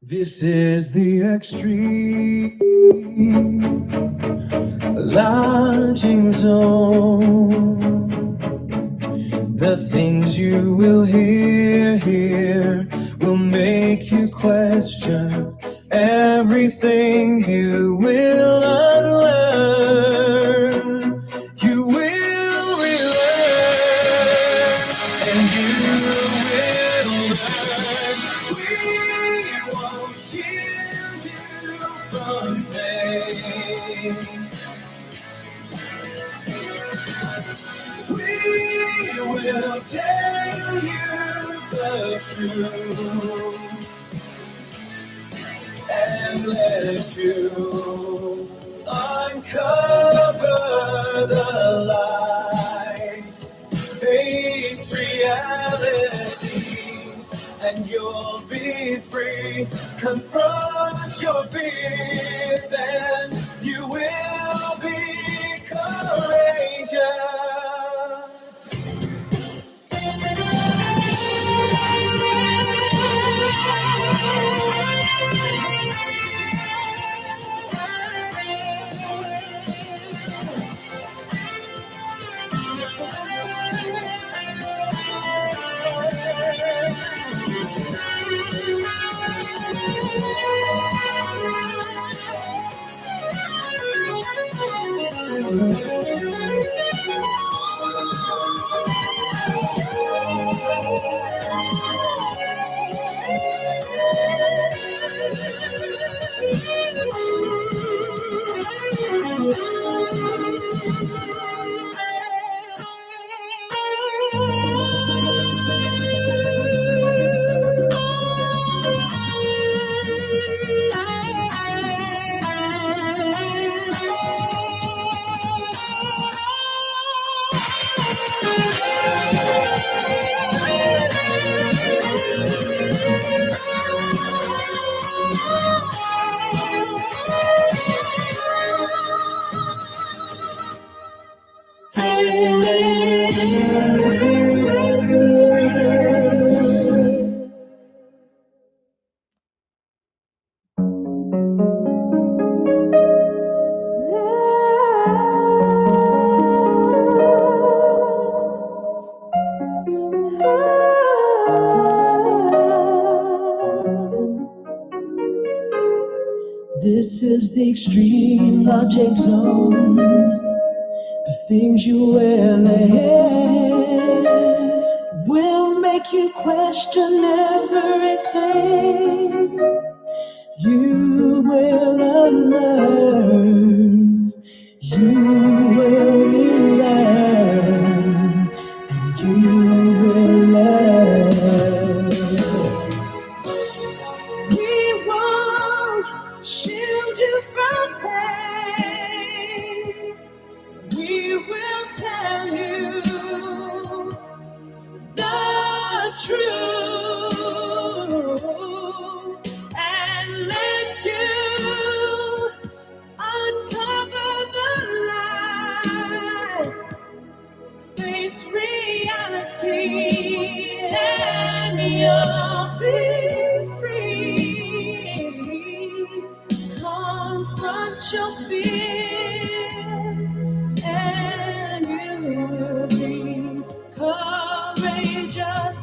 This is the extreme lodging zone. The things you will hear here will make you question everything you will unlearn. You will relearn and you will learn. We won't shield you from pain. We will tell you the truth and let you uncover the lies. Face reality and you'll be free. Confront your fears and you will be courageous. This is the extreme logic zone. The things you will hear will make you question everything you will unlearn. You will relearn and you will learn. We won't shield you from pain. We will tell you the truth and let you uncover the lies. Face reality and you'll be free. Confront your fears and you will be courageous.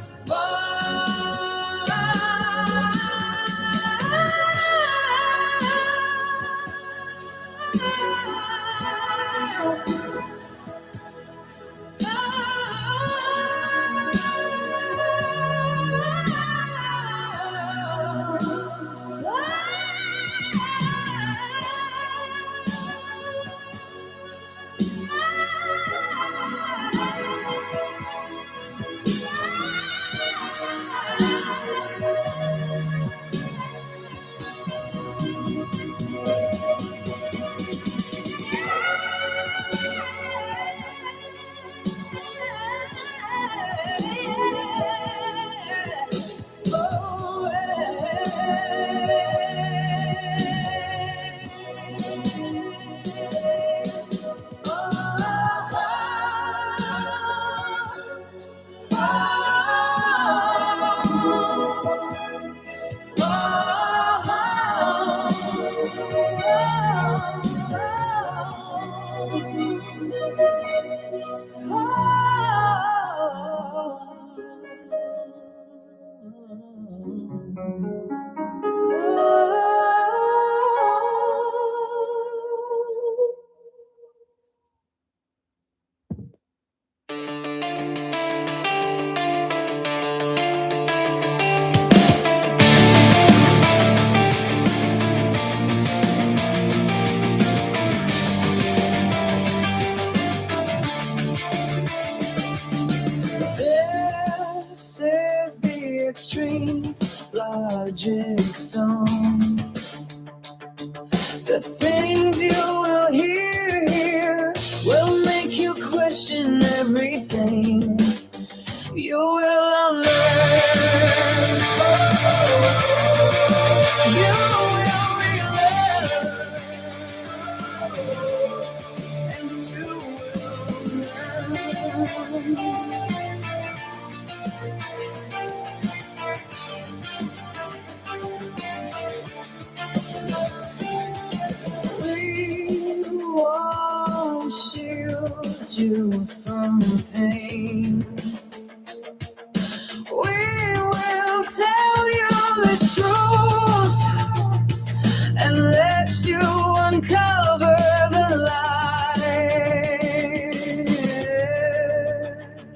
to uncover the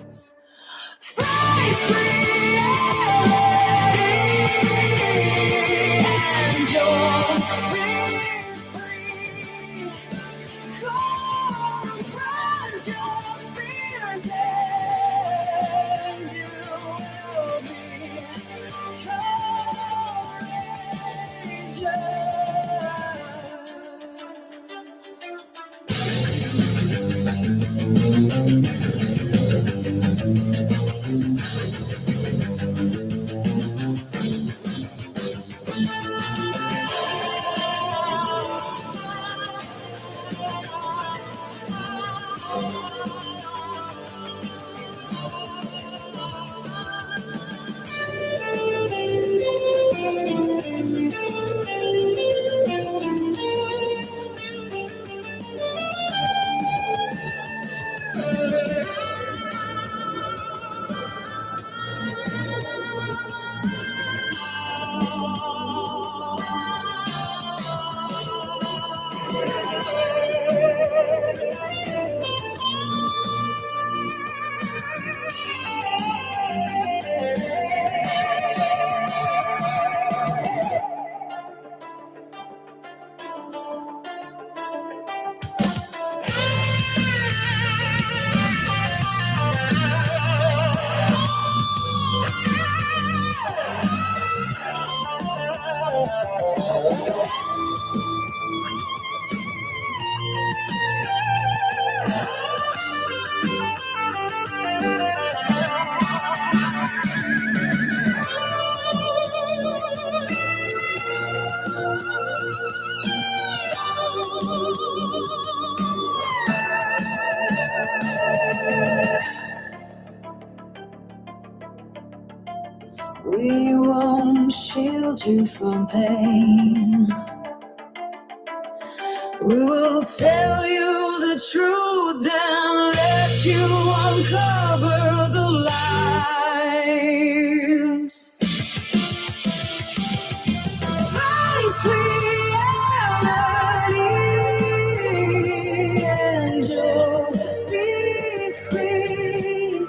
lies. Face reality, and you'll be free. Confront your fears, and you will be We won't shield you from pain. We will tell you the truth and let you uncover the lies. Face reality, and you'll be free.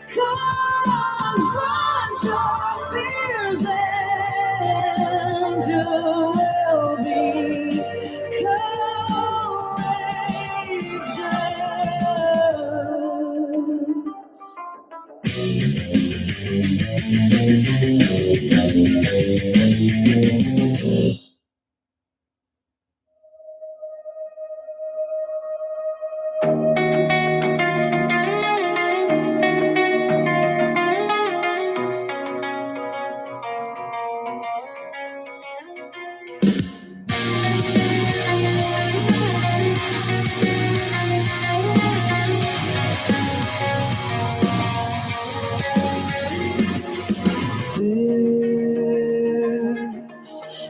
Confront your fears, and you will be This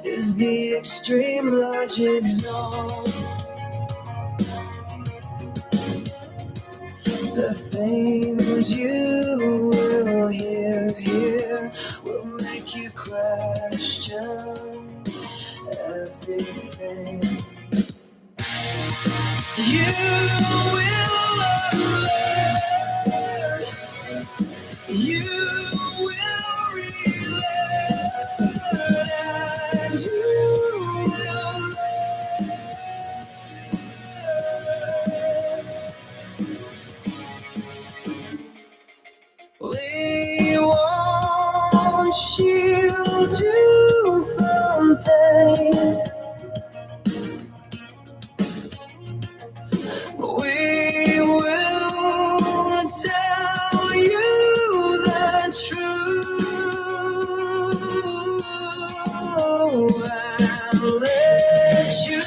is the extreme logic zone. The things you will hear here will make you question everything. You will unlearn. You will relearn, and you will learn. We won't shield you from pain. We will tell you the truth and let you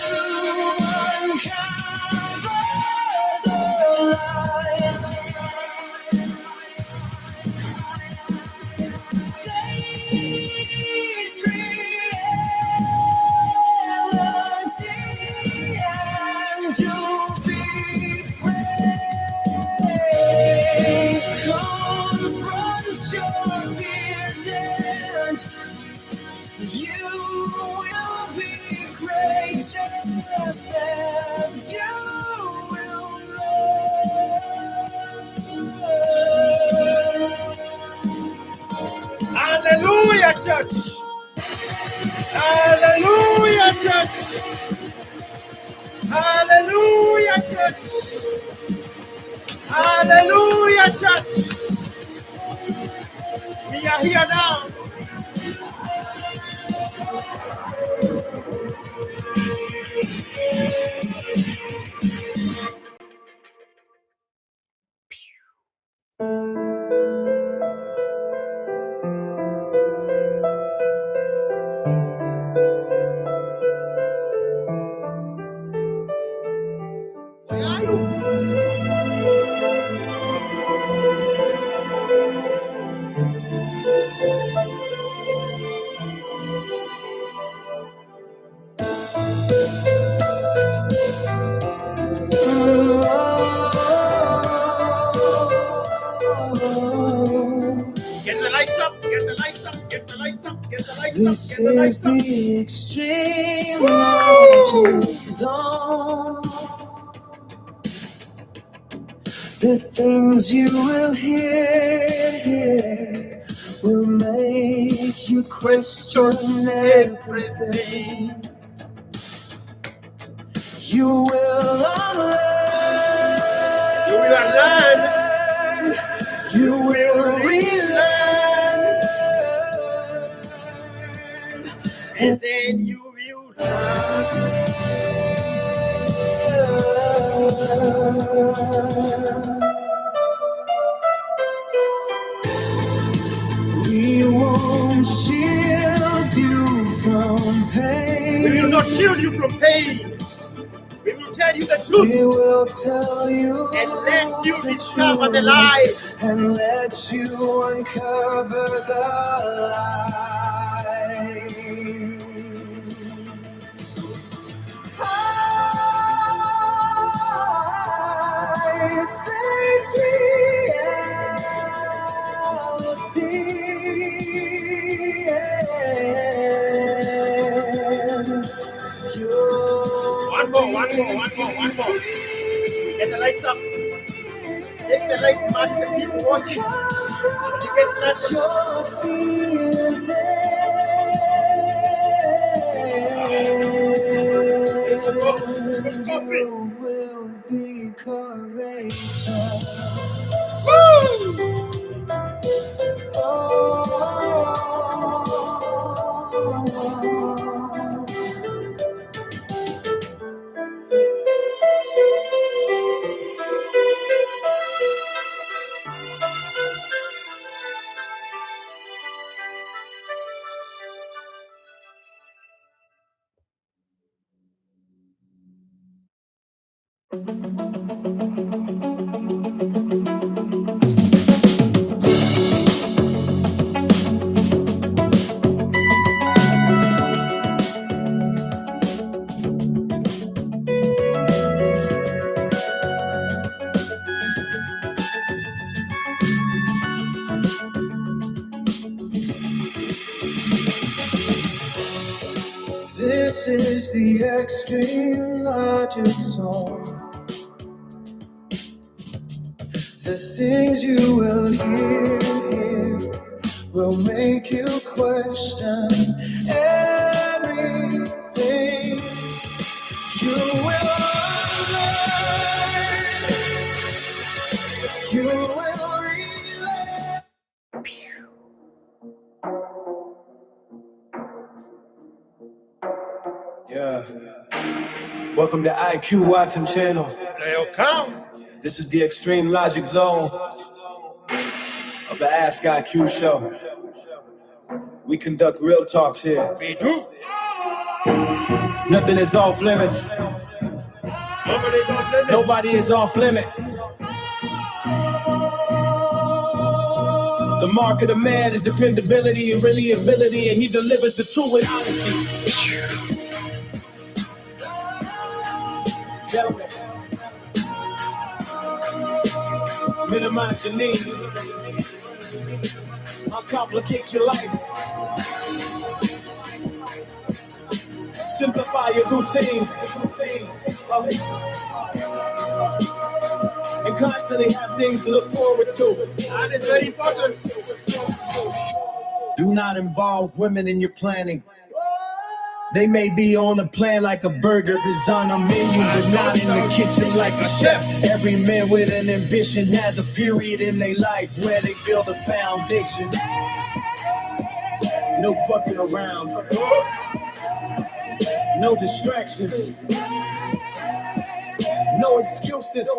uncover the lies. Stage reality, and you'll be free. Confront your fears, and you will be great. church. Hallelujah, church. Hallelujah, church. Hallelujah, church. We are here now. Where are you? Get the lights up, get the lights up, get the lights up, get the lights up, get the lights up. This is the extreme logic zone. The things you will hear will make you question everything. You will unlearn. You will unlearn. You will relearn. And then you will learn. We won't shield you from pain. We will not shield you from pain. We will tell you the truth. We will tell you and let you discover the lies. And let you uncover the lies. Eyes face reality, and one more. Get the lights up. Take the lights back and keep watching. You get started. You will be courageous. Woo! This is the extreme logic zone. The things you will hear will make you question everything. You will unlearn. You will relearn. Yeah. Welcome to IQ Watson channel. Welcome. This is the extreme logic zone of the Ask IQ show. We conduct real talks here. We do. Nothing is off limits. Nobody's off limit. Nobody is off limit. The mark of the man is dependability and reliability, and he delivers the truth with honesty. Gentlemen, minimize your needs. Uncomplicate your life. Simplify your routine. And constantly have things to look forward to. That is very important. Do not involve women in your planning. They may be on a plan like a burger is on a menu, but not in the kitchen like a chef. Every man with an ambition has a period in their life where they build a foundation. No fucking around. No distractions. No excuses.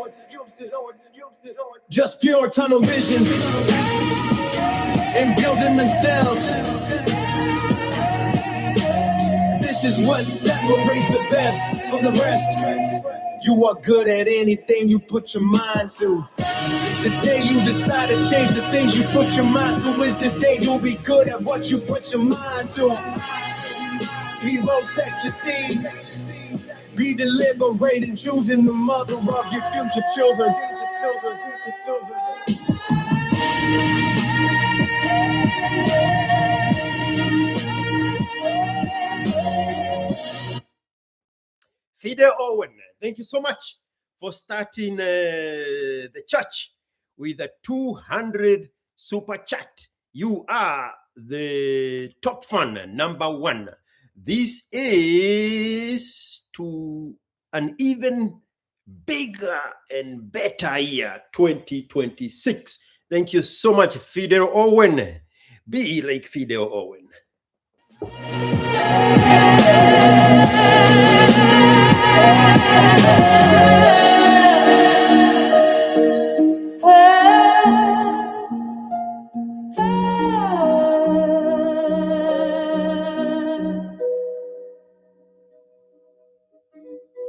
Just pure tunnel vision. And building themselves. This is what separates the best from the rest. You are good at anything you put your mind to. The day you decide to change the things you put your mind to is the day you'll be good at what you put your mind to. Be protect your seed. Be deliberating, choosing the mother of your future children. Fidel Owen, thank you so much for starting the church with a 200 super chat. You are the top fan, number one. This is to an even bigger and better year, 2026. Thank you so much, Fidel Owen. Be like Fidel Owen.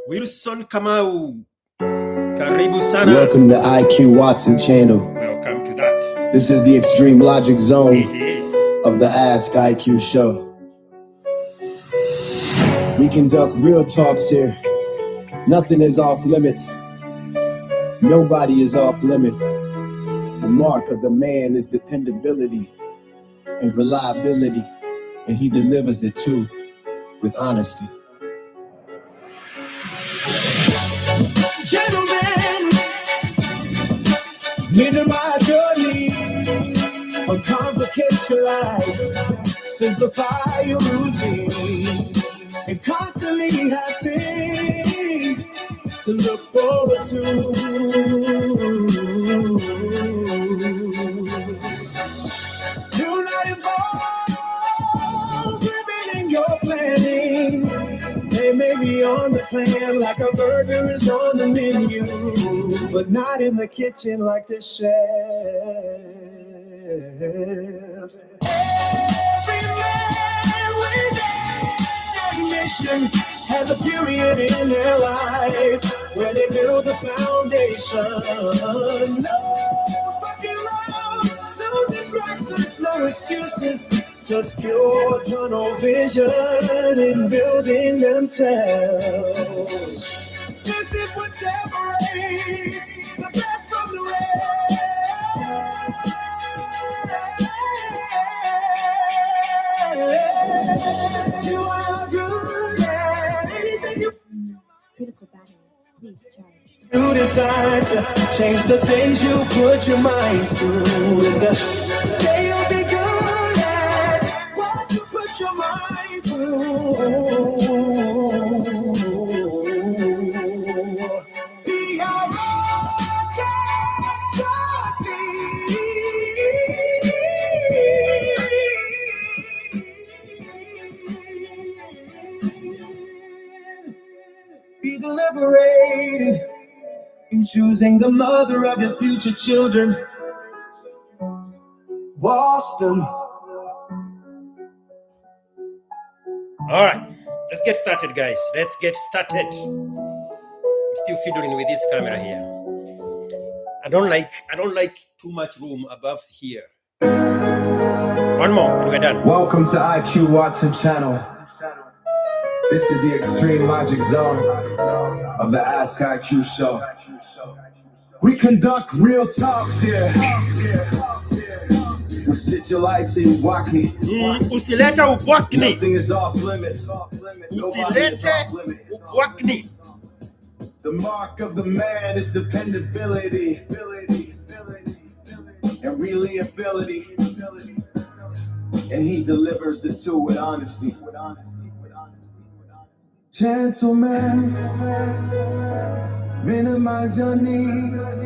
Wilson Kamau, karibu sana. Welcome to IQ Watson channel. Welcome to that. This is the extreme logic zone It is. of the Ask IQ show. We conduct real talks here. Nothing is off limits. Nobody is off limit. The mark of the man is dependability and reliability, and he delivers the two with honesty. Gentlemen, minimize your need, uncomplicate your life, simplify your routine, and constantly have things to look forward to. Do not involve women in your planning. They may be on the plan like a burger is on the menu, but not in the kitchen like the chef. Every man with ambition has a period in their life where they build a foundation. No fucking around, no distractions, no excuses. Just pure tunnel vision in building themselves. This is what separates the best from the rest. You are good at anything you Critical battery, please charge. You decide to change the things you put your minds to. Is the day you'll be good at what you put your mind to. Be deliberate in choosing the mother of your future children. Boston. All right, let's get started, guys. Let's get started. I'm still fiddling with this camera here. I don't like too much room above here. One more and we're done. Welcome to IQ Watson channel. This is the extreme logic zone of the Ask IQ show. We conduct real talks here. We sit your lights and walk me. Usilete ubwakni. Nothing is off limits. Nobody is Usilete off limit. ubwakni. The mark of the man is dependability and reliability. and he delivers the two with honesty. Gentlemen, minimize your needs.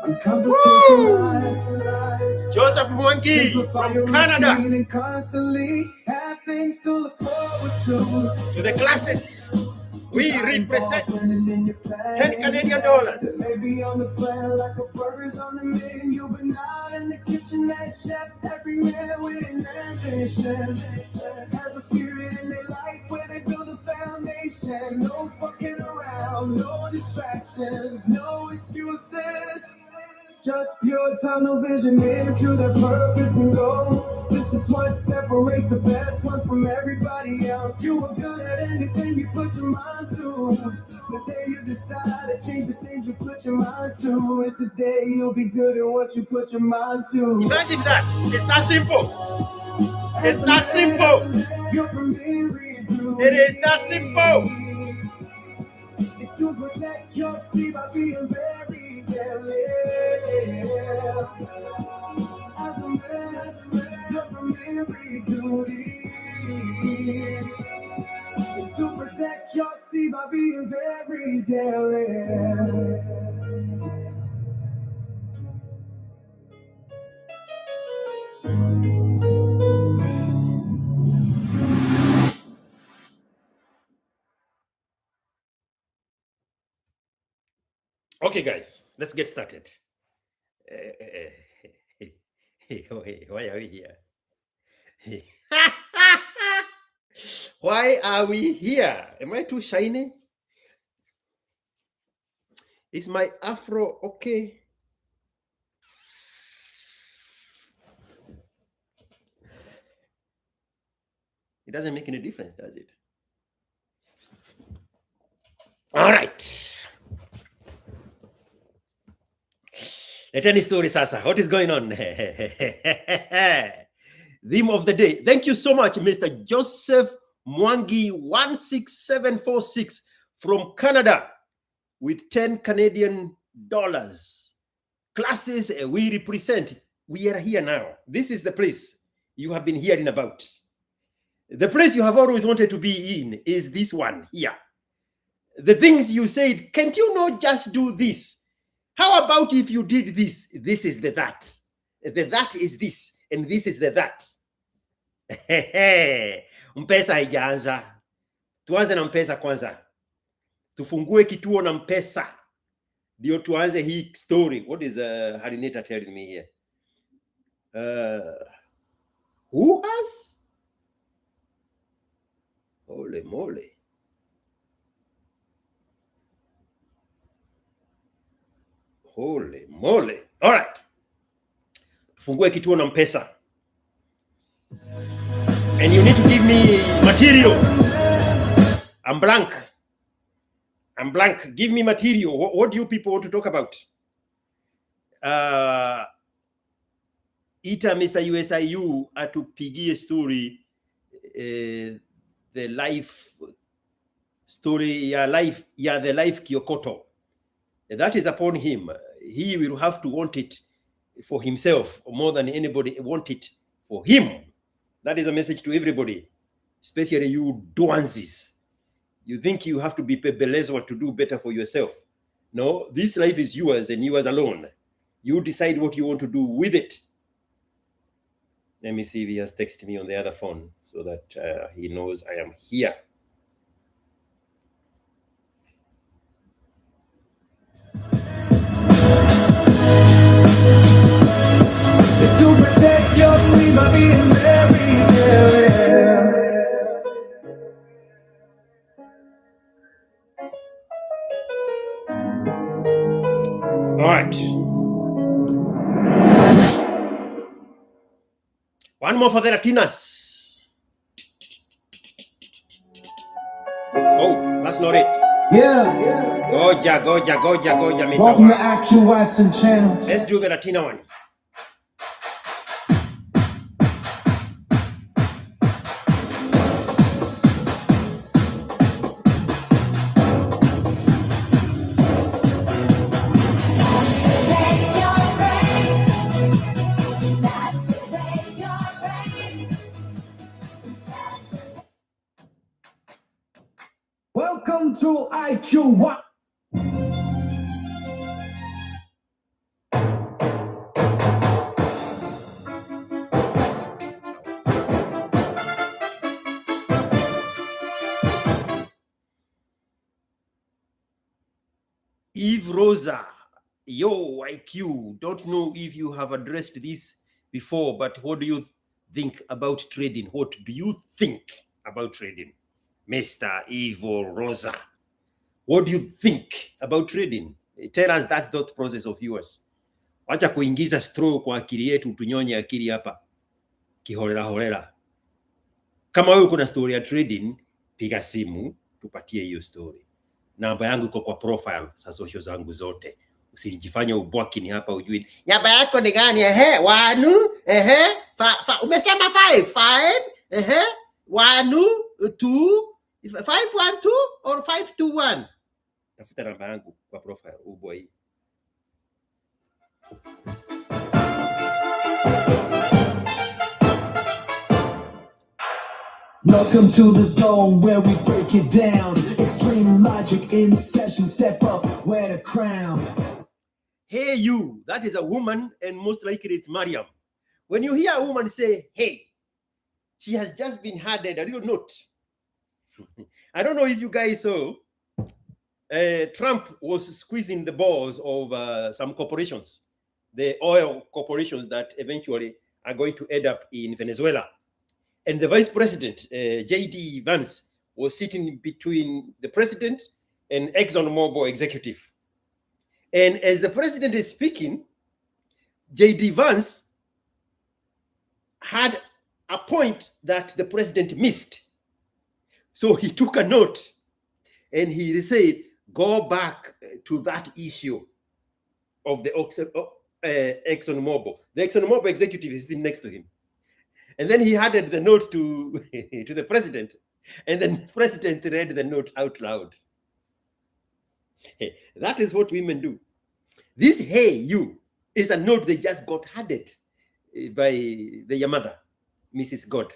Uncomplicate your life. Joseph Mwangi from Canada. And constantly have things to look forward to the classes. We represent 10 Canadian dollars. Maybe on the plan like a burger's on the menu, but not in the kitchen. That chef, every man with an ambition has a period in their life where they build a foundation. No fucking around, no distractions, no excuses. Just pure tunnel vision into their purpose and goals. This is what separates the best one from everybody else. You are good at anything you put your mind to. The day you decide to change the things you put your mind to is the day you'll be good at what you put your mind to. Imagine that. It's that simple. It's that simple. It is that simple. It's to protect your seed by being very deadly. As a man, your primary duty is to protect your seed by being very deadly. Okay, guys, let's get started. Why are we here? Why are we here? Am I too shiny? Is my afro okay? It doesn't make any difference, does it? All right. Leteni story sasa. What is going on? Theme of the day. Thank you so much, Mr. Joseph Mwangi 16746 from Canada with 10 Canadian dollars. Classes we represent. We are here now. This is the place you have been hearing about. The place you have always wanted to be in is this one here. The things you said, can't you not just do this? How about if you did this? This is the that. The that is this, and this is the that. Mpesa haijaanza. Tuanze na Mpesa kwanza. Tufungue kituo na Mpesa. Ndio tuanze hii story. What is Harynator telling me here? Who has? Holy moly. Holy moly. All right. Tufungue kituo na Mpesa. And you need to give me material. I'm blank. I'm blank. Give me material. What do you people want to talk about? Ita Mr. USIU atupigie story the life story the life Kiokoto. That is upon him. He will have to want it for himself more than anybody want it for him. That is a message to everybody, especially you Dwanzis. You think you have to be Pebelezwa to do better for yourself. No, this life is yours and yours alone. You decide what you want to do with it. Let me see if he has texted me on the other phone so that he knows I am here. To protect your sleep by being very careful. All right. One more for the Latinas. Oh, that's not it. Yeah. Goja, Mr. Welcome to War. Action Watson channel. Let's do the Latina one. Welcome to IQ1. Eve Rosa, yo, IQ, don't know if you have addressed this before, but what do you think about trading? What do you think about trading? Mr. Eve Rosa, what do you think about trading? Tell us that thought process of yours. Wacha kuingiza straw kwa akili yetu, tunyonye akili hapa kiholela holela. Kama wewe kuna story ya trading, piga simu tupatie hiyo story. Namba yangu iko kwa profile za social zangu zote. Usijifanye ubwaki ni hapa ujui. Namba yako ni gani? Wanu, umesema 5, 1, 2, 512 or 521. Tafuta namba yangu kwa profile boy. Welcome to the zone where we break it down. Extreme logic in session. Step up, wear the crown. Hey you, that is a woman, and most likely it's Mariam. When you hear a woman say, hey, she has just been handed a little note. I don't know if you guys saw, Trump was squeezing the balls of some corporations, the oil corporations that eventually are going to end up in Venezuela. And the vice president, J.D. Vance, was sitting between the president and ExxonMobil executive. And as the president is speaking, J.D. Vance had a point that the president missed. So he took a note and he said, go back to that issue of the ExxonMobil. The ExxonMobil executive is sitting next to him. And then he handed the note to the president, and then the president read the note out loud. Hey, that is what women do. This hey you is a note they just got handed by their mother, Mrs. God.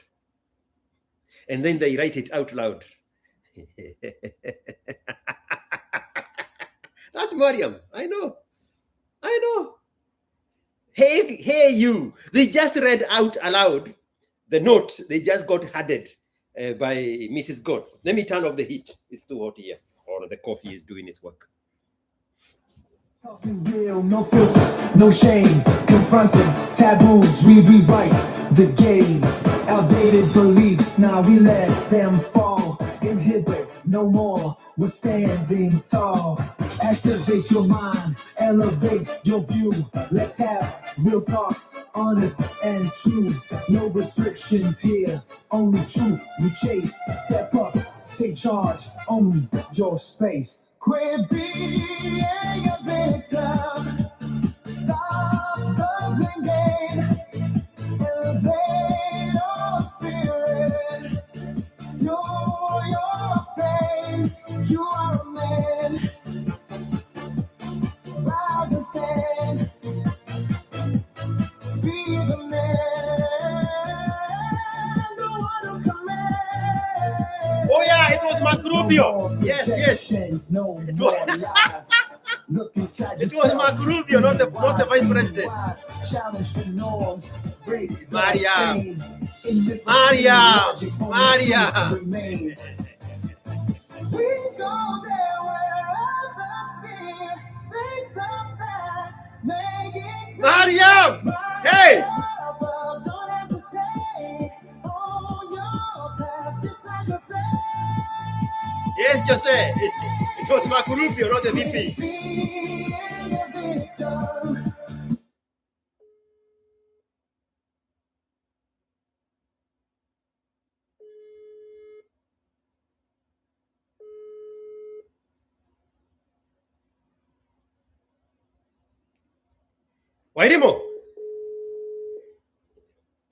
And then they write it out loud. That's Mariam. I know. Hey you. They just read out aloud the note they just got handed by Mrs. God. Let me turn off the heat. It's too hot here. Or the coffee is doing its work. Talking real, no filter, no shame. Confronting taboos, we rewrite the game. Outdated beliefs, now we let them fall. Inhibit no more, we're standing tall. Activate your mind, elevate your view. Let's have real talks, honest and true. No restrictions here, only truth we chase. Step up, take charge, own your space. Quit being a victim. Stop the blame game. Elevate your spirit. Fuel your fame. You are a man. Rise and stand. Be the man. The one who commands. Oh yeah, it was Mark Rubio. Yes. It was Mark Rubio, not the vice president. Mariam. We go there where others fear. Face the facts, make it Mariam! Hey! Don't hesitate. On your path, decide your fate. Yes, Jose. It was Mark Rubio, not the VP.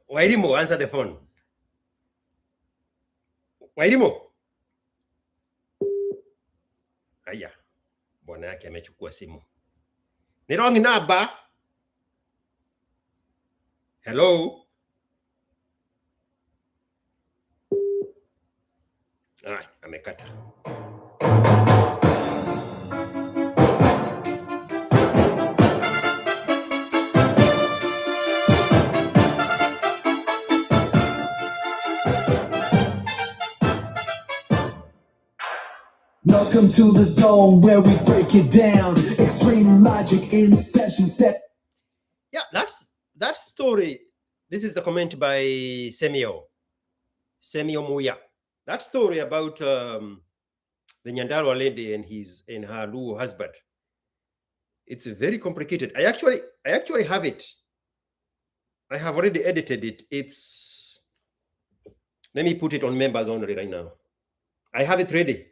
Wairimo, answer the phone. Wairimo. Aya, bwana yake amechukua simu. Ni wrong number. Hello. Amekata. Welcome to the zone where we break it down. Extreme logic in session step. Yeah, that story. This is the comment by Semio Muya. That story about the Nyandarua lady and her Luo husband. It's very complicated. I actually have it. I have already edited it. Let me put it on members only right now. I have it ready.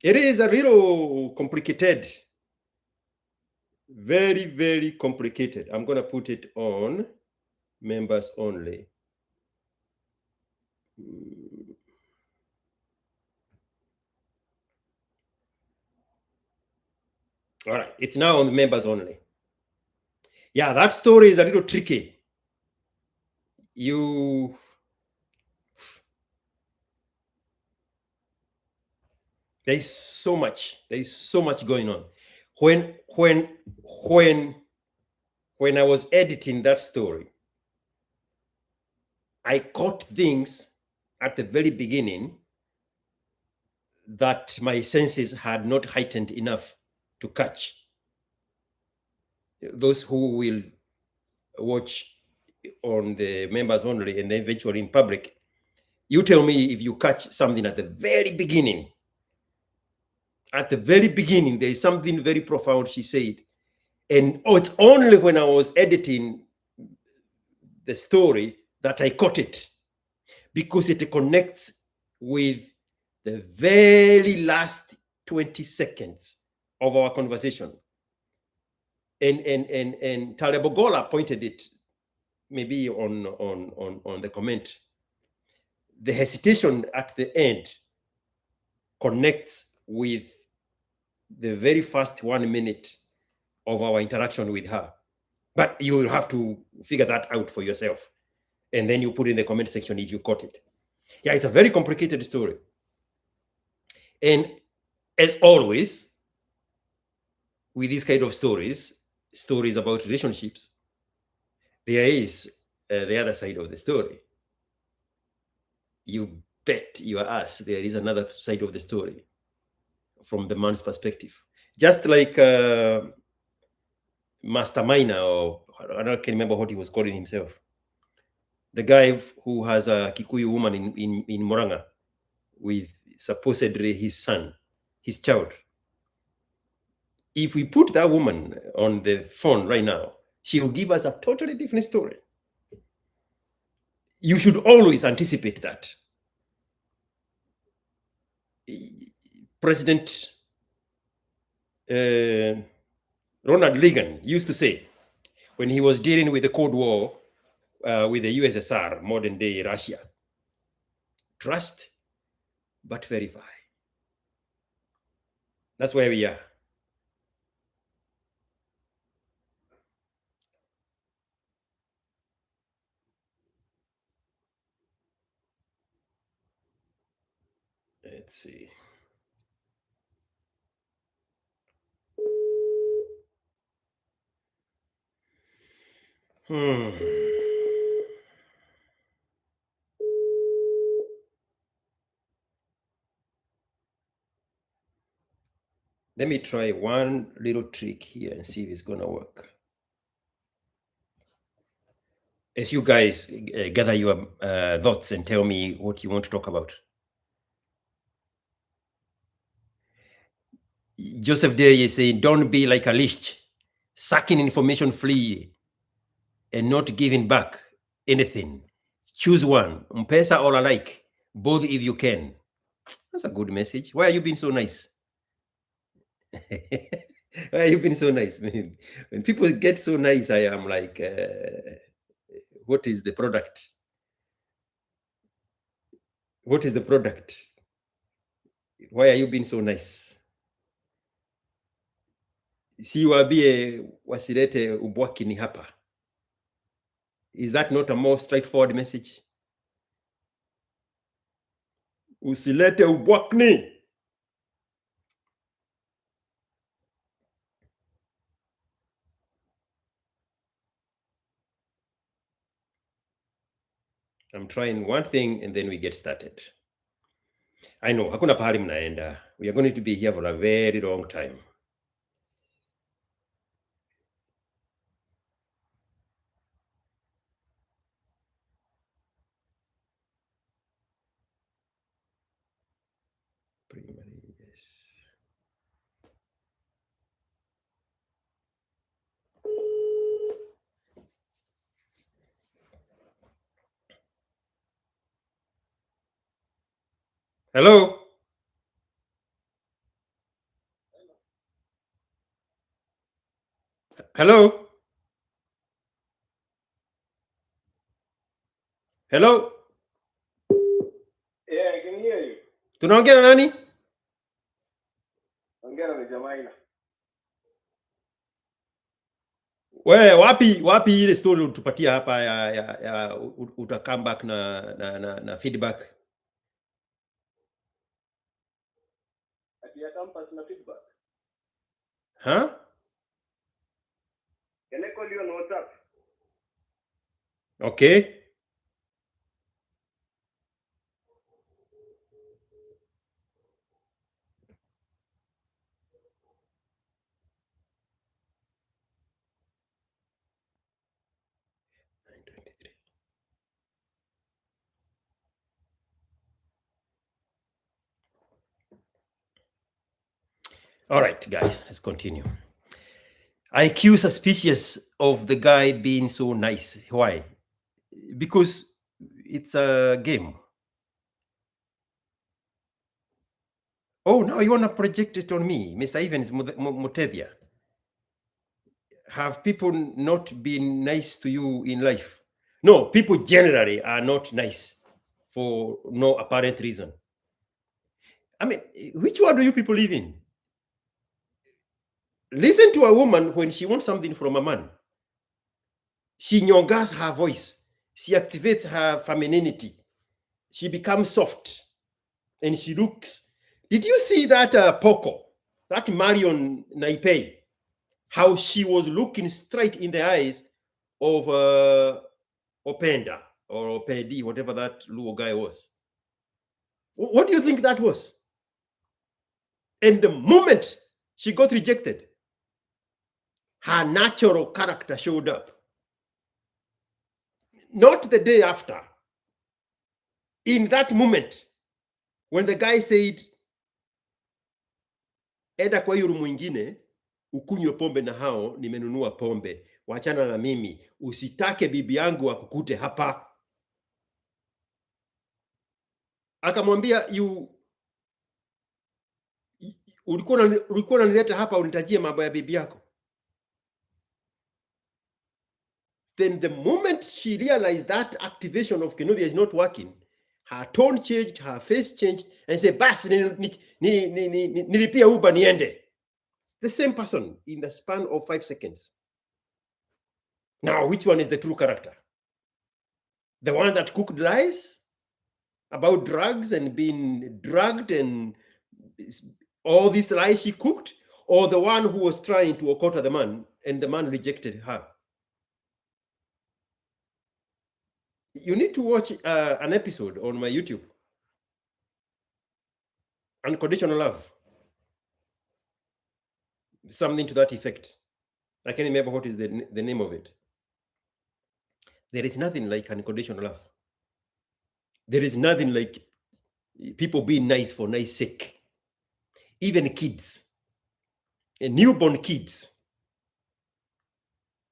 It is a little complicated. Very, very complicated. I'm going to put it on members only. All right, it's now on members only. Yeah, that story is a little tricky. There's so much going on. When I was editing that story, I caught things at the very beginning that my senses had not heightened enough to catch. Those who will watch on the members only and then eventually in public, you tell me if you catch something at the very beginning. At the very beginning, there is something very profound she said. And it's only when I was editing the story that I caught it, because it connects with the very last 20 seconds of our conversation. And Taleb pointed it maybe on the comment. The hesitation at the end connects with the very first 1 minute of our interaction with her. But you will have to figure that out for yourself. And then you put in the comment section if you caught it. Yeah, it's a very complicated story. And as always, with these kind of stories about relationships, there is the other side of the story. You bet your ass there is another side of the story from the man's perspective. Just like Master Miner, or I don't remember what he was calling himself. The guy who has a Kikuyu woman in Moranga with supposedly his son, his child. If we put that woman on the phone right now, she will give us a totally different story. You should always anticipate that. President Ronald Reagan used to say, when he was dealing with the Cold War with the USSR, modern day Russia, trust but verify. That's where we are. Let's see. Let me try one little trick here and see if it's going to work. As you guys gather your thoughts and tell me what you want to talk about. Joseph Day is saying, don't be like a leech, sucking information free and not giving back anything. Choose one, M-Pesa or alike, both if you can. That's a good message. Why are you being so nice? Why are you being so nice? When people get so nice, I am like, what is the product? What is the product? Why are you being so nice? Si wabie wasilete ubwaki ni hapa. Is that not a more straightforward message? Usilete ubwakni. I'm trying one thing and then we get started. I know, hakuna pahali mnaenda. We are going to be here for a very long time. Primary, yes. Hello? Hello? Hello? Yeah, I can hear you. Tunaongea na nani? Ongea na Jamaina. Wewe wapi ile story utupatia hapa ya uta come back na feedback? Ati ya campus na feedback. Huh? Can I call you on WhatsApp? Okay. All right, guys, let's continue. IQ suspicious of the guy being so nice. Why? Because it's a game. Oh, now you want to project it on me, Mr. Evans Mutevia. Have people not been nice to you in life? No, people generally are not nice for no apparent reason. I mean, which one do you people live in? Listen to a woman when she wants something from a man. She nyongas her voice. She activates her femininity. She becomes soft. And she looks. Did you see that Poco, that Marion Naipei, how she was looking straight in the eyes of Openda or Opedi, whatever that Luo guy was? What do you think that was? And the moment she got rejected, her natural character showed up. Not the day after. In that moment, when the guy said, enda kwa hiyo room ingine, ukunywe pombe na hao, nimenunua pombe, wachana na mimi, usitake bibi yangu akukute hapa. Akamwambia, ulikuwa unanileta hapa unitajie mambo ya bibi yako. Then the moment she realized that activation of Kinovia is not working, her tone changed, her face changed, and said, bas, nilipia Uber niende. The same person in the span of 5 seconds. Now, which one is the true character? The one that cooked lies about drugs and being drugged and all these lies she cooked? Or the one who was trying to occult the man and the man rejected her? You need to watch an episode on my YouTube. Unconditional love. Something to that effect. I can't remember what is the name of it. There is nothing like unconditional love. There is nothing like people being nice for nice sake. Even kids, newborn kids.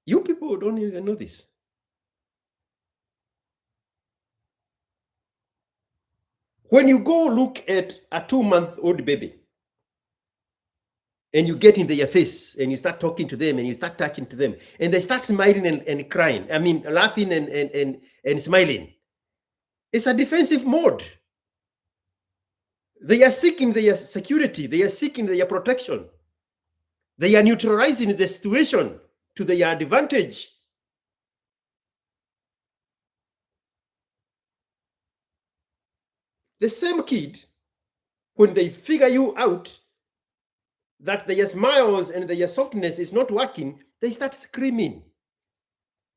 You people don't even know this. When you go look at a 2-month-old baby, and you get in their face, and you start talking to them, and you start touching to them, and they start smiling and crying. I mean, laughing and smiling. It's a defensive mode. They are seeking their security. They are seeking their protection. They are neutralizing the situation to their advantage. The same kid, when they figure you out that their smiles and their softness is not working, they start screaming.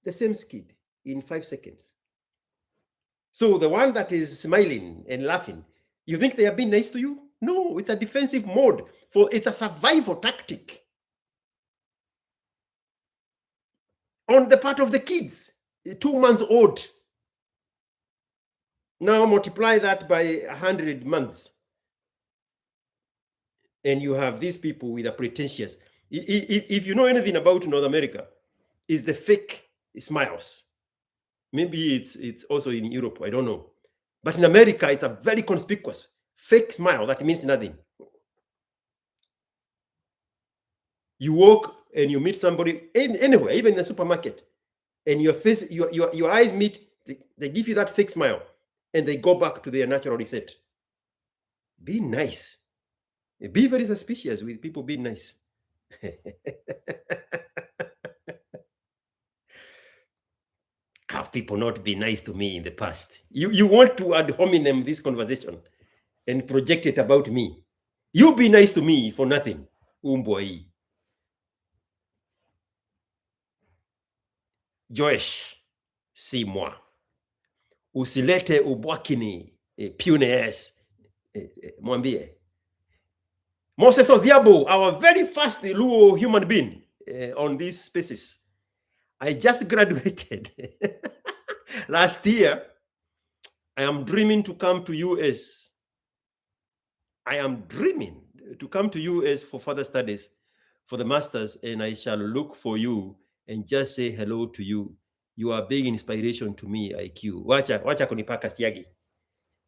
The same kid in 5 seconds. So the one that is smiling and laughing, you think they are being nice to you? No, it's a defensive mode. It's a survival tactic on the part of the kids, 2 months old. Now multiply that by 100 months. And you have these people with a pretentious. If you know anything about North America, is the fake smiles. Maybe it's also in Europe, I don't know. But in America, it's a very conspicuous fake smile that means nothing. You walk and you meet somebody anywhere, even in the supermarket, and your face, your eyes meet, they give you that fake smile, and they go back to their natural reset. Be nice. Be very suspicious with people being nice. Have people not been nice to me in the past? You want to ad hominem this conversation and project it about me. You be nice to me for nothing. Boy. Joesh, si moi. Usilete ubwakini punes. Mwambie. Moses Odhiambo, our very first Luo human being on this species. I just graduated last year. I am dreaming to come to US. I am dreaming to come to US for further studies, for the masters, and I shall look for you and just say hello to you. You are a big inspiration to me, IQ. Wacha kunipaka siagi.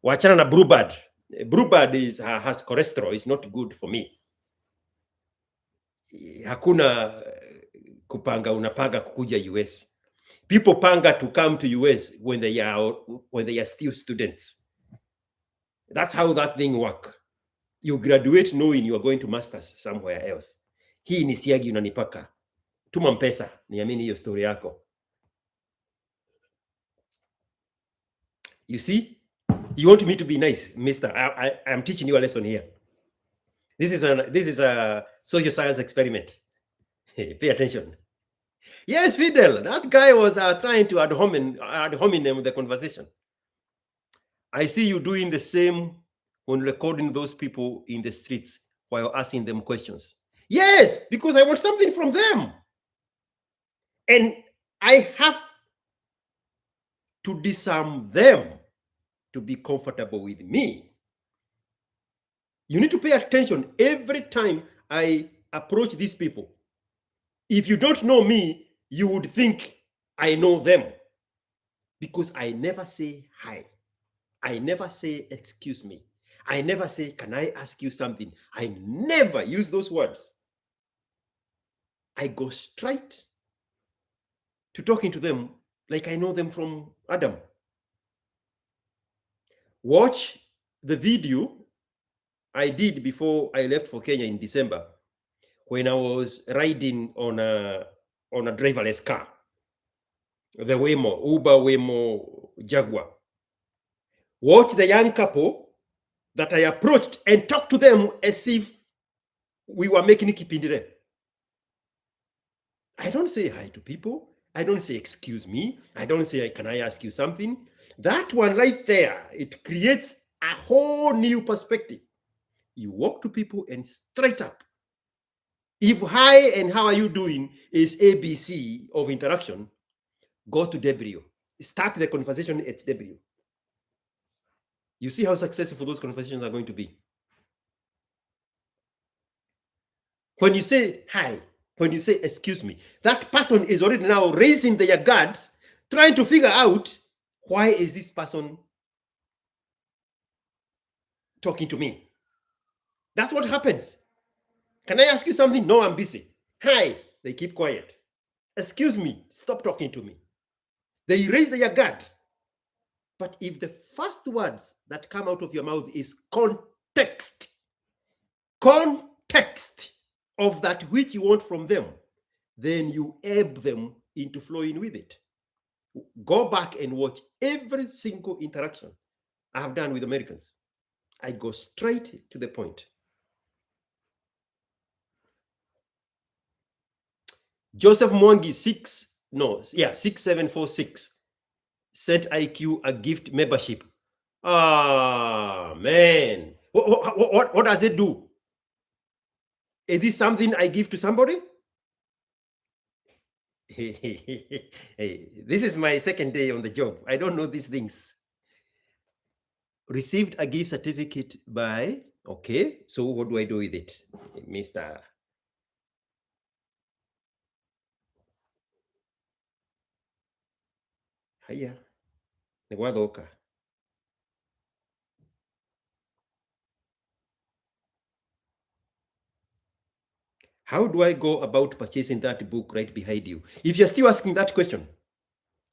Wachana na Brewbird. Brewbird has cholesterol. It's not good for me. Hakuna kupanga unapanga kukuja US. People panga to come to US when they are still students. That's how that thing works. You graduate knowing you are going to masters somewhere else. Hii ni siagi unanipaka. Tuma mpesa, niamini hiyo story yako. You see? You want me to be nice, mister. I am teaching you a lesson here. This is a social science experiment. Pay attention. Yes, Fidel, that guy was trying to ad hominem the conversation. I see you doing the same when recording those people in the streets while asking them questions. Yes, because I want something from them. And I have to disarm them to be comfortable with me. You need to pay attention every time I approach these people. If you don't know me, you would think I know them, because I never say hi. I never say excuse me. I never say, can I ask you something? I never use those words. I go straight to talking to them like I know them from Adam. Watch the video I did before I left for Kenya in December, when I was riding on a driverless car, the Waymo, Uber Waymo Jaguar. Watch the young couple that I approached and talked to them as if we were making Kipindire. I don't say hi to people. I don't say, excuse me. I don't say, can I ask you something? That one right there, it creates a whole new perspective. You walk to people and straight up. If hi and how are you doing is ABC of interaction, go to W. Start the conversation at W. You see how successful those conversations are going to be. When you say hi, when you say excuse me, that person is already now raising their guards, trying to figure out, why is this person talking to me? That's what happens. Can I ask you something? No, I'm busy. Hi, they keep quiet. Excuse me, stop talking to me. They raise their guard. But if the first words that come out of your mouth is context of that which you want from them, then you ebb them into flowing with it. Go back and watch every single interaction I have done with Americans. I go straight to the point. Joseph Mwangi 6746 sent IQ a gift membership. Ah, man. What does it do? Is this something I give to somebody? Hey, this is my second day on the job. I don't know these things. Received a gift certificate by, okay, so what do I do with it, Mr. Haya, Nigwadoka. How do I go about purchasing that book right behind you? If you're still asking that question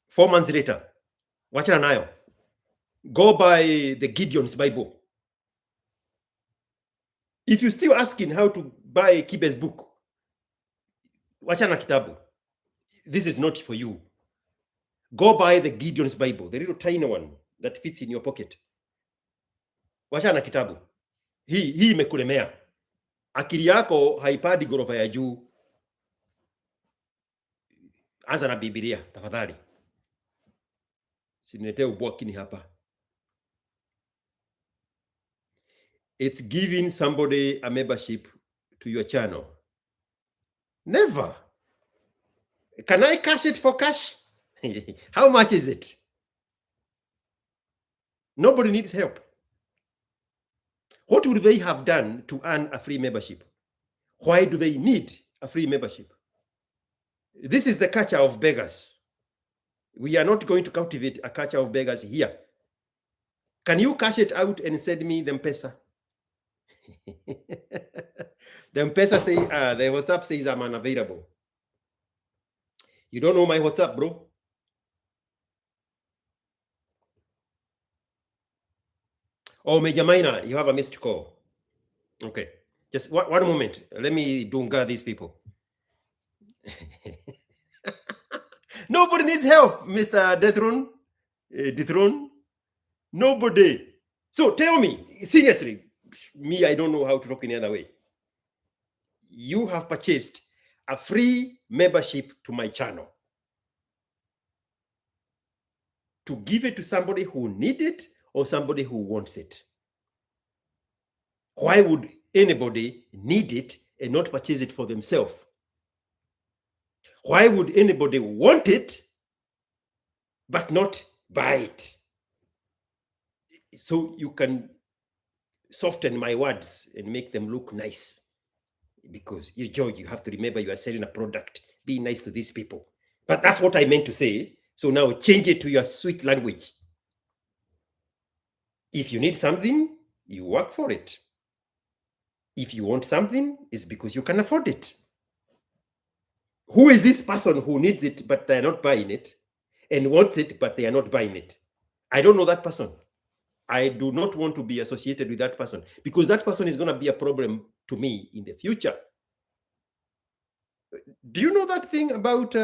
4 months later, wachana nayo. Go by the Gideon's Bible. If you're still asking how to buy Kibe's book, wachana kitabu. This is not for you. Go buy the Gideon's Bible, the little tiny one that fits in your pocket. Wachana kitabu. Hii imekulemea. Akili yako haipadi gorofa ya juu. Anza na Biblia tafadhali. Sinilete ubwakini hapa. It's giving somebody a membership to your channel. Never. Can I cash it for cash? How much is it? Nobody needs help. What would they have done to earn a free membership? Why do they need a free membership? This is the culture of beggars. We are not going to cultivate a culture of beggars here. Can you cash it out and send me the M-Pesa? The M-Pesa say, the WhatsApp says I'm unavailable. You don't know my WhatsApp, bro? Oh, Major Minor, you have a missed call. Okay, just one moment. Let me dunga these people. Nobody needs help, Mr. Dethrone. Nobody. So tell me, seriously, me, I don't know how to talk any other way. You have purchased a free membership to my channel to give it to somebody who needs it or somebody who wants it. Why would anybody need it and not purchase it for themselves? Why would anybody want it but not buy it? So you can soften my words and make them look nice. Because you, George, you have to remember you are selling a product. Be nice to these people. But that's what I meant to say. So now change it to your sweet language. If you need something, you work for it. If you want something, it's because you can afford it. Who is this person who needs it, but they're not buying it, and wants it, but they are not buying it? I don't know that person. I do not want to be associated with that person because that person is going to be a problem to me in the future. Do you know that thing about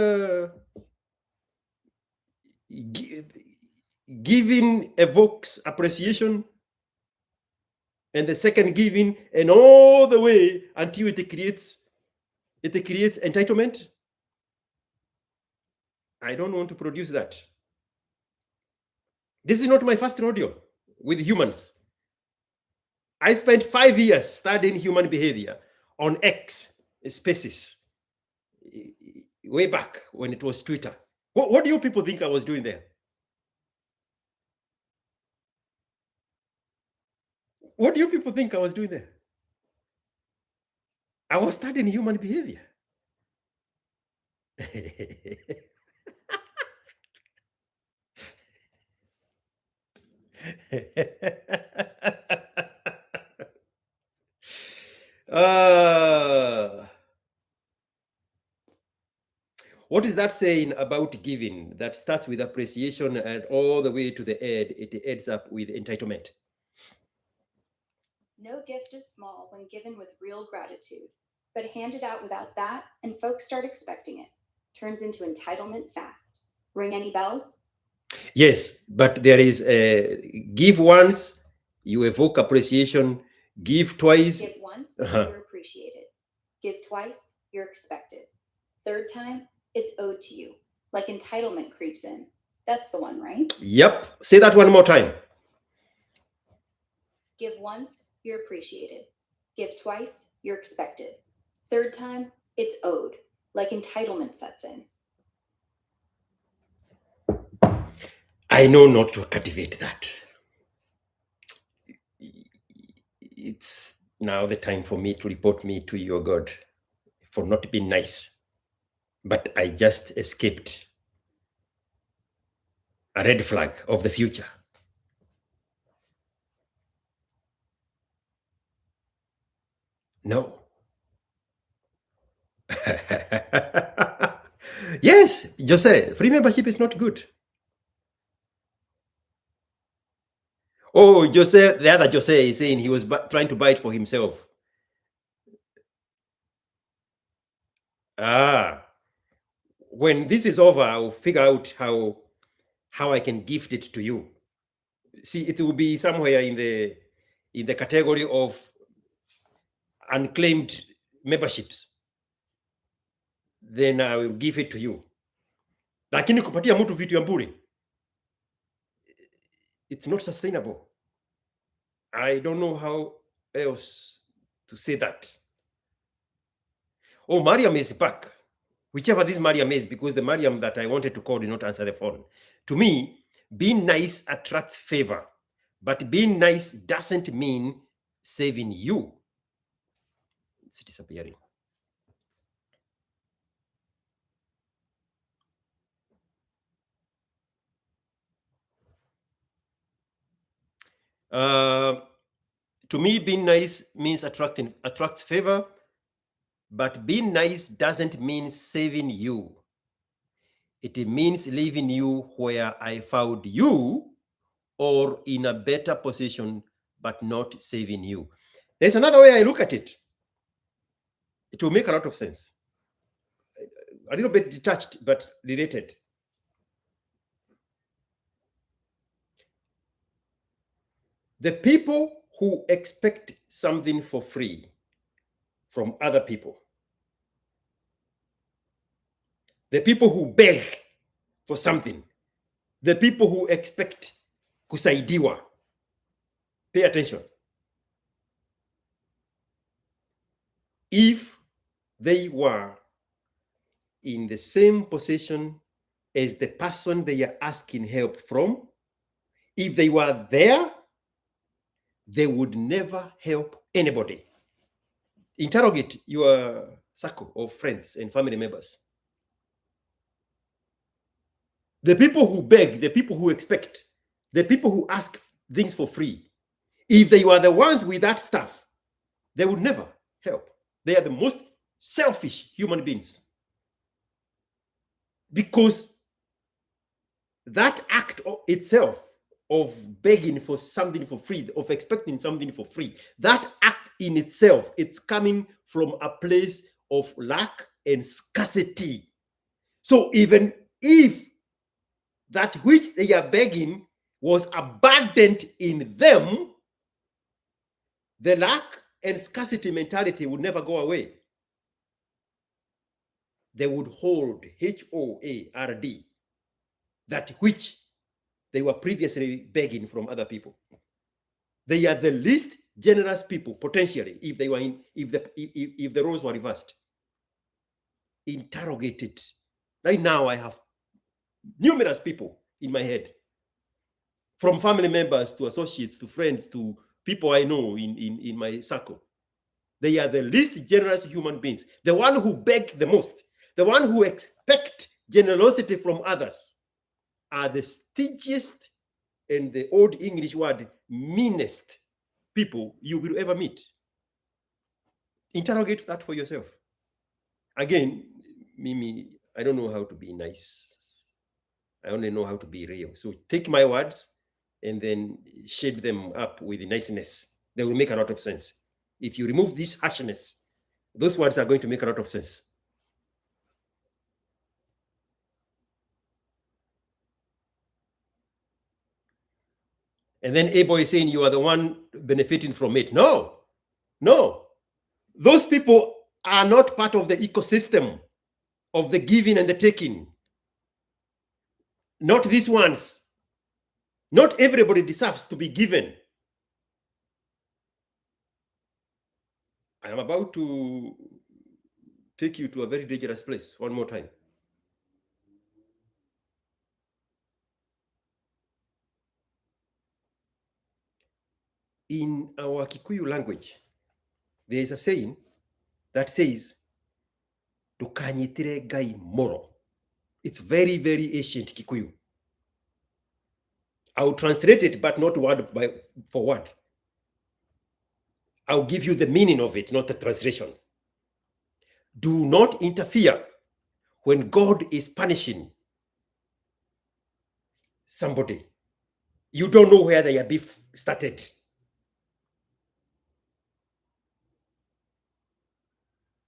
giving evokes appreciation, and the second giving, and all the way until it creates entitlement? I don't want to produce that. This is not my first rodeo with humans. I spent 5 years studying human behavior on X Spaces way back when it was Twitter. What do you people think I was doing there? What do you people think I was doing there? I was studying human behavior. What is that saying about giving that starts with appreciation and all the way to the end, it ends up with entitlement? No gift is small when given with real gratitude, but handed out without that, and folks start expecting it. Turns into entitlement fast. Ring any bells? Yes, but there is give once, you evoke appreciation. Give twice. Give once, you're appreciated. Give twice, you're expected. Third time, it's owed to you. Like entitlement creeps in. That's the one, right? Yep. Say that one more time. Give once, you're appreciated. Give twice, you're expected. Third time, it's owed, like entitlement sets in. I know not to cultivate that. It's now the time for me to report me to your God for not being nice. But I just escaped a red flag of the future. No. Yes, Jose, free membership is not good. Oh, Jose, the other Jose is saying he was trying to buy it for himself. When this is over, I'll figure out how I can gift it to you. See, it will be somewhere in the category of unclaimed memberships. Then I will give it to you. Lakini kupatia mtu vitu ya bure, it's not sustainable. I don't know how else to say that. Oh, Mariam is back. Whichever this Mariam is, because the Mariam that I wanted to call did not answer the phone. To me, being nice attracts favor, but being nice doesn't mean saving you. It's disappearing. To me, being nice means attracts favor, but being nice doesn't mean saving you. It means leaving you where I found you, or in a better position, but not saving you. There's another way I look at it. It will make a lot of sense. A little bit detached, but related. The people who expect something for free from other people, the people who beg for something, the people who expect kusaidiwa, pay attention. If they were in the same position as the person they are asking help from, if they were there, they would never help anybody. Interrogate your circle of friends and family members. The people who beg, the people who expect, the people who ask things for free, if they were the ones with that stuff, they would never help. They are the most selfish human beings. Because that act itself of begging for something for free, of expecting something for free, that act in itself, it's coming from a place of lack and scarcity. So even if that which they are begging was abundant in them, the lack and scarcity mentality would never go away. They would hold, HOARD, that which they were previously begging from other people. They are the least generous people, potentially, if they were if the roles were reversed. Interrogated. Right now, I have numerous people in my head, from family members to associates to friends to people I know in my circle. They are the least generous human beings, the one who beg the most, the one who expect generosity from others, are the stingiest and the old English word meanest people you will ever meet. Interrogate that for yourself. Again, Mimi, I don't know how to be nice. I only know how to be real. So take my words and then shape them up with niceness. They will make a lot of sense. If you remove this harshness, those words are going to make a lot of sense. And then Abel is saying you are the one benefiting from it. No, no. Those people are not part of the ecosystem of the giving and the taking. Not these ones. Not everybody deserves to be given. I am about to take you to a very dangerous place one more time. In our Kikuyu language, there is a saying that says, "Tukanyitire gai moro." It's very, very ancient Kikuyu. I'll translate it, but not word for word. I'll give you the meaning of it, not the translation. Do not interfere when God is punishing somebody. You don't know where their beef started.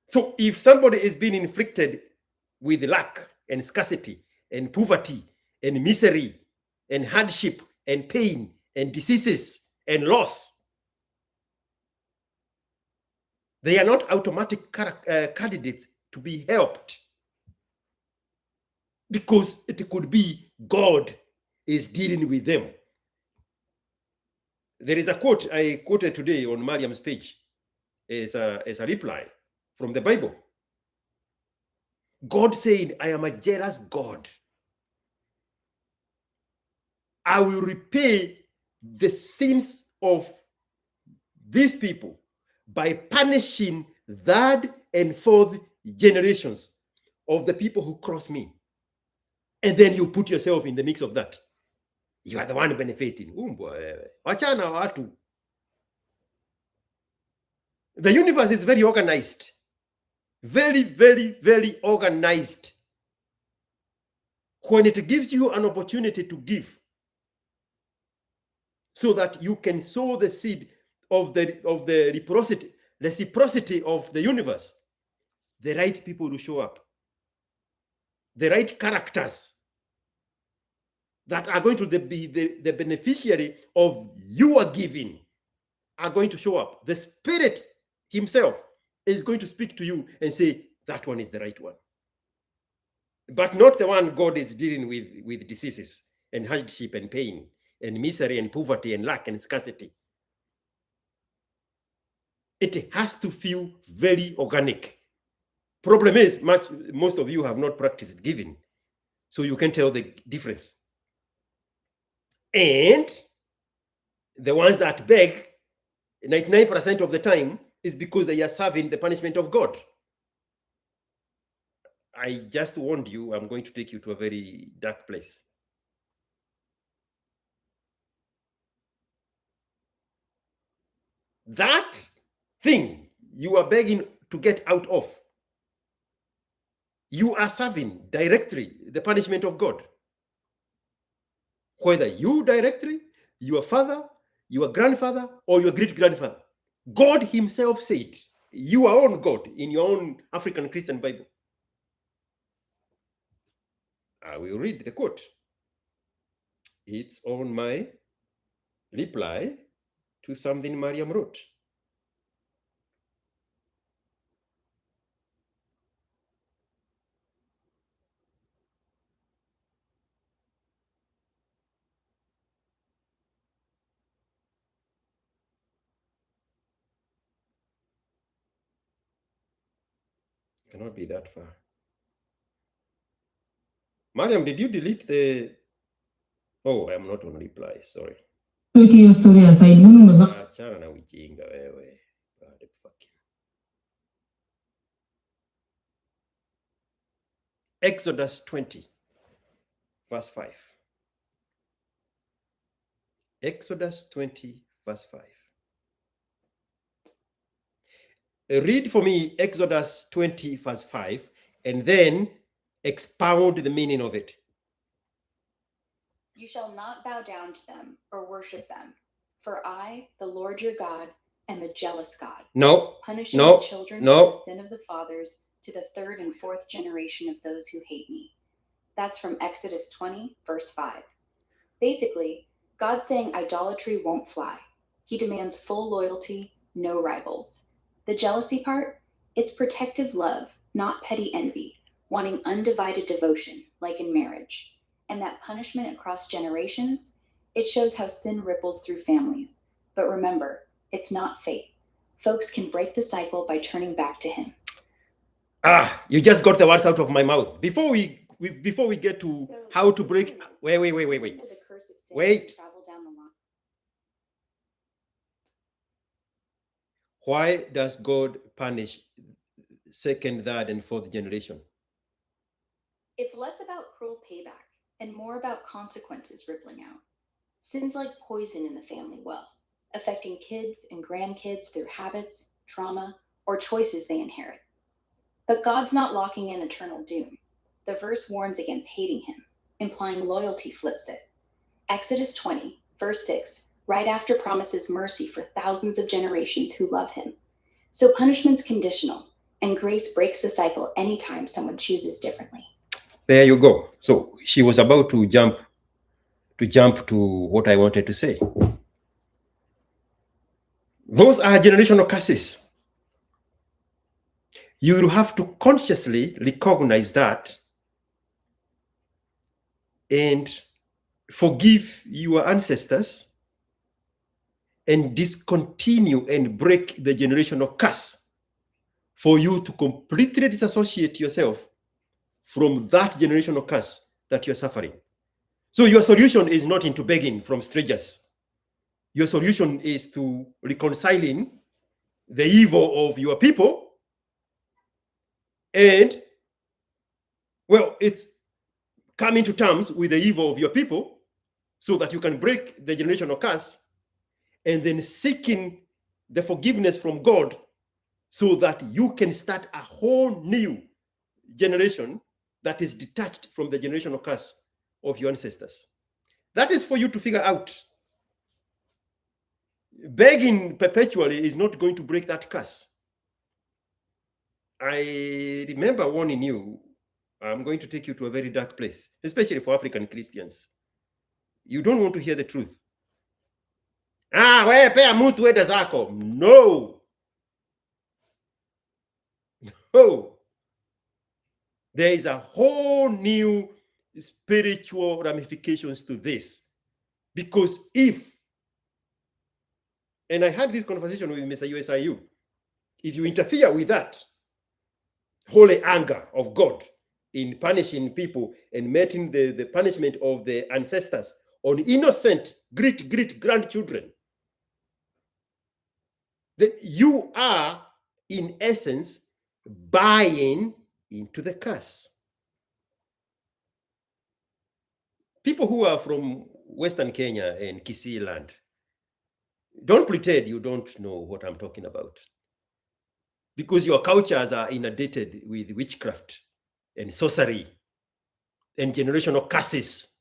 So if somebody is being inflicted with lack and scarcity and poverty and misery and hardship and pain and diseases and loss, they are not automatic candidates to be helped, because it could be God is dealing with them. There is a quote I quoted today on Mariam's page as a reply from the Bible. God saying, I am a jealous God. I will repay the sins of these people by punishing third and fourth generations of the people who cross me. And then you put yourself in the mix of that. You are the one benefiting. Wachana watu. The universe is very organized. Very, very, very organized. When it gives you an opportunity to give, so that you can sow the seed of the reciprocity of the universe, the right people will show up. The right characters that are going to be the beneficiary of your giving are going to show up. The Spirit himself is going to speak to you and say, that one is the right one. But not the one God is dealing with diseases and hardship and pain and misery and poverty and lack and scarcity. It has to feel very organic. Problem is, most of you have not practiced giving, so you can tell the difference. And the ones that beg, 99% of the time, is because they are serving the punishment of God. I just warned you, I'm going to take you to a very dark place. That thing you are begging to get out of, you are serving directly the punishment of God. Whether you directly, your father, your grandfather, or your great-grandfather. God himself said, you are own God in your own African Christian Bible. I will read the quote. It's on my reply to something Mariam wrote. Cannot be that far. Mariam, did you delete the... Oh, I'm not on reply, sorry. Your story aside, Achana na ujinga wewe. Exodus 20, verse 5. Exodus 20, verse 5. Read for me Exodus 20, verse 5, and then expound the meaning of it. You shall not bow down to them or worship them, for I, the Lord your God, am a jealous God. No. Punishing the children for the sin of the fathers to the third and fourth generation of those who hate me. That's from Exodus 20, verse 5. Basically, God's saying idolatry won't fly. He demands full loyalty, no rivals. The jealousy part? It's protective love, not petty envy, wanting undivided devotion, like in marriage. And that punishment across generations, it shows how sin ripples through families. But remember, it's not fate. folks can break the cycle by turning back to him. Ah, you just got the words out of my mouth. Before we get to how to break. Wait. Why does God punish second, third, and fourth generation? It's less about cruel payback and more about consequences rippling out. Sins like poison in the family well, affecting kids and grandkids through habits, trauma, or choices they inherit. But God's not locking in eternal doom. The verse warns against hating him, implying loyalty flips it. Exodus 20, verse 6, right after promises mercy for thousands of generations who love him. So punishment's conditional, and grace breaks the cycle anytime someone chooses differently. There you go. So she was about to jump to what I wanted to say. Those are generational curses. You will have to consciously recognize that and forgive your ancestors and discontinue and break the generational curse for you to completely disassociate yourself from that generational curse that you're suffering. So your solution is not into begging from strangers. Your solution is to reconciling the evil of your people. And, well, it's coming to terms with the evil of your people so that you can break the generational curse, and then seeking the forgiveness from God so that you can start a whole new generation that is detached from the generational curse of your ancestors. That is for you to figure out. Begging perpetually is not going to break that curse. I remember warning you, I'm going to take you to a very dark place, especially for African Christians. You don't want to hear the truth. No. No. There is a whole new spiritual ramifications to this. Because and I had this conversation with Mr. USIU, if you interfere with that holy anger of God in punishing people and meting the punishment of the ancestors on innocent great-grandchildren, that you are, in essence, buying into the curse. People who are from Western Kenya and Kisii land, don't pretend you don't know what I'm talking about. Because your cultures are inundated with witchcraft and sorcery and generational curses.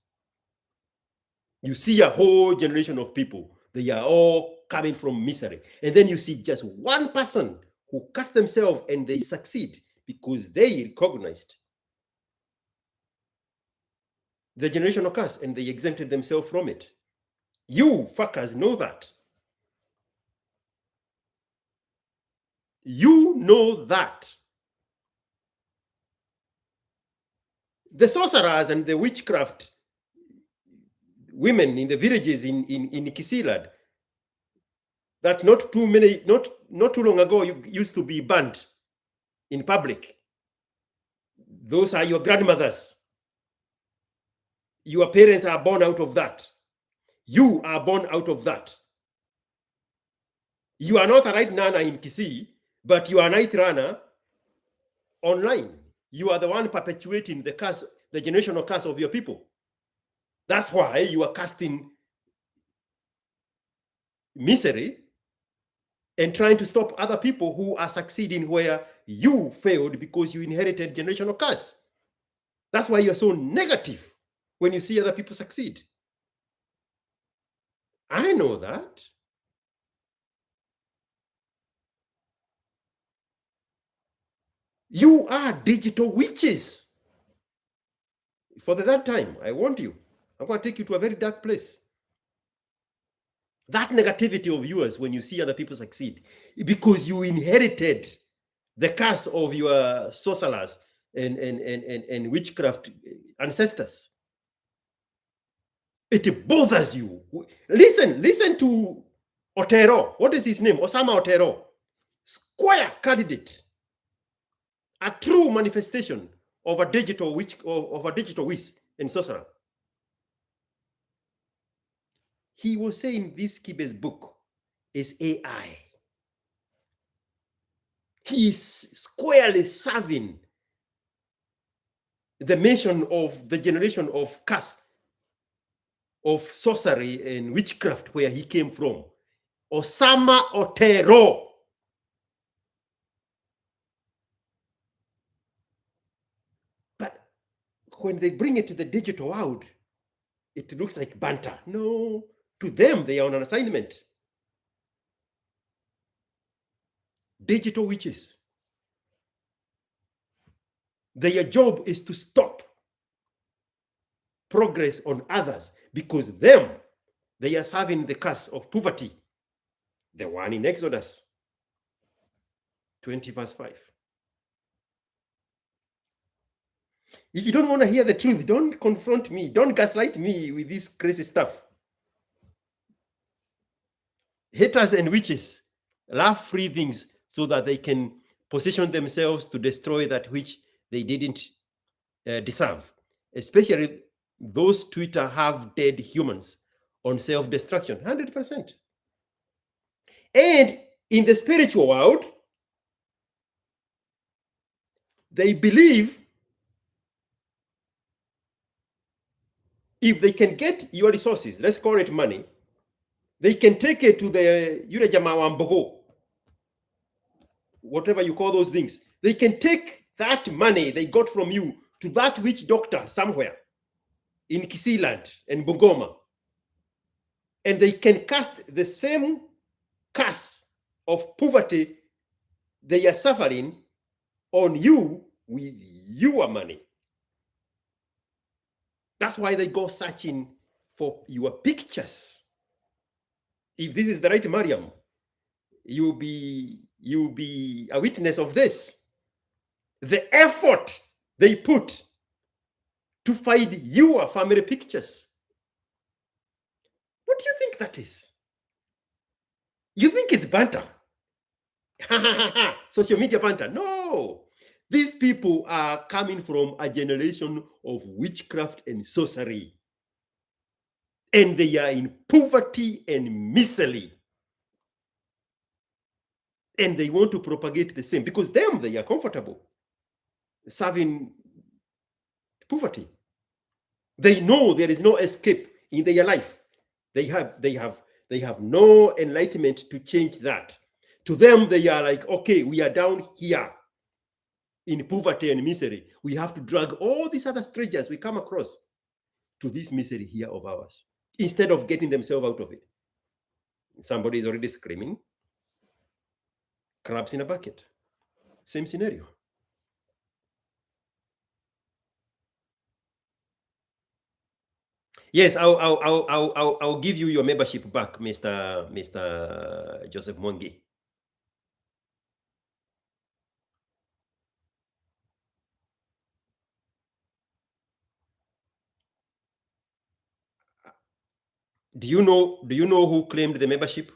You see a whole generation of people, they are all coming from misery. And then you see just one person who cuts themselves and they succeed because they recognized the generational curse and they exempted themselves from it. You fuckers know that. You know that. The sorcerers and the witchcraft women in the villages in Kisii land, that not too long ago you used to be banned in public. Those are your grandmothers. Your parents are born out of that. You are born out of that. You are not a right runner in Kisii, but you are a night runner online. You are the one perpetuating the curse, the generational curse of your people. That's why you are casting misery and trying to stop other people who are succeeding where you failed because you inherited generational curse. That's why you're so negative when you see other people succeed. I know that. You are digital witches. For the third time, I warned you. I'm going to take you to a very dark place. That negativity of yours when you see other people succeed, because you inherited the curse of your sorcerers and witchcraft ancestors. It bothers you. Listen to Otero. What is his name? Osama Otero. square candidate, a true manifestation of a digital witch and sorcerer. He was saying this Kibe's book is AI. He is squarely serving the mission of the generation of curse, of sorcery and witchcraft where he came from. Osama Otero. But when they bring it to the digital world, it looks like banter. No, to them, they are on an assignment. Digital witches. Their job is to stop progress on others because they are serving the curse of poverty. The one in Exodus 20 verse 5. If you don't want to hear the truth, don't confront me. Don't gaslight me with this crazy stuff. Haters and witches love free things so that they can position themselves to destroy that which they didn't deserve. Especially those Twitter have dead humans on self-destruction, 100%. And in the spiritual world, they believe if they can get your resources, let's call it money, they can take it to the Yurejamawambogo, whatever you call those things. They can take that money they got from you to that witch doctor somewhere in Kisiland and Bungoma, and they can cast the same curse of poverty they are suffering on you with your money. That's why they go searching for your pictures. If this is the right Mariam, you'll be a witness of this. The effort they put to find your family pictures. What do you think that is? You think it's banter? Social media banter? No. These people are coming from a generation of witchcraft and sorcery. And they are in poverty and misery. And they want to propagate the same because they are comfortable serving poverty. They know there is no escape in their life. They have no enlightenment to change that. To them, they are like, okay, we are down here in poverty and misery. We have to drag all these other strangers we come across to this misery here of ours, instead of getting themselves out of it. Somebody is already screaming, crabs in a bucket. Same scenario. Yes, I'll give you your membership back, Mr. Joseph Mwangi. Do you know who claimed the membership?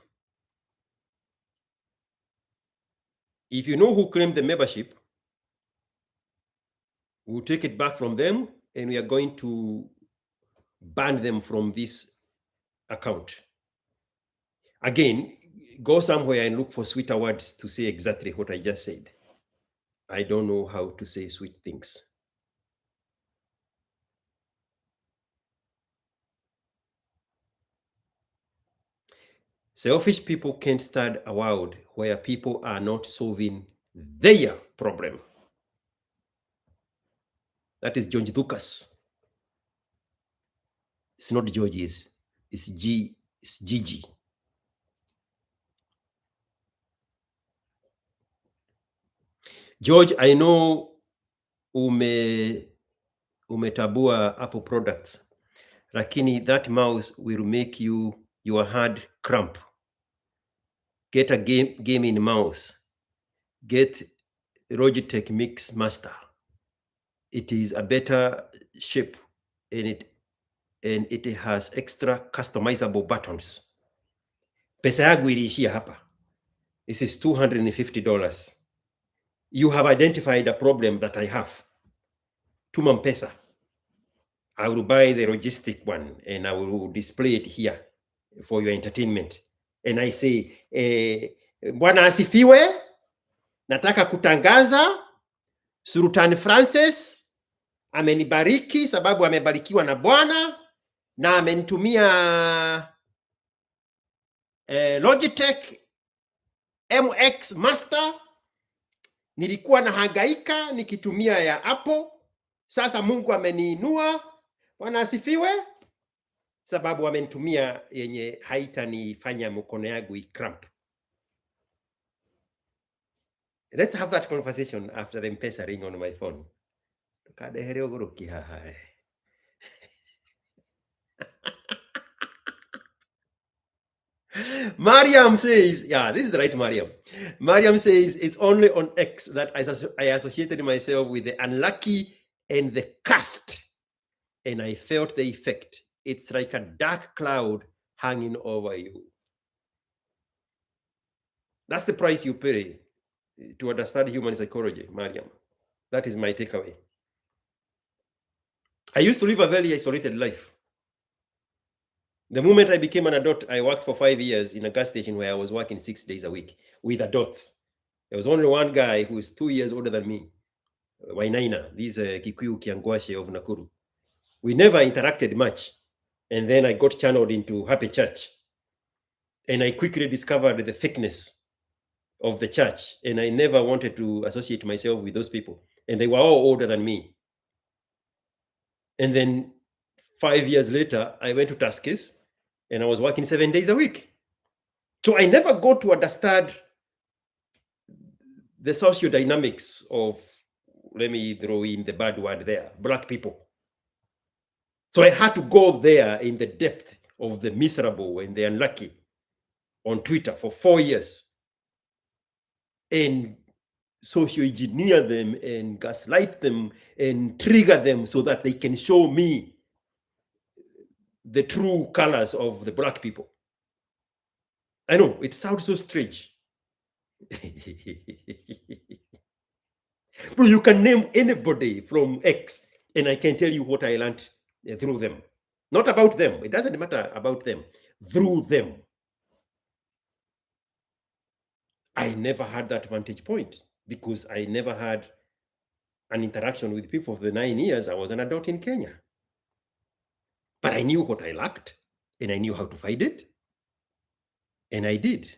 If you know who claimed the membership, we'll take it back from them and we are going to ban them from this account. Again, go somewhere and look for sweeter words to say exactly what I just said. I don't know how to say sweet things. Selfish people can't stand a world where people are not solving their problem. That is George Lucas. It's not George's. It's Gigi. George, I know umetabua Apple products, lakini that mouse will make your hand cramp. Get a gaming mouse. Get Logitech Mix Master. It is a better shape and it has extra customizable buttons. Pesa yangu iliishia hapa. This is $250. You have identified a problem that I have. Tuma M-Pesa. I will buy the logistic one and I will display it here for your entertainment. And I say, Bwana asifiwe, nataka kutangaza Sultan Francis amenibariki sababu amebarikiwa na Bwana na amenitumia Logitech MX Master. Nilikuwa na hangaika nikitumia ya Apple. Sasa Mungu ameniinua. Bwana asifiwe. Sababu amenitumia yenye haitanifanya mkono yangu ikramp. Let's have that conversation after the M-Pesa ring on my phone. Mariam says, yeah, this is the right Mariam. Mariam says, it's only on X that I associated myself with the unlucky and the cursed, and I felt the effect. It's like a dark cloud hanging over you. That's the price you pay to understand human psychology, Mariam. That is my takeaway. I used to live a very isolated life. The moment I became an adult, I worked for 5 years in a gas station where I was working 6 days a week with adults. There was only one guy who is 2 years older than me, Wainaina, this Kikuyu Kiangwashe of Nakuru. We never interacted much. And then I got channeled into Happy Church. And I quickly discovered the fakeness of the church. And I never wanted to associate myself with those people. And they were all older than me. And then 5 years later, I went to Tuskys and I was working 7 days a week. So I never got to understand the socio-dynamics of, let me throw in the bad word there, Black people. So I had to go there in the depth of the miserable and the unlucky on Twitter for 4 years and socio-engineer them and gaslight them and trigger them so that they can show me the true colors of the Black people. I know, it sounds so strange. But you can name anybody from X and I can tell you what I learned through them. Not about them. It doesn't matter about them. Through them. I never had that vantage point because I never had an interaction with people for the 9 years I was an adult in Kenya. But I knew what I lacked and I knew how to find it. And I did.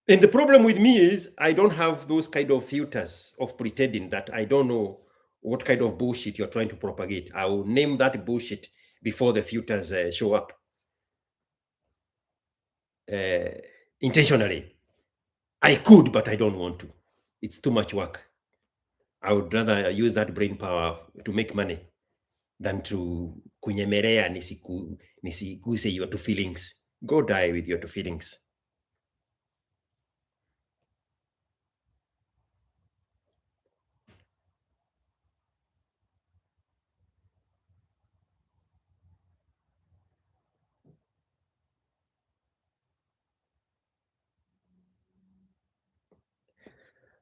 And the problem with me is I don't have those kind of filters of pretending that I don't know what kind of bullshit you're trying to propagate. I will name that bullshit before the filters show up. Intentionally. I could, but I don't want to. It's too much work. I would rather use that brain power to make money than to kunyemerea nisiguse your two feelings. Go die with your two feelings.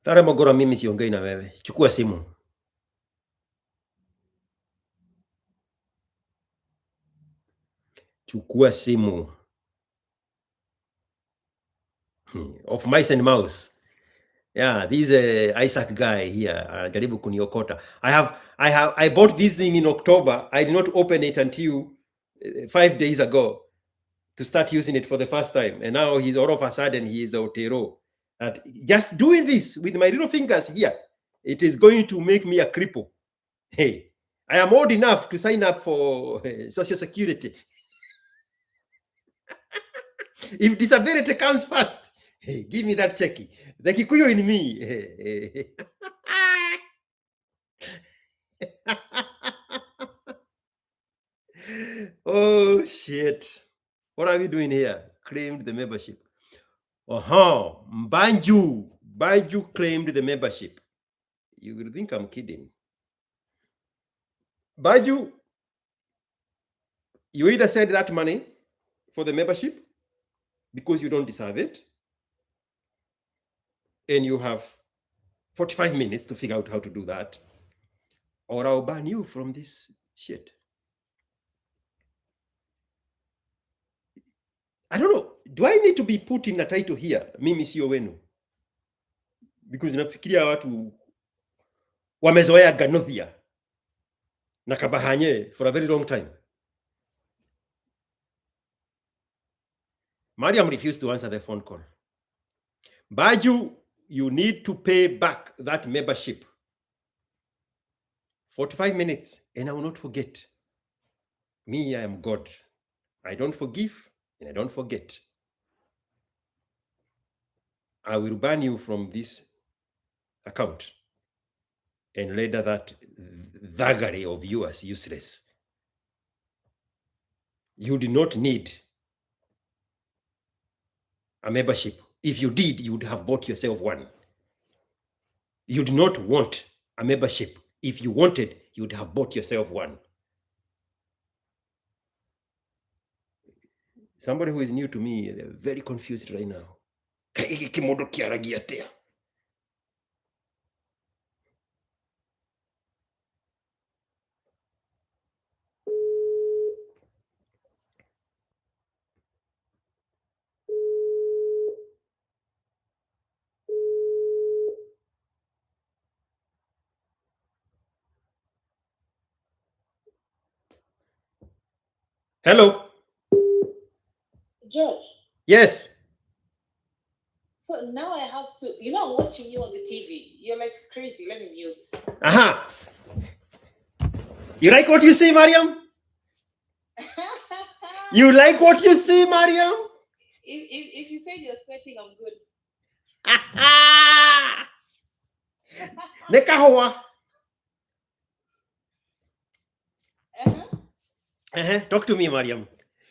Taleb Mogora, mimi siongei na wewe. Chukua simu. Chukua simu. Of mice and mouse. Yeah, this Isaac guy here, jaribu kuniokota. I bought this thing in October. I did not open it until 5 days ago to start using it for the first time. And now he's all of a sudden he is a Otero. And just doing this with my little fingers here, it is going to make me a cripple. Hey, I am old enough to sign up for Social Security. If disability comes first, hey, give me that checky. The Kikuyu in me. Oh, shit. What are we doing here? Claimed the membership. Banju claimed the membership. You will think I'm kidding. Banju, you either send that money for the membership because you don't deserve it. And you have 45 minutes to figure out how to do that, or I'll ban you from this shit. I don't know. Do I need to be put in a title here? Mimi sio wenu. Because nafikiria watu wamezoea Ganovia na Kabahanye for a very long time. Mariam refused to answer the phone call. Baju, you need to pay back that membership. 45 minutes, and I will not forget. Me, I am God. I don't forgive, and I don't forget. I will ban you from this account and render that thuggery of yours useless. You do not need a membership. If you did, you would have bought yourself one. You do not want a membership. If you wanted, you would have bought yourself one. Somebody who is new to me, they're very confused right now. Hello. George, Yes. so now I have to, I'm watching you on the TV. You're like crazy. Let me mute. Aha. You like what you see, Mariam? You like what you see, Mariam? If you say you're sweating, I'm good. Nekahoa. Talk to me, Mariam.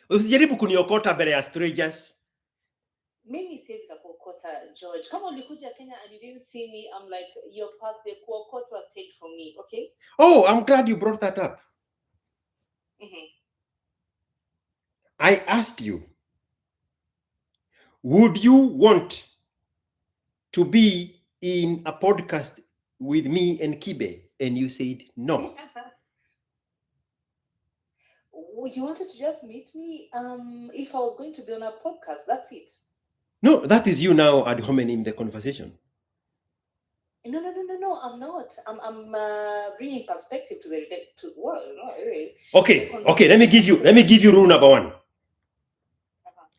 Usijaribu kuniokota mbele ya strangers. Mimi siwezi kuokota, George. Kama ulikuja Kenya and you didn't see me, I'm like, you're past the kuokota stage for me, okay? Oh, I'm glad you brought that up. I asked you, would you want to be in a podcast with me and Kibe? And you said no. You wanted to just meet me if I was going to be on a podcast. That's it. No, that is you now ad hominem the conversation. No, I'm not. I'm bringing perspective to the world. No, really. Okay. Let me give you rule number one.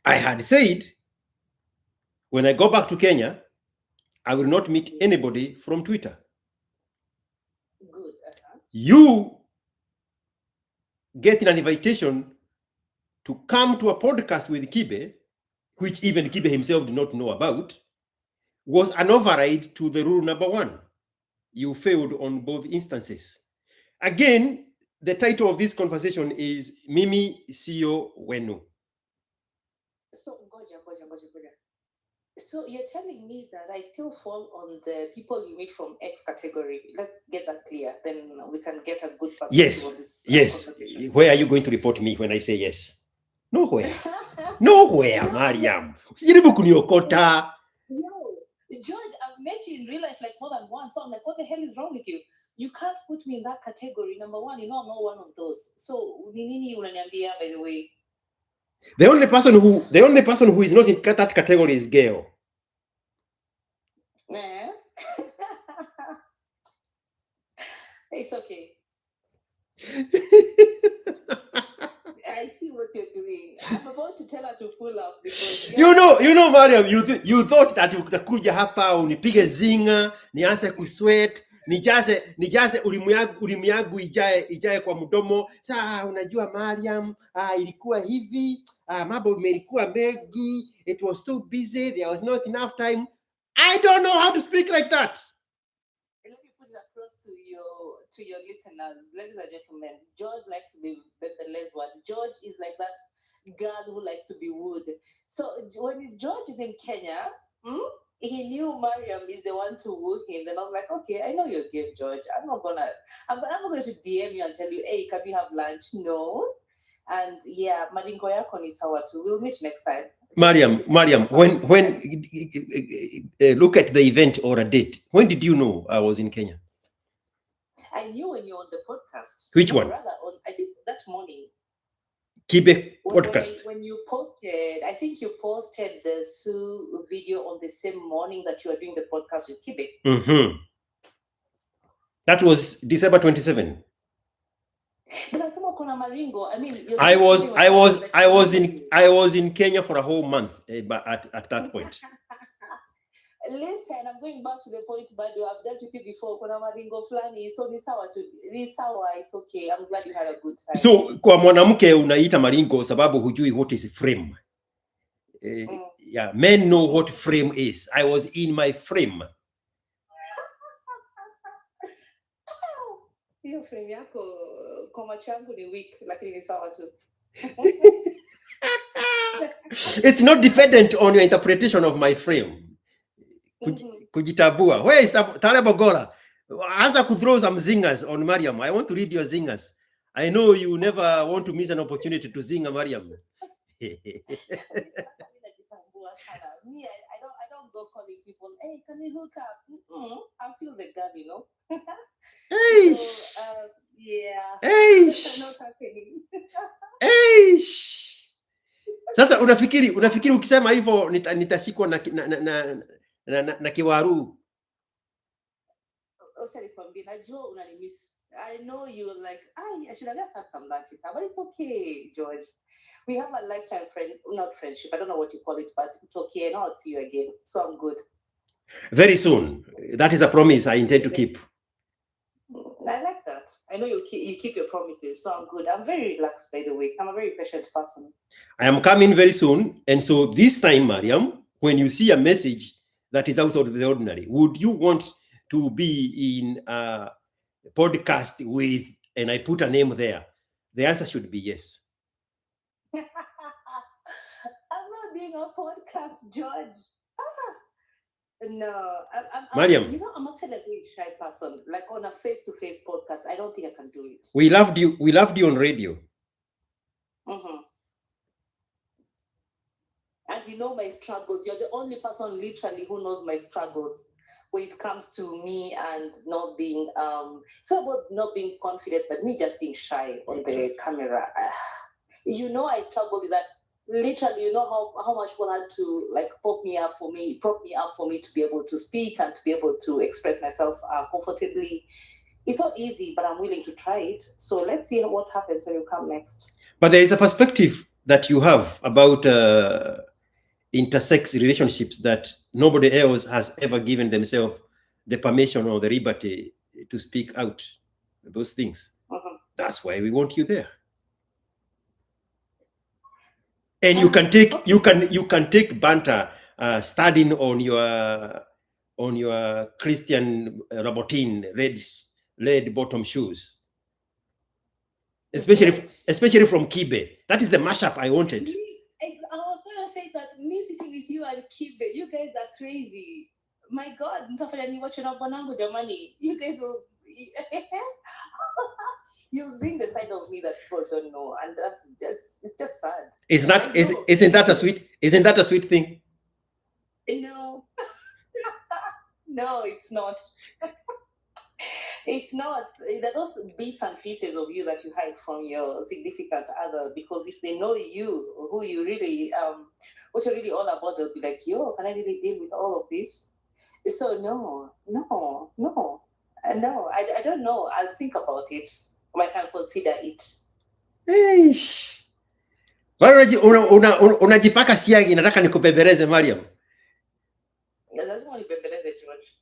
I had said when I go back to Kenya, I will not meet anybody from Twitter. Good. You getting an invitation to come to a podcast with Kibe, which even Kibe himself did not know about, was an override to the rule number one. You failed on both instances. Again, the title of this conversation is Mimi Sio Wenu. So, Goja. So you're telling me that I still fall on the people you meet from X category. Let's get that clear. Then we can get a good perspective on this. Yes. Where are you going to report me when I say yes? Nowhere. Nowhere, Mariam. Usijaribu kuniokota. No, George, I've met you in real life like more than once. So I'm like, what the hell is wrong with you? You can't put me in that category. Number one, I'm not one of those. So, nini unaniambia, by the way? The only person who is not in that category is Gail. It's okay. I see what you're doing. I'm about to tell her to pull up because you know, Mariam, you thought that utakuja hapa unipige zinga, nianze kusweat, nijaze ulimu yangu ijae kwa mdomo. Saa unajua Mariam, ilikuwa hivi, mambo ilikuwa mengi, it was so busy, there was not enough time. I don't know how to speak like that. Let me put it across to your listeners, ladies and gentlemen. George likes to be the less word. George is like that girl who likes to be wooed. So when George is in Kenya, he knew Mariam is the one to woo him. Then I was like, okay, I know you're gay, George. I'm not going to DM you and tell you, hey, can we have lunch? No. And yeah, Madingo yako ni sawa too. We'll meet next time. Mariam, when look at the event or a date. When did you know I was in Kenya? I knew when you're on the podcast. Which one? Rather, I think that morning. Kibe podcast. When you posted, I think you posted the Sue video on the same morning that you were doing the podcast with Kibe. Mm-hmm. That was December 27. I mean, I was in Kenya for a whole month at that point. Listen, I'm going back to the point, but I've dealt with you before. Kuna maringo flani, so ni sawa, it's okay. I'm glad you had a good time. So kwa mwanamke unaita maringo sababu hujui what is frame. Yeah, men know what frame is. I was in my frame. Hiyo frame yako kwa macho yangu ni weak, lakini ni sawa tu. It's not dependent on your interpretation of my frame. Kujitabua. Where is Taleb Ogola? Anza to throw some zingers on Mariam. I want to read your zingers. I know you never want to miss an opportunity to zing a Mariam. Me, I don't go calling people, hey, can we hook up? I'm still the girl, you know. Hey. So, yeah. Hey. Not happening. Hey. Sasa unafikiri ukisema hivyo nitashikwa na kiwaru. I know you're like, I should have just had some lunch with her, but it's okay, George. We have a lifetime not friendship. I don't know what you call it, but it's okay. And I'll see you again. So I'm good. Very soon. That is a promise I intend to keep. I like that. I know you keep your promises, so I'm good. I'm very relaxed, by the way. I'm a very patient person. I am coming very soon. And so this time, Mariam, when you see a message that is out of the ordinary, would you want to be in a podcast with, and I put a name there? The answer should be yes. I'm not doing a podcast, George. No, Mariam. You know, I'm actually a very shy person. Like on a face-to-face podcast, I don't think I can do it. We loved you on radio. And you know my struggles. You're the only person literally who knows my struggles when it comes to me and not being so about not being confident, but me just being shy on the camera. You know, I struggle with that. Literally, you know how much people had to like prop me up for me to be able to speak and to be able to express myself comfortably. It's not easy, but I'm willing to try it. So let's see what happens when you come next. But there is a perspective that you have about intersex relationships that nobody else has ever given themselves the permission or the liberty to speak out those things. That's why we want you there. And you can take banter studying on your Christian Robotine red bottom shoes, especially from Kibe. That is the mashup I wanted. I was gonna say that me sitting with you and Kibe, you guys are crazy. My God, you guys will. You bring the side of me that people don't know, and it's just sad. Isn't that a sweet thing? No. No, it's not. It's not. There are those bits and pieces of you that you hide from your significant other, because if they know you, who you really, what you're really all about, they'll be like, yo, can I really deal with all of this? So no, I don't know. I'll think about it. I can consider it. Eish. Unajipaka siagi, nataka nikubebereze Mariam. Lazima nibembeleze George.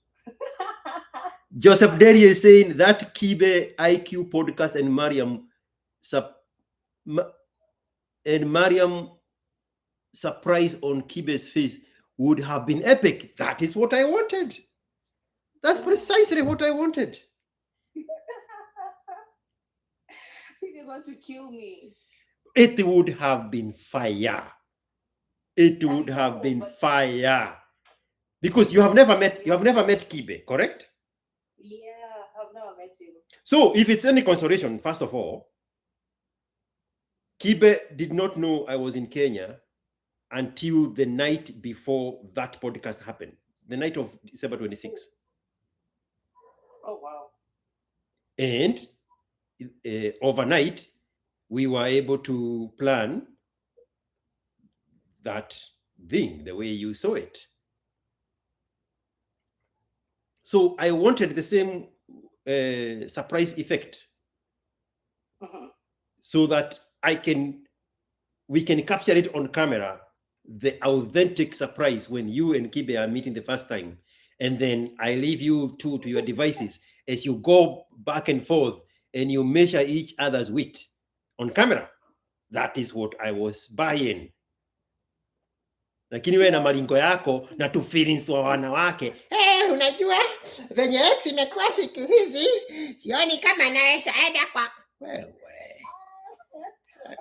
Joseph Derry is saying that Kibe IQ podcast and Mariam surprise on Kibe's face would have been epic. That is what I wanted. That's precisely what I wanted. He want to kill me. It would have been fire. It would have been fire. Because you have never met Kibe, correct? Yeah, I've never met him. So if it's any consolation, first of all, Kibe did not know I was in Kenya until the night before that podcast happened, the night of December 26th. Oh, wow. And overnight, we were able to plan that thing the way you saw it. So I wanted the same surprise effect, so that we can capture it on camera, the authentic surprise when you and Kibe are meeting the first time. And then I leave you two to your devices as you go back and forth and you measure each other's wit on camera. That is what I was buying. Lakini wewe na malingo yako na tu feelings wa wanawake. Unajua venye ex imekuwa siku hizi, sioni kama naweza enda kwa wewe.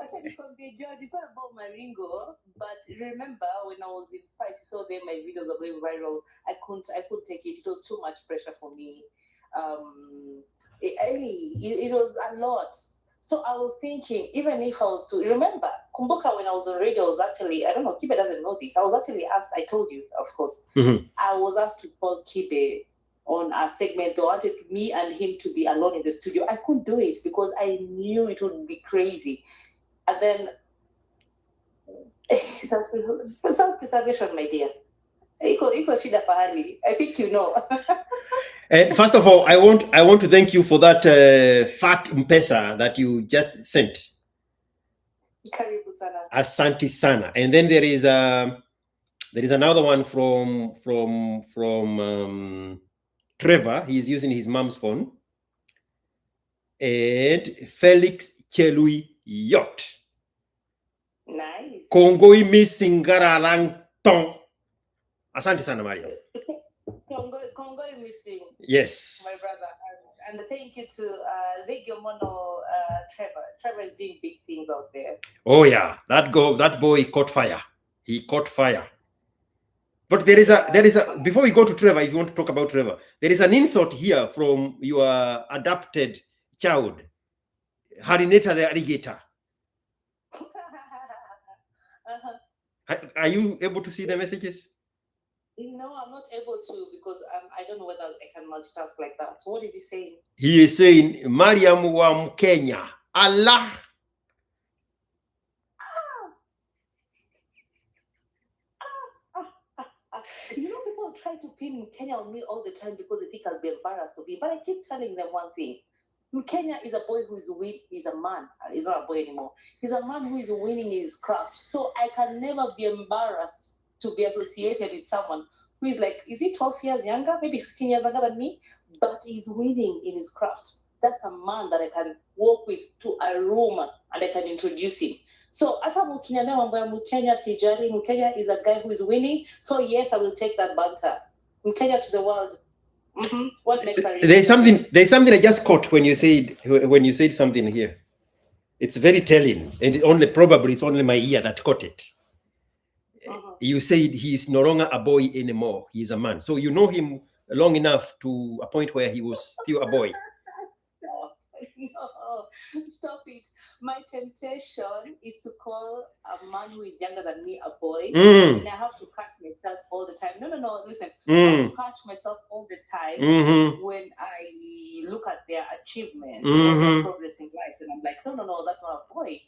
Actually, George, it's not about Maringo, but remember when I was in Spice, you saw there my videos are going viral. I couldn't take it. It was too much pressure for me. It was a lot. So I was thinking, even if I was to remember, Kumbuka, when I was on radio, I was actually, I don't know, Kibe doesn't know this. I was actually asked, I told you, of course, I was asked to call Kibe on a segment. They wanted me and him to be alone in the studio. I couldn't do it because I knew it would be crazy. And then self-preservation, my dear. Iko shida pahali. I think you know. And first of all, I want to thank you for that fat M-Pesa that you just sent. Karibu sana. Asante sana. And then there is another one from Trevor. He's using his mom's phone. And Felix Chelui Yacht. Nice. Kongoi Missingara Lang Tong. Asante sana, Mariam. Congo missing. Yes. My brother. And thank you to Legio Mono Trevor. Trevor is doing big things out there. Oh yeah, that boy caught fire. He caught fire. But there is a before we go to Trevor, if you want to talk about Trevor, there is an insult here from your adopted child, Harynator the alligator. Are you able to see the messages? No, I'm not able to because I don't know whether I can multitask like that. So what is he saying? He is saying, Mariam wa Mkenya. Allah. You know, people try to pin Kenya on me all the time because they think I'll be embarrassed of him. But I keep telling them one thing. Kenya is a boy who is a man. He's not a boy anymore. He's a man who is winning in his craft. So I can never be embarrassed to be associated with someone who is like, is he 12 years younger, maybe 15 years younger than me? But he's winning in his craft. That's a man that I can walk with to a room and I can introduce him. So Ata Mukenya Mukenya Sijari, Mukenya is a guy who is winning. So yes, I will take that banter. Mukenya to the world. What next? There's something I just caught when you said something here. It's very telling, and it's only my ear that caught it. You said he's no longer a boy anymore. He's a man. So you know him long enough to a point where he was still a boy. No, stop it. My temptation is to call a man who is younger than me a boy, and I have to catch myself all the time. No, listen. I have to catch myself all the time when I look at their achievements or their progress in life, and I'm like, no, that's not a boy.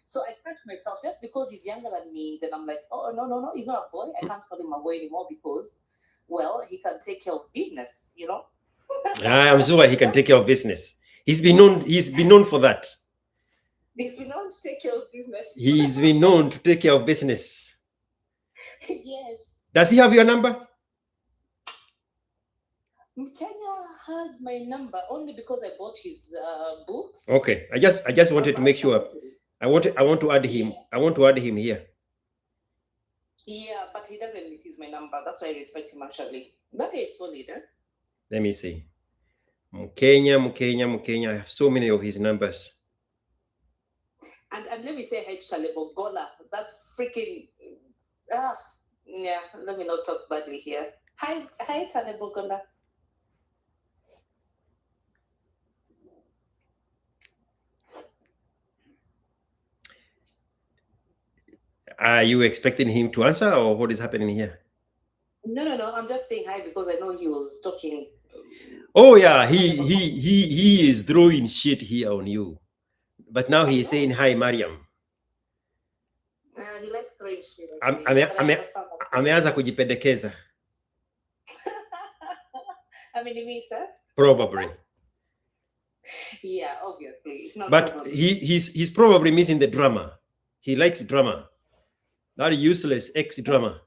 So I catch myself just because he's younger than me. Then I'm like, oh no, he's not a boy. I can't call him a boy anymore because, well, he can take care of business, you know. I'm sure he can take care of business. He's been known for that. He's been known to take care of business. He's been known to take care of business. Yes. Does he have your number? Kenya has my number only because I bought his books. Okay. I just wanted to make sure. I want to add him. I want to add him here. Yeah, but he doesn't misuse my number. That's why I respect him actually. That is solid, eh? Let me see. Mukenya. I have so many of his numbers. And let me say hi to Taleb Gola. That freaking yeah, let me not talk badly here. Hi Taleb Gola. Are you expecting him to answer, or what is happening here? No. I'm just saying hi because I know he was talking. Oh yeah, he is throwing shit here on you, but now he's saying hi, Mariam. He likes throwing shit. Ameanza kujipendekeza. I mean, me, sir. Probably. Yeah, obviously. But he's probably missing the drama. He likes drama. That useless ex-drama.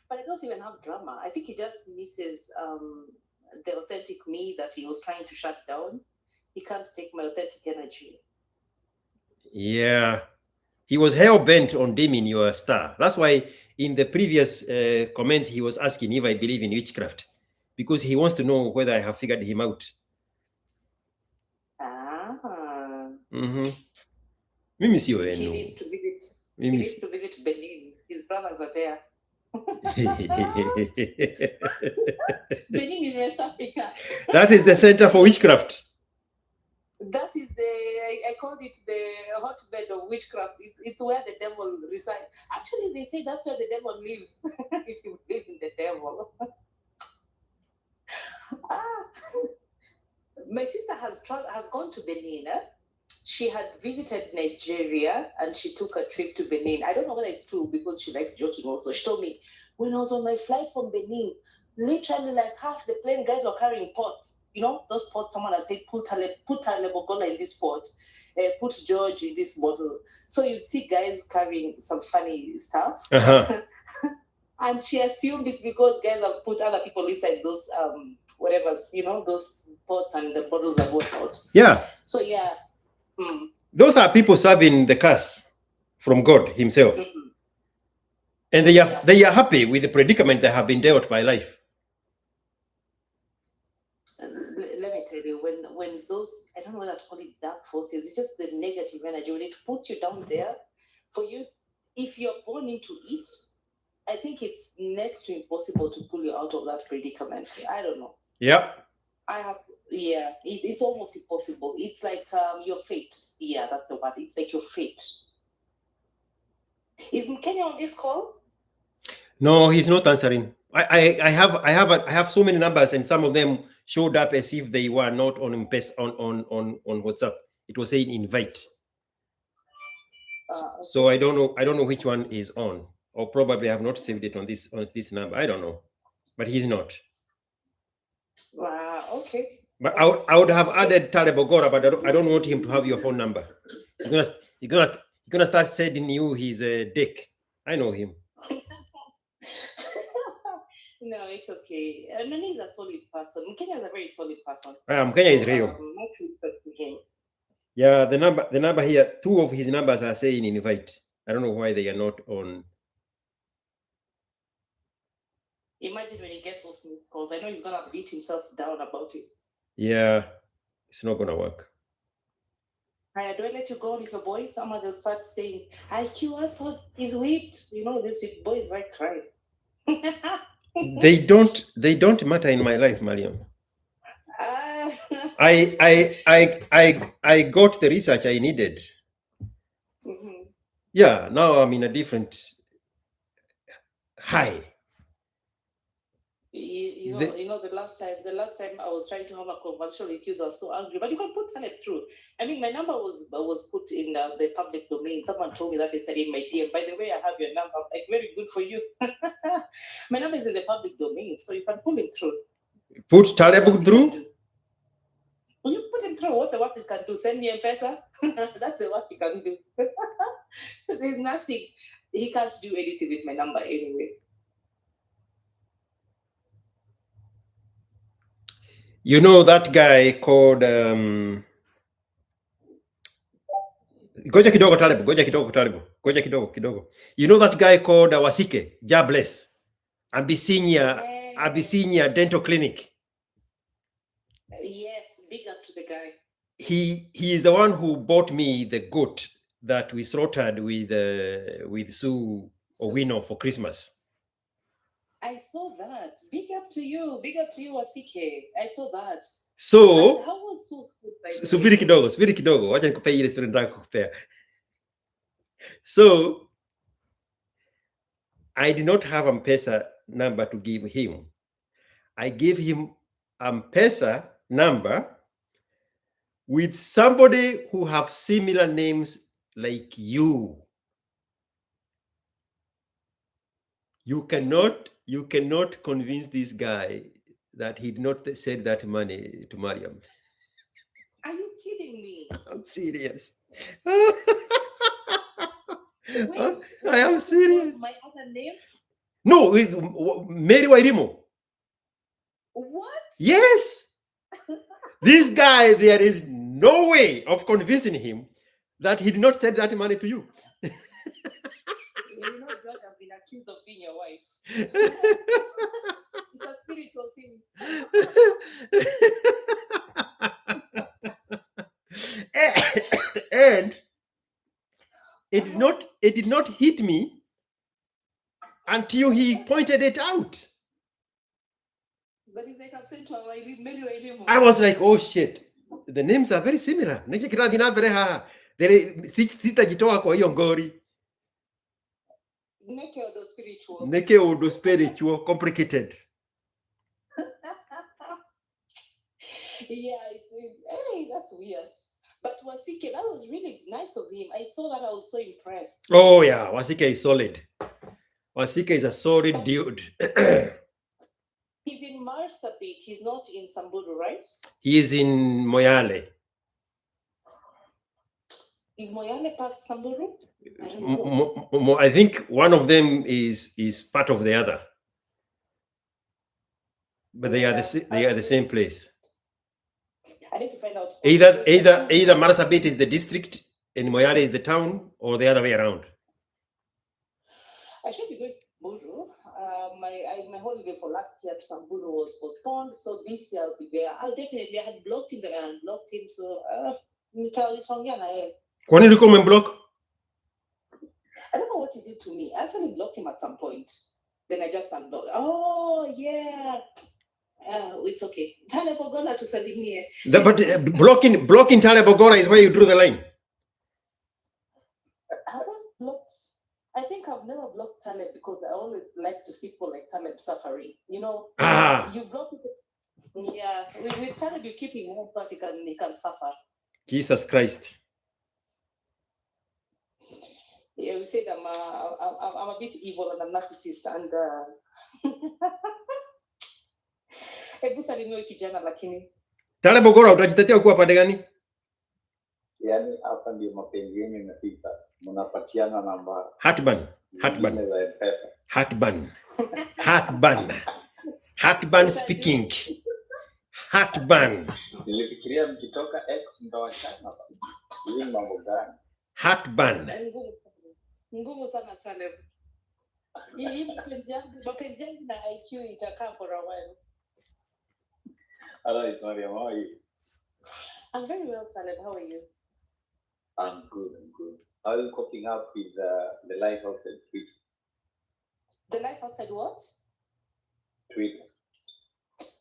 But I don't even have drama. I think he just misses the authentic me that he was trying to shut down. He can't take my authentic energy. Yeah. He was hell-bent on dimming your star. That's why in the previous comment, he was asking if I believe in witchcraft, because he wants to know whether I have figured him out. Mimi sio wenu. He needs to visit Benin. His brothers are there. Benin in West Africa. That is the center for witchcraft. That is I called it the hotbed of witchcraft. It's where the devil resides. Actually, they say that's where the devil lives. If you believe in the devil. My sister has gone to Benin. She had visited Nigeria and she took a trip to Benin. I don't know whether it's true because she likes joking also. She told me, when I was on my flight from Benin, literally like half the plane guys were carrying pots. You know, those pots, someone has said, put Taleb in this pot, put George in this bottle. So you'd see guys carrying some funny stuff. And she assumed it's because guys have put other people inside those whatever's, you know, those pots and the bottles are both out. Yeah. So yeah. Those are people serving the curse from God himself. And they are happy with the predicament they have been dealt by life. Let me tell you, when those, I don't know what to call it, dark forces, it's just the negative energy. When it puts you down there, for you, if you're born into it, I think it's next to impossible to pull you out of that predicament. I don't know. Yeah. It's almost impossible. It's like your fate. Yeah, that's the word. It's like your fate. Is Kenya on this call? No, he's not answering. I have so many numbers, and some of them showed up as if they were not on WhatsApp. It was saying invite. Okay. So I don't know which one is on, or probably I have not saved it on this number. I don't know, but he's not. Wow. Okay. But I would have added Taleb Ogora, but I don't want him to have your phone number. He's gonna start sending you his dick. I know him. No, it's okay. Nani is a solid person. Kenya is a very solid person. Kenya is real. Much respect to him. Yeah, the number here, 2 of his numbers are saying invite. I don't know why they are not on. Imagine when he gets those missed calls. I know he's gonna beat himself down about it. Yeah, it's not gonna work. Do I let you go with your boys? Someone will start saying, IQ is whipped. You know, these boys like crying. They don't matter in my life, Mariam. I got the research I needed. Yeah, now I'm in a different high. You know, the last time I was trying to have a conversation with you, they were so angry. But you can put Taleb through. I mean, my number was put in the public domain. Someone told me that yesterday in my DM. By the way, I have your number. Like, very good for you. My number is in the public domain, so you can pull him through. Put Taleb through? Will you put him through? What's the worst he can do? Send me a pesa? That's the worst he can do. There's nothing. He can't do anything with my number anyway. You know that guy called Goja kidogo Taleb, Goja kidogo Taleb, Goja kidogo. You know that guy called Wasike, Jobless, Abyssinia Dental Clinic. Yes, big up to the guy. He is the one who bought me the goat that we slaughtered with Sue Owino for Christmas. I saw that. Big up to you, Wasike. I saw that. So, how was Sue's food? Subiri kidogo. Wacha nikupea ile story nataka kukupea. So I did not have M-Pesa number to give him. I gave him M-Pesa number with somebody who have similar names like you. You cannot convince this guy that he did not send that money to Mariam. Are you kidding me? I'm serious. Wait, I am serious. My other name? No, it's Mary Wairimo. What? Yes. This guy, there is no way of convincing him that he did not send that money to you. You know, God, I've been accused of being your wife. It's a spiritual thing. And it did not hit me until he pointed it out. But it's like I've sent to Mary. I was like, oh shit, the names are very similar. Sitajitoa kwa hiyo ngori. Neke odo spiritual, complicated. Yeah, hey, that's weird. But Wasike, that was really nice of him. I saw that, I was so impressed. Oh yeah, Wasike is solid. Wasike is a solid dude. He's in Marsabit. He's not in Samburu, right? He is in Moyale. Is Moyale past Samburu? I don't know. I think one of them is part of the other, but they are the same place. I need to find out. Either Marsabit is the district and Moyale is the town, or the other way around. I should be going to Samburu. My holiday for last year to Samburu was postponed, so this year I'll be there. I had blocked him, then I unblocked him, so When did you come and block? I don't know what he did to me. I actually blocked him at some point. Then I just unblocked. Oh yeah. It's okay. Taleb Ogora to salimie. But blocking Taleb Ogora is where you drew the line. Have I blocked? I think I've never blocked Taleb because I always like to see people like Taleb suffering. You know, you block it. Yeah, with Taleb you keep him home, but he can suffer. Jesus Christ. Yeah, we said I'm a bit evil and a narcissist, and hebu salimia kijana lakini. Taleb Ogora utajitetea ukiwa pande gani? Yaani hapa ndio mapenzi yenu yanafika. Mnapatiana namba. Hatban. Speaking. Hatban. Nilifikiria mkitoka X mtawachana. Hii mambo gani? Hatban. Ngumu sana Taleb. Hii mapenzi yangu na IQ itakaa for a while. Hello, it's Mariam. How are you? I'm very well, Taleb. How are you? I'm good. How are you coping up with the life outside Twitter? The life outside what? Twitter.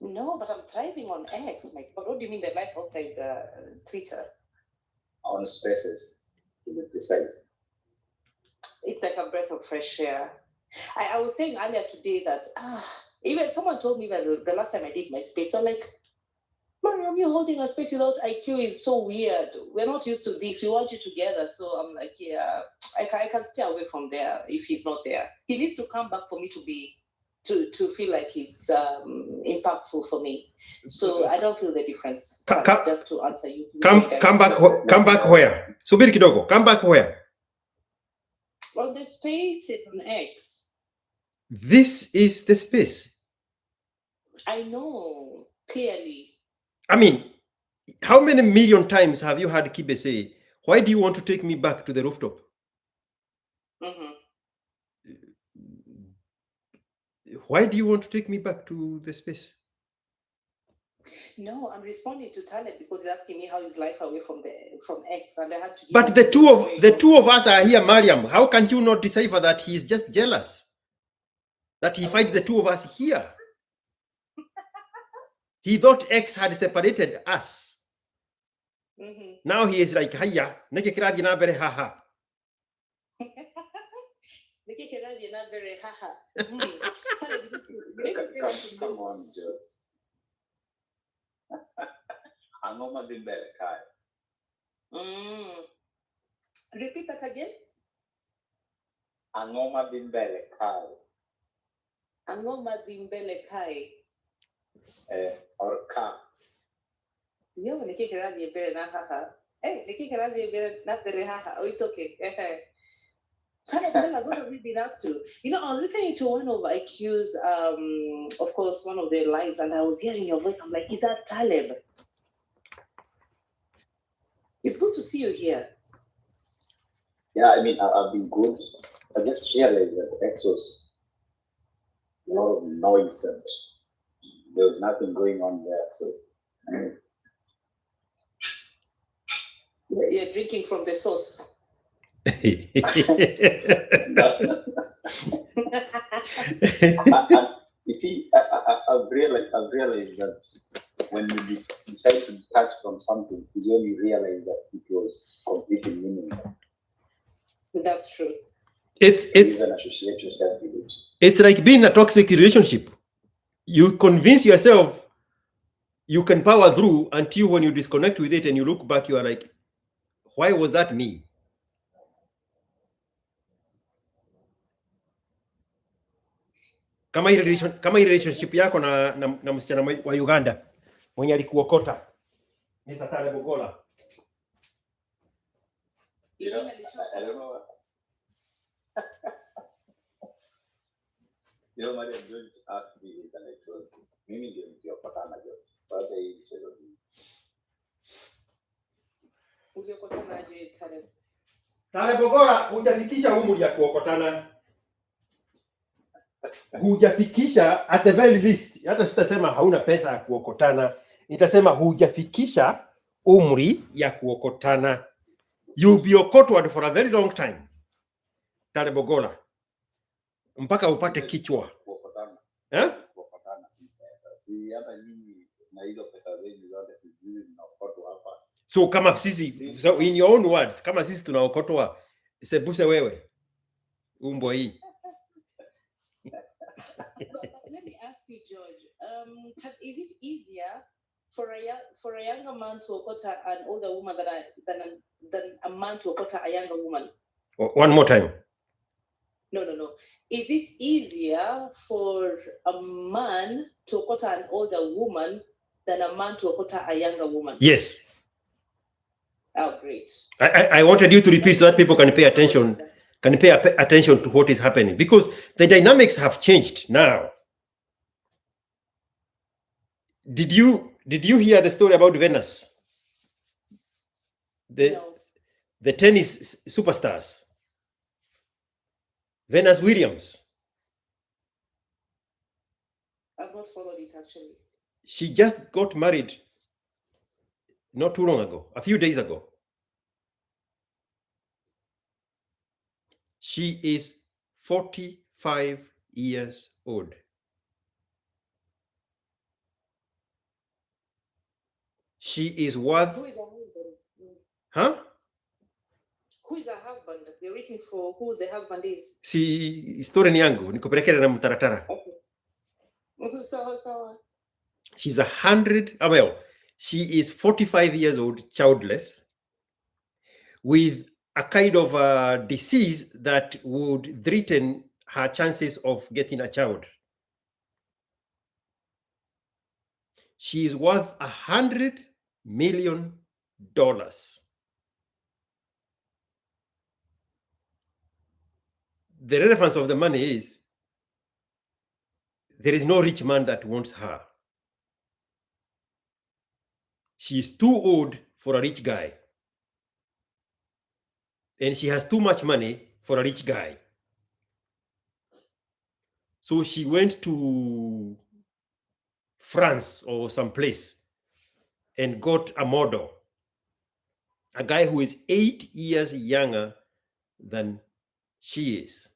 No, but I'm thriving on X, Mike. But what do you mean the life outside Twitter? On Spaces, to be precise. It's like a breath of fresh air. I was saying earlier today that even someone told me that the last time I did my space, I'm like, Mariam, you're holding a space without IQ is so weird. We're not used to this. We want you together. So I'm like, yeah, I can stay away from there if he's not there. He needs to come back for me to feel like it's impactful for me. So I don't feel the difference. Just to answer you. Come back where? Subiri kidogo. Come back where? Well, the space is on X. This is the space. I know, clearly. I mean, how many million times have you heard Kibe say, why do you want to take me back to the rooftop? Mm-hmm. Why do you want to take me back to the space? No, I'm responding to Taleb because he's asking me how is life away from X, and I had to. But the two of us are here, Mariam. How can you not decipher that he is just jealous that he finds the two of us here? He thought X had separated us. Mm-hmm. Now he is like, "Hiya, neke kiradi na bere haha." Come on, George. Angoma dimbele kai. Repeat that again. Angoma dimbele kai. Angoma dimbele kai. Or ka. Yo, nikikira di bere na haha. Hey, nikikira di bere na bere haha. Oh, it's okay. Tell us, what have we been up to? You know, I was listening to one of IQ's, of course, one of their lives, and I was hearing your voice. I'm like, is that Taleb? It's good to see you here. Yeah, I mean, I've been good. I just realized that X was a lot of noise and there was nothing going on there. So, You're drinking from the source. You see, I've realized that when you decide to detach from something is when you realize that it was completely meaningless. That's true. It's even associate yourself with it. It's like being in a toxic relationship. You convince yourself you can power through until when you disconnect with it and you look back, you are like, why was that me? Kama hii relationship yako na msichana wa Uganda mwenye alikuokota Mr. Taleb Ogola. You know, I don't know. You know, Mariam, George asked me this and I told him, mimi ndio nikiokotana George. Wacha hii mchezo hii. Ukiokotana aje Taleb? Taleb Ogola, hujafikisha umri ya kuokotana. Hujafikisha at the very least. Hata sitasema hauna pesa ya kuokotana. Nitasema hujafikisha umri ya kuokotana. You'll be okotwad for a very long time. Taleb Ogola. Mpaka upate kichwa. Kuokotana. Kuokotana si pesa. Si hata nyinyi na hizo pesa zenyu zote si hizi zinaokotwa hapa. So kama sisi, so in your own words, kama sisi tunaokotwa, sebuse wewe. Umbo hii. Let me ask you, George. Is it easier for a younger man to okota an older woman than a man to okota a younger woman? One more time. No. Is it easier for a man to okota an older woman than a man to okota a younger woman? Yes. Oh, great. I wanted you to repeat so that people can pay attention. Can pay attention to what is happening, because the dynamics have changed now. Did you hear the story about Venus? The tennis superstars. Venus Williams. I've not followed it actually. She just got married not too long ago, a few days ago. She is 45 years old. She is worth... Who is her husband? Huh? Who is her husband? You're waiting for who the husband is. Si story ni yangu, nikupelekea na mtaratara. Okay. So. She's 100, well, she is 45 years old, childless, with a kind of a disease that would threaten her chances of getting a child. She is worth $100 million. The relevance of the money is there is no rich man that wants her. She is too old for a rich guy. And she has too much money for a rich guy. So she went to France or someplace and got a model, a guy who is 8 years younger than she is.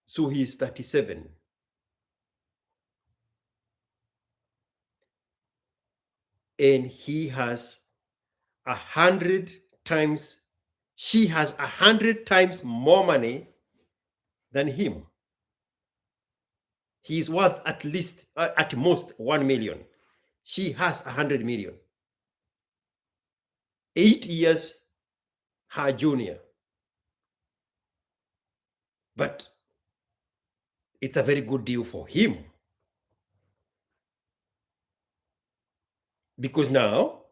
So he is 37. And he has 100 times She has 100 times more money than him. He is worth at least, at most 1 million. She has 100 million. 8 years her junior. But it's a very good deal for him. Because now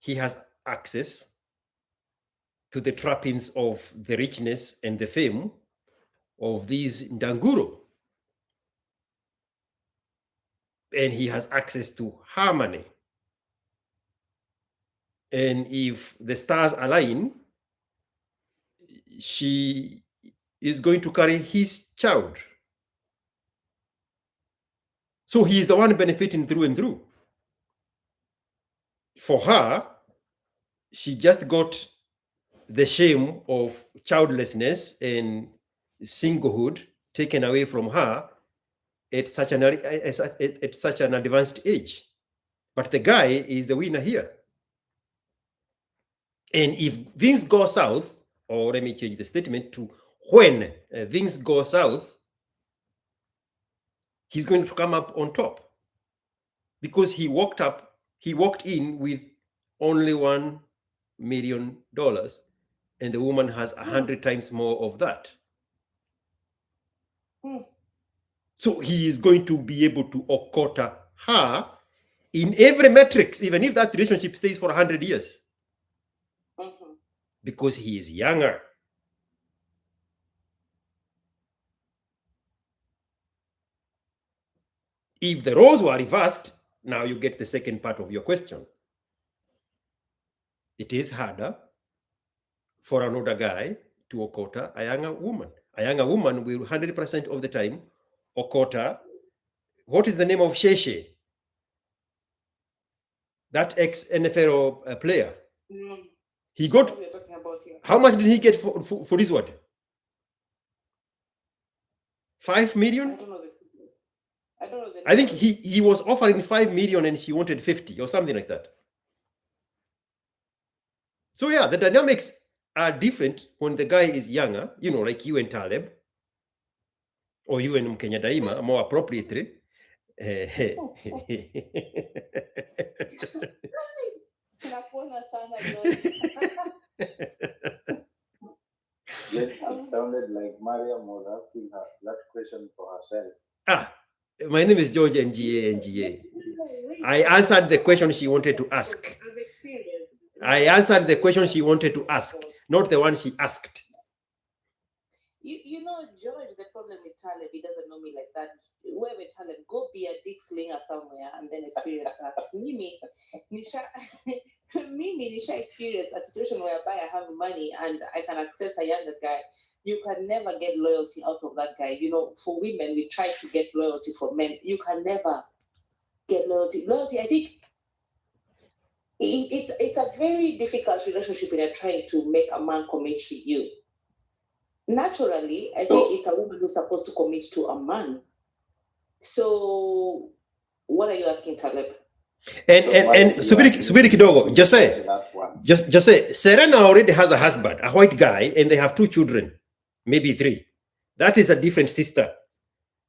he has access to the trappings of the richness and the fame of these Ndanguro. And he has access to her money. And if the stars align, she is going to carry his child. So he is the one benefiting through and through. For her, she just got the shame of childlessness and singlehood taken away from her at such an advanced age. But the guy is the winner here. And if things go south, or let me change the statement to when things go south, he's going to come up on top because he walked in with only $1 million, and the woman has 100 times more of that. So he is going to be able to okota her in every metrics, even if that relationship stays for 100 years. Because he is younger. If the roles were reversed, now you get the second part of your question. It is harder for an older guy to okota a younger woman. A younger woman will 100% of the time okota. What is the name of Sheshe? That ex-NFL player. He got, how much did he get for this one? 5 million? I don't know. I think he was offering 5 million and she wanted 50 or something like that. So yeah, the dynamics are different when the guy is younger, you know, like you and Taleb, or you and Mkenya Daima, more appropriately. It sounded like Mariam was asking her that question for herself. My name is George NGA. I answered the question she wanted to ask. I answered the question she wanted to ask, not the one she asked. You know, George, the problem with Taleb, he doesn't know me like that. Where with Taleb, go be a dick slinger somewhere and then experience that. Mimi, Nisha experience a situation whereby I have money and I can access a younger guy. You can never get loyalty out of that guy. You know, for women, we try to get loyalty from men. You can never get loyalty. Loyalty, I think, it's a very difficult relationship when you're trying to make a man commit to you. Naturally, I think it's a woman who's supposed to commit to a man. So, what are you asking, Taleb? And subiri kidogo, just say, Serena already has a husband, a white guy, and they have 2 children, maybe 3. That is a different sister.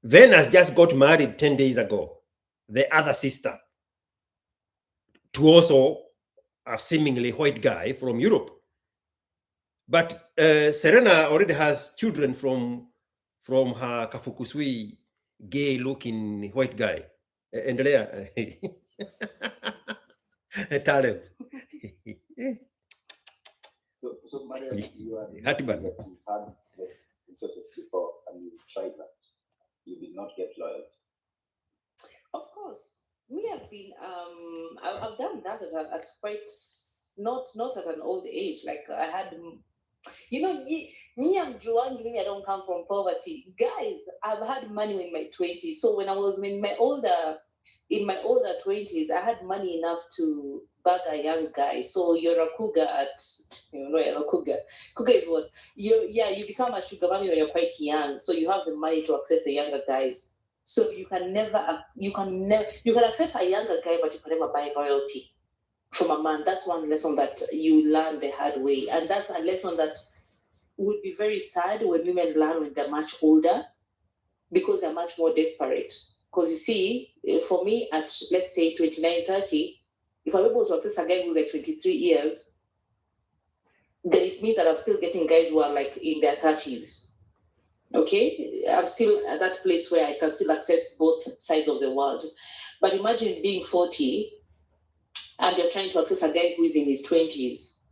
Venus just got married 10 days ago, the other sister, to also a seemingly white guy from Europe. But Serena already has children from her Kafukusui gay-looking white guy. Endelea. Taleb. So Mariam, you Had the resources before and you tried that. You did not get loyalty. Of course. Me, I've been I've done that at quite not at an old age. Like I had, you know, I don't come from poverty. Guys, I've had money in my 20s. So when I was in my older 20s, I had money enough to bag a young guy. So you're a cougar at, you know, you're a cougar. Cougar is what? You become a sugar mommy when you're quite young. So you have the money to access the younger guys. So you can access a younger guy, but you can never buy loyalty from a man. That's one lesson that you learn the hard way. And that's a lesson that would be very sad when women learn when they're much older, because they're much more desperate. Because you see, for me at, let's say, 29, 30, if I'm able to access a guy who's like 23 years, then it means that I'm still getting guys who are like in their 30s. Okay? I'm still at that place where I can still access both sides of the world. But imagine being 40 and you're trying to access a guy who is in his 20s,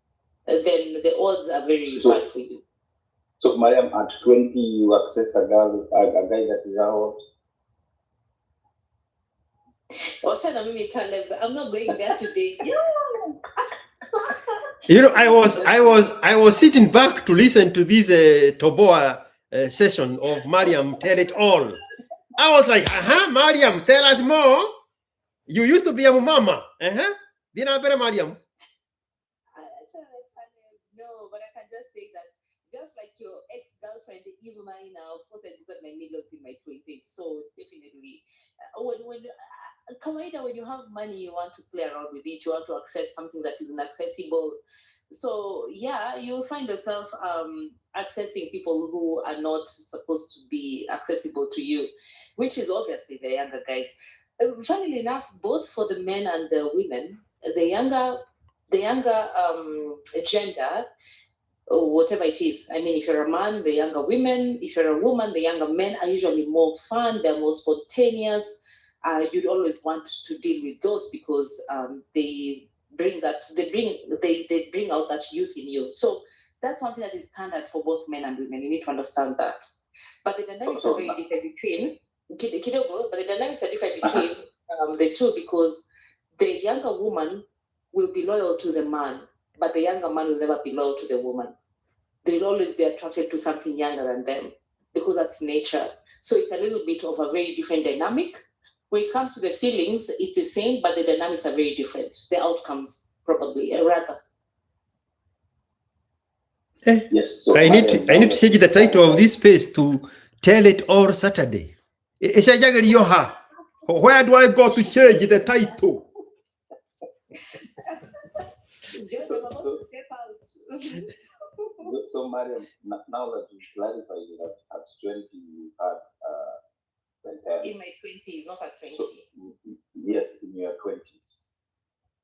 then the odds are very bad for you. So, Mariam, at 20, you access a guy that is out. I'm not going there today. You know, I was sitting back to listen to this Toboa session of Mariam tell it all. I was like, Mariam, tell us more. You used to be a mama. Dina better Mariam. No, but I can just say that just like your ex-girlfriend, even mine now, of course I got my millions in my 20s, so definitely when you have money, you want to play around with it, you want to access something that is inaccessible. So yeah, you'll find yourself accessing people who are not supposed to be accessible to you, which is obviously the younger guys. Funnily enough, both for the men and the women, the younger gender, or whatever it is. I mean, if you're a man, the younger women. If you're a woman, the younger men are usually more fun. They're more spontaneous. You'd always want to deal with those because they bring out that youth in you. So that's one thing that is standard for both men and women. You need to understand that. But the dynamics are very different between the two, because the younger woman will be loyal to the man, but the younger man will never be loyal to the woman. They will always be attracted to something younger than them because that's nature. So it's a little bit of a very different dynamic. When it comes to the feelings, it's the same, but the dynamics are very different. The outcomes, probably, rather. Yes. So I need to change the title of this space to Tell It All Saturday. Where do I go to change the title? So Mariam, now that you clarified that at 20 you had in my 20s, not at 20. So, yes, in your 20s.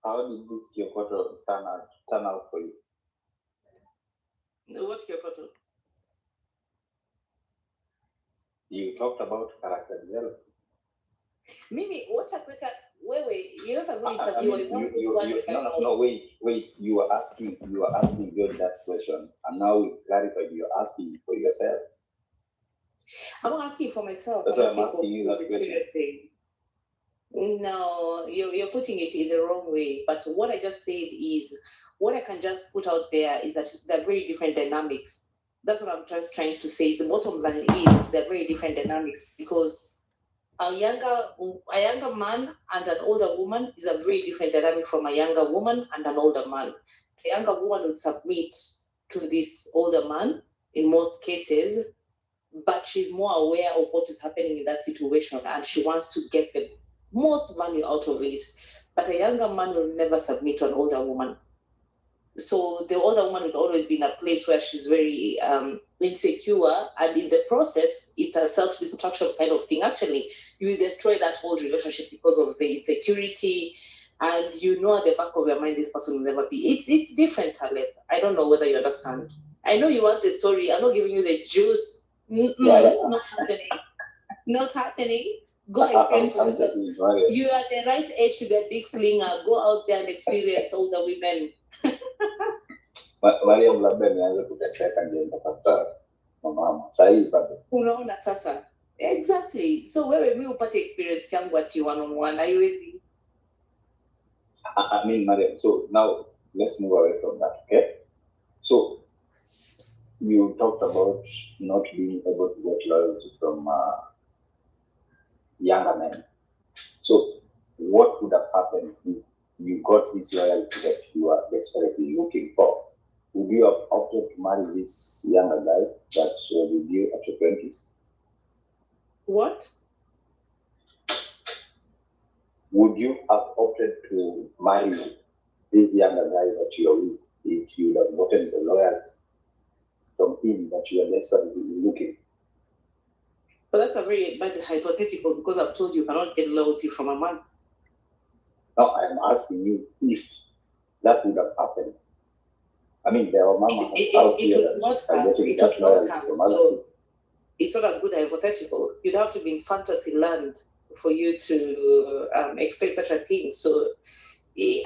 How did this Kyokoto turn out for you? What's Kyokoto? You talked about character development. Mimi, what a quick you're not a good interviewer. No, wait. You were asking George that question, and now we clarified you're asking for yourself. I'm not asking for myself. That's why I'm asking you that question. No, you're putting it in the wrong way. But what I just said is, what I can just put out there is that they're very different dynamics. That's what I'm just trying to say. The bottom line is they're very different dynamics, because a younger man and an older woman is a very different dynamic from a younger woman and an older man. The younger woman will submit to this older man in most cases, but she's more aware of what is happening in that situation and she wants to get the most value out of it. But a younger man will never submit to an older woman. So the older woman will always be in a place where she's very insecure, and in the process, it's a self-destruction kind of thing. Actually, you will destroy that whole relationship because of the insecurity, and you know at the back of your mind this person will never be. It's different, Taleb. I don't know whether you understand. I know you want the story. I'm not giving you the juice. Not happening. Not happening. Go experience it. You are at the right age to be a big slinger. Go out there and experience older women. Mariam labda nianze kuteseka ndio nitapata mama sahihi bado. Unaona sasa. Exactly. So wewe mimi upate experience yangu ati one on one haiwezi. I mean, Mariam, so now let's move away from that, okay? So you talked about not being able to get loyalty from younger men. So what would have happened if you got this loyalty that you are desperately looking for? Would you have opted to marry this younger guy that was with you at your 20s? What? Would you have opted to marry this younger guy that you are with, if you would have gotten the loyalty from him that you are desperately looking? But that's a very bad hypothetical, because I've told you cannot get loyalty from a man. No, I am asking you if that would have happened. I mean, there are mamas out here that are getting that loyalty from other people. It's not a good hypothetical. You'd have to be in fantasy land for you to expect such a thing. So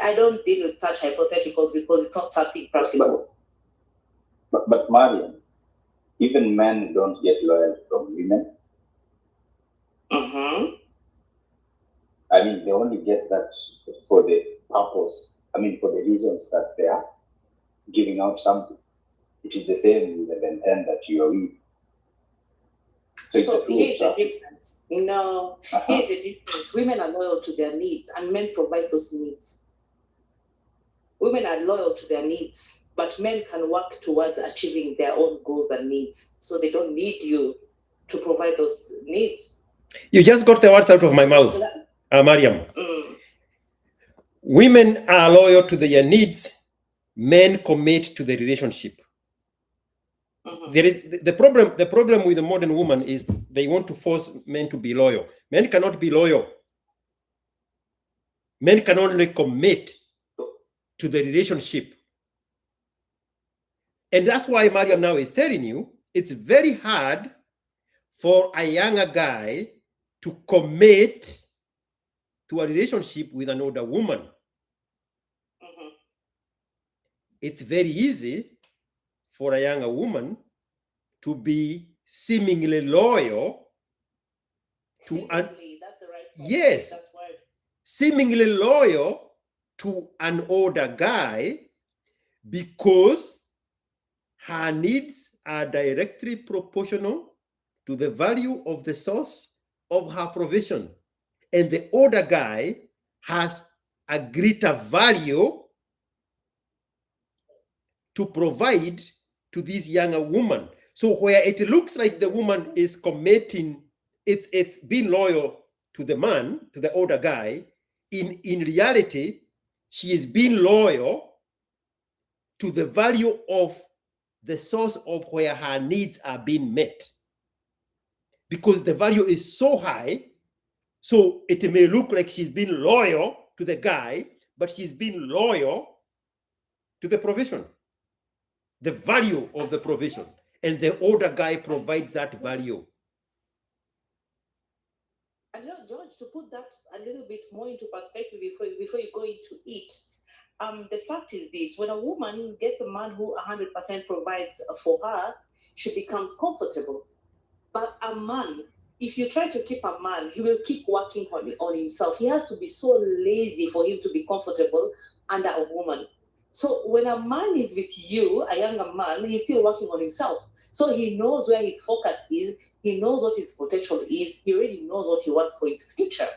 I don't deal with such hypotheticals because it's not something practical. But Mariam, even men don't get loyalty from women. Mm-hmm. I mean, they only get that for the purpose, I mean, for the reasons that they are giving out something. It is the same with the intent that you are with. So here's the difference. No, here's the difference. Women are loyal to their needs, and men provide those needs. Women are loyal to their needs, but men can work towards achieving their own goals and needs. So they don't need you to provide those needs. You just got the words out of my mouth, Mariam. Women are loyal to their needs. Men commit to the relationship. Mm-hmm. There is the problem with the modern woman is they want to force men to be loyal. Men cannot be loyal. Men can only commit to the relationship. And that's why Mariam now is telling you it's very hard for a younger guy to commit to a relationship with an older woman. Mm-hmm. It's very easy for a younger woman to be seemingly loyal to that's the right point. Yes, that's word. Seemingly loyal to an older guy because her needs are directly proportional to the value of the source of her provision. And the older guy has a greater value to provide to this younger woman. So where it looks like the woman is committing, it's being loyal to the man, to the older guy, in reality, she is being loyal to the value of the source of where her needs are being met. Because the value is so high, so it may look like she's being loyal to the guy, but she's being loyal to the provision, the value of the provision. And the older guy provides that value. And George, to put that a little bit more into perspective before you go into it, the fact is this: when a woman gets a man who 100% provides for her, she becomes comfortable. But a man, if you try to keep a man, he will keep working on himself. He has to be so lazy for him to be comfortable under a woman. So when a man is with you, a younger man, he's still working on himself. So he knows where his focus is. He knows what his potential is. He already knows what he wants for his future.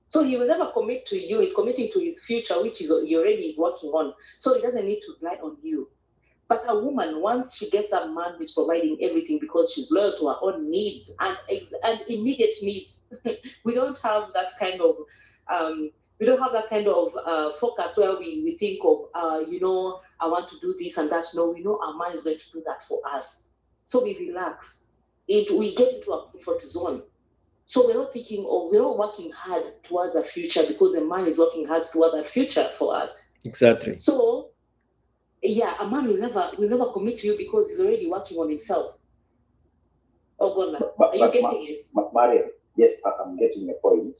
So he will never commit to you. He's committing to his future, which he already is working on. So he doesn't need to rely on you. But a woman, once she gets a man who's providing everything because she's loyal to her own needs and immediate needs, we don't have that kind of focus where we think of, I want to do this and that. No, we know our man is going to do that for us. So we relax. We get into a comfort zone. So we're not working hard towards a future because the man is working hard towards that future for us. Exactly. So, yeah, a man will never commit to you because he's already working on himself. Are you getting it? Mariam, yes, I'm getting your point.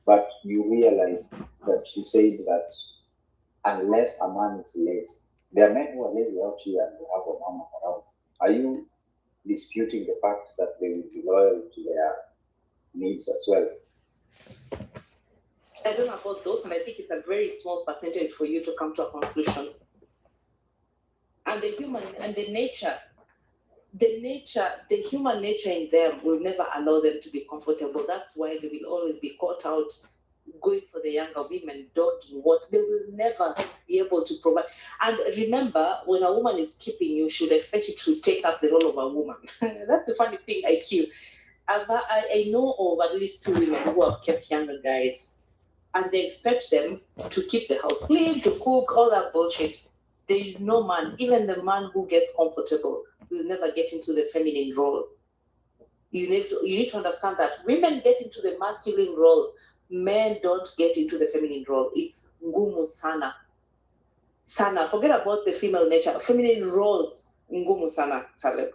But you realize that you said that unless a man is lazy, there are men who are lazy out here and they have a mama around. Are you disputing the fact that they will be loyal to their needs as well? I don't know about those, and I think it's a very small percentage for you to come to a conclusion. And the human nature in them will never allow them to be comfortable. That's why they will always be caught out going for the younger women, dogging what they will never be able to provide. And remember, when a woman is keeping you, she should expect you to take up the role of a woman. That's the funny thing, IQ. I know of at least 2 women who have kept younger guys. and they expect them to keep the house clean, to cook, all that bullshit. There is no man, even the man who gets comfortable will never get into the feminine role. You need to understand that women get into the masculine role. Men don't get into the feminine role. It's ngumu sana. Sana. Forget about the female nature. Feminine roles, ngumu sana, Taleb.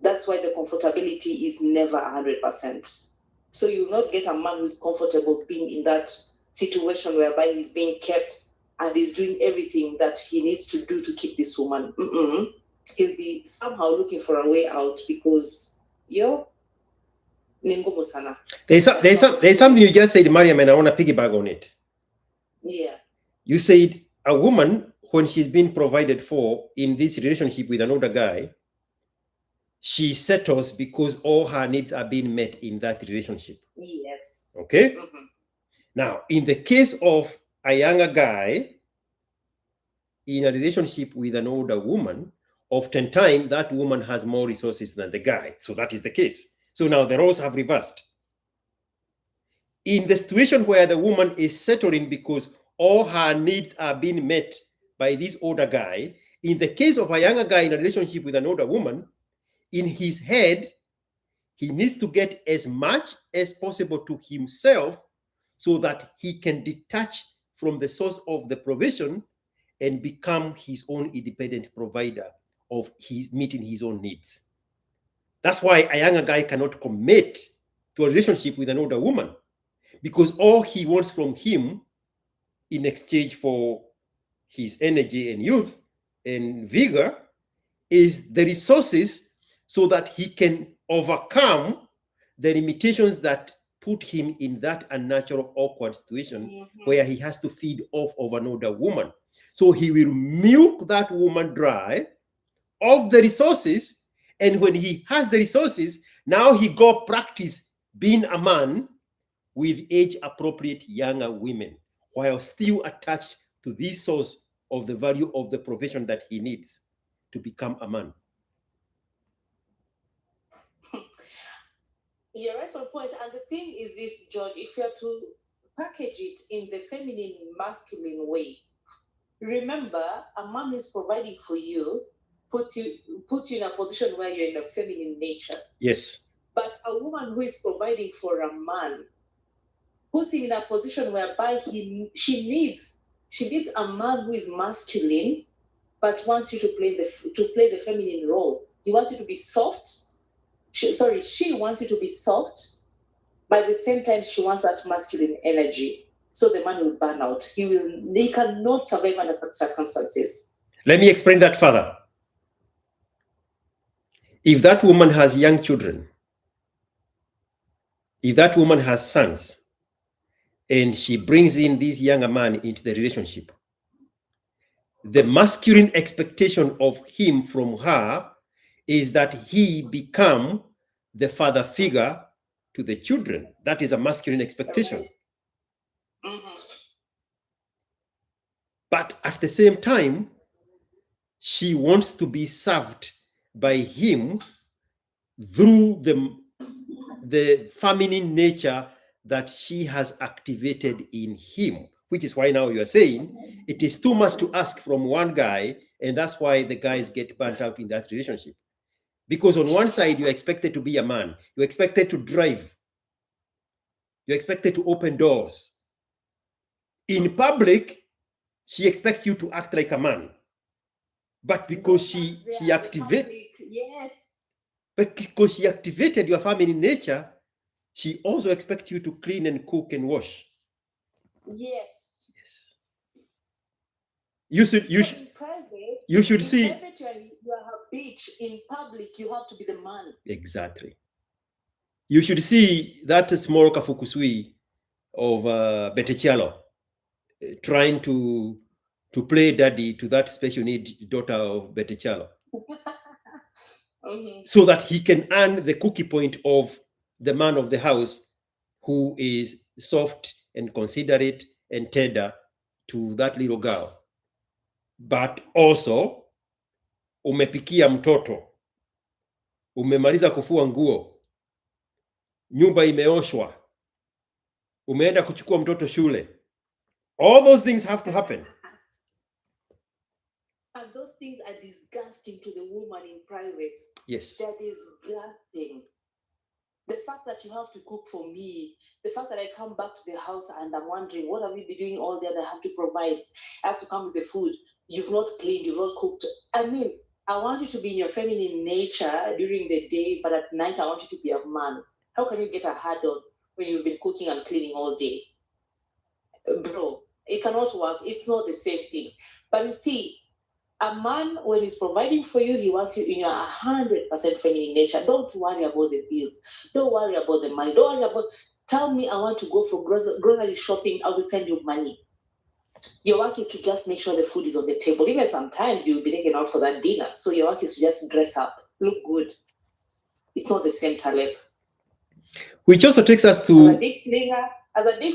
That's why the comfortability is never 100%. So you will not get a man who's comfortable being in that situation whereby he's being kept and he's doing everything that he needs to do to keep this woman. He'll be somehow looking for a way out because there's something you just said, Mariam, and I want to piggyback on it. Yeah. You said a woman, when she's been provided for in this relationship with another guy, she settles because all her needs are being met in that relationship. Yes. Okay? Now, in the case of a younger guy in a relationship with an older woman, oftentimes that woman has more resources than the guy. So that is the case. So now the roles have reversed. In the situation where the woman is settling because all her needs are being met by this older guy, in the case of a younger guy in a relationship with an older woman, in his head, he needs to get as much as possible to himself so that he can detach from the source of the provision and become his own independent provider of his meeting his own needs. That's why a younger guy cannot commit to a relationship with an older woman, because all he wants from him in exchange for his energy and youth and vigor is the resources so that he can overcome the limitations that put him in that unnatural, awkward situation where he has to feed off of an older woman. So he will milk that woman dry of the resources, and when he has the resources, now he go practice being a man with age-appropriate younger women, while still attached to this source of the value of the profession that he needs to become a man. You're right on point. And the thing is this, George, if you are to package it in the feminine, masculine way, remember, a man is providing for you, put you in a position where you're in a feminine nature. Yes. But a woman who is providing for a man, puts him in a position whereby she needs a man who is masculine, but wants you to play the feminine role. He wants you to be soft. She wants you to be soft, but at the same time, she wants that masculine energy. So the man will burn out. He cannot survive under such circumstances. Let me explain that further. If that woman has young children, if that woman has sons, and she brings in this younger man into the relationship, the masculine expectation of him from her is that he become the father figure to the children. That is a masculine expectation. But at the same time, she wants to be served by him through the feminine nature that she has activated in him, which is why now you are saying it is too much to ask from one guy, and that's why the guys get burnt out in that relationship. Because on one side, you're expected to be a man, you're expected to drive, you're expected to open doors. In public, she expects you to act like a man. But because she activated, yes. But because she activated your feminine nature, she also expects you to clean and cook and wash. Yes. Yes. You should see. In private, you are a bitch. In public, you have to be the man. Exactly. You should see that small Kafukusui of Betecialo trying to play daddy to that special need daughter of Betecialo. So that he can earn the cookie point of the man of the house who is soft and considerate and tender to that little girl. But also, umepikia mtoto, umemaliza kufua nguo, nyumba imeoshwa, Umeenda kuchukua mtoto shule. All those things have to happen. And those things are disgusting to the woman in private. Yes. They're disgusting. The fact that you have to cook for me, the fact that I come back to the house and I'm wondering, what have you been doing all day that I have to provide? I have to come with the food. You've not cleaned, you've not cooked. I mean, I want you to be in your feminine nature during the day, but at night I want you to be a man. How can you get a hard on when you've been cooking and cleaning all day? Bro, it cannot work. It's not the same thing. But you see, a man, when he's providing for you, he wants you in your 100% feminine nature. Don't worry about the bills. Don't worry about the money. Don't worry about, tell me I want to go for grocery shopping. I will send you money. Your work is to just make sure the food is on the table. Even sometimes you'll be taken out for that dinner. So your work is to just dress up, look good. It's not the same, Taleb. Which also takes us to... As a big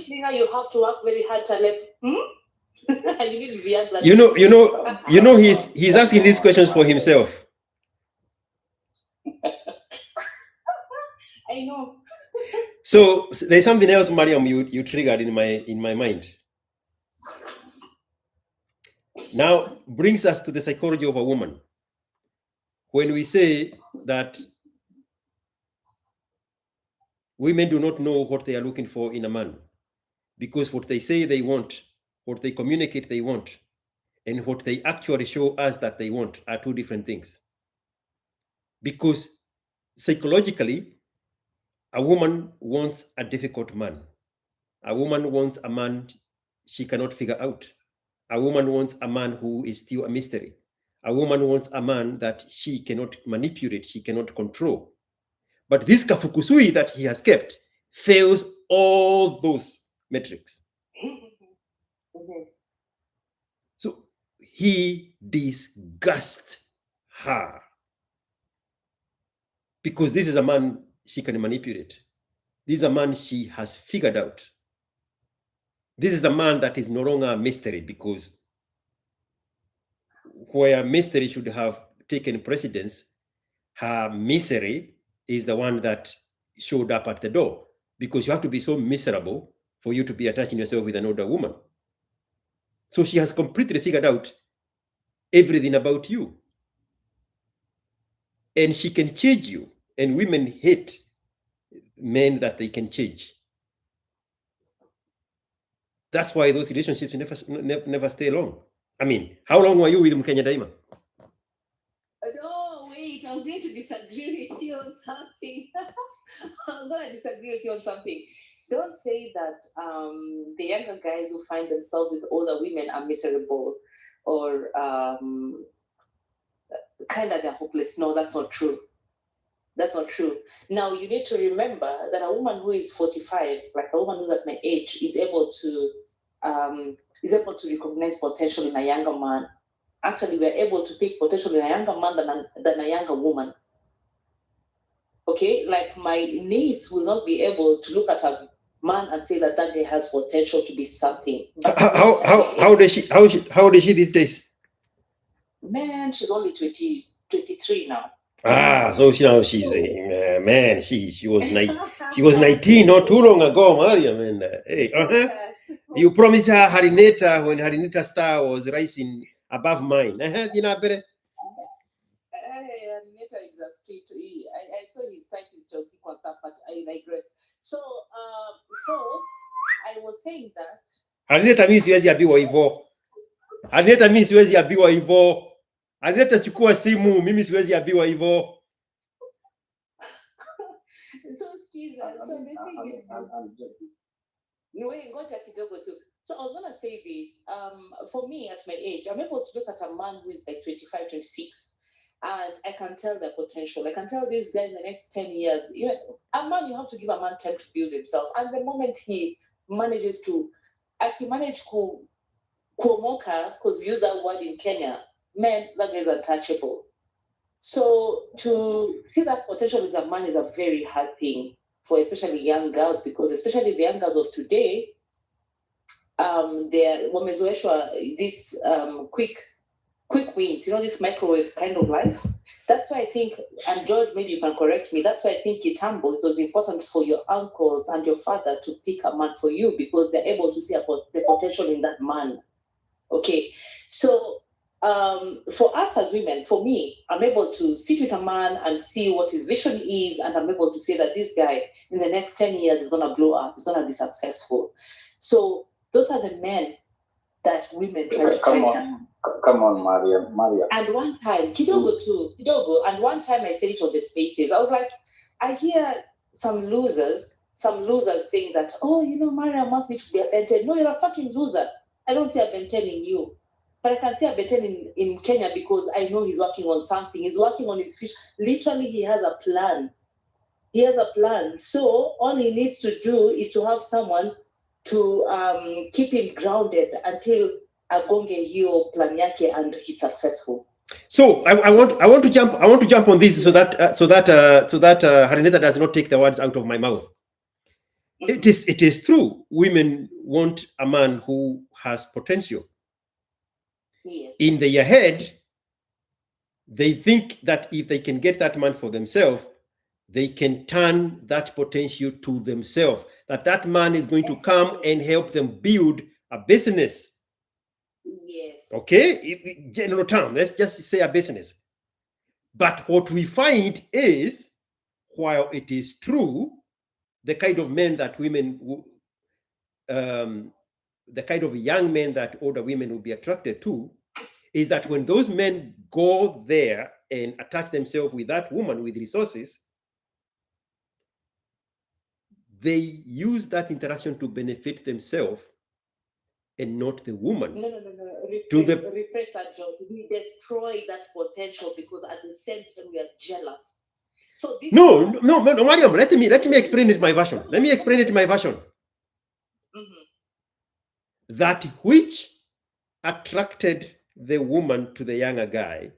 slinger, you have to work very hard, Taleb. You need Viagra. You know, he's asking these questions for himself. I know. So there's something else, Mariam, you triggered in my mind. Now brings us to the psychology of a woman. When we say that women do not know what they are looking for in a man, because what they say they want, what they communicate they want, and what they actually show us that they want are two different things. Because psychologically, a woman wants a difficult man. A woman wants a man she cannot figure out. A woman wants a man who is still a mystery. A woman wants a man that she cannot manipulate, she cannot control. But this kafukusui that he has kept fails all those metrics. So he disgusts her because this is a man she can manipulate. This is a man she has figured out. This is a man that is no longer a mystery, because where mystery should have taken precedence, her misery is the one that showed up at the door, because you have to be so miserable for you to be attaching yourself with an older woman. So she has completely figured out everything about you. And she can change you. And women hate men that they can change. That's why those relationships never stay long. I mean, how long were you with Mkenya Daima? No, wait, I was going to disagree with you on something. Don't say that the younger guys who find themselves with older women are miserable or kind of they're hopeless. No, that's not true. That's not true. Now, you need to remember that a woman who is 45, like a woman who's at my age, is able to recognize potential in a younger man. Actually, we're able to pick potential in a younger man than a younger woman. Okay, like my niece will not be able to look at a man and say that guy has potential to be something. But how old is she these days? Man, she's only 23 now. So she's man. She was 19 not too long ago, Mariam. And you promised her Harynator when Harynator star was rising above mine. You know better. Harynator is a street. I saw his type his Chelsea and stuff, but I digress. So I was saying that Harynator means siwezi abiwa hivyo. Harynator means siwezi abiwa hivyo. Harynator chukua simu, mimi siwezi abiwa hivyo. So I was gonna say this. For me, at my age, I'm able to look at a man who is like 25, 26, and I can tell their potential. I can tell this guy in the next 10 years. A man, you have to give a man time to build himself. And the moment he manages to, kuomoka, because we use that word in Kenya, man, that guy is untouchable. So to see that potential in a man is a very hard thing for especially young girls, because especially the young girls of today, they're wamezoeshwa this quick wins, this microwave kind of life. That's why I think, and George, maybe you can correct me, that's why I think it was important for your uncles and your father to pick a man for you because they're able to see the potential in that man. Okay, so for us as women, for me, I'm able to sit with a man and see what his vision is, and I'm able to say that this guy in the next 10 years is going to blow up, he's going to be successful. So those are the men that women try to Come on, Mariam. And one time, Kidogo, and one time I said it on the spaces. I was like, I hear some losers saying that, oh, Mariam wants me to be a Ben-10. No, you're a fucking loser. I don't see a Ben-10 in you. But I can see a Ben-10 in Kenya because I know he's working on something. He's working on his fish. Literally, he has a plan. So all he needs to do is to have someone to keep him grounded until agonge hiyo plan yake and he's successful. So I want to jump on this so that Harynator does not take the words out of my mouth. Mm-hmm. It is true. Women want a man who has potential. Yes. In their head, they think that if they can get that man for themselves, they can turn that potential to themselves. That man is going to come and help them build a business. Yes. Okay? In general term, let's just say a business. But what we find is, while it is true, the kind of men that women, the kind of young men that older women will be attracted to, is that when those men go there and attach themselves with that woman with resources, they use that interaction to benefit themselves and not the woman. No. Repeat that, John. We destroy that potential because at the same time we are jealous. So this no, Mariam, let me explain it in my version. Mm-hmm. That which attracted the woman to the younger guy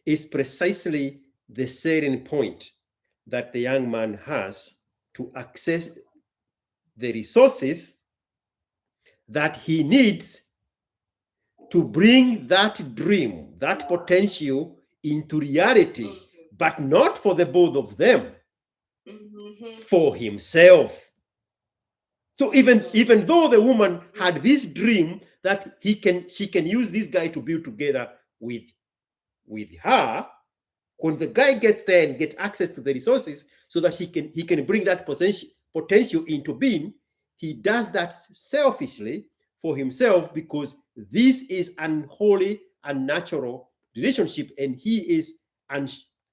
is precisely the selling point that the young man has to access the resources that he needs to bring that dream, that potential into reality, mm-hmm. but not for the both of them, mm-hmm. for himself. So even though the woman had this dream that she can use this guy to build together with her, when the guy gets there and get access to the resources so that he can bring that potential into being, he does that selfishly for himself because this is unholy, unnatural relationship and he is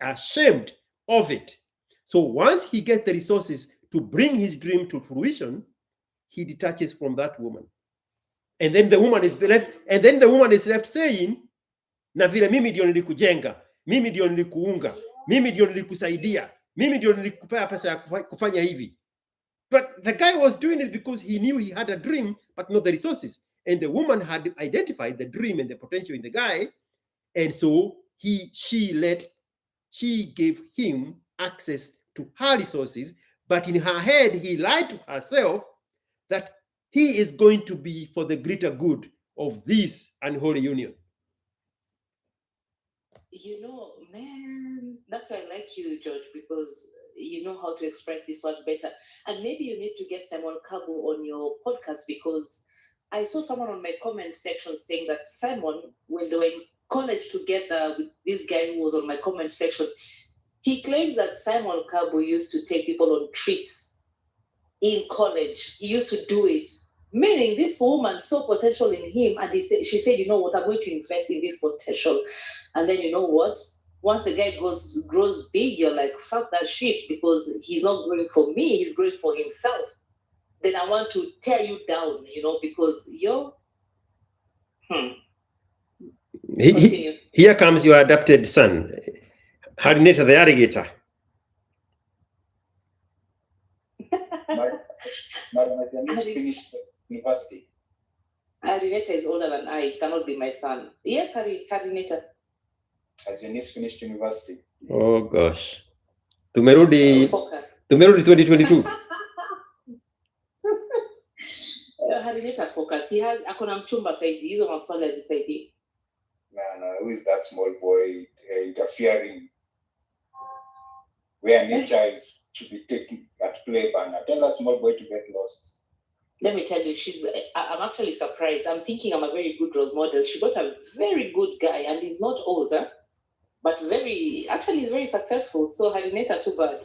ashamed of it. So once he gets the resources to bring his dream to fruition, he detaches from that woman. And then the woman is left saying, na vile mimi ndio nilikujenga, mimi ndio nilikuunga, mimi ndio nilikusaidia, mimi ndio nilikupea pesa ya kufanya hivi. But the guy was doing it because he knew he had a dream, but not the resources. And the woman had identified the dream and the potential in the guy. And so she gave him access to her resources. But in her head, he lied to herself that he is going to be for the greater good of this unholy union. Man, that's why I like you, George, because you know how to express these words better. And maybe you need to get Simon Kabu on your podcast because I saw someone on my comment section saying that Simon, when they were in college together with this guy who was on my comment section, he claims that Simon Kabu used to take people on trips in college. He used to do it. Meaning this woman saw potential in him and she said, you know what, I'm going to invest in this potential. And then you know what? Once the guy grows big, you're like, fuck that shit because he's not growing for me, he's growing for himself. Then I want to tear you down, because Here comes your adopted son, Harynator the alligator. Mariam is finished university. Harynator is older than I. He cannot be my son. Yes, Harynator. Has your niece finished university? Oh gosh. Tumerudi 2022. Harynator focus. Akona mchumba saizi. Hizo maswali hazisaidii. No, who is that small boy interfering where nature is to be taken at play. But tell that small boy to get lost. Let me tell you, I'm actually surprised. I'm thinking I'm a very good role model. She got a very good guy, and he's not older, but he's very successful. So Harynator too bad.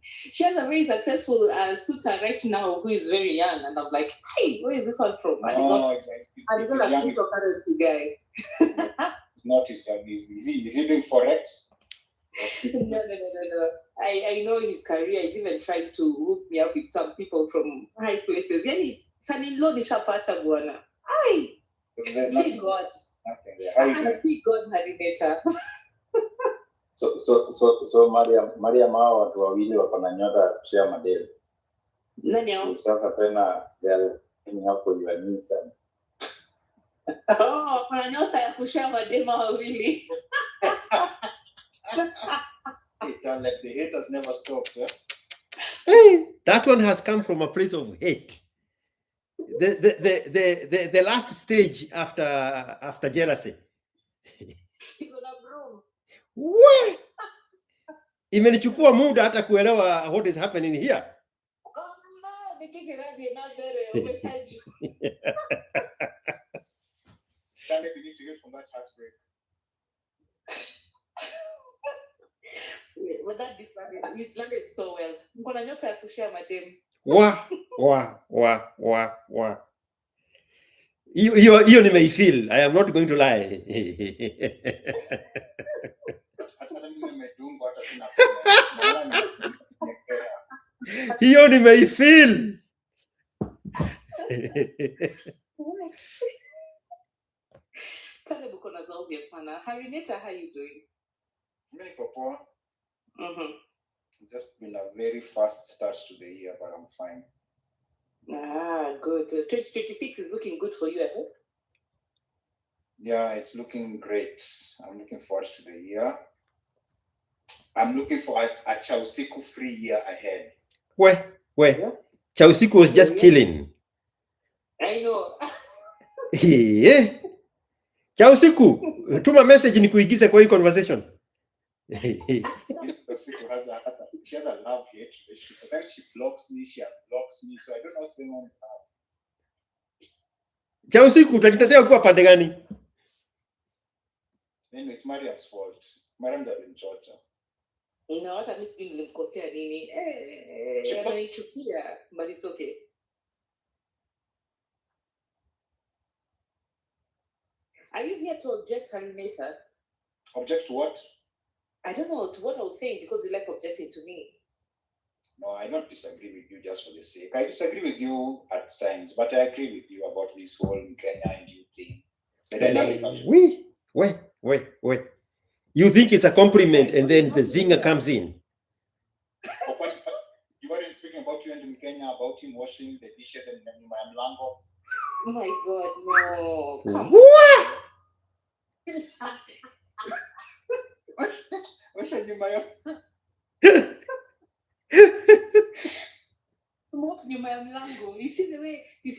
She has a very successful suitor right now who is very young, and I'm like, hey, where is this one from? And he's not a cryptocurrency guy. Not his young. Is he doing forex? No. I know his career. He's even tried to hook me up with some people from high places. Yani, son-in-law nishapata bwana. Ai, see God. I see God, Harynator. So Mariam hao watu wawili wako na nyota ya kushare madeni. Nani hao? Sasa tena they're coming up with your Nissan. Oh, kuna nyota ya kushare madema wawili. Taleb, the haters never stop. Hey, that one has come from a place of hate. The last stage after jealousy. What? Imenichukua muda hata kuelewa what is happening here. Taleb, you need to get from that heartbreak. But that he's landed so well. Mkona nyota ya kushare madem. Wa. Hiyo nimeifeel. I am not going to lie. Hiyo nimeifeel. Taleb uko na zaovia sana. Harynator, how you doing? Mimi niko poa. Just been a very fast start to the year, but I'm fine. Good. 2026 is looking good for you, I hope. Yeah, it's looking great. I'm looking forward to the year. I'm looking for a Chausiku free year ahead. Where? Yeah. Chausiku was just chilling. I know. Yeah. Chausiku, tuma message nikuigize kwa hii conversation. She has a love-hate relationship. Sometimes she blocks me, she unblocks me, so I don't know what's going on with her. Chausiku, utajitetea kuwa pande gani? Anyway, it's Mariam's fault. Mariam doesn't judge her. No, what I miss being nilimkosea nini? Ananichukia, but it's okay. Are you here to object, Harynator? Object to what? I don't know to what I was saying because you like objecting to me. No, I don't disagree with you just for the sake. I disagree with you at times, but I agree with you about this whole Kenya and you thing. Wait. You think it's a compliment and then the zinger comes in. You weren't speaking about you and Kenya, about him washing the dishes and my Mlango. Oh my God, no. Come what? You see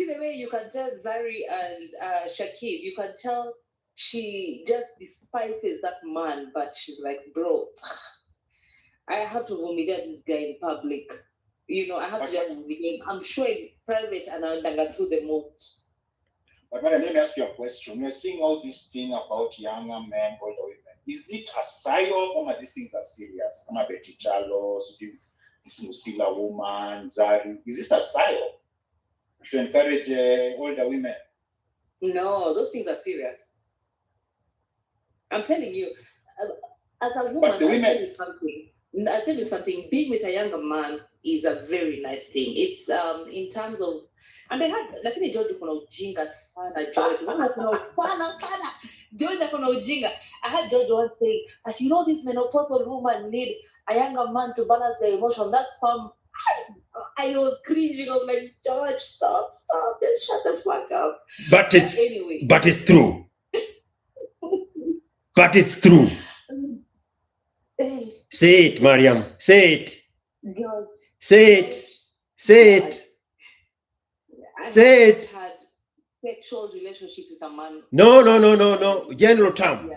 the way you can tell Zari and Shakib, you can tell she just despises that man, but she's like, bro, I have to humiliate this guy in public. You know, I have to just humiliate him. I'm sure in private and I'll go through the moat. But Mariam, let me ask you a question. You're seeing all this thing about younger men, older women. Is it a psyop or these things are serious? I'm a Betty Charlos, this Musila woman, Zari. Is this a psyop to encourage older women? No, those things are serious. I'm telling you, as a woman, I'll tell you something. Being with a younger man is a very nice thing. It's in terms of, and I had, lakini George kuna ujinga sana, George. George kuna ujinga. I had George once saying, but you know this menopausal woman need a younger man to balance their emotion. That's from, I was cringing. I was like, George, stop, just shut the fuck up. But it's true. But it's true. Say it, Mariam. Say it. God. Say it. Say it. Say it. sexual relationships with a man. No. General term.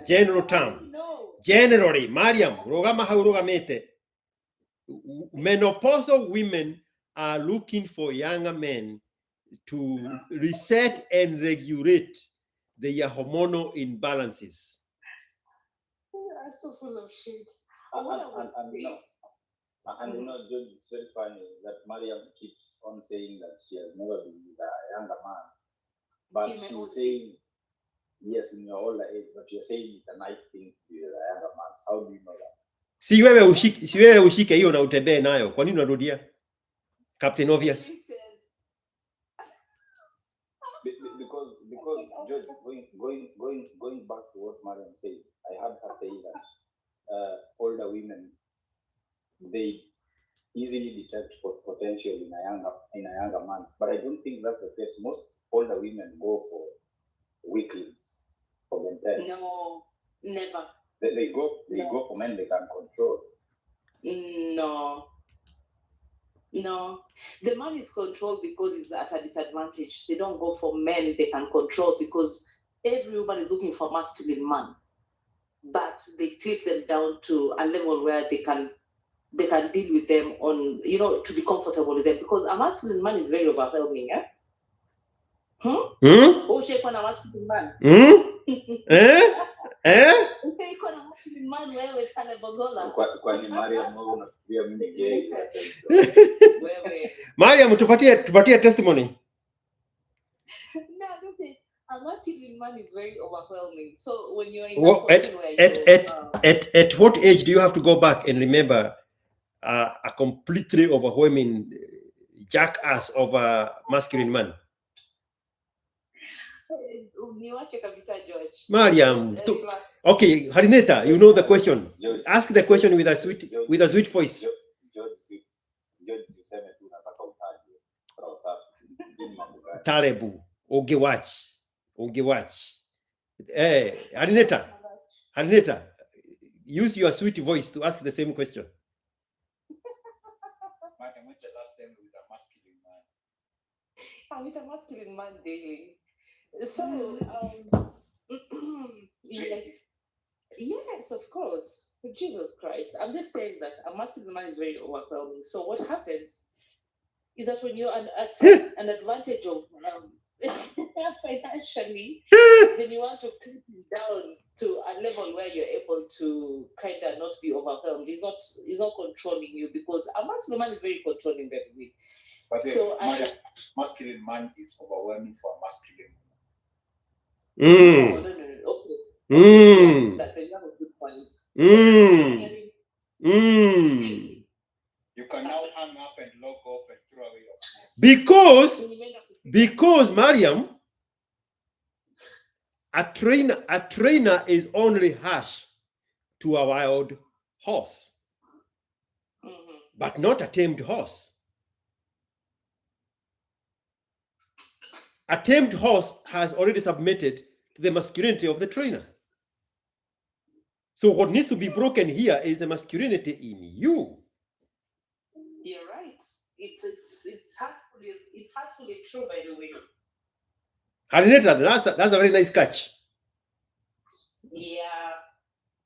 No. Generally, Mariam, rogama haurogamete. Menopausal women are looking for younger men to reset and regulate their hormonal imbalances. You are so full of shit. And George, it's very funny that Mariam keeps on saying that she has never been with a younger man. But she's saying, yes, in your older age, but you're saying it's a nice thing to be with a younger man. How do you know that? Si wewe ushike hiyo na utembee nayo. Kwa nini unarudia? Captain Obvious. Because George, going back to what Mariam said, I heard her say that older women, they easily detect potential in a younger man, but I don't think that's the case. Most older women go for weaklings, for themselves. No, never. They go for men they can control. No. The man is controlled because he's at a disadvantage. They don't go for men they can control because every woman is looking for a masculine man, but they clip them down to a level where they can deal with them on, to be comfortable with them, because a masculine man is very overwhelming. Oh, shape on a masculine man. Mariam, tupatie testimony. No, just say a masculine man is very overwhelming. So when you're in at what age do you have to go back and remember a completely overwhelming jackass of a masculine man? Mariam, okay, Harynator, you know the question. Ask the question with a sweet voice. Taleb, ogewatch. Harynator, use your sweet voice to ask the same question. Madam, when's the last time with a masculine man? I'm with a masculine man daily. So, yes, of course. Jesus Christ. I'm just saying that a masculine man is very overwhelming. So what happens is that when you're at an advantage of financially, then you want to clip him down to a level where you're able to kind of not be overwhelmed. He's not controlling you, because a masculine man is very controlling, by the way. But masculine man is overwhelming for a masculine woman. No. Okay. That you have a good point. You can now hang up and log off and throw away your phone. Because Mariam, a trainer is only harsh to a wild horse, but not a tamed horse. A tamed horse has already submitted to the masculinity of the trainer. So what needs to be broken here is the masculinity in you. You're right. It's hurtfully true, by the way. Harynator, that's a very nice catch. Yeah.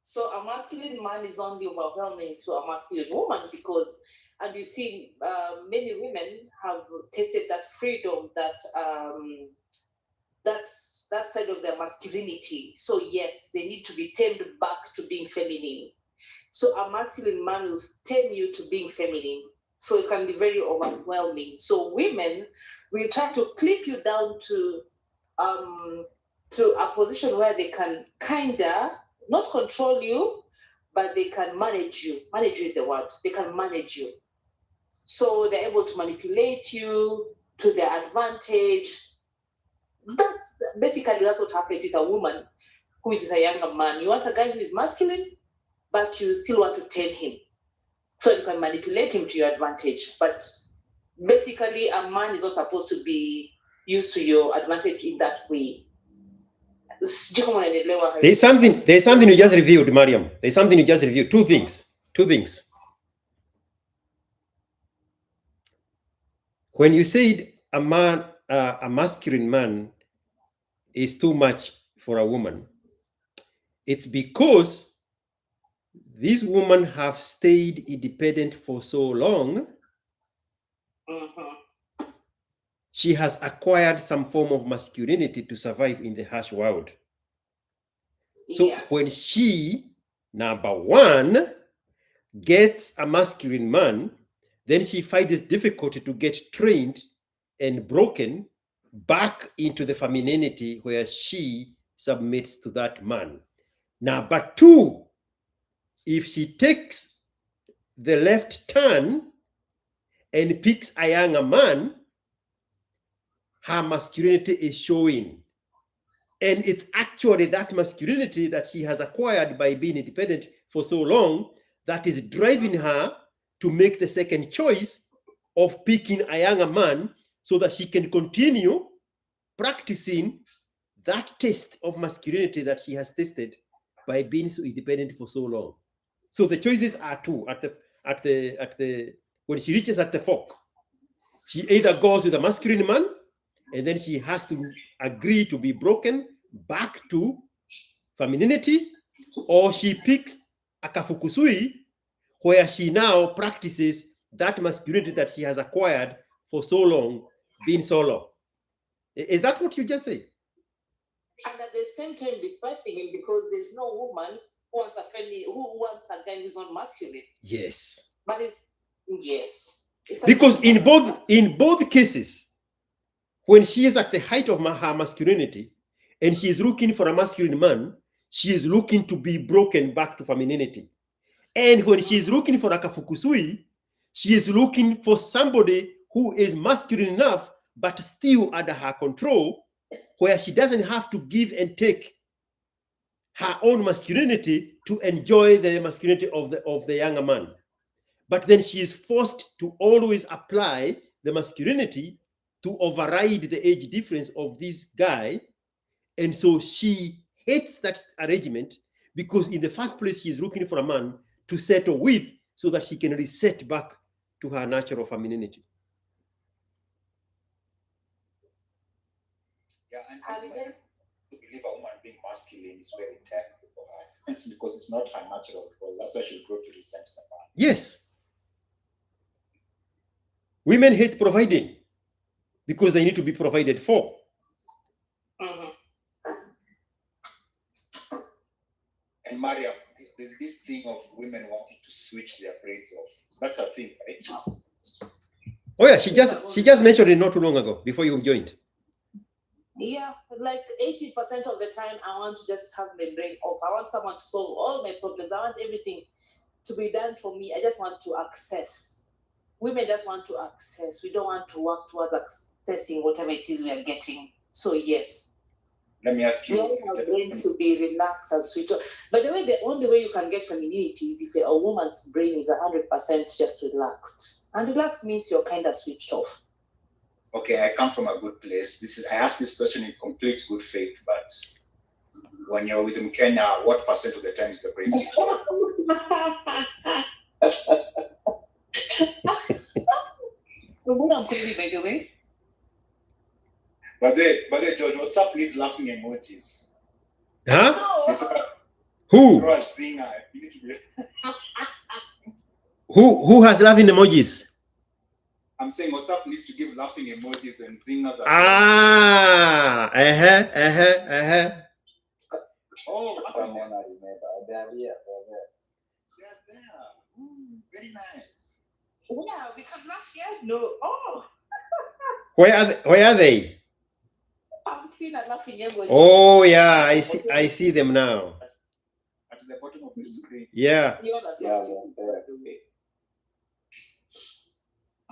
So a masculine man is only overwhelming to a masculine woman because, and you see, many women have tasted that freedom, that side of their masculinity. So yes, they need to be tamed back to being feminine. So a masculine man will tame you to being feminine. So it can be very overwhelming. So women will try to clip you down to a position where they can kinda not control you, but they can manage you. Manage you is the word. They can manage you. So they're able to manipulate you to their advantage. That's what happens with a woman who is with a younger man. You want a guy who is masculine, but you still want to tame him. So you can manipulate him to your advantage. But basically, a man is not supposed to be used to your advantage in that way. There's something you just revealed, Mariam. There's something you just revealed. Two things. When you said a masculine man is too much for a woman, it's because these women have stayed independent for so long. She has acquired some form of masculinity to survive in the harsh world. So when she, number one, gets a masculine man, then she finds it difficult to get trained and broken back into the femininity where she submits to that man. Number two, if she takes the left turn and picks a younger man, her masculinity is showing. And it's actually that masculinity that she has acquired by being independent for so long that is driving her to make the second choice of picking a younger man so that she can continue practicing that taste of masculinity that she has tasted by being so independent for so long. So the choices are two when she reaches at the fork. She either goes with a masculine man, and then she has to agree to be broken back to femininity, or she picks a kafukusui where she now practices that masculinity that she has acquired for so long, being solo. Is that what you just said? And at the same time, despising him because there's no woman who wants a family, who wants a guy who's not masculine. Yes. But it's because in both cases, when she is at the height of her masculinity and she is looking for a masculine man, she is looking to be broken back to femininity. And when she is looking for a kafukusui, she is looking for somebody who is masculine enough but still under her control, where she doesn't have to give and take her own masculinity to enjoy the masculinity of the younger man. But then she is forced to always apply the masculinity to override the age difference of this guy. And so she hates that arrangement because in the first place, she is looking for a man to settle with so that she can reset back to her natural femininity. Yeah, and I believe a woman being masculine is very terrible for her. It's because it's not her natural role. That's why she'll grow to resent the man. Yes. Women hate providing because they need to be provided for. And Mariam, there's this thing of women wanting to switch their braids off. That's a thing, right? Oh yeah, she just mentioned it not too long ago before you joined. Yeah, like 80% of the time, I want to just have my brain off. I want someone to solve all my problems. I want everything to be done for me. I just want to access. Women just want to access. We don't want to work towards accessing whatever it is we are getting. So yes. Let me ask you. We want our brains to be relaxed and switch off. By the way, the only way you can get femininity is if a woman's brain is 100% just relaxed. And relaxed means you're kind of switched off. Okay, I come from a good place. I ask this question in complete good faith, but when you're within Kenya, what percent of the time is the brain switched off? By the way. But then, George, WhatsApp needs laughing emojis. Huh? No. Who? You're a singer. You need to be... Who has laughing emojis? I'm saying WhatsApp needs to give laughing emojis and zingers. Oh, Come on, Harynator. They're here. They're there. Very nice. Yeah, we can laugh here. No. Oh. Where are they? I've seen a laughing emoji. Oh yeah, I see them now. At the bottom of the screen. Yeah.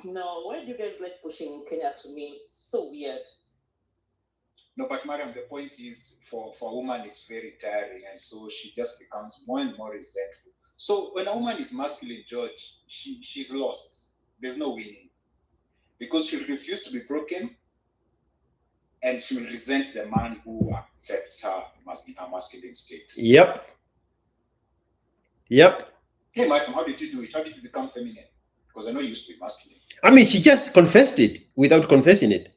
No, why do you guys like pushing Kenya to me? It's so weird. No, but Mariam, the point is for a woman, it's very tiring, and so she just becomes more and more resentful. So when a woman is masculine, George, she's lost. There's no winning. Because she'll refuse to be broken, and she will resent the man who accepts her in her masculine state. Yep. Hey, Mariam, how did you do it? How did you become feminine? Because I know you used to be masculine. I mean, she just confessed it without confessing it.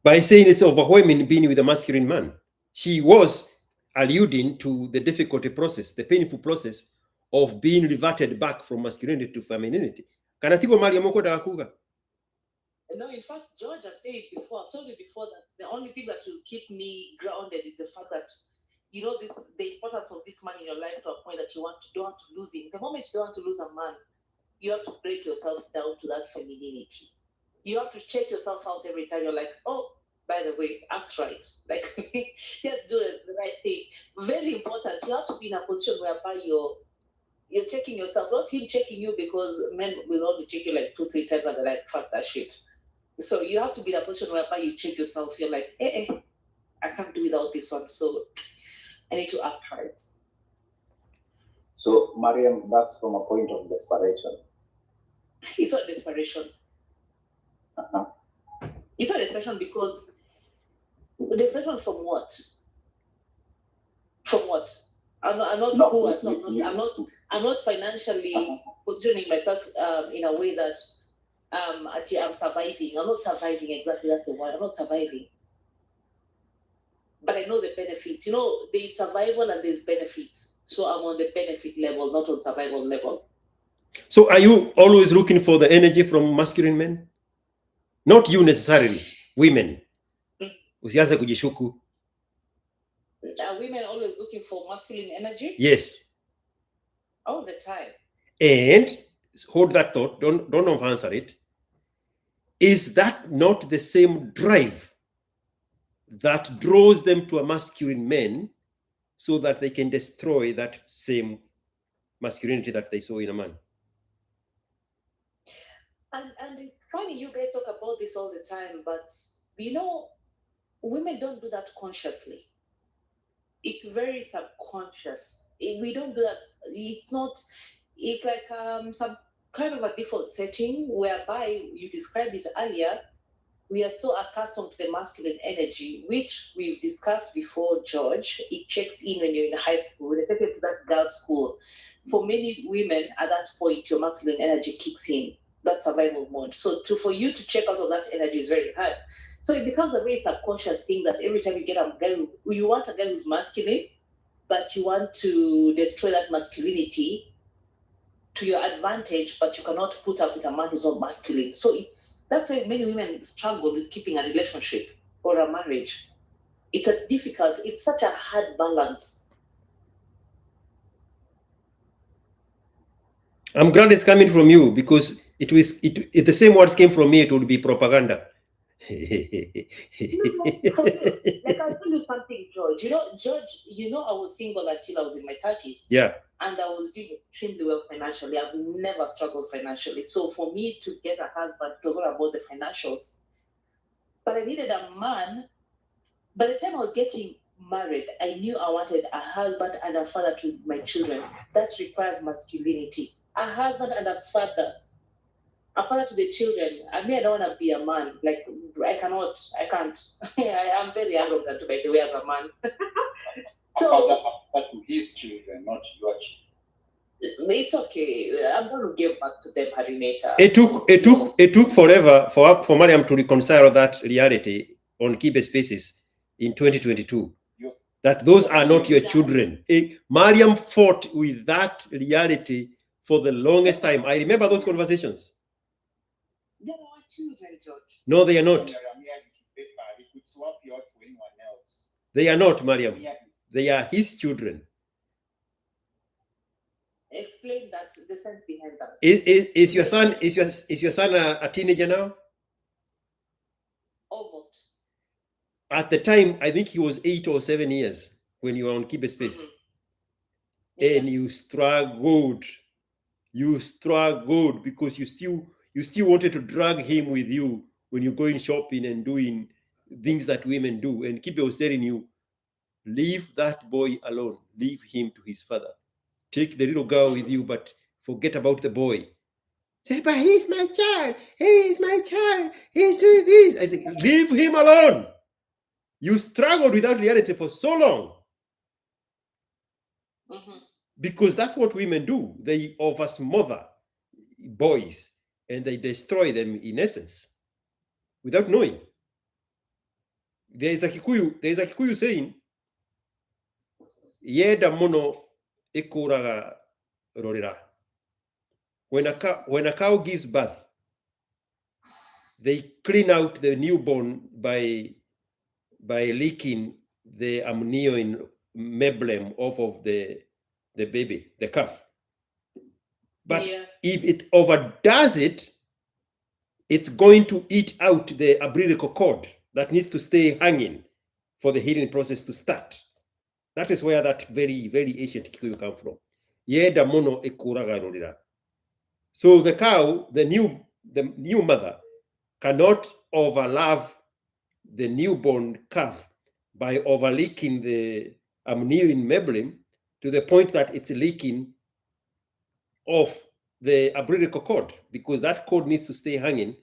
by saying it's overwhelming being with a masculine man. She was alluding to the difficulty process, the painful process of being reverted back from masculinity to femininity. Kanatigo Mariam oko dakuga. No, in fact, George, I've said it before. I've told you before that the only thing that will keep me grounded is the fact that, you know, the importance of this man in your life to a point that don't want to lose him. The moment you don't want to lose a man, you have to break yourself down to that femininity. You have to check yourself out every time. You're like, oh, by the way, act right. Like, just do the right thing. Very important. You have to be in a position whereby you're checking yourself, not him checking you, because men will only check you like 2-3 times and they're like, fuck that shit. So you have to be in a position whereby you check yourself. You're like, I can't do without this one. So I need to act right. So, Mariam, that's from a point of desperation. It's not desperation. It's not desperation because desperation from what? From what? I'm not financially positioning myself in a way that I'm surviving. I'm not surviving exactly. That's the word. I'm not surviving. But I know the benefits. You know, there's survival and there's benefits. So I'm on the benefit level, not on survival level. So are you always looking for the energy from masculine men? Not you necessarily, women. Usianze kujishuku. Are women always looking for masculine energy? Yes. All the time. And hold that thought, don't answer it. Is that not the same drive that draws them to a masculine man so that they can destroy that same masculinity that they saw in a man? And it's funny, you guys talk about this all the time, but you know, women don't do that consciously. It's very subconscious. We don't do that. It's like some kind of a default setting whereby you described it earlier. We are so accustomed to the masculine energy, which we've discussed before, George. It checks in when you're in high school. They take you to that girls' school. For many women, at that point, your masculine energy kicks in. That survival mode. So for you to check out of that energy is very hard. So it becomes a very subconscious thing that every time you get a guy, you want a guy who's masculine, but you want to destroy that masculinity to your advantage, but you cannot put up with a man who's not masculine. So that's why many women struggle with keeping a relationship or a marriage. It's such a hard balance. I'm glad it's coming from you, because if the same words came from me, it would be propaganda. No, for real. Like, I'll tell you something, George. You know, I was single until I was in my 30s. Yeah. And I was doing extremely well financially. I've never struggled financially. So for me to get a husband, it was all about the financials. But I needed a man. By the time I was getting married, I knew I wanted a husband and a father to my children. That requires masculinity. A husband and a father to the children. I mean, I don't want to be a man. Like, I can't. I'm very arrogant, by the way, as a man. So, a father to his children, not your children. It's okay. I'm going to give back to them, Harynator. It took forever for Mariam to reconcile that reality on Kibe Spaces in 2022. That those are not your children. Mariam fought with that reality for the longest time. I remember those conversations. They are our children, George. No, they are not. He could swap you out for anyone else. They are not, Mariam. They are his children. Explain that, the sense behind that. Is your son a teenager now? Almost. At the time, I think he was 8 or 7 years when you were on Kibe Space. Mm-hmm. Yeah. And you struggled. You struggled because you still wanted to drag him with you when you're going shopping and doing things that women do. And Kibe was telling you, leave that boy alone. Leave him to his father. Take the little girl with you, but forget about the boy. Say, but he's my child. He's my child. He's doing this. I said, leave him alone. You struggled with that reality for so long. Mm-hmm. Because that's what women do. They oversmother boys and they destroy them in essence without knowing. There is a Kikuyu saying, Yeda mono ikuraga rorira. When a cow gives birth, they clean out the newborn by leaking the amnioin membrane off of the baby, the calf. But if it overdoes it, it's going to eat out the umbilical cord that needs to stay hanging for the healing process to start. That is where that very, very ancient Kikuyu come from. Yeda mono ekuraga rorira. So the cow, the new mother, cannot overlove the newborn calf by overleaking the amnioin membrane to the point that it's leaking off the umbilical cord, because that cord needs to stay hanging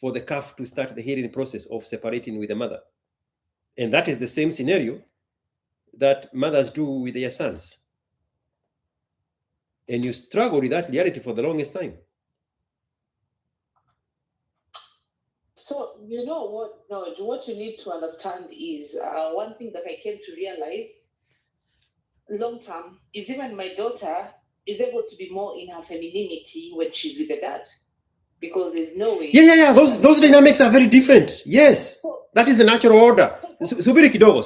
for the calf to start the healing process of separating with the mother. And that is the same scenario that mothers do with their sons. And you struggle with that reality for the longest time. So, you know what, George, what you need to understand is one thing that I came to realize long term is even my daughter is able to be more in her femininity when she's with the dad, because there's no way. Yeah. Those dynamics are very different. Yes, so, that is the natural order. Subiri kidogo,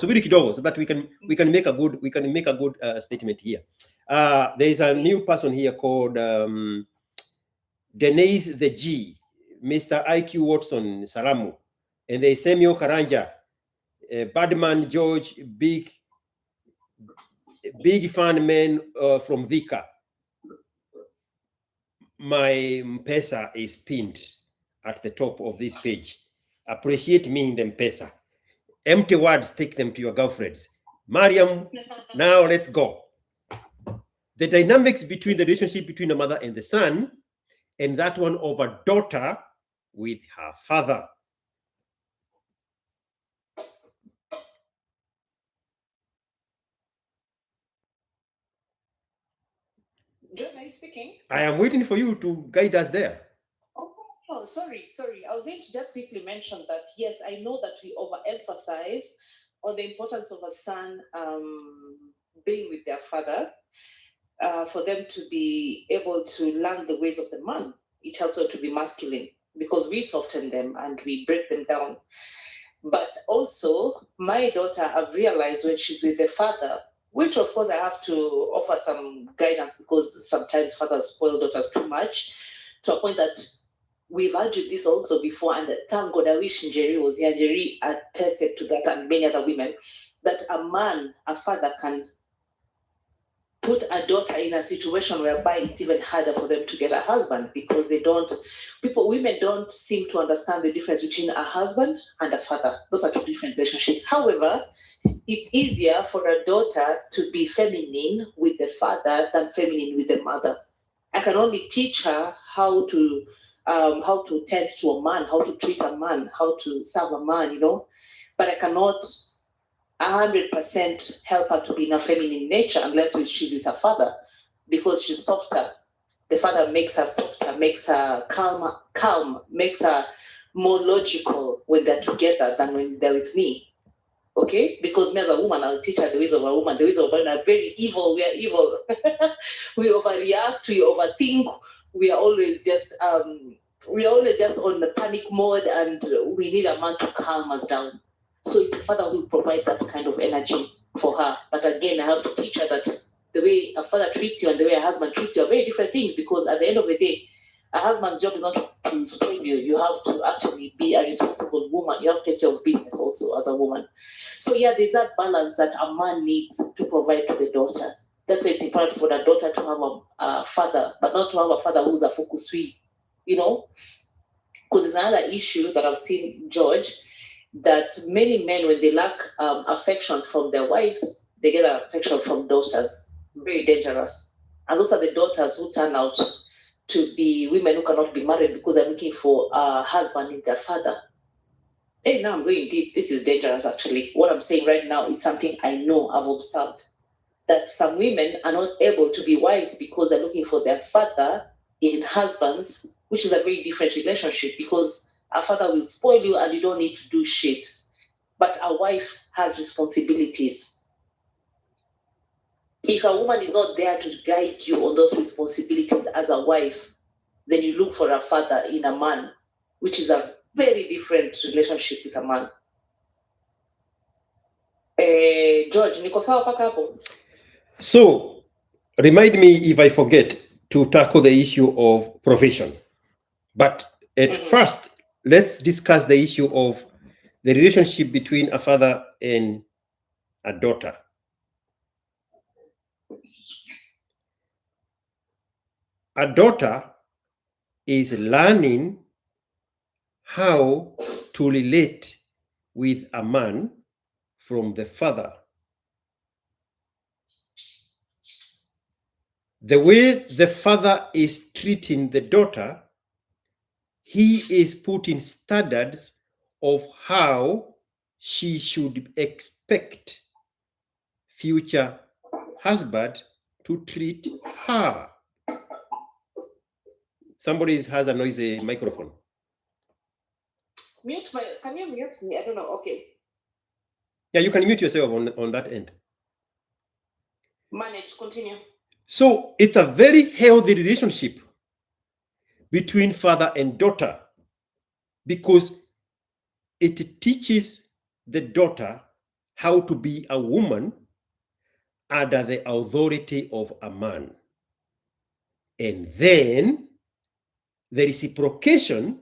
so that we can make a good statement here. There is a new person here called Denise the G, Mr. IQ Watson Salamu, and there is Samuel Karanja, Badman George, big fan man from Vika. My M-Pesa is pinned at the top of this page. Appreciate me in the M-Pesa. Empty words, take them to your girlfriends. Mariam, now let's go. The dynamics between the relationship between the mother and the son, and that one of a daughter with her father. John, are you speaking? I am waiting for you to guide us there. Oh, sorry. I was going to just quickly mention that, yes, I know that we overemphasize on the importance of a son being with their father for them to be able to learn the ways of the man. It helps them to be masculine because we soften them and we break them down. But also, my daughter, I've realized when she's with the father, which of course I have to offer some guidance because sometimes fathers spoil daughters too much, to a point that we've argued this also before, and thank God I wish Njeri was here. Njeri attested to that, and many other women, that a father can put a daughter in a situation whereby it's even harder for them to get a husband because women don't seem to understand the difference between a husband and a father. Those are two different relationships. However, it's easier for a daughter to be feminine with the father than feminine with the mother. I can only teach her how to tend to a man, how to treat a man, how to serve a man, but I cannot 100% help her to be in a feminine nature unless she's with her father, because she's softer. The father makes her softer, makes her calm, makes her more logical when they're together than when they're with me. Okay? Because me as a woman, I'll teach her the ways of a woman. The ways of a woman are very evil. We are evil. We overreact, we overthink. We are always just on the panic mode, and we need a man to calm us down. So the father will provide that kind of energy for her. But again, I have to teach her that the way a father treats you and the way a husband treats you are very different things, because at the end of the day, a husband's job is not to spoil you. You have to actually be a responsible woman. You have to take care of business also as a woman. So yeah, there's that balance that a man needs to provide to the daughter. That's why it's important for the daughter to have a father, but not to have a father who's a fokusui, Because there's another issue that I've seen, George, that many men, when they lack affection from their wives, they get affection from daughters. Very dangerous. And those are the daughters who turn out to be women who cannot be married because they're looking for a husband in their father. Hey, now I'm going deep. This is dangerous, actually. What I'm saying right now is something I know, I've observed. That some women are not able to be wives because they're looking for their father in husbands, which is a very different relationship, because a father will spoil you and you don't need to do shit. but a wife has responsibilities. If a woman is not there to guide you on those responsibilities as a wife, then you look for a father in a man, which is a very different relationship with a man. George, niko sawa paka hapo? So, remind me if I forget to tackle the issue of provision. But at first, let's discuss the issue of the relationship between a father and a daughter. A daughter is learning how to relate with a man from the father. The way the father is treating the daughter, he is putting standards of how she should expect future husband to treat her. Somebody has a noisy microphone. Can you mute me? I don't know. Okay. Yeah, you can mute yourself on that end. Manage, continue. So it's a very healthy relationship between father and daughter because it teaches the daughter how to be a woman under the authority of a man. And then the reciprocation,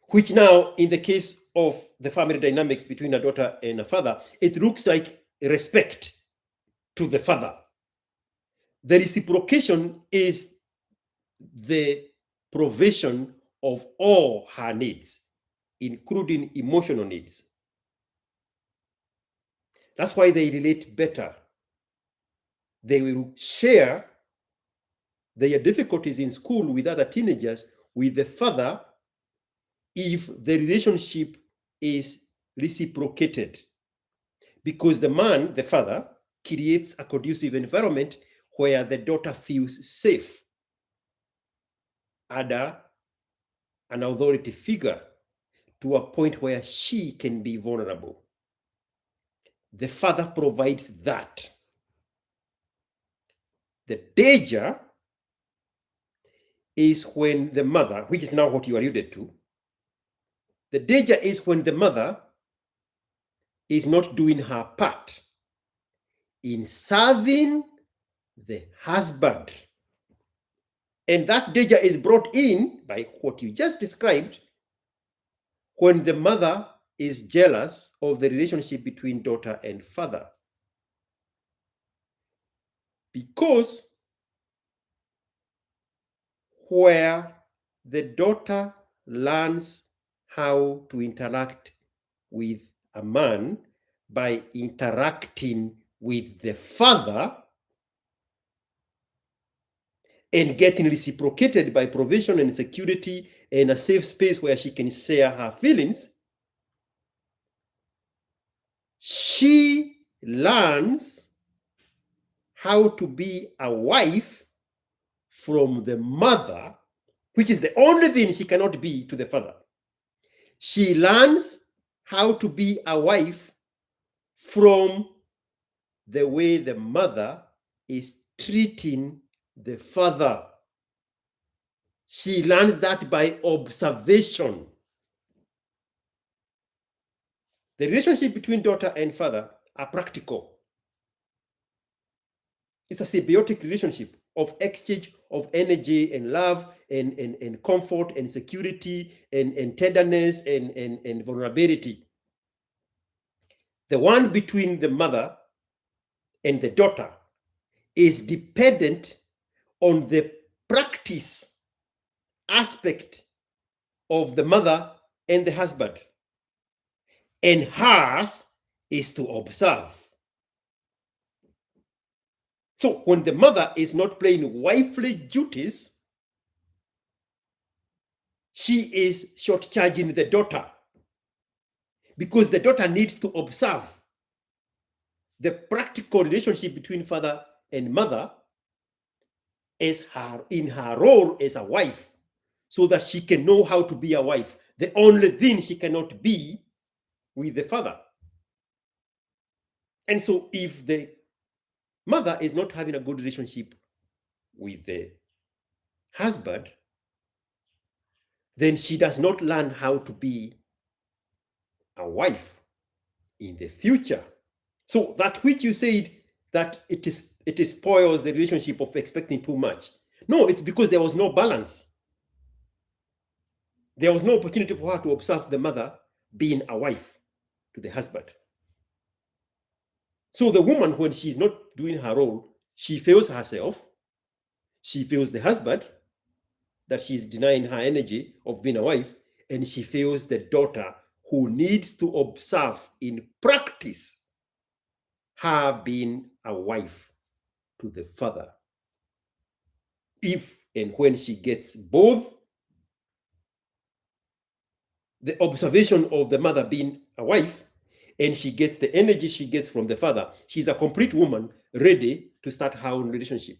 which now in the case of the family dynamics between a daughter and a father, it looks like respect to the father. The reciprocation is the provision of all her needs, including emotional needs. That's why they relate better. They will share their difficulties in school with other teenagers with the father if the relationship is reciprocated. Because the man, the father, creates a conducive environment where the daughter feels safe under an authority figure to a point where she can be vulnerable. The father provides that. The danger is when the mother, which is now what you alluded to, the danger is when the mother is not doing her part in serving the husband. And that danger is brought in by what you just described when the mother is jealous of the relationship between daughter and father. Because where the daughter learns how to interact with a man by interacting with the father and getting reciprocated by provision and security and a safe space where she can share her feelings, she learns how to be a wife from the mother, which is the only thing she cannot be to the father. She learns how to be a wife from the way the mother is treating the father. She learns that by observation. The relationship between daughter and father are practical. It's a symbiotic relationship of exchange of energy and love and comfort and security and tenderness and vulnerability. The one between the mother and the daughter is dependent on the practice aspect of the mother and the husband. And hers is to observe. So when the mother is not playing wifely duties, she is shortchanging the daughter because the daughter needs to observe the practical relationship between father and mother as in her role as a wife so that she can know how to be a wife. The only thing she cannot be with the father. And so if the mother is not having a good relationship with the husband, then she does not learn how to be a wife in the future. So that which you said that it spoils the relationship of expecting too much. No, it's because there was no balance. There was no opportunity for her to observe the mother being a wife to the husband. So the woman, when she's not doing her role, she fails herself, she fails the husband, that she's denying her energy of being a wife, and she fails the daughter who needs to observe in practice her being a wife to the father. If and when she gets both the observation of the mother being a wife, and she gets the energy she gets from the father, she's a complete woman ready to start her own relationship.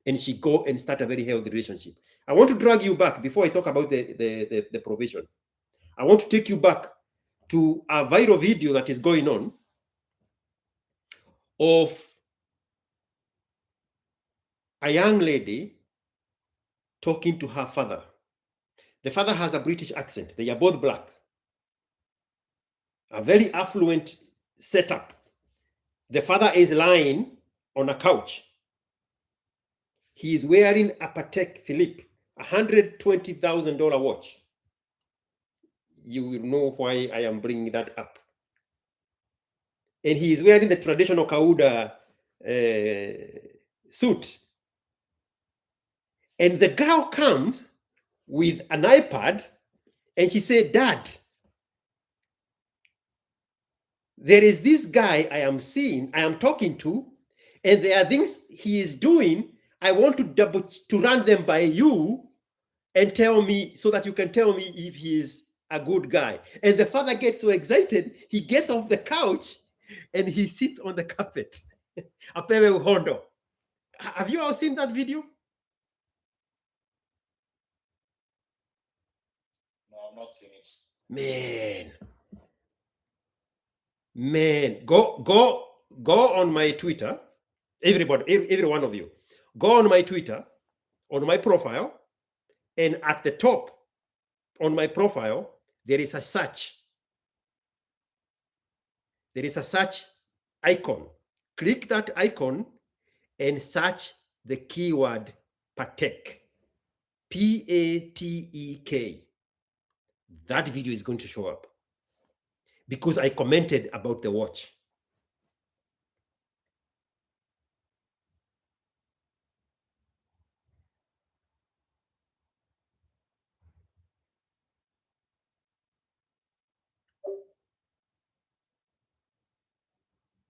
And she go and start a very healthy relationship. I want to drag you back before I talk about the provision. I want to take you back to a viral video that is going on of a young lady talking to her father. The father has a British accent. They are both black. A very affluent setup. The father is lying on a couch. He is wearing a Patek Philippe, $120,000 watch. You will know why I am bringing that up. And he is wearing the traditional Kauda suit. And the girl comes with an iPad and she said, "Dad, there is this guy I am talking to, and there are things he is doing. I want to run them by you and tell me so that you can tell me if he is a good guy." And the father gets so excited, he gets off the couch and he sits on the carpet. Apewe uhondo. Have you all seen that video? No, I've not seen it. Man, go on my Twitter. Everybody, every one of you, go on my Twitter, on my profile, and at the top on my profile, there is a search. There is a search icon. Click that icon and search the keyword Patek. P-A-T-E-K. That video is going to show up because I commented about the watch.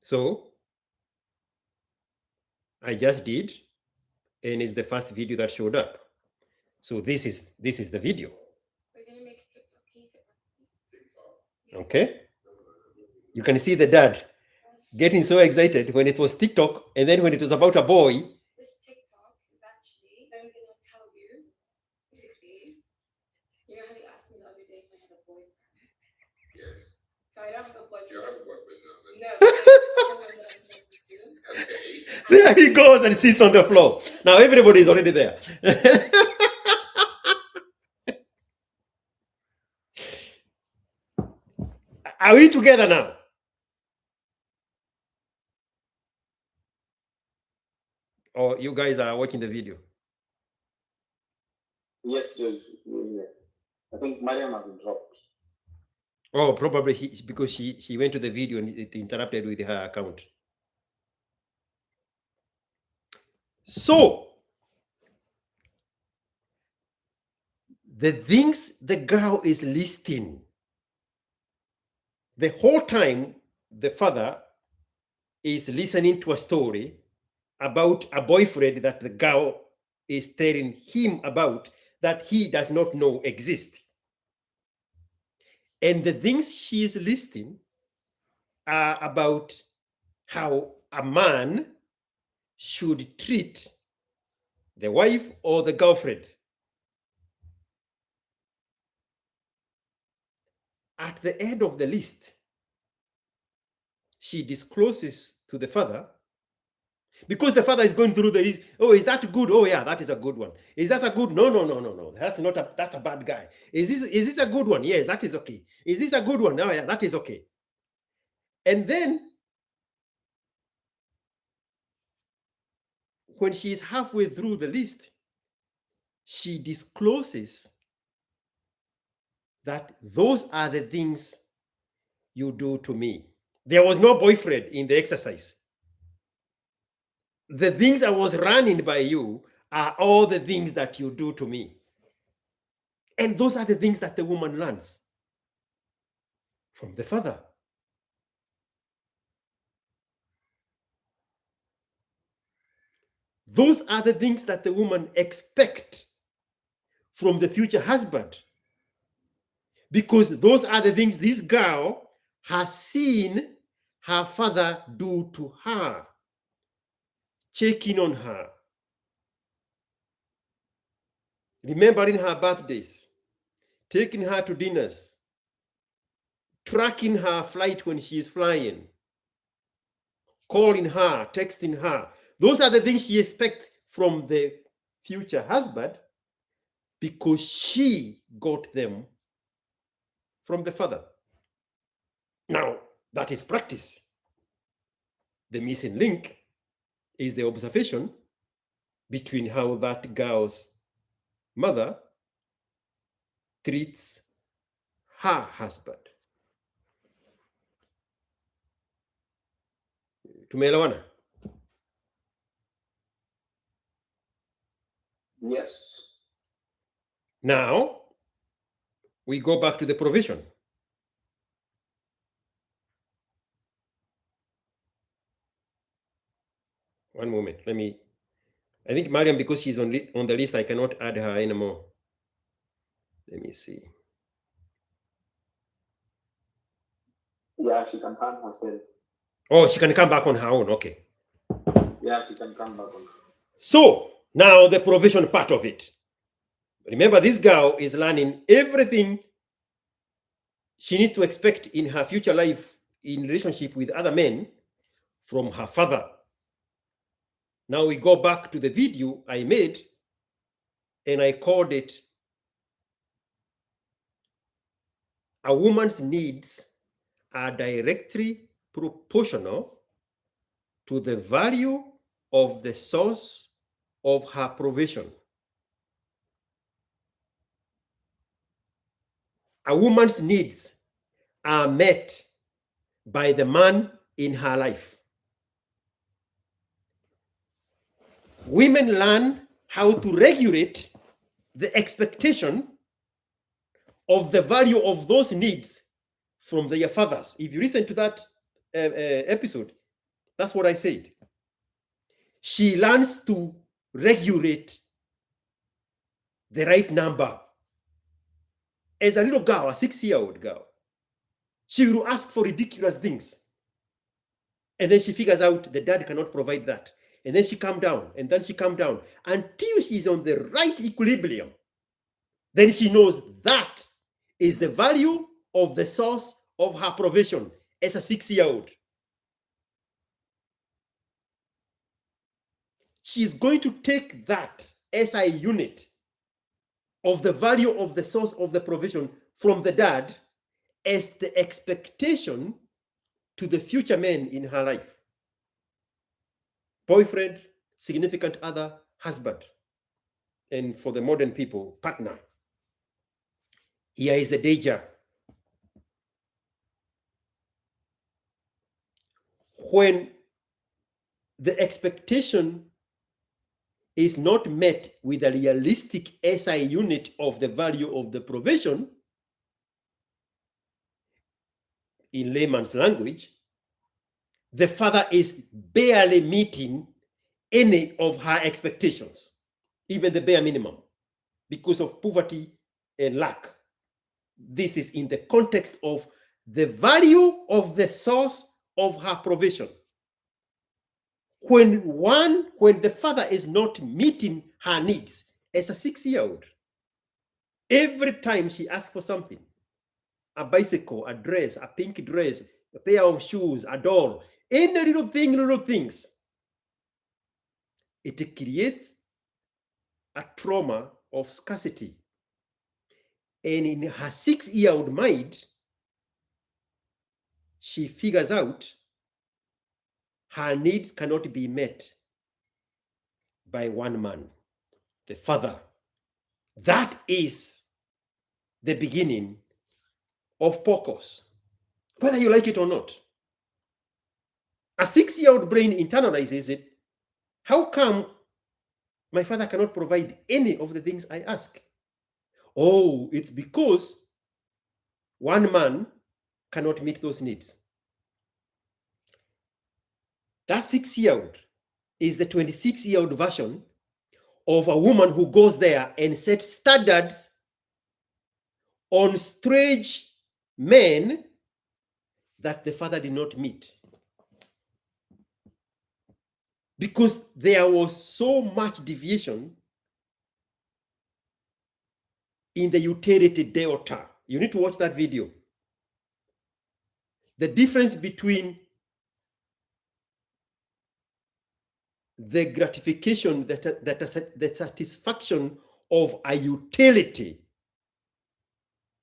So I just did, and it's the first video that showed up. So this is the video. We're gonna make a TikTok. Can you sit Okay. You can see the dad getting so excited when it was TikTok, and then when it was about a boy. This TikTok is actually, I'm gonna tell you, basically, you know how you asked me the other day if I had a boyfriend? Yes. So I don't have a boyfriend. You have a boyfriend now. But... No, but someone that I'm talking to. Okay. There he goes and sits on the floor. Now everybody is already there. Are we together now? Or you guys are watching the video? Yes, George. Yeah. I think Mariam has dropped. Oh, probably because she went to the video and it interrupted with her account. So, the things the girl is listing, the whole time the father is listening to a story about a boyfriend that the girl is telling him about that he does not know exist. And the things she is listing are about how a man should treat the wife or the girlfriend. At the end of the list, she discloses to the father, because the father is going through the, oh, is that good? Oh yeah, that is a good one. Is that a good? No, no, no, no, no. That's not a, that's a bad guy. Is this a good one? Yes, that is okay. Is this a good one? No, yeah, that is okay. And then when she is halfway through the list, she discloses that those are the things you do to me. There was no boyfriend in the exercise. The things I was running by you are all the things that you do to me. And those are the things that the woman learns from the father. Those are the things that the woman expects from the future husband. Because those are the things this girl has seen her father do to her. Checking on her. Remembering her birthdays. Taking her to dinners. Tracking her flight when she is flying. Calling her, texting her. Those are the things she expects from the future husband because she got them from the father. Now, that is practice. The missing link is the observation between how that girl's mother treats her husband. Tumeelewana? Yes. Now, we go back to the provision. One moment, I think Mariam, because she's on the list, I cannot add her anymore. Let me see. Yeah, she can come herself. Oh, she can come back on her own, okay. Yeah, she can come back on her own. So, now the provision part of it. Remember, this girl is learning everything she needs to expect in her future life in relationship with other men from her father. Now we go back to the video I made and I called it A Woman's Needs Are Directly Proportional to the Value of the Source of Her Provision. A woman's needs are met by the man in her life. Women learn how to regulate the expectation of the value of those needs from their fathers. If you listen to that episode, that's what I said. She learns to regulate the right number. As a little girl, a 6-year-old girl, she will ask for ridiculous things. And then she figures out the dad cannot provide that. And then she calms down, and then she calms down until she's on the right equilibrium. Then she knows that is the value of the source of her provision as a 6-year-old. She's going to take that as a unit of the value of the source of the provision from the dad as the expectation to the future men in her life. Boyfriend, significant other, husband. And for the modern people, partner. Here is the danger. When the expectation is not met with a realistic SI unit of the value of the provision, in layman's language, the father is barely meeting any of her expectations, even the bare minimum, because of poverty and lack. This is in the context of the value of the source of her provision. When the father is not meeting her needs as a 6-year-old, every time she asks for something, a bicycle, a dress, a pink dress, a pair of shoes, a doll, any little things. It creates a trauma of scarcity. And in her 6-year-old mind, she figures out her needs cannot be met by one man, the father. That is the beginning of POCOS, whether you like it or not. A 6-year-old brain internalizes it. How come my father cannot provide any of the things I ask? Oh, it's because one man cannot meet those needs. That 6-year-old is the 26-year-old version of a woman who goes there and sets standards on strange men that the father did not meet. Because there was so much deviation in the utility delta. You need to watch that video. The difference between the gratification, the satisfaction of a utility,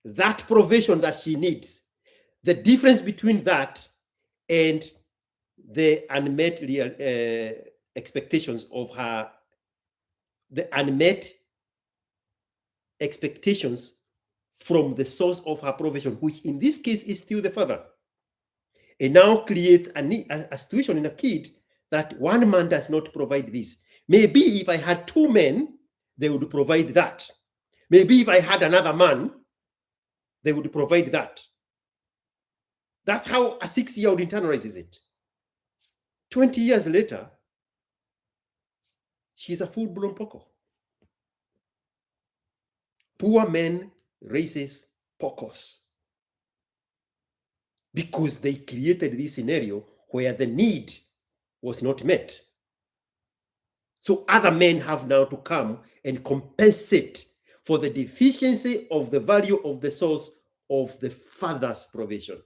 that provision that she needs, the difference between that and the unmet expectations of her, the unmet expectations from the source of her provision, which in this case is still the father. It now creates a situation in a kid that one man does not provide this. Maybe if I had two men, they would provide that. Maybe if I had another man, they would provide that. That's how a 6-year-old internalizes it. 20 years later, she's a full-blown POCO. Poor men raises POCOs because they created this scenario where the need was not met. So other men have now to come and compensate for the deficiency of the value of the source of the father's provision.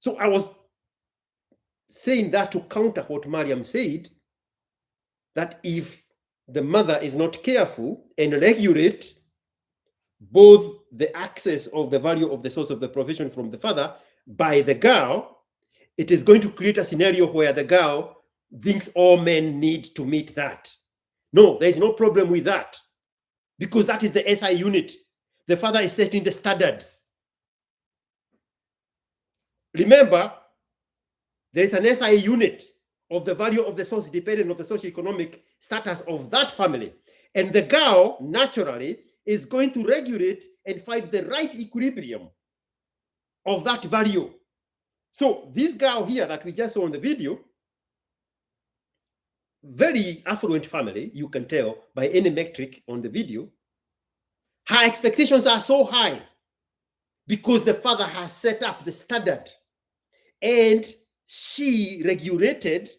So I was saying that to counter what Mariam said, that if the mother is not careful and regulate both the access of the value of the source of the provision from the father by the girl, it is going to create a scenario where the girl thinks all men need to meet that. No, there is no problem with that because that is the SI unit. The father is setting the standards. Remember, there is an SI unit of the value of the source dependent on the socioeconomic status of that family. And the girl, naturally, is going to regulate and find the right equilibrium of that value. So this girl here that we just saw in the video, very affluent family, you can tell by any metric on the video, her expectations are so high because the father has set up the standard and she regulated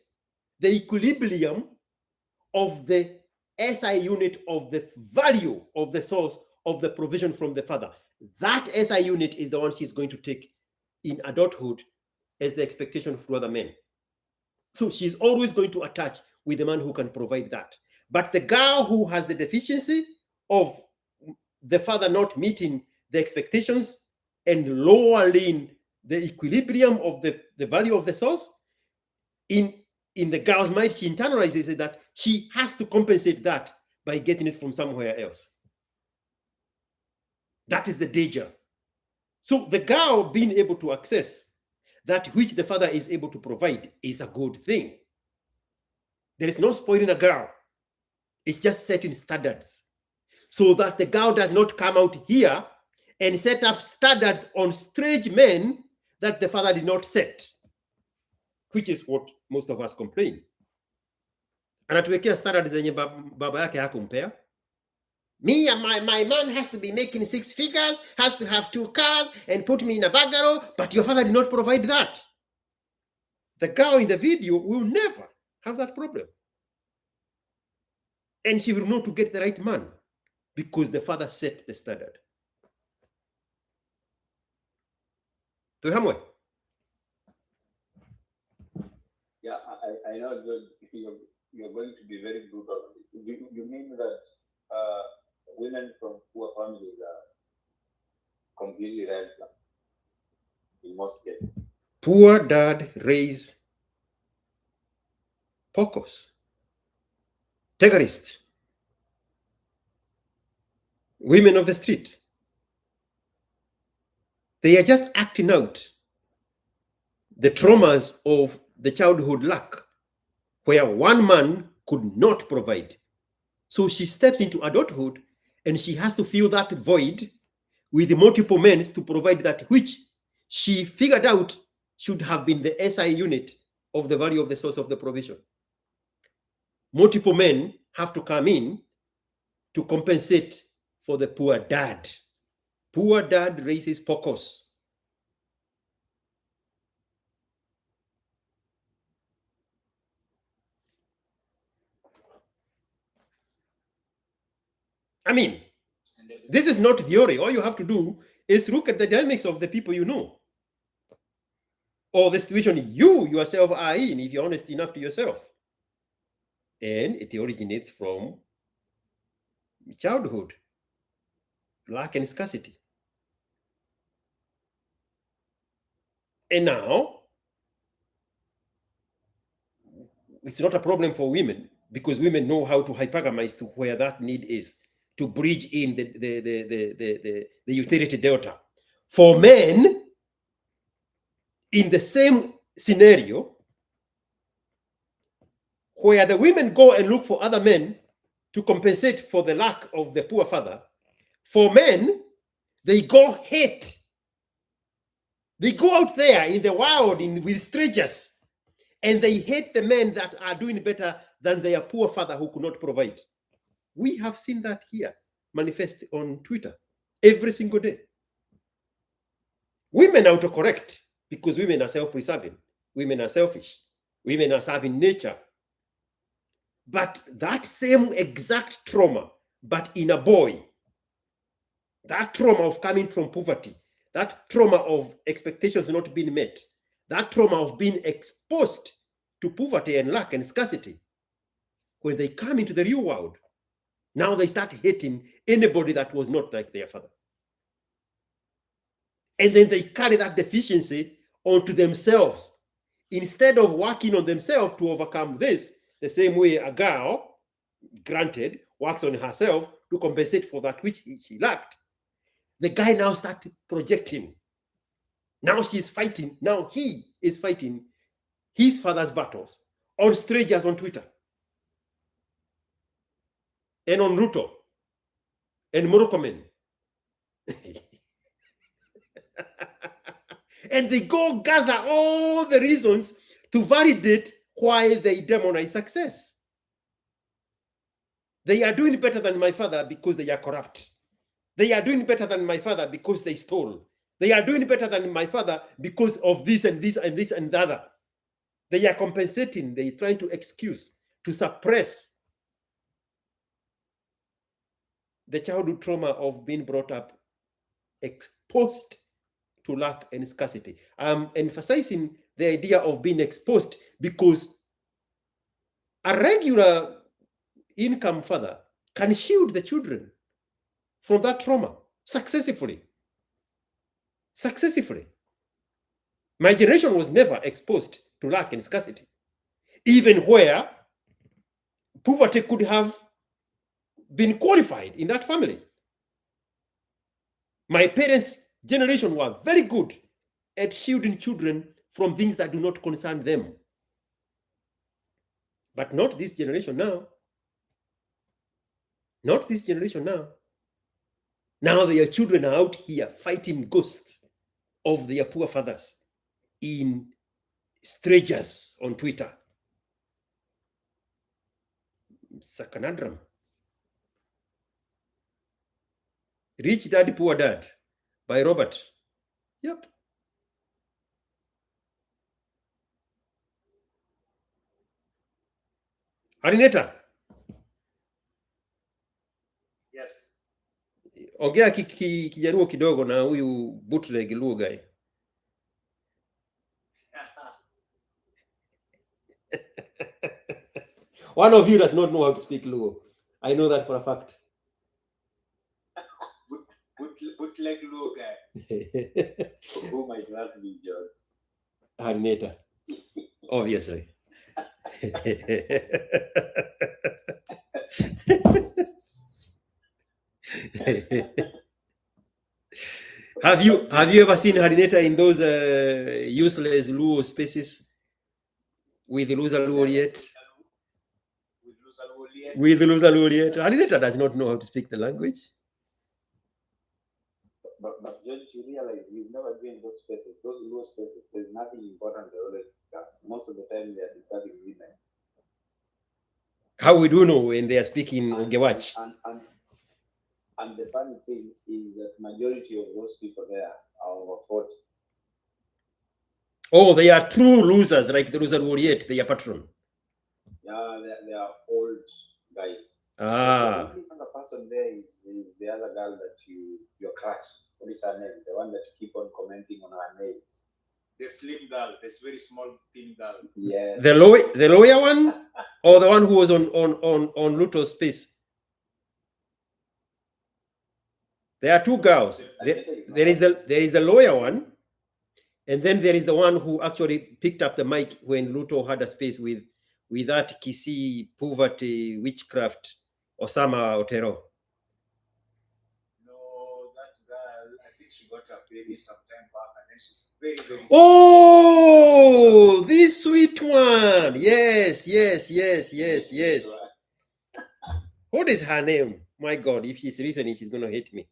the equilibrium of the SI unit of the value of the source of the provision from the father. That SI unit is the one she's going to take in adulthood as the expectation for other men. So she's always going to attach with the man who can provide that. But the girl who has the deficiency of the father not meeting the expectations and lowering the equilibrium of the value of the source, in the girl's mind, she internalizes it that she has to compensate that by getting it from somewhere else. That is the danger. So the girl being able to access that which the father is able to provide is a good thing. There is no spoiling a girl. It's just setting standards so that the girl does not come out here and set up standards on strange men that the father did not set, which is what most of us complain. Anatuwekea standards zenye baba yake hakumpea. Me and my man has to be making 6 figures, has to have 2 cars and put me in a bungalow, but your father did not provide that. The girl in the video will never have that problem. And she will know to get the right man because the father set the standard. Tuhamwe. Yeah, I know you're going to be very brutal. You mean that women from poor families are completely ransom in most cases? Poor dad raise pocos, terrorists, women of the street. They are just acting out the traumas of the childhood lack, where one man could not provide. So she steps into adulthood and she has to fill that void with multiple men to provide that which she figured out should have been the SI unit of the value of the source of the provision. Multiple men have to come in to compensate for the poor dad. Poor dad raises pocos. I mean, this is not theory. All you have to do is look at the dynamics of the people you know, or the situation you yourself are in, if you're honest enough to yourself. And it originates from childhood, lack and scarcity. And now, it's not a problem for women because women know how to hypergamize to where that need is, to bridge in the utility delta. For men, in the same scenario, where the women go and look for other men to compensate for the lack of the poor father, for men, they go hate. They go out there in the wild with strangers, and they hate the men that are doing better than their poor father who could not provide. We have seen that here manifest on Twitter every single day. Women autocorrect because women are self-preserving. Women are selfish. Women are serving nature. But that same exact trauma, but in a boy, that trauma of coming from poverty, that trauma of expectations not being met, that trauma of being exposed to poverty and lack and scarcity, when they come into the real world, now they start hating anybody that was not like their father. And then they carry that deficiency onto themselves. Instead of working on themselves to overcome this, the same way a girl, granted, works on herself to compensate for that which she lacked, the guy now started projecting. Now she's fighting. Now he is fighting his father's battles on strangers on Twitter and on Ruto and Morokomen. And they go gather all the reasons to validate why they demonize success. They are doing better than my father because they are corrupt. They are doing better than my father because they stole. They are doing better than my father because of this and this and this and the other. They are compensating. They are trying to excuse, to suppress the childhood trauma of being brought up exposed to lack and scarcity. I'm emphasizing the idea of being exposed because a regular income father can shield the children from that trauma successfully. Successfully. My generation was never exposed to lack and scarcity, even where poverty could have been qualified in that family. My parents' generation were very good at shielding children from things that do not concern them. But not this generation now. Not this generation now. Now their children are out here fighting ghosts of their poor fathers in strangers on Twitter. It's a conundrum. Rich Dad, Poor Dad by Robert. Yep. Harynator. Yes. Ongea Kijaruo kidogo na huyu bootleg Luo guy. One of you does not know how to speak Luo. I know that for a fact. Bootleg Luo guy. Who might not be George? Harynator. Obviously. Have you ever seen Harynator in those useless Luo spaces with Luza Luoliet? With Luza Luoliet. Harynator does not know how to speak the language. But George, you realize you've never been in those spaces, those Luo spaces. There's nothing important they always discuss. Most of the time they are discussing women. How we do know when they are speaking Ogewach? And the funny thing is that majority of those people there are over 40. Oh, they are true losers, like the loser Luoliet, they are patron. Yeah, they are old guys. Ah. The only other person there is the other girl that your crush. What is her name? The one that you keep on commenting on her nails. The slim girl, this very small thin girl. Yeah. The lawyer one, or the one who was on Luto's space? There are two girls. There is the lawyer one, and then there is the one who actually picked up the mic when Luto had a space with that Kisii poverty witchcraft Osama Otero. No, that girl, I think she got a baby sometime back, and then she's very, very. Oh, this sweet one. Yes. What is her name? My God, if she's listening, she's going to hate me.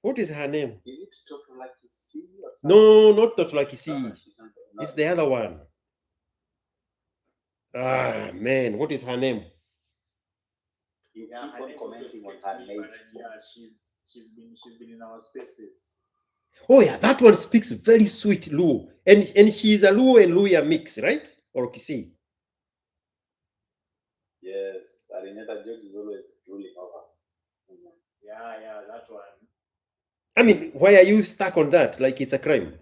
What is her name? Is it Kisii or something? No, not Kisii. It's the other one. Ah, man, what is her name? You keep on commenting on her name. Yeah, she's been in our spaces. Oh yeah, that one speaks very sweet Luo, and she's a Luo and Luya mix, right? Or Kisii. Yes, Harynator George is always ruling over. Yeah, that one. I mean, why are you stuck on that? Like it's a crime.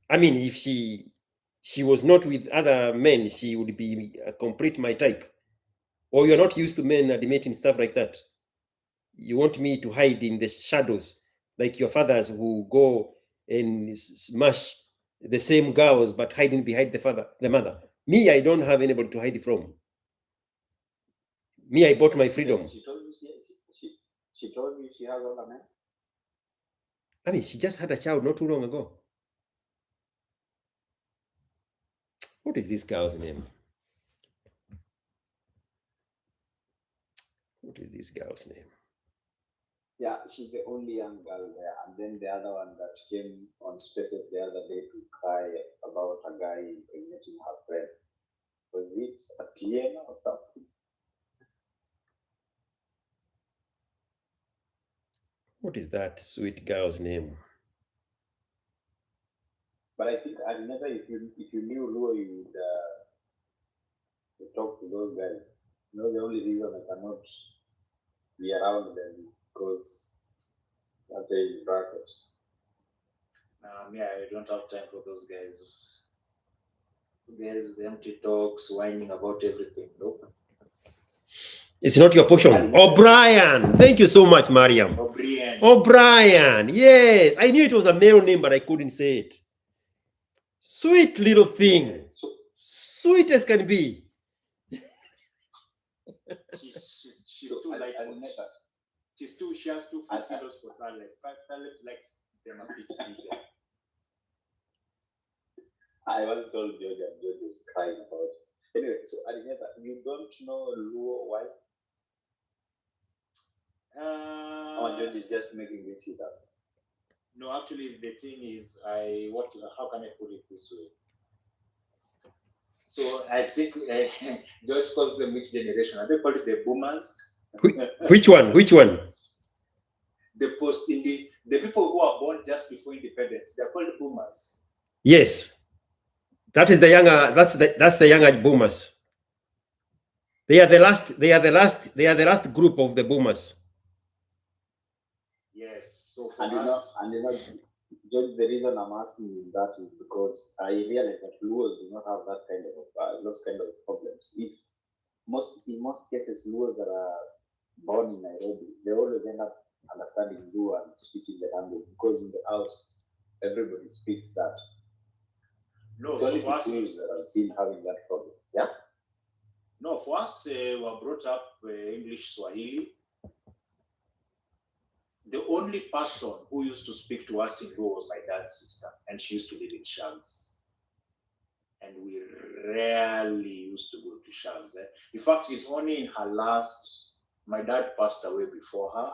I mean, if she was not with other men, she would be a complete my type. Or you're not used to men admitting stuff like that. You want me to hide in the shadows, like your fathers who go and smash the same girls, but hiding behind the mother. Me, I don't have anybody to hide from. Me, I bought my freedom. She told you she has other men? I mean, she just had a child not too long ago. What is this girl's name? What is this girl's name? Yeah, she's the only young girl there. And then the other one that came on spaces the other day to cry about a guy meeting her friend. Was it Atiena or something? What is that sweet girl's name? But I think if you knew Luo, you would talk to those guys. You know, the only reason I cannot be around them is because they're in bracket. I don't have time for those guys. There's the empty talks, whining about everything. Nope. It's not your portion. O'Brien. Thank you so much, Mariam. O'Brien. Yes. I knew it was a male name, but I couldn't say it. Sweet little thing. Sweet as can be. She's too light for she has 2 kilos for Taleb. Taleb likes them a bit bigger. I once told George and George was crying about it. Anyway, so Harynator, you don't know Luo why? Or George is just making this shit up? No, actually, the thing is, how can I put it this way? So I think George calls them which generation? Are they called it the boomers? Which one? The people who are born just before independence, they're called boomers. Yes. That is the younger, that's the younger boomers. They are the last group of the boomers. Yes. So for and us, Just the reason I'm asking you that is because I realize that Luos do not have that kind of those kind of problems. If in most cases, Luos that are born in Nairobi, they always end up understanding Luo and speaking the language because in the house everybody speaks that. No, it's so only for us, Kikuyus that I've seen having that problem. Yeah. no, for us, we were brought up English Swahili. The only person who used to speak to us in Luo was my dad's sister, and she used to live in Charles. And we rarely used to go to Charles. In fact, it's only in her last, my dad passed away before her,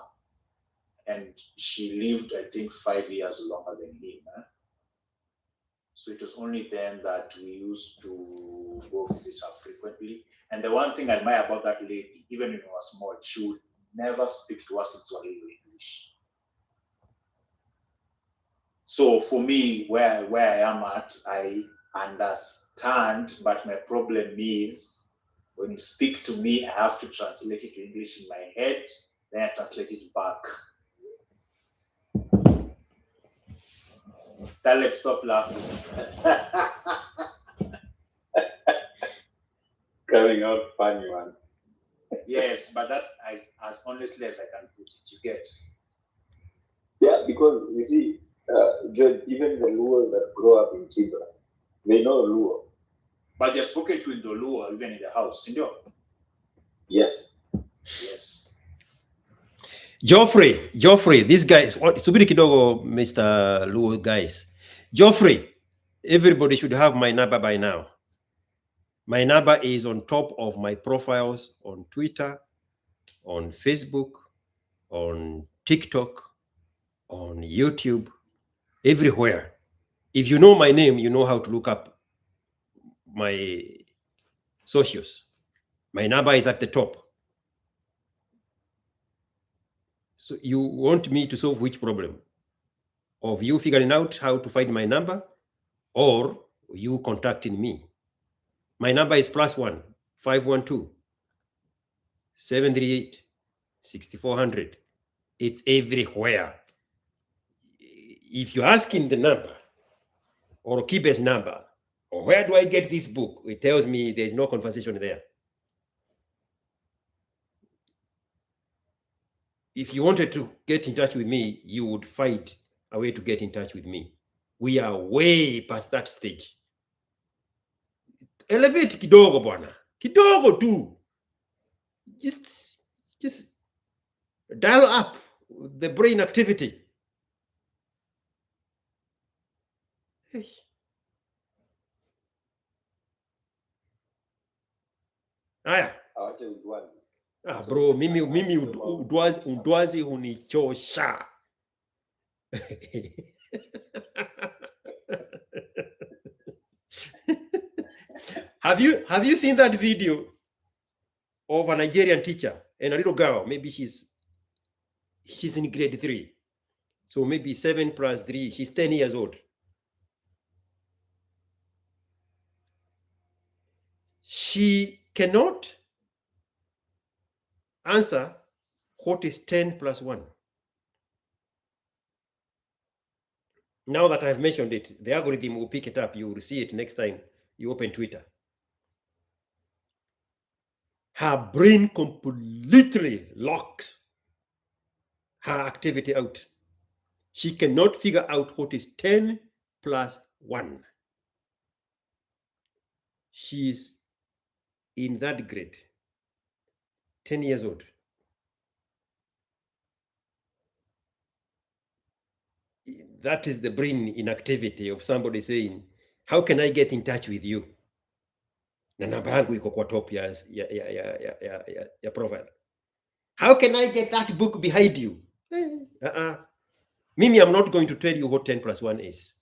and she lived, I think, 5 years longer than him. So it was only then that we used to go visit her frequently. And the one thing I admire about that lady, even when we were small, she would never speak to us in Swahili or English. So for me, where I am at, I understand, but my problem is when you speak to me, I have to translate it to English in my head, then I translate it back. Taleb, stop laughing. Coming out funny, man. Yes, but that's as honestly as I can put it. You get? Yeah, because you see, even the Luo that grow up in Kibe, they know Luo. But they're spoken to in the Luo, even in the house, you know? Yes. Yes. Geoffrey, these guys, subiri kidogo, Mr. Luo guys. Geoffrey, everybody should have my number by now. My number is on top of my profiles on Twitter, on Facebook, on TikTok, on YouTube, everywhere. If you know my name, you know how to look up my socials. My number is at the top. So you want me to solve which problem? Of you figuring out how to find my number or you contacting me? My number is +1 512 738 6400. It's everywhere. If you're asking the number or Kibe's number, or where do I get this book? It tells me there's no conversation there. If you wanted to get in touch with me, you would find a way to get in touch with me. We are way past that stage. Elevate kidogo bwana. Kidogo tu. Just dial up the brain activity. Hey. Aya. Bro, mimi udwazi hunichosha. Have you seen that video of a Nigerian teacher and a little girl? Maybe she's in grade 3. So maybe 7 + 3, she's 10 years old. She cannot answer what is 10 + 1. Now that I've mentioned it, the algorithm will pick it up. You will see it next time you open Twitter. Her brain completely locks her activity out. She cannot figure out what is 10 + 1. She's in that grade, 10 years old. That is the brain inactivity of somebody saying, how can I get in touch with you? Na namba yangu iko kwa top ya profile. How can I get that book behind you? Mimi, I'm not going to tell you what 10 + 1 is.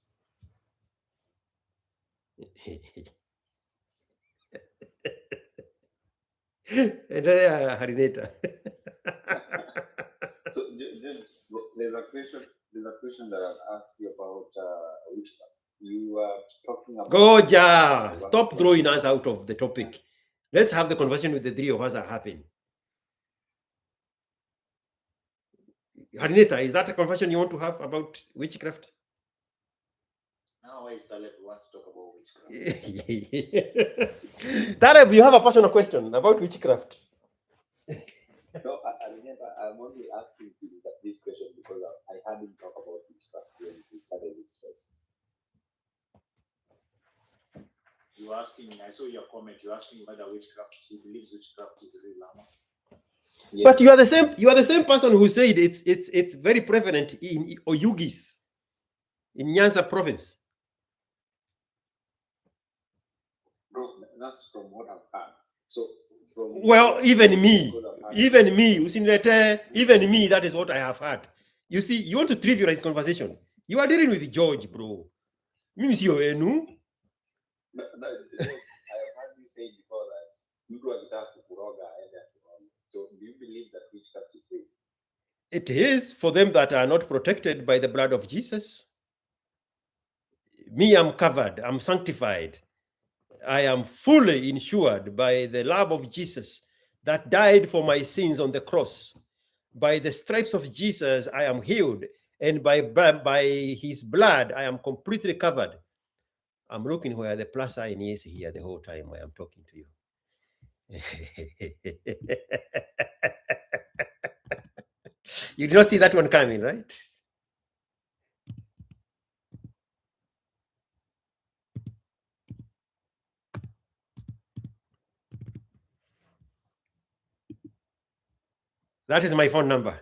Harynator. So there's a question that I'll ask you about witchcraft. You were talking about Goja, stop throwing us out of the topic. Let's have the conversation with the three of us are having. Harynator, is that a conversation you want to have about witchcraft? Now, why is Taleb want to talk about witchcraft? Taleb, you have a personal question about witchcraft. No, I'm only asking you this question because I heard him talk about witchcraft when he started this first. You asking, I saw your comment, you're asking whether witchcraft, he believes witchcraft is real, Lama. Yes. But you are the same person who said it's very prevalent in Oyugis, in Nyanza province. Bro, that's from what I've heard. So well, even me, even me, that is what I have heard. You see, you want to trivialize conversation. You are dealing with George, bro. Means you enu. I have heard you say before that you do attack Kuroga. So do you believe that witchcraft is real? It is for them that are not protected by the blood of Jesus. Me, I'm covered, I'm sanctified. I am fully insured by the love of Jesus that died for my sins on the cross. By the stripes of Jesus, I am healed. And by his blood, I am completely covered. I'm looking where the plus sign is here the whole time I am talking to you. You did not see that one coming, right? That is my phone number.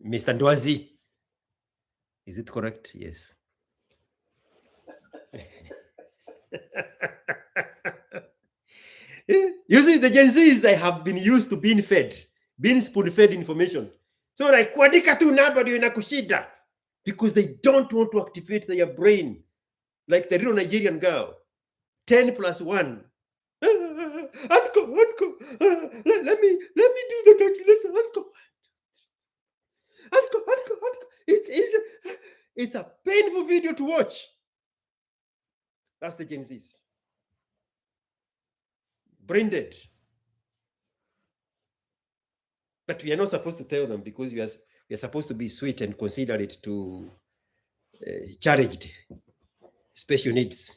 Mr. Ndwazi. Is it correct? Yes. You see, the Gen Zs, they have been used to being spoon-fed information. So like, kuandika tu namba ndio inakushida, because they don't want to activate their brain like the real Nigerian girl. 10 plus 1. Uncle, let me do the calculation. Uncle. It's a painful video to watch. That's the Gen Zs. Brain dead. But we are not supposed to tell them because we are supposed to be sweet and considerate to challenged, special needs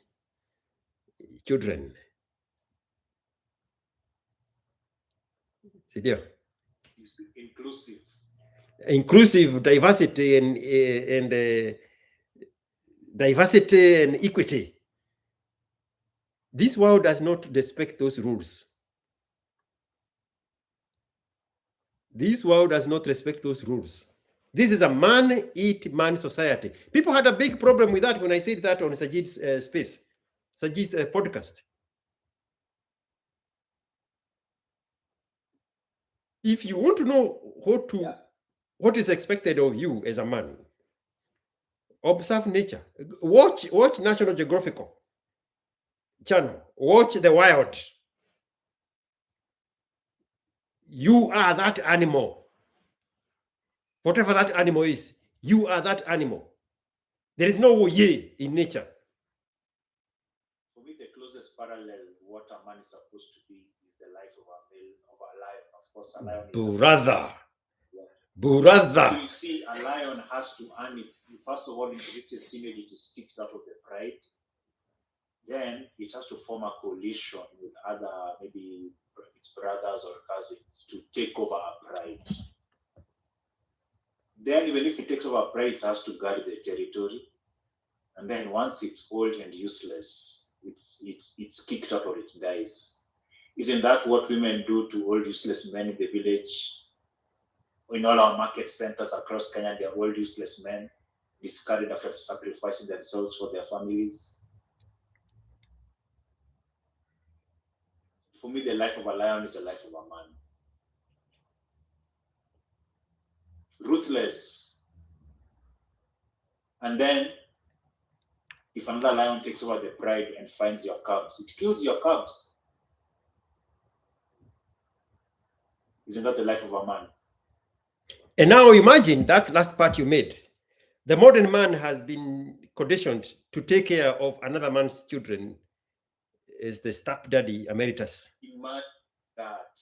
children. See there? Inclusive diversity and diversity and equity. This world does not respect those rules. This world does not respect those rules. This is a man-eat-man society. People had a big problem with that when I said that on Sajid's space, Sajid's podcast. If you want to know what is expected of you as a man, observe nature. Watch National Geographic channel. Watch The Wild. You are that animal. Whatever that animal is, you are that animal. There is no ye in nature. For me, the closest parallel, what a man is supposed to be, is the life of a male, of a lion. Of course, a lion is Brother. So you see, a lion has to earn its, first of all, in the richest image, it is kicked out of the pride. Then it has to form a coalition with other, maybe its brothers or cousins, to take over a pride. Then even if it takes over a pride, it has to guard the territory. And then once it's old and useless, it's kicked out or it dies. Isn't that what women do to old useless men in the village? In all our market centers across Kenya, they're old useless men, discarded after sacrificing themselves for their families. For me, the life of a lion is the life of a man. Ruthless. And then, if another lion takes over the pride and finds your cubs, it kills your cubs. Isn't that the life of a man? And now imagine that last part you made. The modern man has been conditioned to take care of another man's children as the stepdaddy emeritus. Imagine that.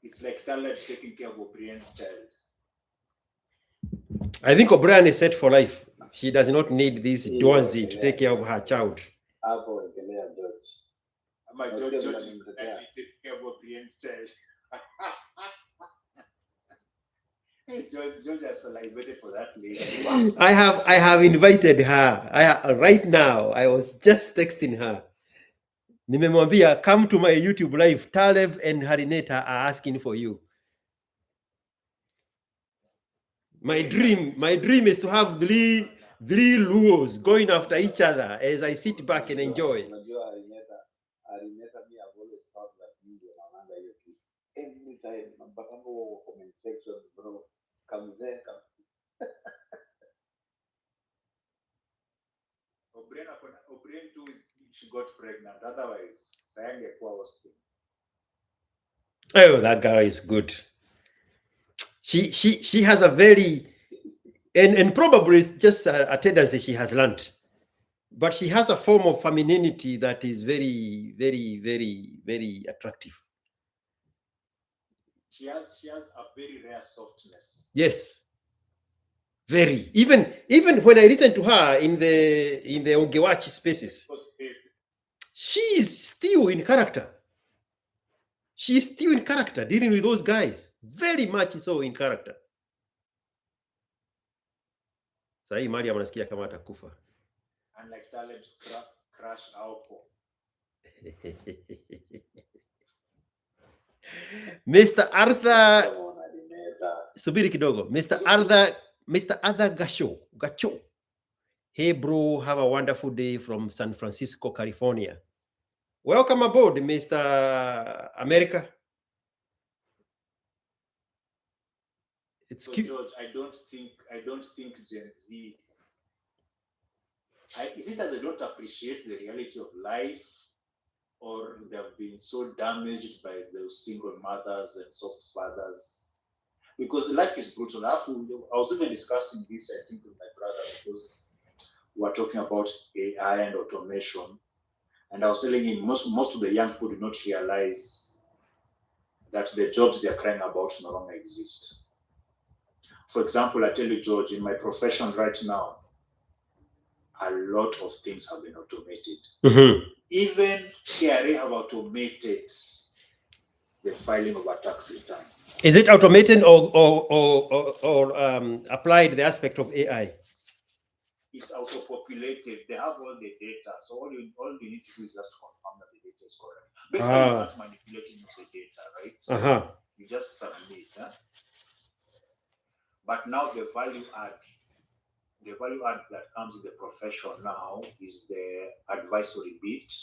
It's like Taleb taking care of O'Brien's child. I think O'Brien is set for life. She does not need this Dwanzi to take care of her child. Hapo endelea George. Ama Nasikia George vile amemtetea. take care of Brian's child. Hey, George has salivated for that lady. I have invited her. Right now, I was just texting her. Nimemwambia, come to my YouTube live. Taleb and Harynator are asking for you. My dream is to have three Luos going after each other as I sit back and enjoy. Unajua Harynator me I've always thought that you wanaanga hiyo kitu. Every time mpaka hapo comment section bro kamzee. O'Brien too she got pregnant. Otherwise, sayangekuwa hosting. Oh, that girl is good. She has a very and probably it's just a tendency she has learned, but she has a form of femininity that is very, very, very, very attractive. She has a very rare softness. Yes, very. Even when I listen to her in the Ongewachi spaces, she is still in character. She is still in character, dealing with those guys. Very much so in character. Sahi Mariam anasikia kama atakufa. Unlike Taleb's crush Alpo. Mr. Arthur, subiri kidogo. Mr. Arthur Gacho. Hey bro, have a wonderful day from San Francisco, California. Welcome aboard, Mr. America. It's so cute. George, I don't think Gen Z's. Is it that they don't appreciate the reality of life, or they have been so damaged by those single mothers and soft fathers? Because life is brutal. I was even discussing this, I think, with my brother, because we were talking about AI and automation. And I was telling him most of the young people do not realize that the jobs they are crying about no longer exist. For example, I tell you, George, in my profession right now, a lot of things have been automated. Mm-hmm. Even KRA have automated the filing of a tax return. Is it automated or applied the aspect of AI? It's auto-populated. They have all the data. So all you need to do is just confirm that the data is correct. Basically, you can't manipulate any of the data, right? So you just submit. Huh? But now the value add that comes in the profession now is the advisory bit.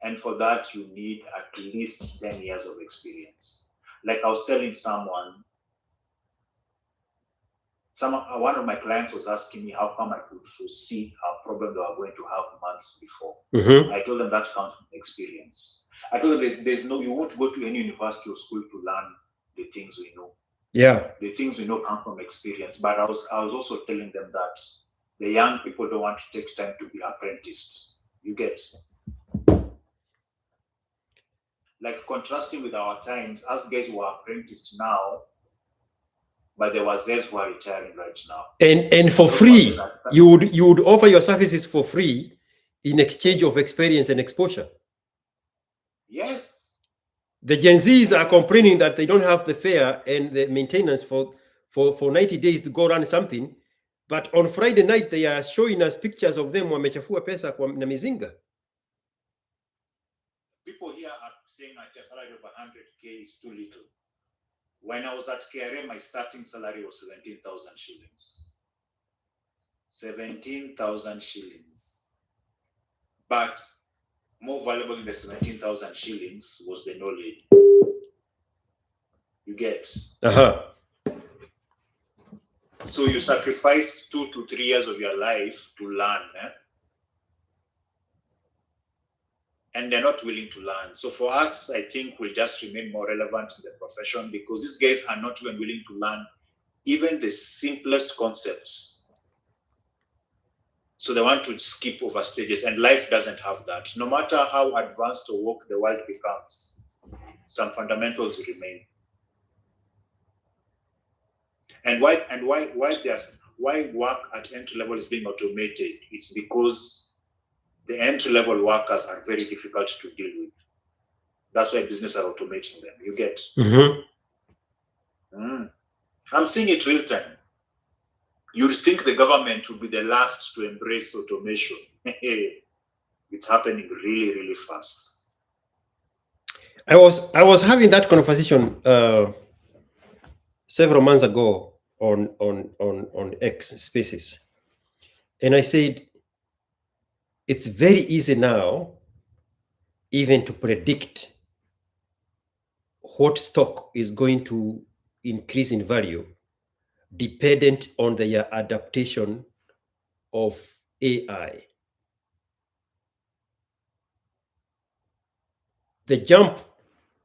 And for that, you need at least 10 years of experience. Like I was telling someone, one of my clients was asking me how come I could foresee a problem they were going to have months before. Mm-hmm. I told them that comes from experience. I told them you won't go to any university or school to learn the things we know. Yeah. The things we know come from experience. But I was also telling them that the young people don't want to take time to be apprenticed. You get? Like contrasting with our times, us guys who are apprenticed now, but there was those who are retiring right now. And for free, you would offer your services for free in exchange of experience and exposure. Yes. The Gen Zs are complaining that they don't have the fare and the maintenance for 90 days to go run something. But on Friday night, they are showing us pictures of them wamechafua pesa kwa na mizinga. People here are saying that a salary of 100K is too little. When I was at KRA, my starting salary was 17,000 shillings. 17,000 shillings. But more valuable than the 17,000 shillings was the knowledge. You get? So you sacrifice 2 to 3 years of your life to learn. And they're not willing to learn. So for us, I think we'll just remain more relevant in the profession because these guys are not even willing to learn even the simplest concepts. So they want to skip over stages, and life doesn't have that. No matter how advanced or woke the world becomes, some fundamentals remain. And why work at entry level is being automated? It's because the entry level workers are very difficult to deal with. That's why business are automating them. You get? I'm seeing it real time. You'd think the government would be the last to embrace automation. It's happening really, really fast. I was having that conversation several months ago on X Spaces, and I said it's very easy now even to predict what stock is going to increase in value dependent on their adaptation of AI. The jump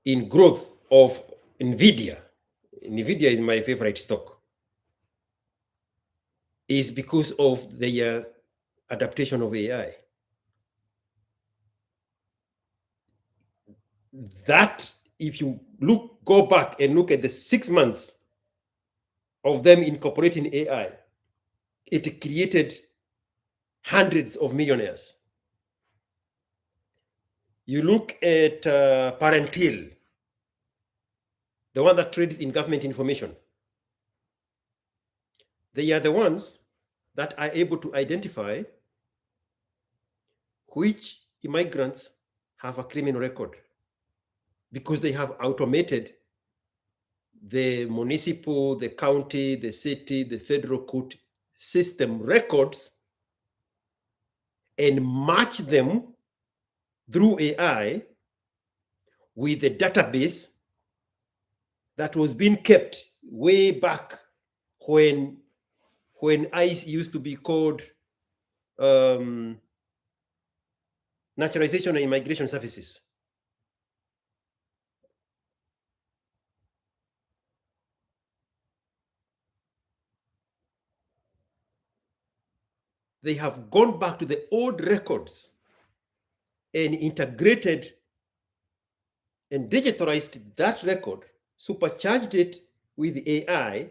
in growth of NVIDIA is my favorite stock, is because of their adaptation of AI. That, if you go back and look at the 6 months of them incorporating AI, it created hundreds of millionaires. You look at Parentil, the one that trades in government information. They are the ones that are able to identify which immigrants have a criminal record, because they have automated the municipal, the county, the city, the federal court system records and match them through AI with the database that was being kept way back when ICE used to be called Naturalization and Immigration Services. They have gone back to the old records and integrated and digitalized that record, supercharged it with AI,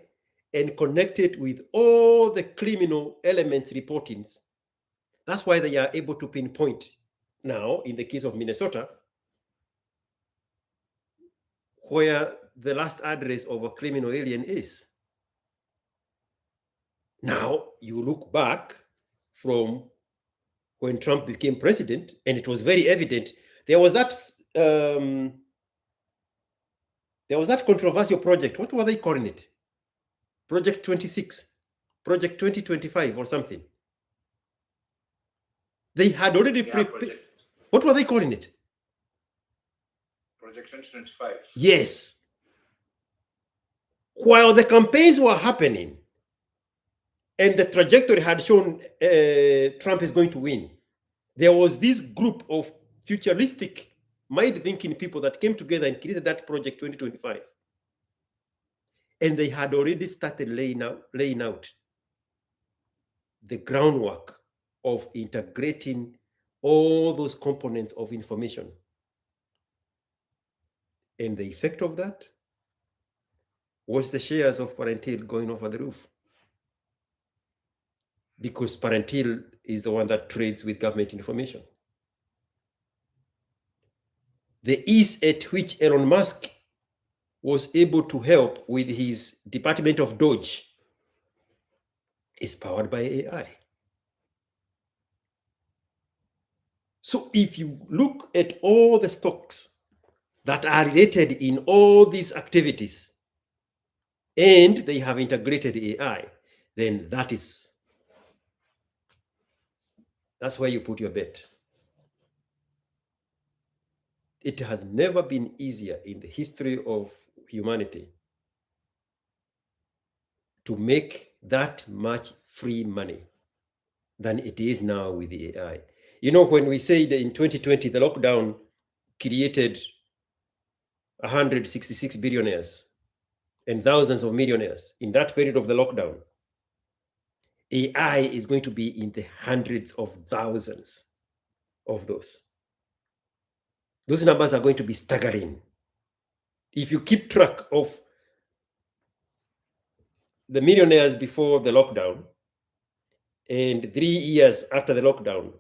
and connected with all the criminal elements reportings. That's why they are able to pinpoint now, in the case of Minnesota, where the last address of a criminal alien is. Now, you look back from when Trump became president, and it was very evident. There was that controversial project. What were they calling it? Project 26, Project 2025 or something. They had already prepared. What were they calling it? Project 2025. Yes. While the campaigns were happening and the trajectory had shown Trump is going to win, there was this group of futuristic, mind-thinking people that came together and created that Project 2025. And they had already started laying out the groundwork of integrating all those components of information. And the effect of that was the shares of Parentil going over the roof. Because Parentil is the one that trades with government information. The ease at which Elon Musk was able to help with his Department of Doge is powered by AI. So if you look at all the stocks that are related in all these activities, and they have integrated AI, then that's where you put your bet. It has never been easier in the history of humanity to make that much free money than it is now with the AI. You know, when we say that in 2020, the lockdown created 166 billionaires and thousands of millionaires in that period of the lockdown, AI is going to be in the hundreds of thousands of those. Those numbers are going to be staggering. If you keep track of the millionaires before the lockdown and 3 years after the lockdown,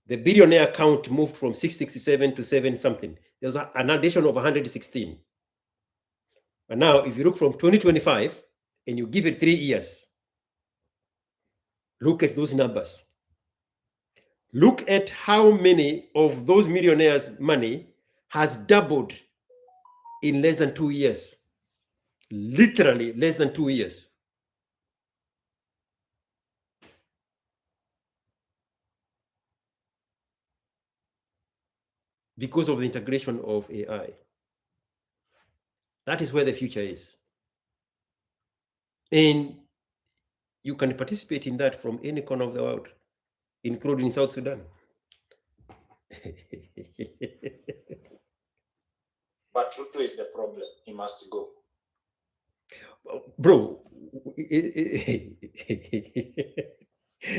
the billionaire count moved from 667 to 7 something. There was an addition of 116. But now, if you look from 2025 and you give it 3 years, look at those numbers. Look at how many of those millionaires' money has doubled in less than 2 years. Literally less than 2 years. Because of the integration of AI. That is where the future is. And you can participate in that from any corner of the world, including South Sudan. But Ruto is the problem. He must go. Bro,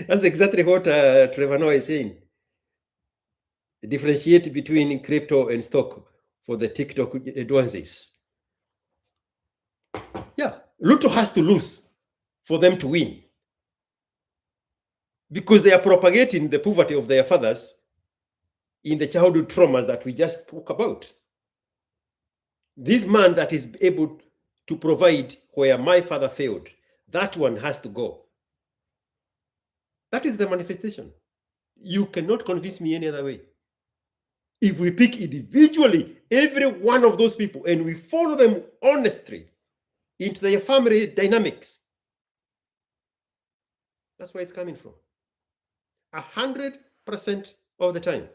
that's exactly what Trevor Noah is saying. Differentiate between crypto and stock for the TikTok advances. Yeah, Ruto has to lose for them to win. Because they are propagating the poverty of their fathers in the childhood traumas that we just spoke about. This man that is able to provide where my father failed, that one has to go. That is the manifestation. You cannot convince me any other way. If we pick individually every one of those people and we follow them honestly into their family dynamics, that's where it's coming from. 100% of the time.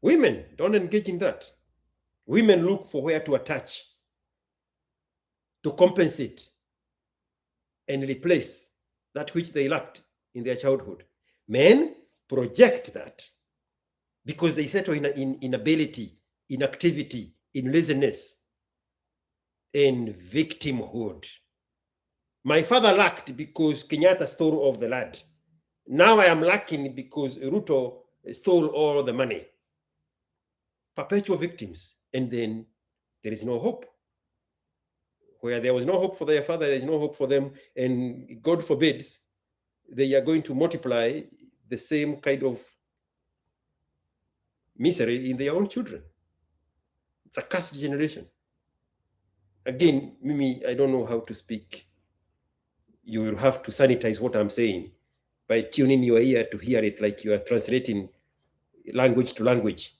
Women don't engage in that. Women look for where to attach, to compensate, and replace that which they lacked in their childhood. Men project that because they settle in ability, in activity, in laziness, and victimhood. My father lacked because Kenyatta stole all the land. Now I am lacking because Ruto stole all the money. Perpetual victims. And then there is no hope. Where there was no hope for their father, there is no hope for them. And God forbids, they are going to multiply the same kind of misery in their own children. It's a cursed generation. Again, Mimi, I don't know how to speak. You will have to sanitize what I'm saying by tuning your ear to hear it like you are translating language to language.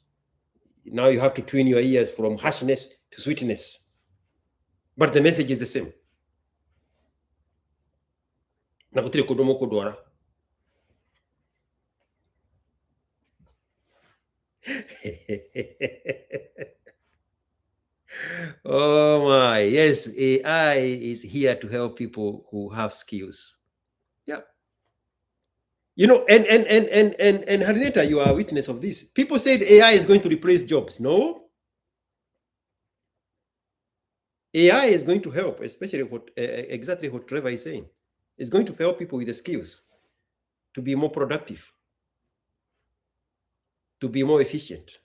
Now you have to tune your ears from harshness to sweetness. But the message is the same. Oh my, yes, AI is here to help people who have skills. Yeah. You know, and Harynator, you are a witness of this. People said AI is going to replace jobs. No. AI is going to help, especially what exactly what Trevor is saying. It's going to help people with the skills to be more productive, to be more efficient.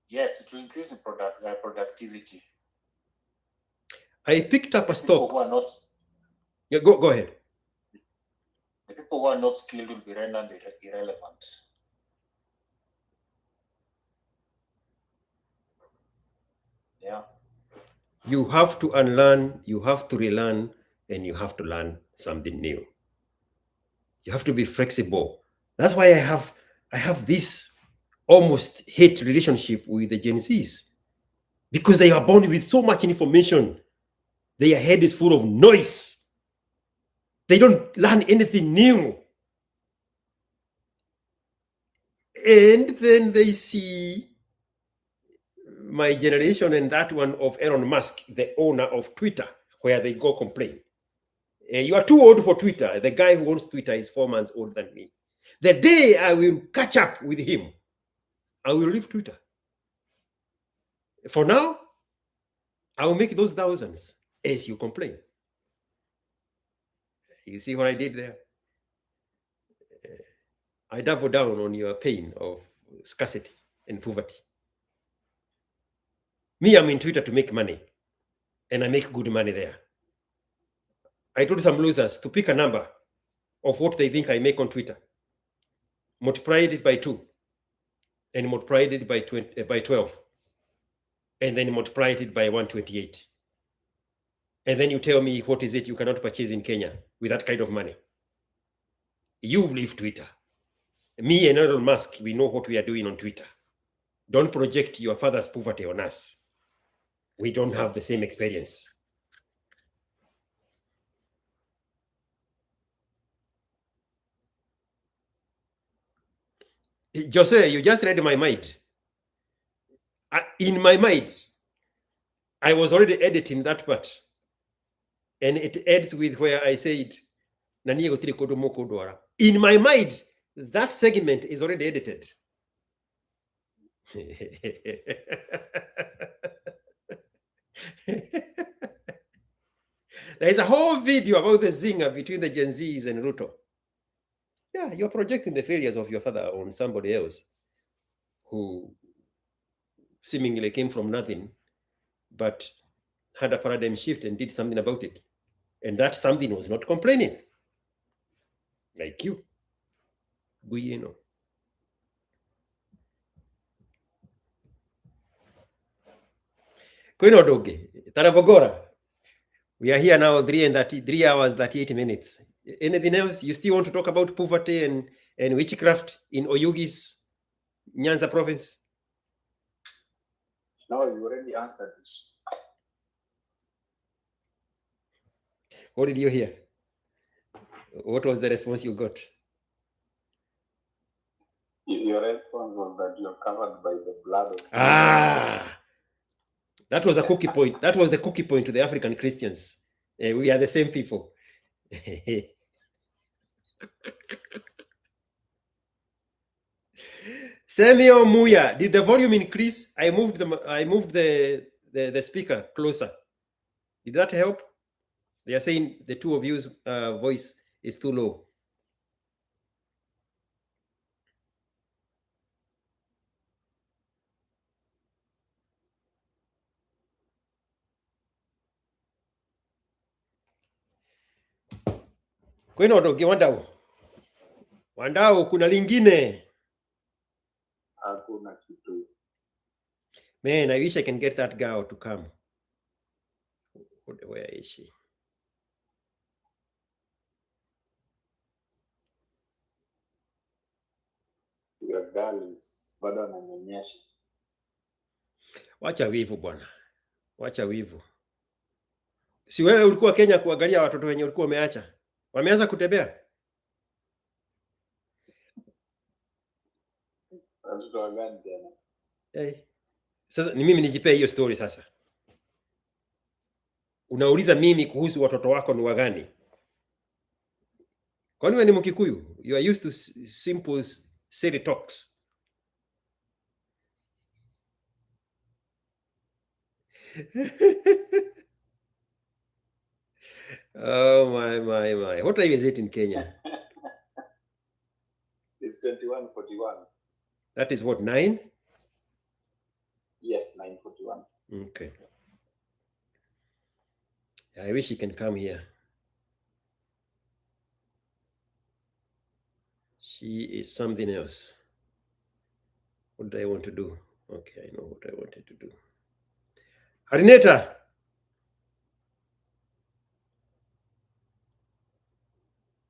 Yes, it will increase the productivity. I picked up a stock. Who are not, yeah, go ahead. the people who are not skilled will be rendered irrelevant. Yeah. You have to unlearn, you have to relearn, and you have to learn something new. You have to be flexible. That's why I have this almost hate relationship with the Gen Zs, because they are born with so much information. Their head is full of noise. They don't learn anything new. And then they see my generation and that one of Elon Musk, the owner of Twitter, where they go complain. You are too old for Twitter. The guy who owns Twitter is 4 months older than me. The day I will catch up with him, I will leave Twitter. For now, I will make those thousands as you complain. You see what I did there? I double down on your pain of scarcity and poverty. Me, I'm in Twitter to make money. and I make good money there. I told some losers to pick a number of what they think I make on Twitter, multiplied it by 2, and multiplied it by 12, and then multiplied it by 128. And then you tell me what is it you cannot purchase in Kenya with that kind of money. You leave Twitter. Me and Elon Musk, we know what we are doing on Twitter. Don't project your father's poverty on us. We don't have the same experience. Jose, you just read my mind. In my mind, I was already editing that part. And it ends with where I said, in my mind, that segment is already edited. There is a whole video about the zinger between the Gen Zs and Ruto. Yeah, you're projecting the failures of your father on somebody else who seemingly came from nothing, but had a paradigm shift and did something about it. And that something was not complaining. Like you. Bueno. Kweno doge, Tarabogora. We are here now 3 hours, 38 minutes. Anything else? You still want to talk about poverty and witchcraft in Oyugi's Nyanza province? No, you already answered this. What did you hear? What was the response you got? Your response was that you're covered by the blood of that was a cookie point. That was the cookie point to the African Christians. We are the same people. Samuel Muya, did the volume increase? I moved the speaker closer. Did that help? They are saying the two of you's voice is too low. Kweno doge Wandao kuna lingine. Hakuna kitu. Man, I wish I can get that girl to come. Where is she? Your girl is bado ananyonyesha. Wacha wivu bwana. Wacha wivu. Si wewe ulikuwa Kenya kuangalia watoto wenye ulikuwa umeacha? Wameanza kutembea? Watoto wa gani tena? Hey. Sasa ni mimi nijipea hiyo story sasa. Unauliza mimi kuhusu watoto wako ni wagani? Kwani wewe ni Mkikuyu? You are used to simple city talks. Oh my. What time is it in Kenya? It's 21:41. That is what, 9? Yes, 9:41. Okay. I wish you can come here. She is something else. What do I want to do? Okay, I know what I wanted to do. Harynator.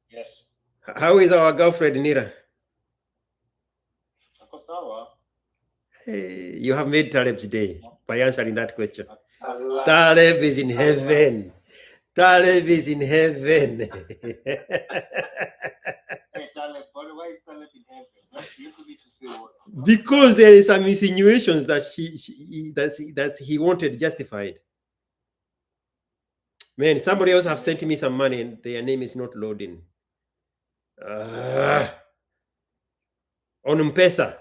Yes. How is our girlfriend Nira? Ako sawa. Hey, you have made Taleb's day by answering that question. Allah. Taleb is in heaven. Taleb is in heaven. Hey, Taleb, why is Taleb in heaven? You need to say what? Because there is some insinuations that that he wanted justified. Man, somebody else have sent me some money and their name is not loading. On M-Pesa.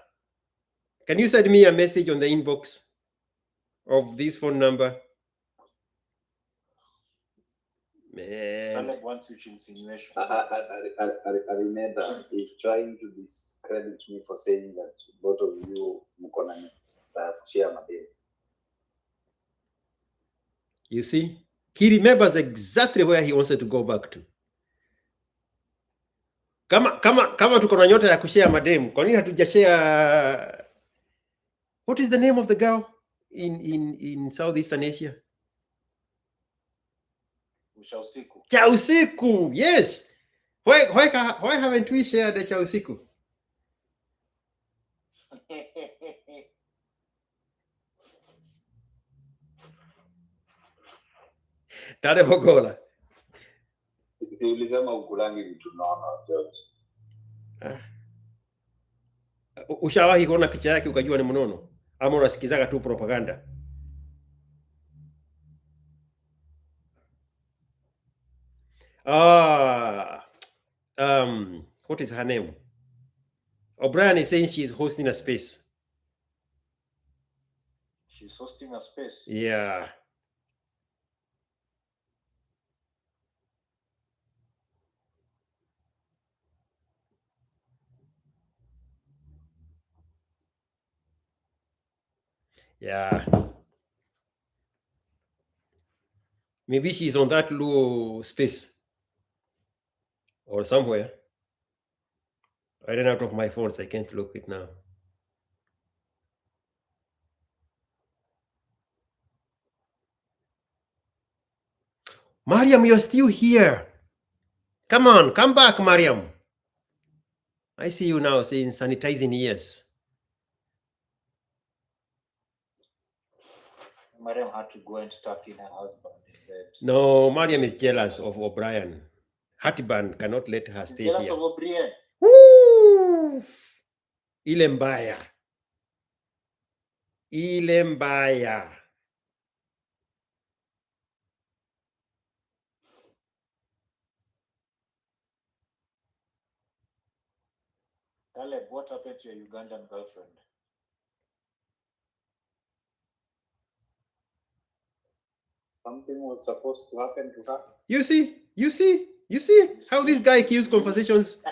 Can you send me a message on the inbox of this phone number? Man. Taleb wants which insinuation. Harynator is trying to discredit me for saying that both of you mko na share madeni. You see, he remembers exactly where he wanted to go back to. Kama tuko na nyota ya kushare madem, kwa nini hatujashare? What is the name of the girl in Southeastern Asia? Chausiku, yes. Why haven't we shared the Chausiku? Taleb Ogola. Si ulisema ukulangi vitu nono, George. Ushawahi kuona picha yake ukajua ni mnono? Ama unasikizaga tu propaganda? What is her name? O'Brien is saying she's hosting a space. She's hosting a space. Yeah. Yeah. Maybe she's on that low space or somewhere. I ran out of my phone, so I can't look it now. Mariam, you're still here. Come on, come back, Mariam. I see you now saying sanitizing ears. Mariam had to go and tuck in her husband in bed. No, Mariam is jealous of O'Brien. Hatiban cannot let her stay Jealous here. of O'Brien. Woo! Ile mbaya. Ile mbaya. Taleb, what happened to your Ugandan girlfriend? Something was supposed to happen to her. You see how this guy keeps conversations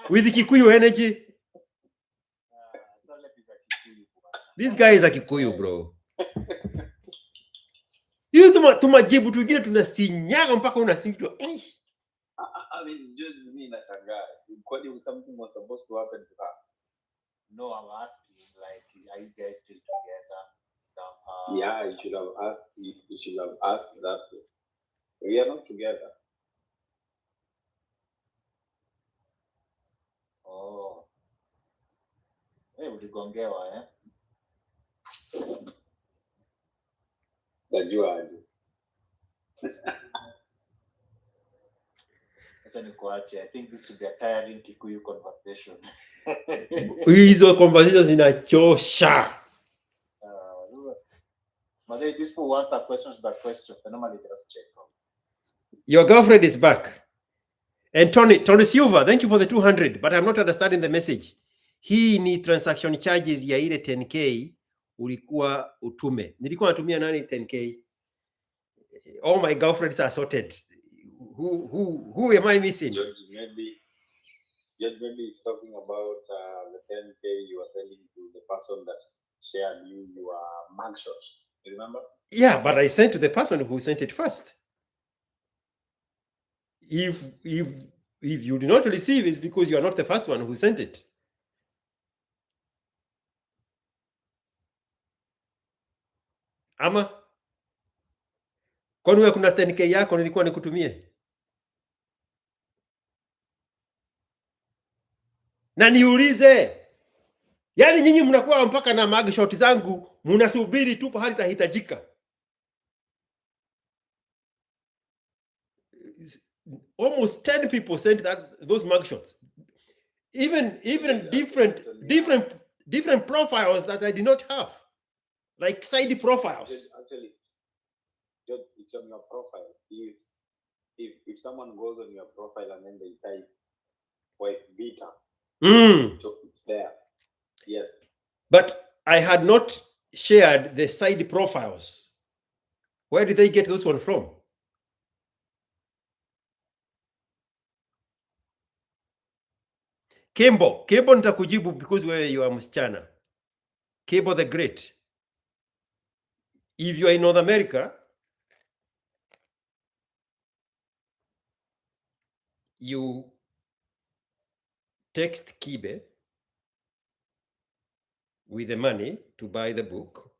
with the Kikuyu energy. This guy is a Kikuyu, bro. You tumajibu twingine tunasinyaga mpaka unasinga. I mean, just me na shangaa. Something was supposed to happen to her. No, I'm asking, like, are you guys still together? Yeah, you should have asked. You should have asked that. We are not together. Oh. Hey, uligongewa, eh? Najua aje. I think this should be a tiring Kikuyu conversation. Hizo conversations zinachosha. But these people answer questions by question. They normally just check out. Your girlfriend is back. And Tony Silva, thank you for the 200, but I'm not understanding the message. Hii ni transaction charges ya ile 10k ulikuwa utume. Nilikuwa natumia nani 10k? All my girlfriends are sorted. Who am I missing? George maybe is talking about the 10k you were sending to the person that shared your mugshot. You remember? Yeah, but I sent to the person who sent it first. If you did not receive, it's because you are not the first one who sent it. Ama kwani wewe kuna 10k yako nilikuwa nikutumie? Na niulize, yani nyinyi mnakuwa mpaka na mugshot zangu mnasubiri tu pahali tahitajika. Almost 10 people sent those mugshots. Even different profiles that I did not have, like side profiles. Actually, it's on your profile. If someone goes on your profile and then they type wife beater, so it's there. Yes. But I had not shared the side profiles. Where did they get those one from? Kembo nitakujibu because you are msichana. Kembo the Great. If you are in North America, you text Kibe with the money to buy the book,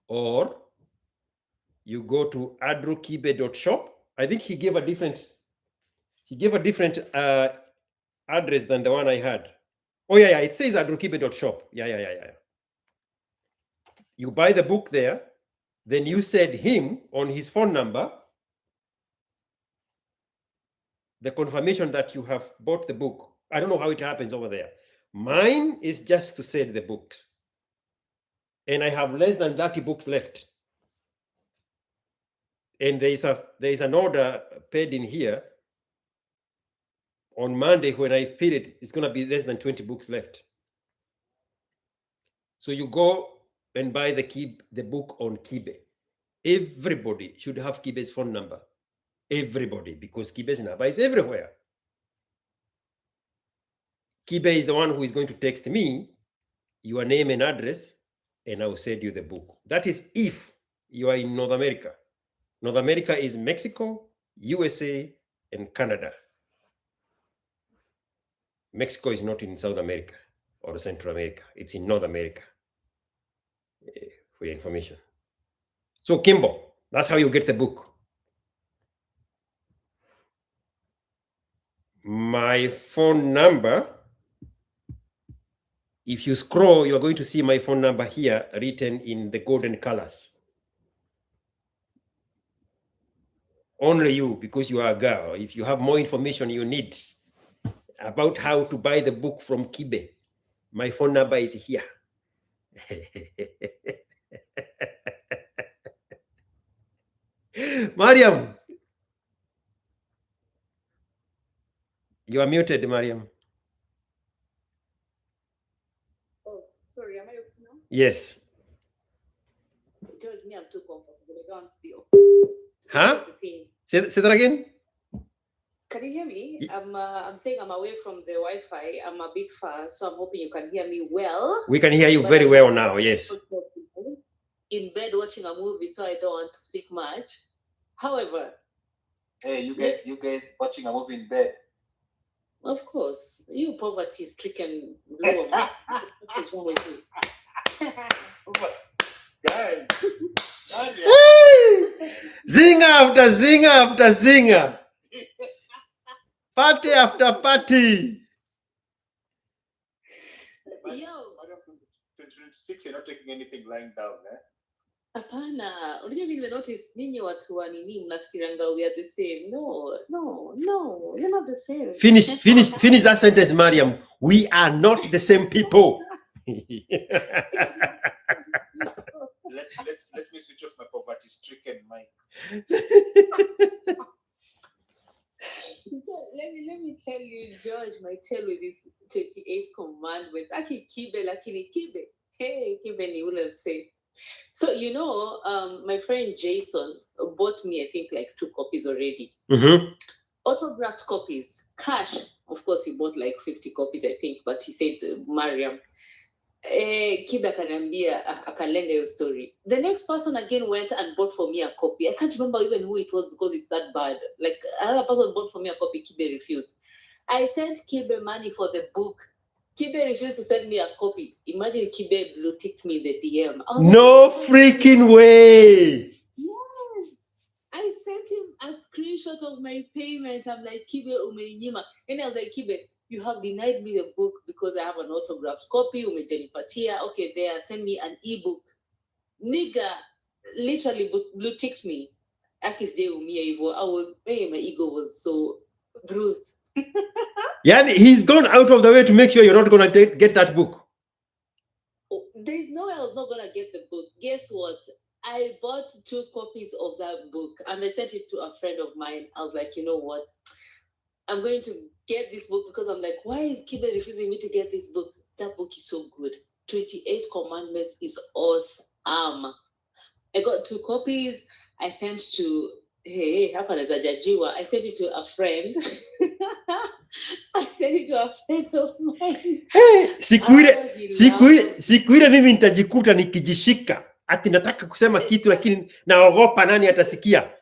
or you go to adrokibe.shop. I think he gave a different address than the one I had. Oh yeah, it says adrokibe.shop. Yeah. You buy the book there, then you send him on his phone number the confirmation that you have bought the book. I don't know how it happens over there. Mine is just to send the books. And I have less than 30 books left. And there is an order paid in here. On Monday, when I fill it, it's going to be less than 20 books left. So you go and buy the book on Kibe. Everybody should have Kibe's phone number. Everybody, because Kibe's number is everywhere. Kibe is the one who is going to text me your name and address, and I will send you the book. That is if you are in North America. North America is Mexico, USA, and Canada. Mexico is not in South America or Central America. It's in North America, for your information. So Kimbo, that's how you get the book. My phone number, if you scroll, you're going to see my phone number here written in the golden colors. Only you, because you are a girl. If you have more information you need about how to buy the book from Kibe, my phone number is here. Mariam. You are muted, Mariam. Oh, sorry, am I okay now? Yes. George, me, I'm too comfortable. I don't feel. Huh? Say that again? Can you hear me? I'm saying I'm away from the Wi-Fi. I'm a bit far, so I'm hoping you can hear me well. We can hear you very well now, yes. In bed watching a movie, so I don't want to speak much. However, hey, you guys watching a movie in bed? Of course, you poverty-stricken low. What is wrong with you? Guys, zinger after zinger after zinger. Party after party. Yo. 26, you're not taking anything lying down, eh? Hapana, unajua mimi notice ninyi watu wa nini mnafikiranga we are the same. No, you're not the same. Finish that sentence, Mariam. We are not the same people. Let me switch off my poverty-stricken mic. So let me tell you, George might tell you these 28 commandments. Aki Kibe lakini Kibe. Hey, Kibe ni ule say. So, my friend Jason bought me, I think, like 2 copies already. Mm-hmm. Autographed copies. Cash, of course, he bought like 50 copies, I think. But he said, Mariam, Kibe akanambia, akalenda your story. The next person again went and bought for me a copy. I can't remember even who it was because it's that bad. Like, another person bought for me a copy, Kibe refused. I sent Kibe money for the book. Kibe refused to send me a copy. Imagine Kibe blue ticked me the DM. No freaking way. Yes. I sent him a screenshot of my payment. I'm like, Kibe umeninyima. And I was like, Kibe, you have denied me the book because I have an autographed copy. Umejanipatia. Okay, there, send me an ebook. Nigga literally blue ticked me. Akisde umia evo. My ego was so bruised. Yeah, he's gone out of the way to make sure you're not going to get that book. Oh, there's no way I was not going to get the book. Guess what? I bought 2 copies of that book and I sent it to a friend of mine. I was like, you know what? I'm going to get this book because I'm like, why is Kibe refusing me to get this book? That book is so good. 28 Commandments is awesome. I got 2 copies. I sent to I sent it to a friend. I sent it to a friend of mine. Siku ile mimi nitajikuta nikijishika ati nataka kusema kitu lakini naogopa nani atasikia,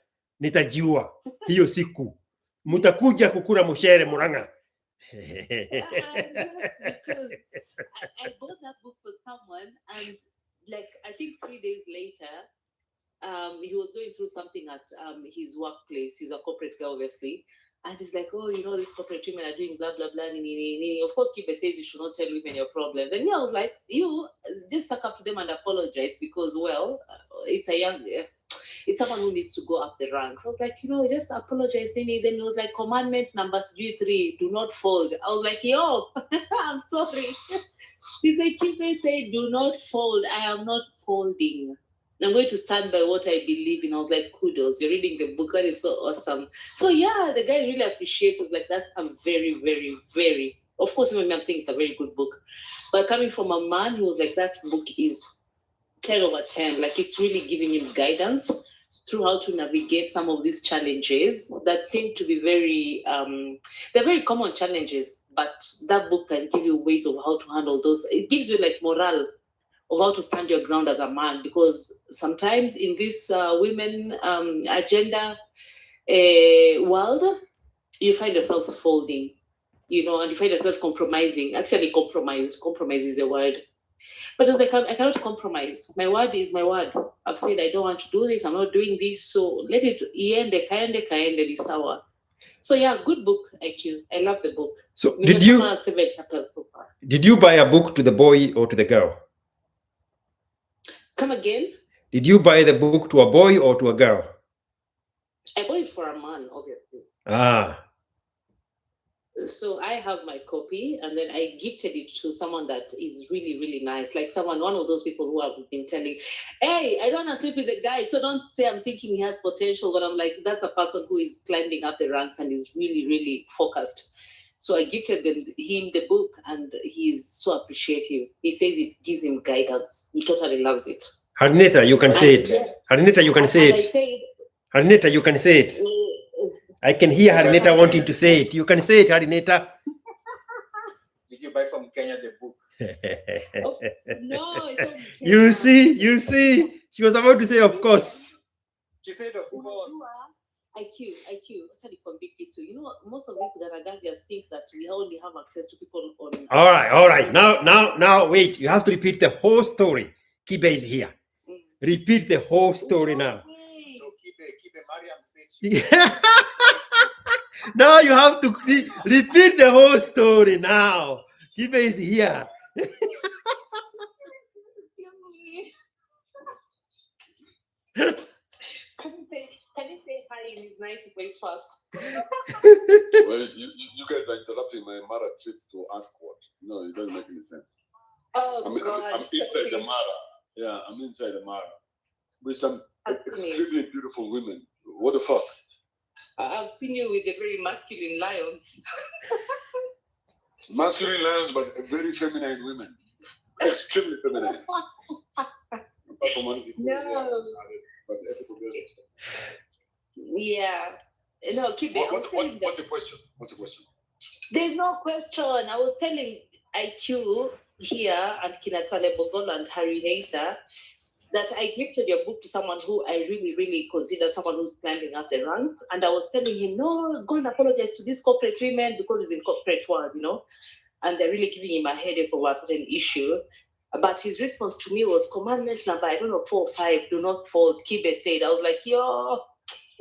nitajiua hiyo siku. mutakuja kukura mushere Muranga. Because I bought that book for someone, and like I think 3 days later, he was going through something at his workplace. He's a corporate guy, obviously. And he's like, oh, you know, these corporate women are doing blah, blah, blah. Of course, Kibe says you should not tell women your problem. Then I was like, you just suck up to them and apologize because, well, it's someone who needs to go up the ranks. I was like, you know, just apologize. Then it was like, commandment number 3, do not fold. I was like, yo, I'm sorry. He's like, Kibe said, do not fold. I am not folding. I'm going to stand by what I believe in. I was like, kudos, you're reading the book. That is so awesome. So yeah, the guy really appreciates us. Like, that's a very, very, very, of course, even I'm saying it's a very good book. But coming from a man who was like, that book is 10 over 10. Like, it's really giving him guidance through how to navigate some of these challenges that seem to be very, they're very common challenges, but that book can give you ways of how to handle those. It gives you like morale of how to stand your ground as a man, because sometimes in this women agenda world, you find yourselves folding, you know, and you find yourself compromising. Actually, compromise is a word. But it's like, I cannot compromise. My word is my word. I've said I don't want to do this. I'm not doing this. So let it kaende is sour. So yeah, good book, IQ. I love the book. So did you buy a book to the boy or to the girl? Come again? Did you buy the book to a boy or to a girl? I bought it for a man, obviously. Ah. So I have my copy, and then I gifted it to someone that is really, really nice. Like one of those people who have been telling, hey, I don't want to sleep with the guy, so don't say I'm thinking he has potential, but I'm like, that's a person who is climbing up the ranks and is really, really focused. So I gifted him the book, and he's so appreciative. He says it gives him guidance. He totally loves it. Harynator, you can say it. Harynator, you can say it. Harynator, you can say it. I can hear Harynator wanting to say it. You can say it, Harynator. Did you buy from Kenya the book? Oh, no, it's You see. She was about to say, of course. She said, of course. IQ, totally convicted too. You know, most of these Garagarias think that we only have access to people on. All right. Now, wait. You have to repeat the whole story. Kibe is here. Repeat the whole story now. So Kibe, Mariam said Now you have to repeat the whole story now. Kibe is here. Can you say hi in his nice voice first? Well, you guys are interrupting my Mara trip to ask what? No, it doesn't make any sense. Oh, I'm inside the Mara. Yeah, I'm inside the Mara with some extremely beautiful women. What the fuck? I've seen you with the very masculine lions. Masculine lions, but very feminine women. Extremely feminine. No. But everybody else. Yeah. No, Kibe. What's the question? What's the question? There's no question. I was telling IQ here and Kina Taleb and Harynator that I gifted your book to someone who I really, really consider someone who's climbing up the rank. And I was telling him, no, go and apologize to these corporate women because it's in corporate world, you know. And they're really giving him a headache over a certain issue. But his response to me was commandment number, 4 or 5, do not fold. Kibe said, I was like, yo,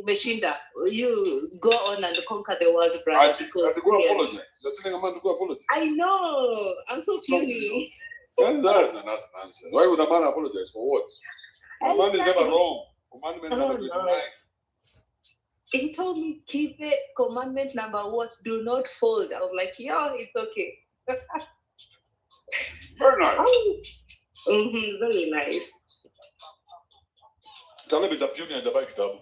Umeshinda, you go on and conquer the world, brother. I go apologize. You're telling a man to go apologize. I know. I'm so puny. That's an answer. Why would a man apologize for what? A man is never wrong. Commandment never be denied. He told me, Kibe, commandment number what? Do not fold. I was like, yeah, it's okay. Very nice. Very nice. Taleb is a pioneer in the bike tab.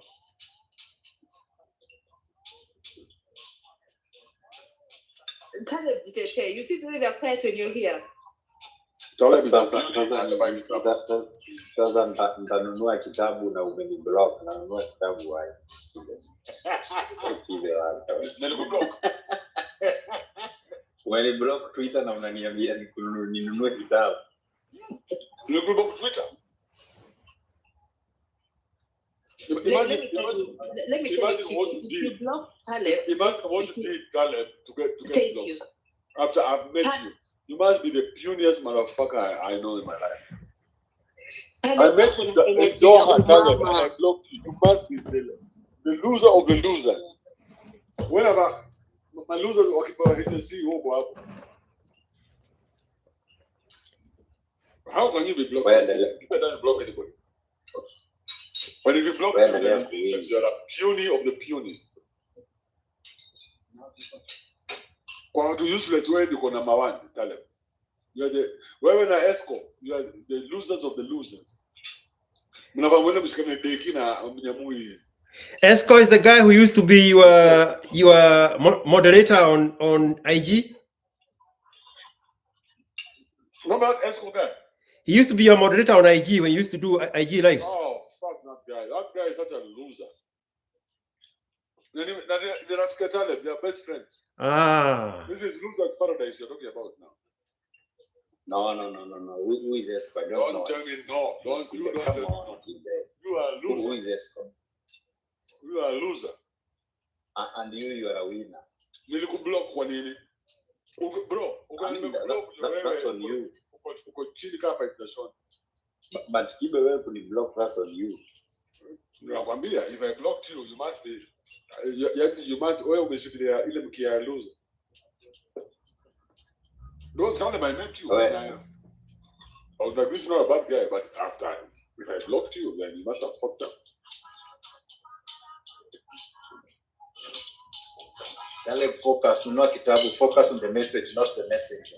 Taleb, you see the way they're quiet when you're here. Taleb is a pioneer in the bike tab. Sasa nitanunua kitabu na umeniblock, nanunua kitabu wapi? Umeniblock Twitter na unaniambia ninunue kitabu. Nimeblock Twitter. Let me tell you, if you block Taleb, imagine what you did, Taleb, to get thank blocked. you. After I've met you, you must be the puniest motherfucker I know in my life. I met you in Doha, Taleb, and I blocked you. You must be the loser of the losers. Whenever my losers occupy HSC, how can you be blocked? You can't block anybody. But if you block somebody, you are a puny of the punies. When you useless, where you go number one, Taleb. You are the when I escort, you are the losers of the losers. Esco is the guy who used to be your moderator on IG. What about Esco guy? He used to be your moderator on IG when you used to do IG lives. Oh, fuck that guy. That guy is such a loser. They're African Taleb, they are best friends. Ah. This is Loser's Paradise you're talking about now. No. Who is Esco? Don't tell me no. Don't tell me no. You are a loser. Who is Esco? You are a loser. And you are a winner. Nilikublock kwa nini? Bro, that's on you. But Kibe wewe kuniblock, that's on you. Nakwambia, if I blocked you, you must be you must wewe umeshikilia ile mkia ya loser. Don't tell them I met you. I was like, this is not a bad guy, but after if I blocked you, then you must have fucked up. Taleb, focus. Focus on the message, not the messenger.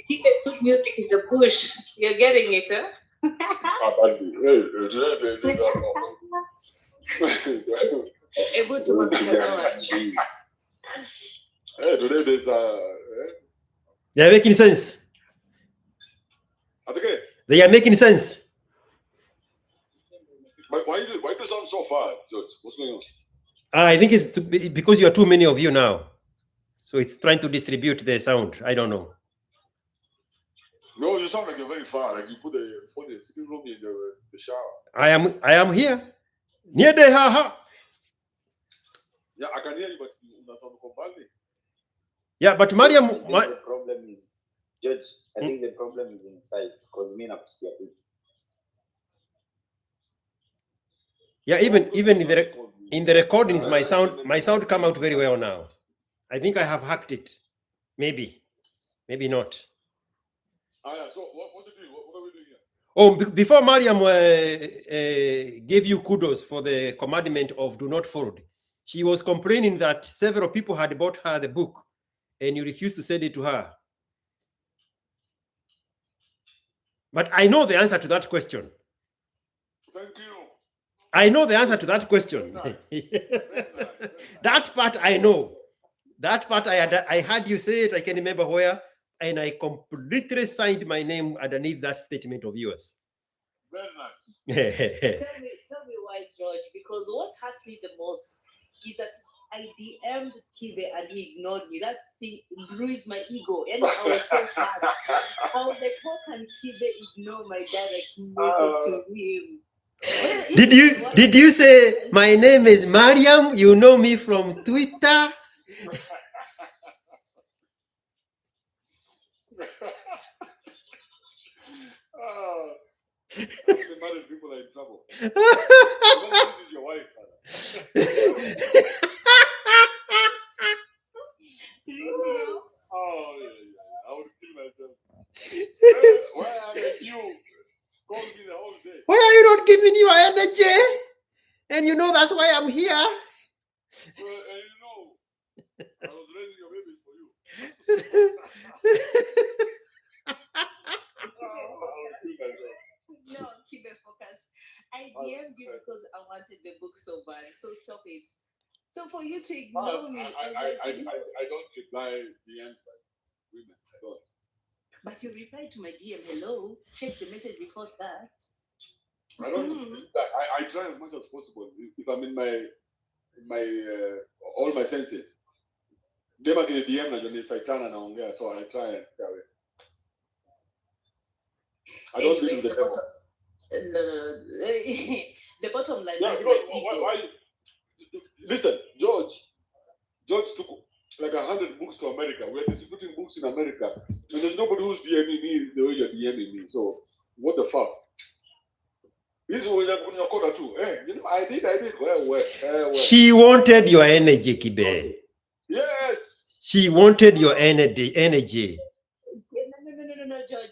Keep it good music in the bush. You're getting it, huh? Jeez. Hey, today there's They are making sense. They are making sense. But why do you sound so far, George? What's going on? I think it's because you are too many of you now. So it's trying to distribute the sound. I don't know. No, you sound like you're very far. Like you put the sitting room in the shower. I am here. Near the haha. Yeah, I can hear you, but you sound badly. Yeah, but Mariam, the problem is, Judge, I think the problem is inside because me not still. Yeah, even in the recordings, my sound come out very well now. I think I have hacked it. Maybe not. So what's it doing? What are we doing here? Oh, before Mariam gave you kudos for the commandment of do not forward, she was complaining that several people had bought her the book and you refused to send it to her. But I know the answer to that question. Thank you. I know the answer to that question. That part I know. That part I heard you say it, I can remember where, and I completely signed my name underneath that statement of yours. Very nice. Tell me why, George, because what hurts me the most is that I DM'd Kibe and he ignored me. That thing bruised my ego, and I was so sad. I was like, how can Kibe ignore my direct message to him? Did you say my name is Mariam? You know me from Twitter? The married people are in trouble. This is your wife, Oh, yeah. I would kill myself. Why haven't you called me the whole day? Why are you not giving your energy? And you know that's why I'm here. Well, and you know, I was raising your babies for you. No, Kibe, focus. I DM'd you because I wanted the book so bad. So stop it. So for you to ignore me, I don't reply DMs by women. I don't. But you replied to my DM, hello. Check the message before that. I don't. I try as much as possible. If I'm in my all my senses. Dema kile DM na joni saitana naongea, so I try and stay away. I don't live in the devil. The bottom line Yeah, is George, like why listen, George took like 100 books to America. We're distributing books in America. And there's nobody who's DMing me the way you're DMing me. So what the fuck? This is when you're called too. Hey, you know, I did. Well. She wanted your energy, Kibe. Yes. She wanted your energy. No, George.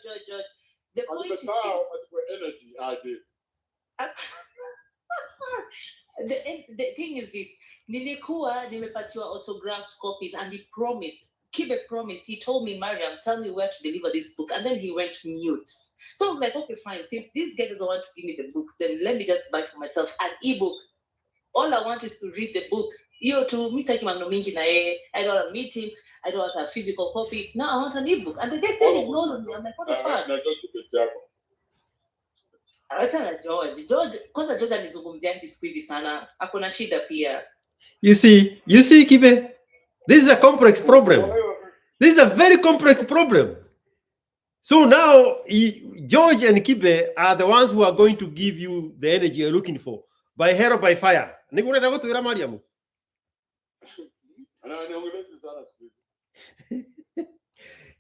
The point is energy, I did. The thing is this. Nilikuwa nimepatiwa autographed copies and he promised. Kibe promised. He told me, Mariam, tell me where to deliver this book, and then he went mute. So I'm like, okay, fine. If this guy doesn't want to give me the books, then let me just buy for myself an ebook. All I want is to read the book. You to me, I don't want to meet him. I don't want a physical copy. Now I want an ebook. And the guy still ignores me. I'm like, what the fuck? George, kwanza George anizungumzia siku hizi sana. Akona shida pia. You see, Kibe, this is a complex problem. This is a very complex problem. So now, George and Kibe are the ones who are going to give you the energy you're looking for, by hell or by fire. Mariam.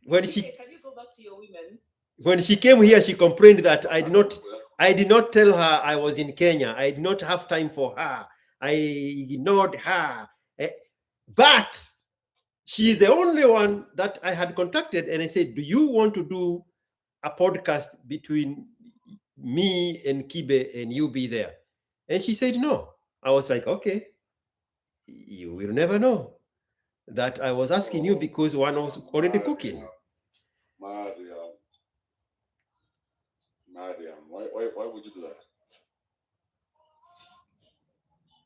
When she, can you go back to your women? When she came here, she complained that I did not tell her I was in Kenya. I did not have time for her. I ignored her. But she is the only one that I had contacted, and I said, do you want to do a podcast between me and Kibe and you be there? And she said no. I was like, okay, you will never know that I was asking you because one was already cooking. Mariam, why would you do that?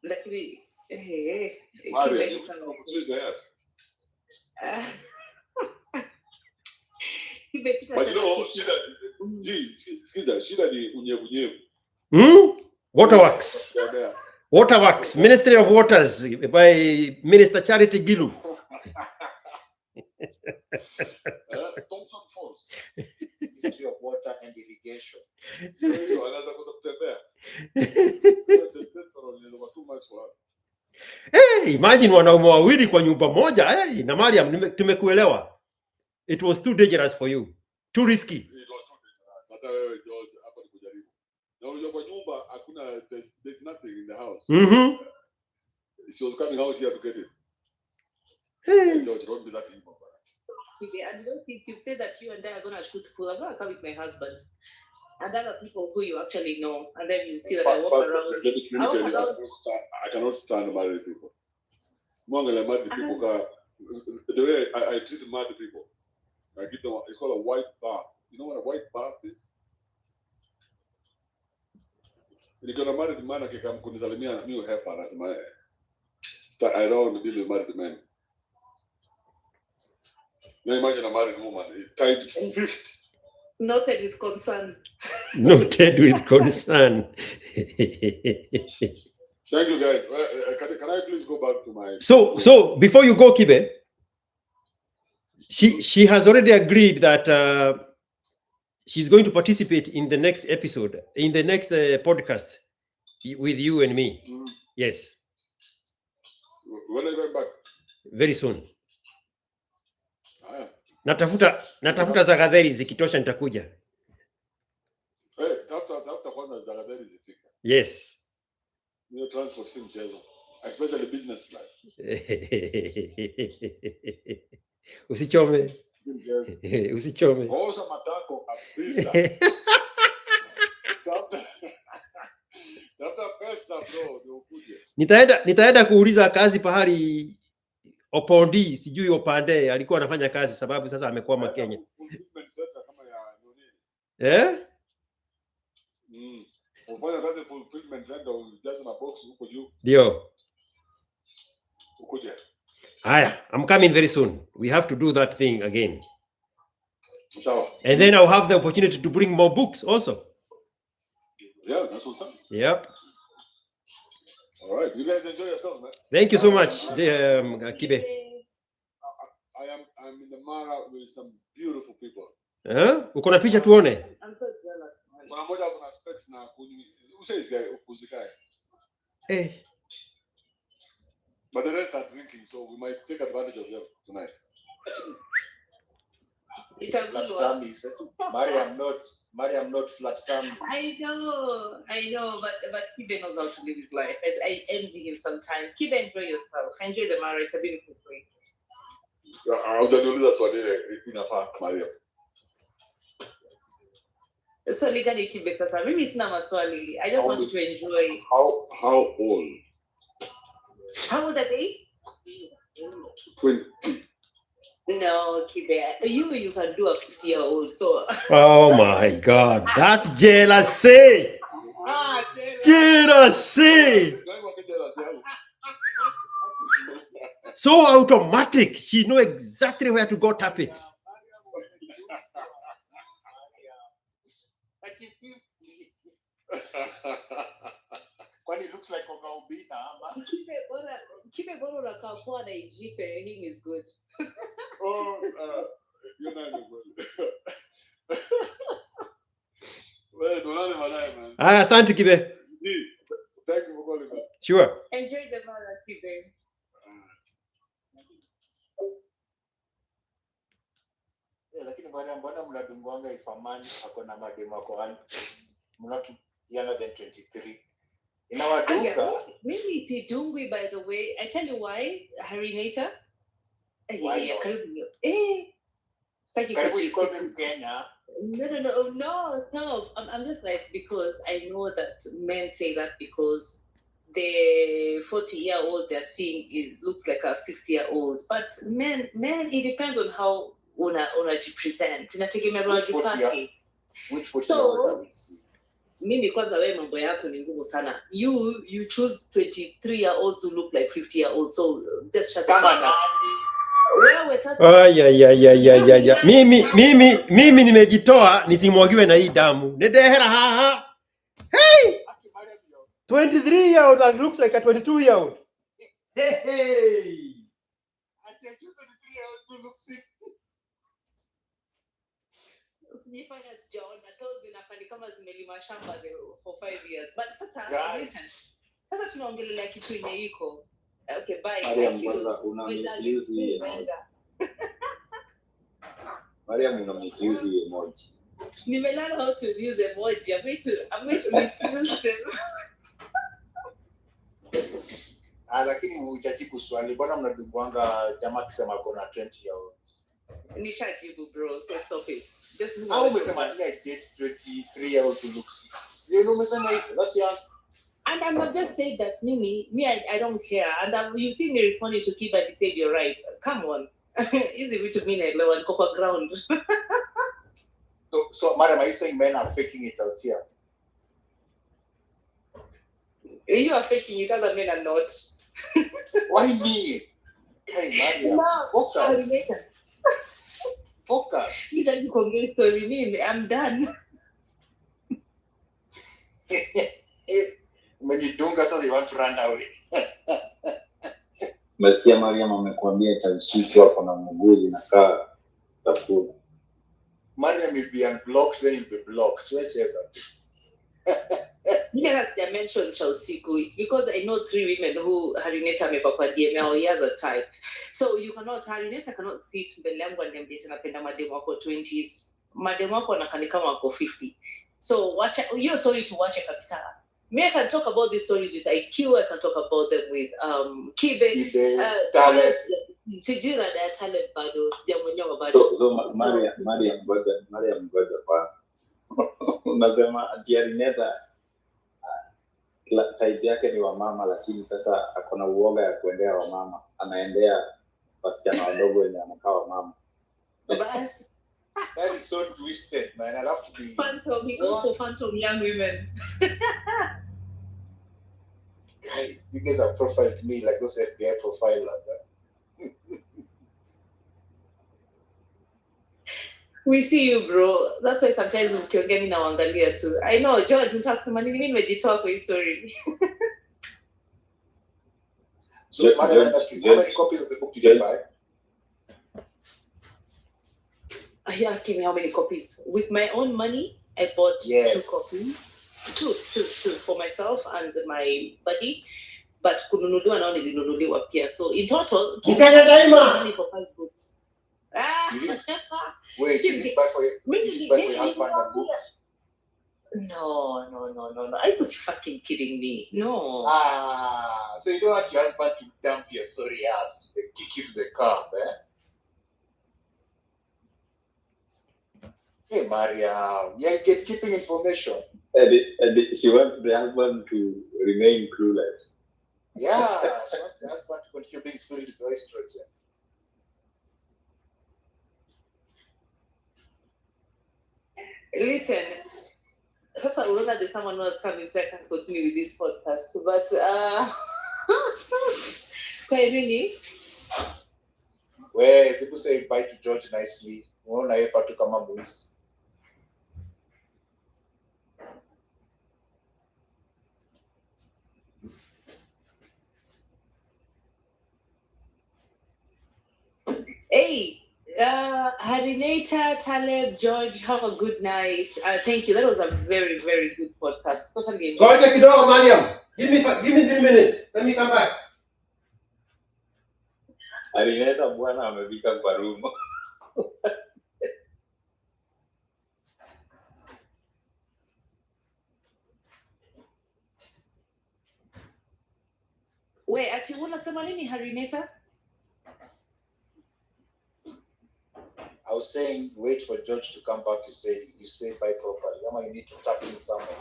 Let me. Mariam, you there. But you know, Waterworks. Waterworks, Ministry of Waters by Minister Charity Gilu. Thompson Falls. Ministry of Water and Irrigation. Hey, imagine wanaume wawili kwa nyumba moja. Hey, na Mariam, tumekuelewa. It was too dangerous for you. Too risky. There's nothing in the house. She was coming out here to get it. Hey. George, don't be that evil. And don't think you say that you and I are gonna shoot pool. I'm gonna come with my husband and other people who you actually know, and then you see that I walk around. I cannot stand married people. Married people, the way I treat married people, I give them. It's called a white bath. You know what a white bath is? Nikiona married man akikam kunisalimia mimi hapa nasema I don't want to deal with married men. Now imagine a married woman, times 50. Noted with concern. Noted with concern. Thank you, guys. Can I please go back to my... So before you go, Kibe, she has already agreed that she's going to participate in the next episode, in the next podcast with you and me. Yes. When are you going back? Very soon. Natafuta zagadheri zikitosha nitakuja. Tafuta kwanza zagadheri zifika. Yes. Your transport si mchezo, especially business class. Usichome. Usichome. Osa matako kabisa. Tafuta pesa bro, ndio ukuje. Nitaenda kuuliza kazi pahali Opondi, sijui Opande alikuwa anafanya kazi sababu sasa amekuwa Kenya. Ufanya kazi fulfillment center ujaze na box huko juu. Ndio. Ukuje. Haya, I'm coming very soon. We have to do that thing again. Sawa. And then I'll have the opportunity to bring more books also. Yeah, that's what's up. Yep. All right, you guys enjoy yourselves, man. Thank you so much, Kibe. I'm in the Mara with some beautiful people. Uko na picha tuone? I'm so jealous. Kuna moja kuna specs na Usikai. Eh. But the rest are drinking, so we might take advantage of them tonight. It's a Flat good one. tummies. Mariam not flat tummy. I know, but Kibe knows how to live his life. I envy him sometimes. Kibe, enjoy yourself. Enjoy the marriage. It's a beautiful place. Hujaniuliza swali inafaa Mariam. Swali gani Kibe sasa? Mimi sina maswali. I just want you to enjoy. How old? How old are they? 20. No, Kibe. You can do a 50-year-old. So. Oh my God, that jealousy! Jealousy! So automatic. She know exactly where to go tap it. Kwani looks like Ogaubina, ama? Kibe bora unakaa poa na ijipe. Him is good. You're not good. Well, don't man. Asante Kibe. Thank you for calling back. Sure. Enjoy the marriage, Kibe. Lakini mbona mnadungwanga ifamani ako na mademo ako not younger than 23. Inawadunga. Maybe it's Dungwi, by the way. I tell you why. Harynator. Why? Karibu you call me Kenya. No. I'm just like, because I know that men say that because the 40-year-old they're seeing looks like a 60-year-old. But men, it depends on how una present. Which 40-year-old? Mimi kwanza wewe mambo yako ni ngumu sana. You choose 23-year-olds who look like 50-year-olds. So just shut up. Wewe sasa. Ya. Mimi nimejitoa nisimwagiwe na hii damu. Nedehera haha. Hey! 23-year-old that looks like a 22-year-old. Hey. I choose 23-year-old to look 60. Nifanya sijaona toes zinafanya kama zimelima shamba for 5 years. But sasa listen. Sasa tunaongelea kitu yenye iko. Okay, bye. Mariam unamisuzi emoji. Nimelearn how to use emoji. I'm going to misuse them. Lakini hujaki kuswali. Bwana mnadungwanga jamaa kisema kona 20-year-olds. Nishajibu bro, so stop it. Just move on. Umesema I date 23-year-old to look 60. You know umesema hivyo. That's your answer. And I'm just saying that me, I don't care. And you see me responding to Kibe and said you're right. Come on. Easy way to mean it low and copper ground. So Mariam, are you saying men are faking it out here? You are faking it, other men are not. Why me? Hey Mariam, focus. Focus. You don't convince me. I'm done. When you don't get so you want to run away. Masikia Mariam amekwambia cha usiku hapo na mguzi na kaa chakula. Mariam will be unblocked, then you'll be blocked. Which is that? As I mentioned Chausiku, it's because I know 3 women who Harynator amepakwa DM, he has a type. So you cannot, Harynator cannot sit mbele yangu and niambie napenda mademu wako 20s. Mademu wako wanakani kama wako 50. So watch your story to watch kabisa. Me, I can talk about these stories with IQ, I can talk about them with Kibe, Taleb. Sijira da Taleb bado, sijamwonyoa bado. So Mariam ngoja kwa. Unasema Harynator type yake ni wa mama, lakini sasa akona uoga ya kuendea wa mama. Anaendea wasichana wadogo wenye anakaa wa mama. That is so twisted, man. I'll have to be Phantom. He goes for phantom young women. You guys have profiled me like those FBI profilers. We see you, bro. That's why sometimes ukiongea mimi naangalia too. I know, George, utakusema nini mimi nimejitoa kwa story. So, Mariam, how many copies of the book did you buy? Are you asking me how many copies? With my own money, I bought 2 copies. Two for myself and my buddy. But kununuliwa nao nilinunuliwa pia. So in total, Mkenya daima. money for 5 books. Wait, you did buy for your husband a book? No. Are you fucking kidding me? No. So you don't want your husband to dump your sorry ass, to kick you to the curb, eh? Hey, Mariam, you're keeping information. And she wants the husband to remain clueless. Yeah, she wants the husband to continue being filled with estrogen. Listen, sasa unaona there's someone who has come in, so I can't continue with this podcast. But kwa nini? Well, people say bye to George nicely. Unaona yeye patu kama mwizi. Hey, Harynator, Taleb, George, have a good night. Thank you. That was a very, very good podcast. Totally enjoyed Ngoja kidogo, Mariam. Give me 3 minutes. Let me come back. Harynator bwana amefika kwa room. Wait, ati unasema nini Harynator? I was saying, wait for George to come back. You say bye properly. Ama you need to tap in somewhere.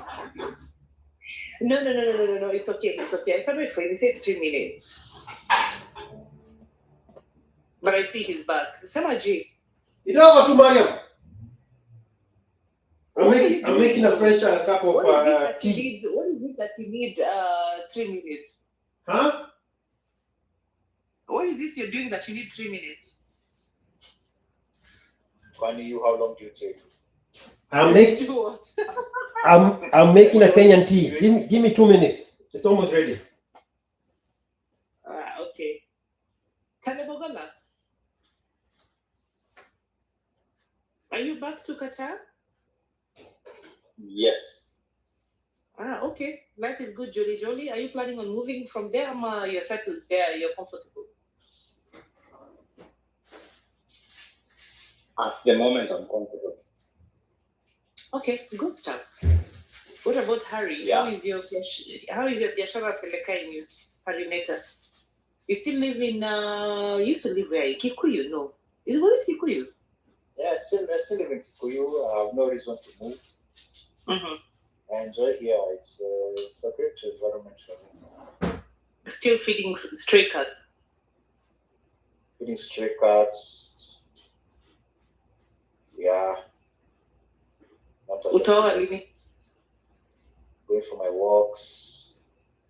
No. It's okay. I can wait for him. He said 3 minutes. But I see he's back. Sema G. Kidogo tu, Mariam. I'm making a fresh cup of tea. What is this that you need 3 minutes? Huh? What is this you're doing that you need 3 minutes? Kwani, you, how long do you take? I'm making a Kenyan tea. Give me 2 minutes. It's almost ready. Okay. Taleb, are you back to Qatar? Yes. Okay. Life is good, jolly. Are you planning on moving from there? You're settled there, you're comfortable? At the moment, I'm comfortable. Okay, good stuff. What about Harry? Yeah. How is your biashara peleka in Harynator? You still live in you used to live where? Kikuyu? No. Was it Kikuyu? Yeah, I still live in Kikuyu. I have no reason to move. Mm-hmm. I enjoy here. It's a great environment for me. Still feeding stray cats? Feeding stray cats. Yeah. Utaoa lini? Going for my walks.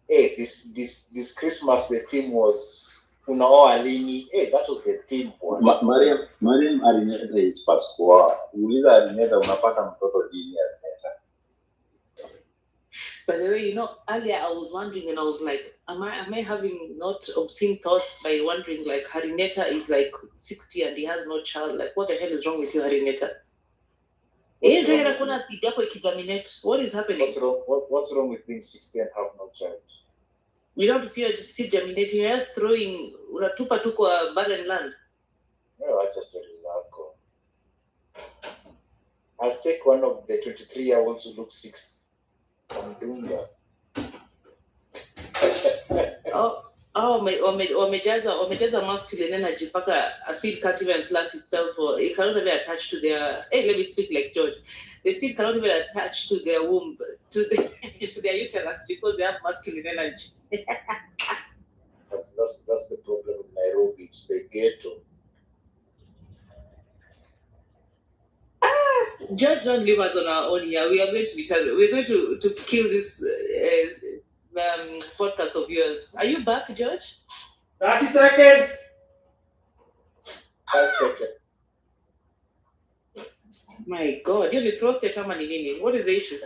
Hey, this Christmas the theme was unaoa lini. Hey, that was the theme. Mariam Harynator is Pascua. Uliza Harynator unapata mtoto lini Harynator? By the way, earlier I was wondering and I was like, am I having not obscene thoughts by wondering like Harynator is like 60 and he has no child? Like, what the hell is wrong with you, Harynator? What is happening? What's wrong with being 60 and have no child? You don't see germinating. You're just throwing unatupa tu kwa barren land. No, I just don't result. I'll take one of the 23-year-olds who look 60. I'm doing that. wamejaza masculine energy mpaka a seed can't even plant itself, or it cannot even attach to their, let me speak like George. The seed cannot even attach to their womb, to their uterus, because they have masculine energy. That's the problem with Nairobi. It's the ghetto. George, don't leave us on our own here. We are going to kill this podcast of yours. Are you back, George? 30 seconds. 5 seconds. My God, you'll be prostate ama ni nini? What is the issue?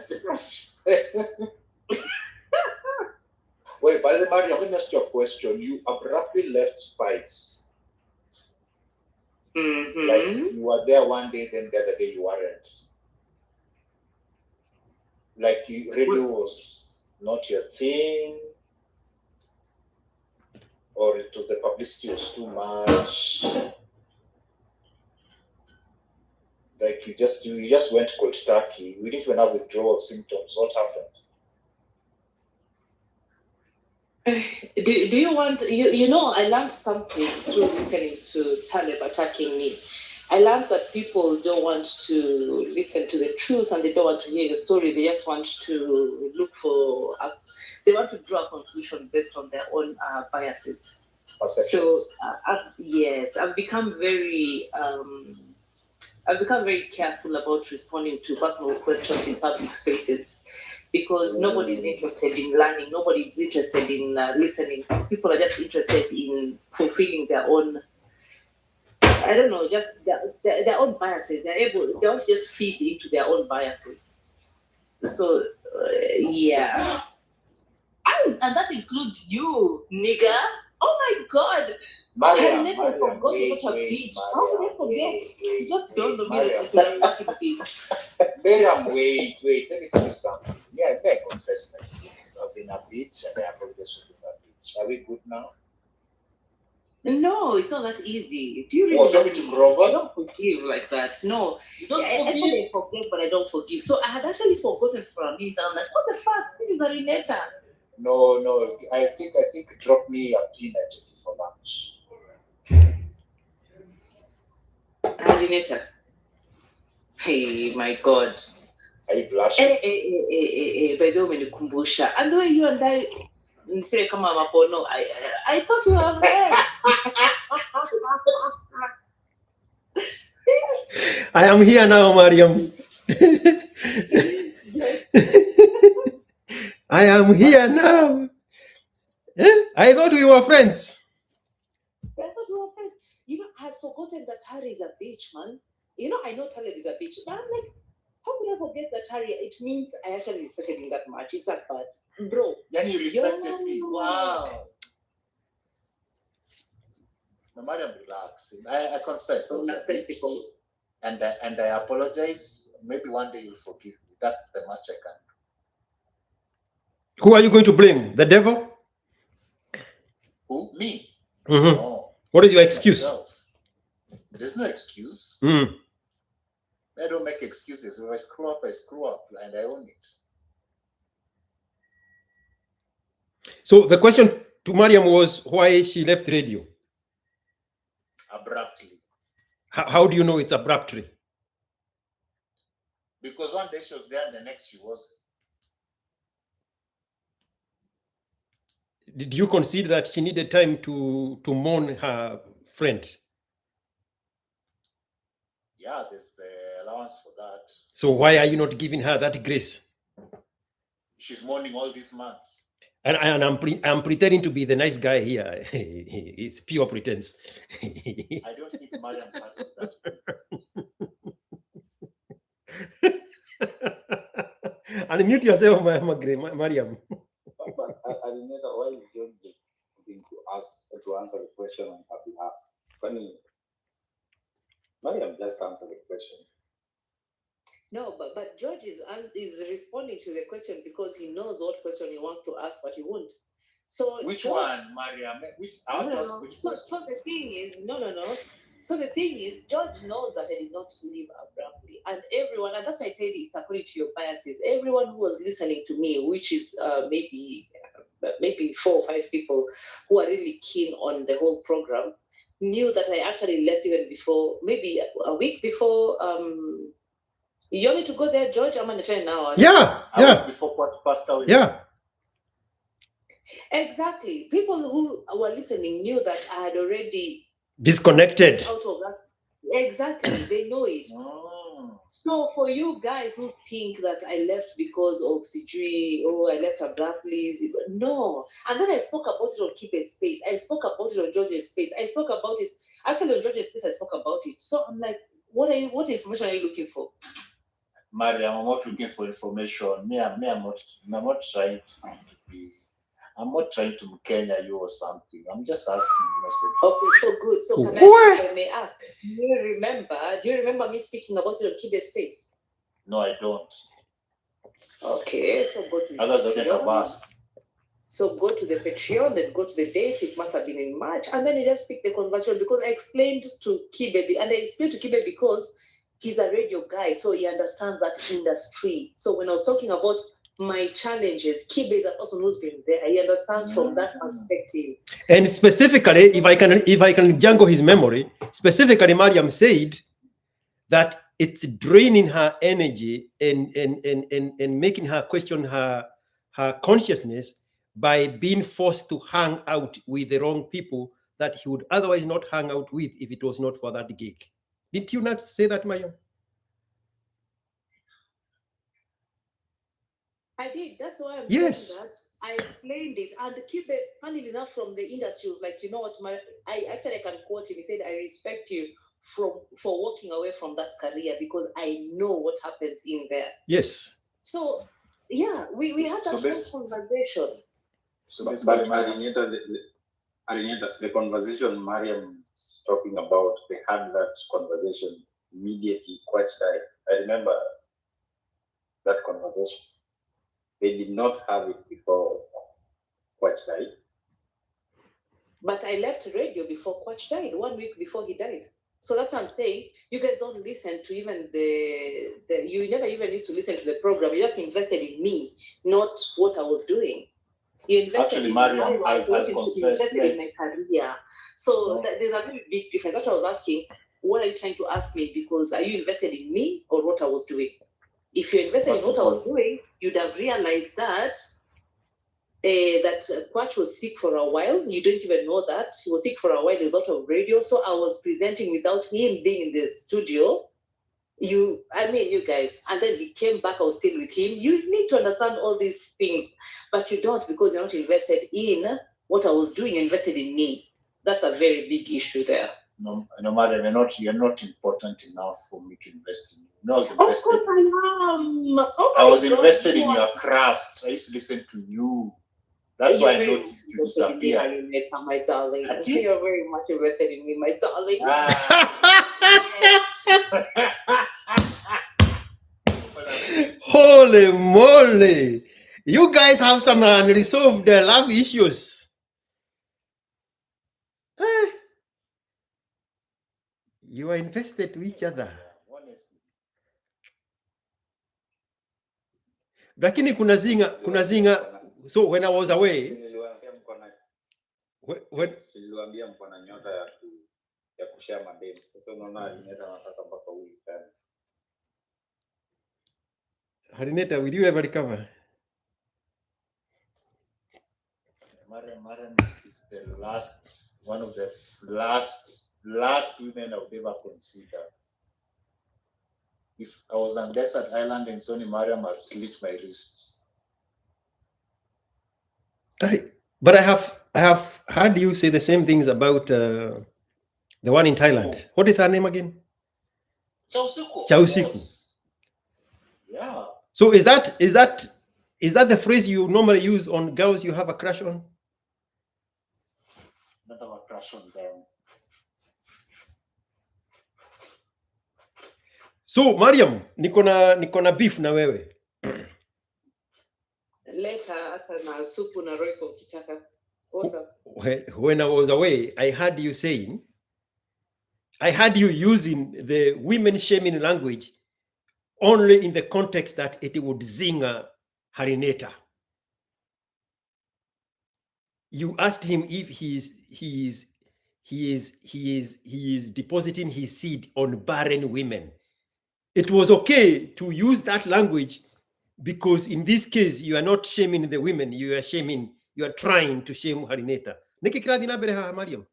Wait, by the way, I'm going to ask you a question. You abruptly left Spice. Mm-hmm. Like you were there one day, then the other day you weren't. Like radio was not your thing, or the publicity was too much. Like you just went cold turkey. We didn't even have withdrawal symptoms. What happened? Do you want you know, I learned something through listening to Taleb attacking me. I learned that people don't want to listen to the truth and they don't want to hear your story. They just want to look for they want to draw a conclusion based on their own biases. So yes, I've become very careful about responding to personal questions in public spaces, because nobody's interested in learning, nobody's interested in listening. People are just interested in fulfilling their own, I don't know, just their own biases. They don't just feed into their own biases. So yeah, and that includes you, nigga. Oh my God. Mariam, Harynator forgot to such a bitch. How did I forget? You just don't know me like this bitch. Mariam, wait, let me tell you something. Yeah, I better confess my sins. I've been a bitch and I apologize for being a bitch. Are we good now? No, it's not that easy. If you really want me to grow up? I don't forgive like that. No. You don't I forgive? forget, but I don't forgive. So I had actually forgotten for a minute. I'm like, what the fuck? This is Harynator. No. I think drop me a pin and take you for lunch. Harynator. Hey, my God. Are you blushing? By the way, umenikumbusha. And the way you and I say, come on, Mapono, I thought we were friends. I am here now, Mariam. I am here now. I thought we were friends. I thought we were friends. You know, I had forgotten that Harry is a bitch, man. You know, I know Taleb is a bitch, but I'm like, how could I forget that Harry? It means I actually respected him that much. It's that bad. Bro. Then you respected me. Wow. No, Mariam, relax. I confess. I was a bitch. And I apologize. Maybe one day you'll forgive me. That's the much I can do. Who are you going to blame? The devil? Who? Me? Mm-hmm. No. What is your excuse? Myself. There's no excuse. Mm. I don't make excuses. If I screw up, and I own it. So the question to Mariam was why she left radio. Abruptly. How do you know it's abruptly? Because one day she was there and the next she wasn't. Did you consider that she needed time to mourn her friend? Yeah, there's the allowance for that. So why are you not giving her that grace? She's mourning all these months. And I'm pretending to be the nice guy here. It's pure pretense. I don't think Mariam's heart is that big. Unmute yourself, Mariam. But Harynator, why is John going to answer the question on her behalf? Funny, Mariam just answered the question. No, but George is responding to the question because he knows what question he wants to ask, but he won't. So which George, one, Mariam? So the thing is, no. So the thing is, George knows that I did not leave abruptly, and everyone, and that's why I said it's according to your biases. Everyone who was listening to me, which is maybe 4 or 5 people who are really keen on the whole program, knew that I actually left even before, maybe a week before. You want me to go there, George? I'm on the train now. Yeah. Before what passed away. Yeah. Exactly. People who were listening knew that I had already disconnected out of that. Exactly. They know it. Oh. So for you guys who think that I left because of Sijui, I left abruptly, no. And then I spoke about it on Kibe's space. I spoke about it on George's space. I spoke about it. Actually, on George's space, I spoke about it. So I'm like, what information are you looking for? Mariam, I'm not looking for information. I'm not trying to be. I'm not trying to Kenya you or something. I'm just asking innocent. Okay, so good. So can I may ask? Do you remember me speaking about it on Kibe's space? No, I don't. Okay, so go to Others wouldn't have asked. So go to the Patreon, then go to the date. It must have been in March, and then you just pick the conversation because I explained to Kibe, and I explained to Kibe because he's a radio guy, so he understands that industry. So when I was talking about my challenges, Kibe is a person who's been there. He understands from that perspective. And specifically, if I can jangle his memory, specifically, Mariam said that it's draining her energy and making her question her consciousness by being forced to hang out with the wrong people that he would otherwise not hang out with if it was not for that gig. Did you not say that, Mariam? I did. That's why I'm Yes. saying that. I explained it. And Kibe, funny enough, from the industry, was like, you know what, I can quote him. He said, I respect you for walking away from that career because I know what happens in there. Yes. So, yeah, we had that whole conversation. So but Harynator, the conversation Mariam is talking about, they had that conversation immediately Quach died. I remember that conversation. They did not have it before Quach died. But I left radio before Quach died, 1 week before he died. So that's what I'm saying. You guys don't listen to even you never even used to listen to the program. You just invested in me, not what I was doing. You invested Actually, in Mariam, my I'll confess, in my career. So there's a very big difference. That's what I was asking. What are you trying to ask me? Because are you invested in me or what I was doing? If you invested in what I was doing, you'd have realized that Quach was sick for a while. You didn't even know that. He was sick for a while. There's a lot of radio. So I was presenting without him being in the studio. You guys. And then he came back. I was still with him. You need to understand all these things. But you don't because you're not invested in what I was doing. You're invested in me. That's a very big issue there. No, Mariam, you're not important enough for me to invest in you. No, Of course I am. I was invested in your craft. I used to listen to you. That's why I noticed you disappear. Harynator, my darling. You're very much invested in me, my darling. Holy moly! You guys have some unresolved love issues. You are invested to each other. Lakini kuna zinga. So when I was away, Siliwaambia mko na nyota ya kushare madeni. Sasa unaona Harynator anataka mpaka huyu tena. Harynator, will you ever recover? Mariam is the one of the last women I would ever consider. If I was on desert island and Sonny Mariam, I'd slit my wrists. But I have heard you say the same things about the one in Thailand. What is her name again? Chausiku. Yeah. So is that the phrase you normally use on girls you have a crush on? Not have a crush on them. So Mariam, niko na beef na wewe. Later, hata na supu na roiko kichaka. What's up? When I was away, I heard you using the women shaming language only in the context that it would zing Harynator. You asked him if he is depositing his seed on barren women. It was okay to use that language because in this case you are not shaming the women, you are trying to shame Harynator. Nikikiradi na bereha Mariam.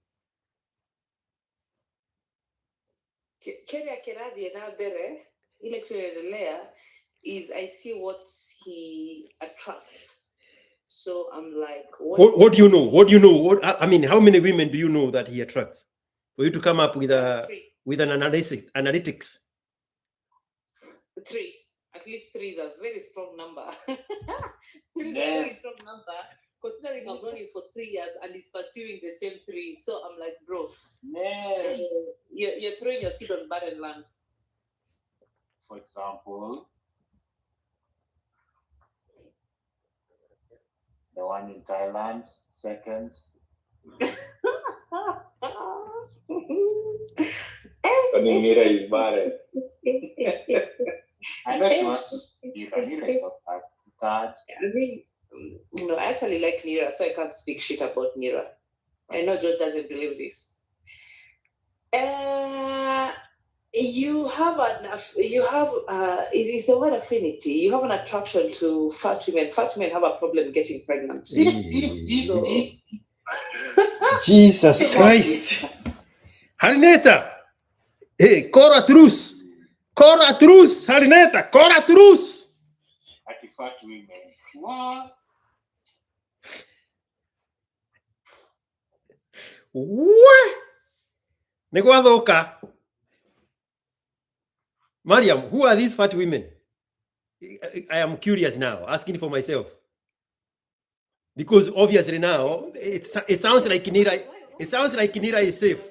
Keria kiradi na bere is I see what he attracts. So I'm like, what do you know? What do you know? I mean, how many women do you know that he attracts? For you to come up with an analytics. 3. At least 3 is a very strong number. 3 is a very strong number. Considering I've known him for 3 years and he's pursuing the same 3. So I'm like, bro, you're throwing your seed on barren land. For example, The one in Thailand, second. Nira is married. I know she wants to speak. Nira is not bad. I mean, no, I actually like Nira, so I can't speak shit about Nira. I know George doesn't believe this. You have it is the word affinity. You have an attraction to fat women. Fat women have a problem getting pregnant. So, Jesus Christ. Harynator. Hey, Cora Truce. Cora Truce. Harynator. Cora Truce. At the fat women. What? What? Negwadoka. Mariam, who are these fat women? I am curious now, asking for myself. Because obviously now, it sounds like Nira, it sounds like Nira is safe.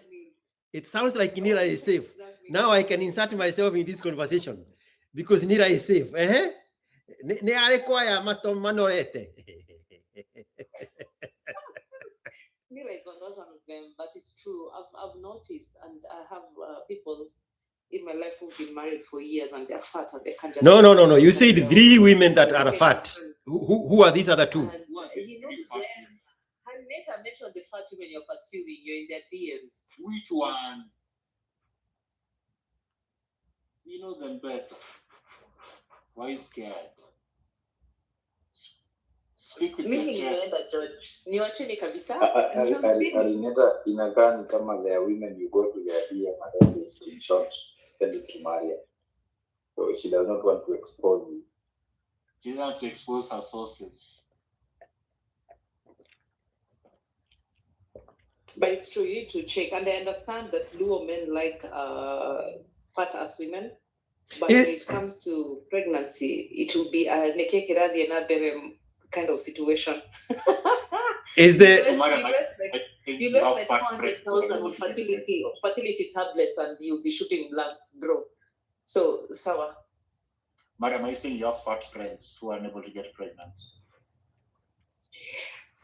It sounds like Nira is safe. Now I can insert myself in this conversation. Because Nira is safe. Ne arekoya manorete. Nira is not one of them, but it's true. I've noticed, and I have people in my life who've been married for years and they're fat and they can't just... No. You said 3 women that are fat. Who are these other 2? And, Harynator mentioned the fat women you're pursuing. You're in their DMs. Which ones? You know them better. Why are you scared? Speak with your chest. Niwacheni kabisa. Harynator inakaa ni kama there are women you go to their DM and then they screenshot, send it to Mariam. So she does not want to expose you. She doesn't want to expose her sources. But it's true, you need to check. And I understand that Luo men like fat ass women. But when it comes to pregnancy, it will be a nekekiradi and kind of situation. Is there... You left like 200,000 on fertility tablets and you'll be shooting blanks, bro. So, Sawa. Mariam, are you saying you have fat friends who are unable to get pregnant?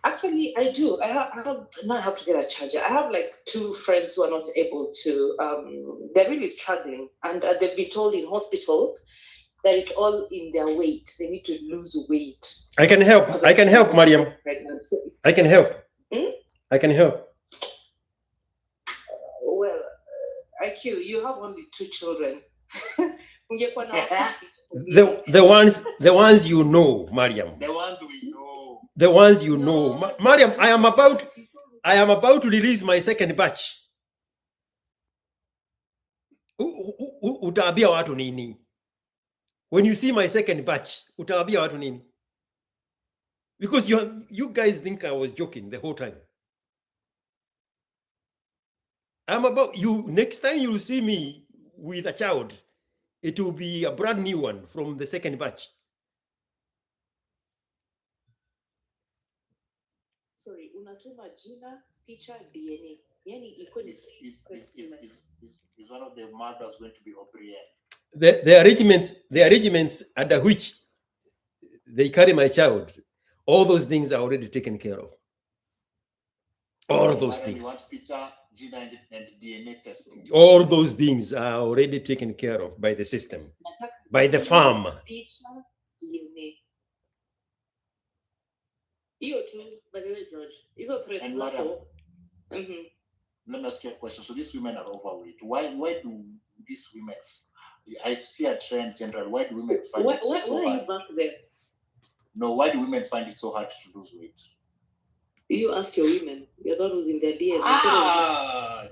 Actually, I do. I have to get a charger. I have like 2 friends who are not able to, they're really struggling. And they've been told in hospital that it's all in their weight. They need to lose weight. I can help, Mariam. I can help. I can help. Well, IQ, you have only 2 children. the ones you know, Mariam. The ones we know. The ones you know. Mariam, I am about to release my second batch. Utaambia watu nini? When you see my second batch, utaambia watu nini? Because you guys think I was joking the whole time. I'm about you. Next time you see me with a child, it will be a brand new one from the second batch. Sorry, unatuma jina, picha, DNA. Yani iko ni is one of the mothers going to be O'Brien? The arrangements under which they carry my child, all those things are already taken care of. All those things. You want picture, gene and DNA testing. All those things are already taken care of by the system, by the farm. Picture, DNA. You too, by the way, George. Is a threat. Let me ask you a question. So these women are overweight. Why do these women? I see a trend generally. Why do women find it so hard? Back there? No, why do women find it so hard to lose weight? You ask your women. You're the one who's in their DM.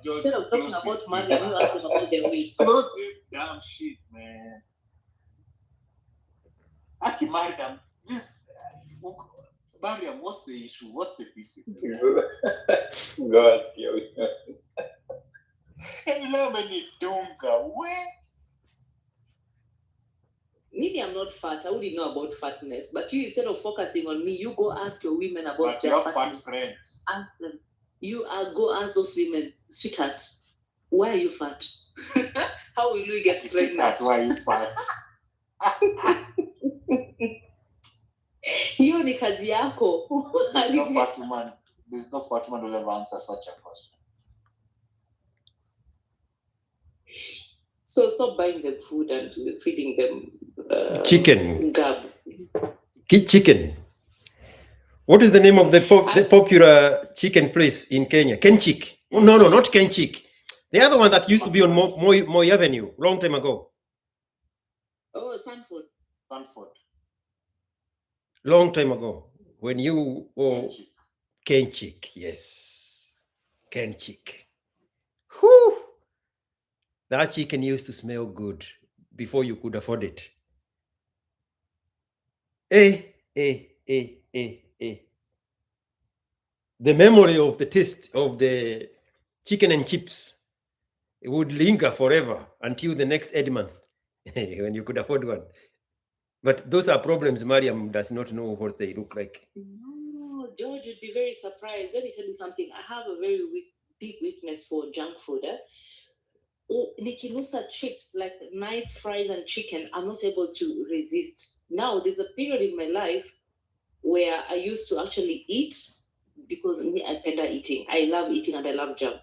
Instead of talking about money, you ask them about their weight. Close this damn shit, man. Aki Mariam, Mariam, what's the issue? What's the piece? Go ask your women. Hey, love me, dunga. Where? Maybe I'm not fat. I wouldn't know about fatness. But you, instead of focusing on me, you go ask your women about their fatness. Fat friends. Ask them. You go ask those women, sweetheart, why are you fat? How will you get pregnant? Sweetheart, why are you fat? Hiyo ni kazi yako. There's no fat woman who will ever answer such a question. So stop buying them food and feeding them chicken. Gab. Chicken. What is the name of the popular chicken place in Kenya? Kenchik. Oh, no, not Kenchik. The other one that used to be on Moi Avenue long time ago. Oh, Sanford. Long time ago. When you Kenchik, yes. Kenchik. Whew. That chicken used to smell good before you could afford it. The memory of the taste of the chicken and chips, it would linger forever until the next month when you could afford one. But those are problems Mariam does not know what they look like. No, George would be very surprised. Let me tell you something. I have a very big weakness for junk food. Nikinusa chips, like nice fries and chicken, I'm not able to resist. Now, there's a period in my life where I used to actually eat because I penda eating. I love eating and I love junk.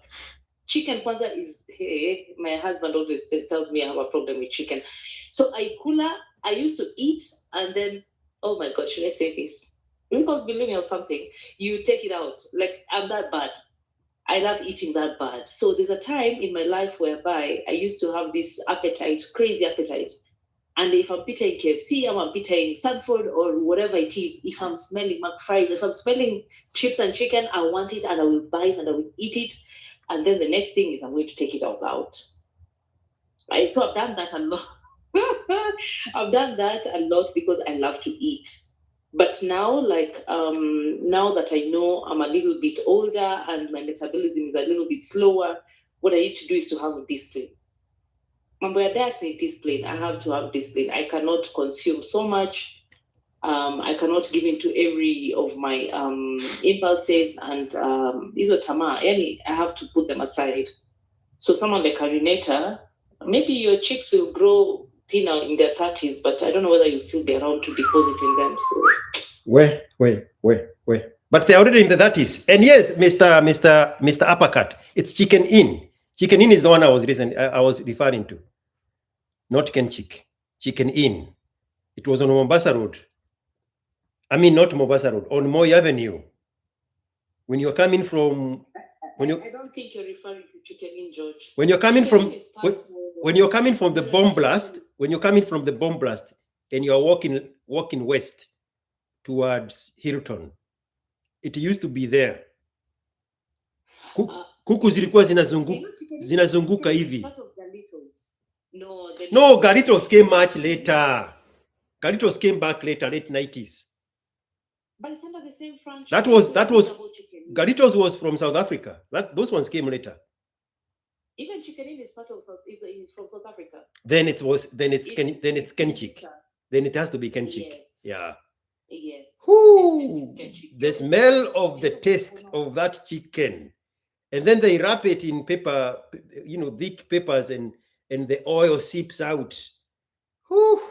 Chicken kwanza is, hey, my husband always tells me I have a problem with chicken. So I used to eat and then, oh my God, should I say this? Is it called bulimia or something? You take it out. Like, I'm that bad. I love eating that bad. So there's a time in my life whereby I used to have this appetite, crazy appetite. And if I'm eating KFC, I'm eating Sanford or whatever it is, if I'm smelling McFries, if I'm smelling chips and chicken, I want it and I will buy it and I will eat it. And then the next thing is I'm going to take it out. Right? So I've done that a lot. I've done that a lot because I love to eat. But now, now that I know I'm a little bit older and my metabolism is a little bit slower, what I need to do is to have a discipline. Mambo ya diet need discipline. I have to have discipline. I cannot consume so much. I cannot give into every of my impulses and hizo tamaa. I have to put them aside. So someone like Harynator, maybe your chicks will grow thinner in their 30s, but I don't know whether you'll still be around to deposit in them. So where? But they're already in the 30s. And yes, Mr. Uppercut, it's Chicken Inn. Chicken Inn is the one I was referring to. Not Kenchik. Chicken Inn. It was on Mombasa Road. I mean, not Mombasa Road, on Moi Avenue. When you're coming from... I don't think you're referring to Chicken Inn, George. When you're coming from... When you're coming from the bomb blast, and you're walking west towards Hilton, it used to be there. Kuku zilikuwa zinazunguka hivi. No, Galitos came much later. Galitos came back later, late 90s. But it's under the same franchise. That was Galitos was from South Africa. Those ones came later. Even Chicken Inn is part of is from South Africa. Then it's Kenchik. Then it has to be Kenchik. Yes. Yeah. Yes. The smell of the taste of that chicken. And then they wrap it in paper, thick papers, and the oil seeps out. Whew.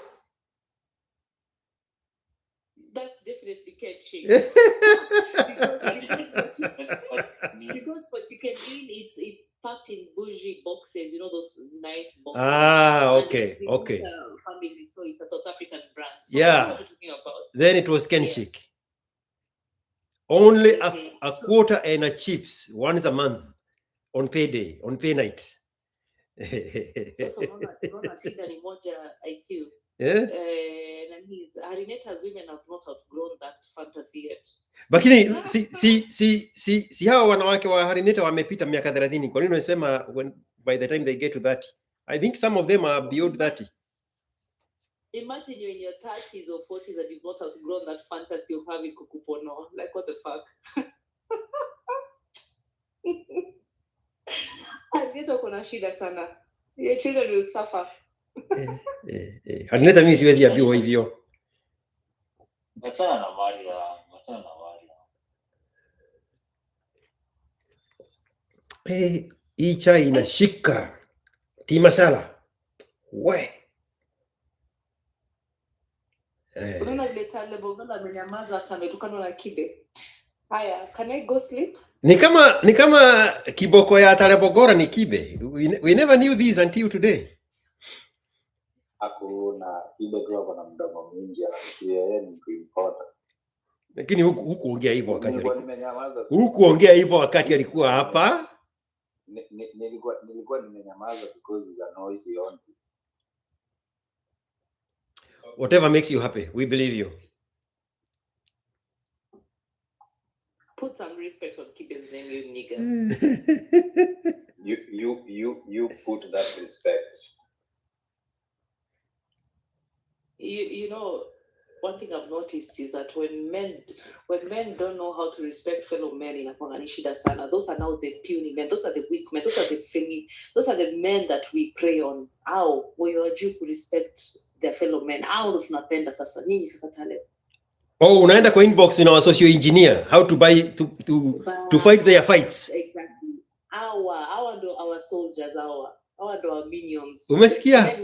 That's definitely Kenchik. because for Chicken Inn, it's packed in bougie boxes. Those nice boxes. Okay. Family, so it's a South African brand. So yeah. What are you talking about? Then it was Kenchik. Yeah. Only a quarter and a chips once a month on payday, on pay night. Yeah. Harynator's women have not outgrown that fantasy yet. Lakini si hawa wanawake wa Harynator wamepita miaka 30. Kwa nini unasema by the time they get to that? I think some of them are beyond 30. Imagine you're in your 30s or 40s and you've not outgrown that fantasy of having kukupono. Like, what the fuck? Harynator kuna shida sana. Your children will suffer. Harynator mimi siwezi ambiwa hivyo. Achana na Mariam. Hii chai inashika. Tea masala. We. Unaona vile Taleb Taleb amenyamaza hata ametukana na Kibe. Haya, can I go sleep? Ni kama kiboko ya Talebogora ni Kibe. We never knew this until today. Hakuna Kibe tu hapo na mdomo mwingi anafikiria yeye ni important. Lakini hukuongea hivyo wakati alikuwa. Hukuongea hivyo wakati alikuwa hapa. Nilikuwa nimenyamaza because it's a noisy only. Whatever makes you happy, we believe you. Put some respect on Kibe's name, you nigga. you put that respect. You know, one thing I've noticed is that when men don't know how to respect fellow men in shida sana, those are now the puny men, those are the weak men, those are the men that we prey on. How you to respect their fellow men? How tunapenda sasa nini sasa Taleb? Oh, unaenda kwa inbox in our socio engineer how to buy to fight their fights. Exactly. Our soldiers, our minions. Umesikia?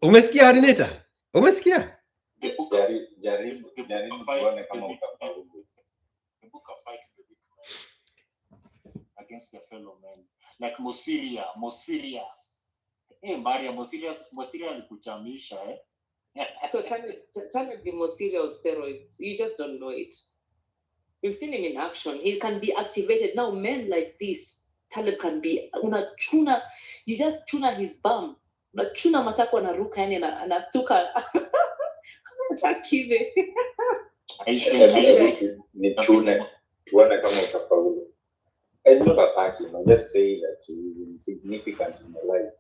Umesikia Harynator? Umesikia? Jaribu kuone kama utafaulu. The book of fight the weak men against the fellow men. Like Mosirias. Mariam, Mosiria alikuchamisha So Taleb be Mosiria on steroids. You just don't know it. We've seen him in action. He can be activated. Now men like this, Taleb can be unachuna, you just tuna his bum. Unachuna matako anaruka yani anastuka. Kibe. Ni tune tuone kama utafaulu. And not attacking, I'm just saying that he is insignificant in your life.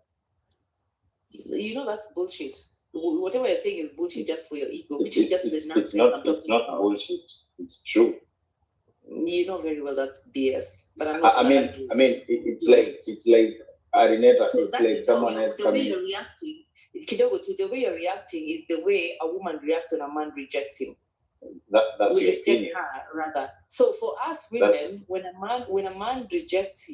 You know that's bullshit. Whatever you're saying is bullshit just for your ego, which It's is just the nonsense. it's not bullshit. It's true. You know very well that's BS. But I'm I mean, it's like Harynator. So it's like someone else the way coming. you're reacting. The way you're reacting is the way a woman reacts when a man rejects him. That's We your reject opinion. her rather. So for us women, when a man rejects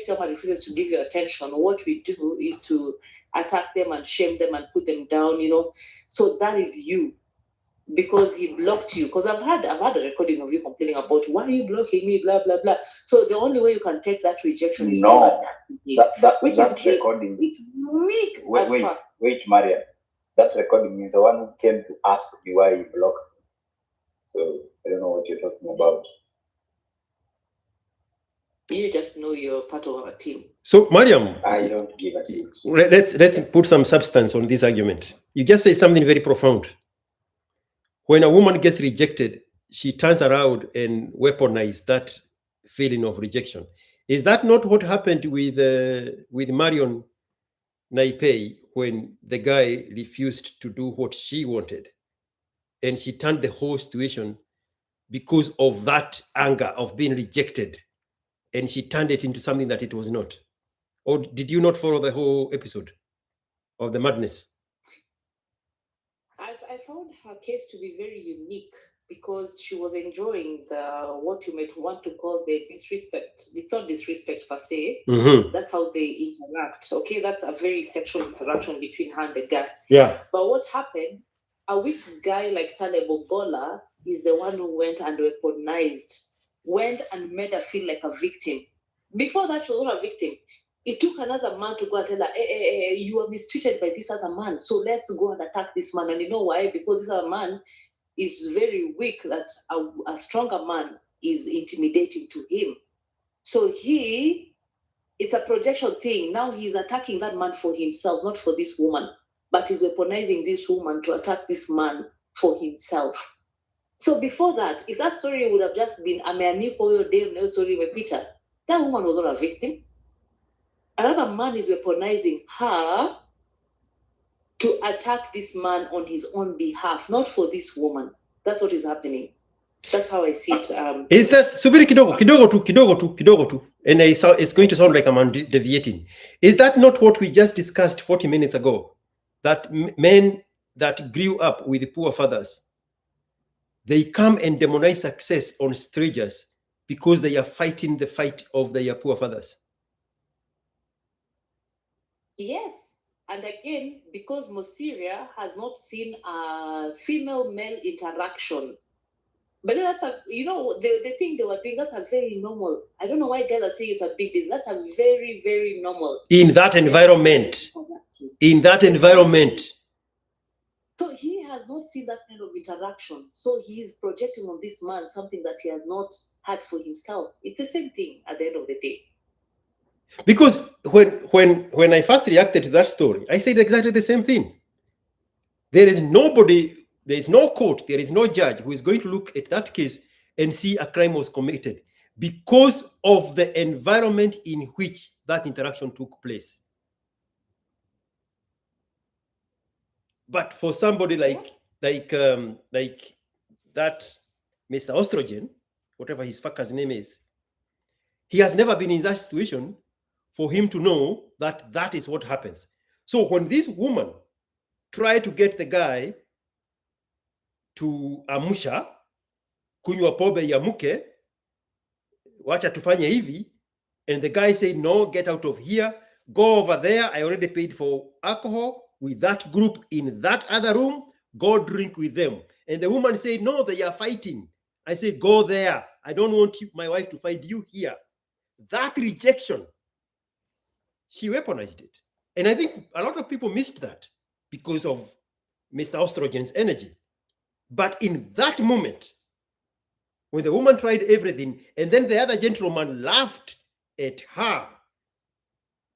someone, refuses to give you attention, what we do is to attack them and shame them and put them down, So that is you. Because he blocked you. Because I've had a recording of you complaining about why are you blocking me, blah blah blah. So the only way you can take that rejection is that is recording. It's weak. Wait, Mariam. That recording is the one who came to ask me why he blocked me. So I don't know what you're talking about. You just know you're part of our team. So Mariam, I don't give a shit. let's put some substance on this argument. You just say something very profound. When a woman gets rejected, she turns around and weaponizes that feeling of rejection. Is that not what happened with Marion Naipei when the guy refused to do what she wanted? And she turned the whole situation because of that anger of being rejected. And she turned it into something that it was not. Or did you not follow the whole episode of the madness? I found her case to be very unique because she was enjoying what you might want to call the disrespect. It's not disrespect per se. Mm-hmm. That's how they interact. Okay, that's a very sexual interaction between her and the guy. Yeah. But what happened? A weak guy like Taleb Ogola is the one who went and went and made her feel like a victim. Before that, she was not a victim. It took another man to go and tell her, hey, you are mistreated by this other man, so let's go and attack this man. And you know why? Because this other man is very weak, that a stronger man is intimidating to him. So it's a projection thing. Now he's attacking that man for himself, not for this woman. But he's weaponizing this woman to attack this man for himself. So before that, if that story would have just been no story with Peter, that woman was not a victim. Another man is weaponizing her to attack this man on his own behalf, not for this woman. That's what is happening. That's how I see it. Is that subiri kidogo tu, and it's going to sound like I'm deviating. Is that not what we just discussed 40 minutes ago? That men that grew up with poor fathers, they come and demonize success on strangers because they are fighting the fight of their poor fathers. Yes. And again, because Mosiria has not seen a female-male interaction. But that's the thing they were doing, that's a very normal. I don't know why guys are saying it's a big deal. That's a very, very normal. In that environment. In that environment. So he has not seen that kind of interaction. So he is projecting on this man something that he has not had for himself. It's the same thing at the end of the day. Because when I first reacted to that story, I said exactly the same thing. There is nobody, there is no court, there is no judge who is going to look at that case and see a crime was committed because of the environment in which that interaction took place. But for somebody like that Mr. Ostrogen, whatever his fucker's name is, he has never been in that situation for him to know that that is what happens. So when this woman tried to get the guy to amusha, kunywa pombe ya mke, wacha tufanye hivi, and the guy said, no, get out of here, go over there, I already paid for alcohol with that group in that other room, go drink with them. And the woman said, no, they are fighting. I said, go there, I don't want my wife to fight you here. That rejection, she weaponized it. And I think a lot of people missed that because of Mr. Ostrogen's energy. But in that moment, when the woman tried everything, and then the other gentleman laughed at her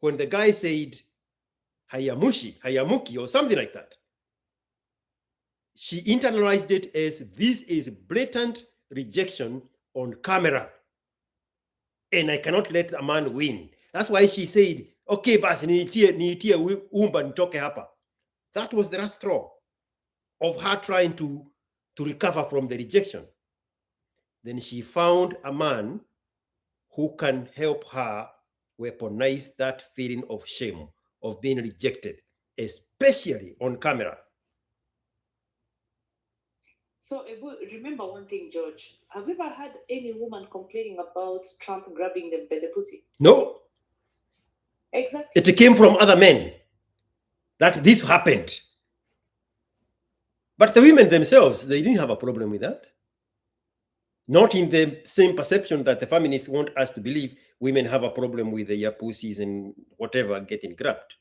when the guy said, hayamuki, or something like that, she internalized it as this is blatant rejection on camera. And I cannot let a man win. That's why she said, okay, basi niitie umba nitoke hapa. That was the last straw of her trying to recover from the rejection. Then she found a man who can help her weaponize that feeling of shame, of being rejected, especially on camera. So remember one thing, George. Have you ever had any woman complaining about Trump grabbing them by the pussy? No. Exactly. It came from other men that this happened. But the women themselves, they didn't have a problem with that. Not in the same perception that the feminists want us to believe women have a problem with their pussies and whatever getting grabbed.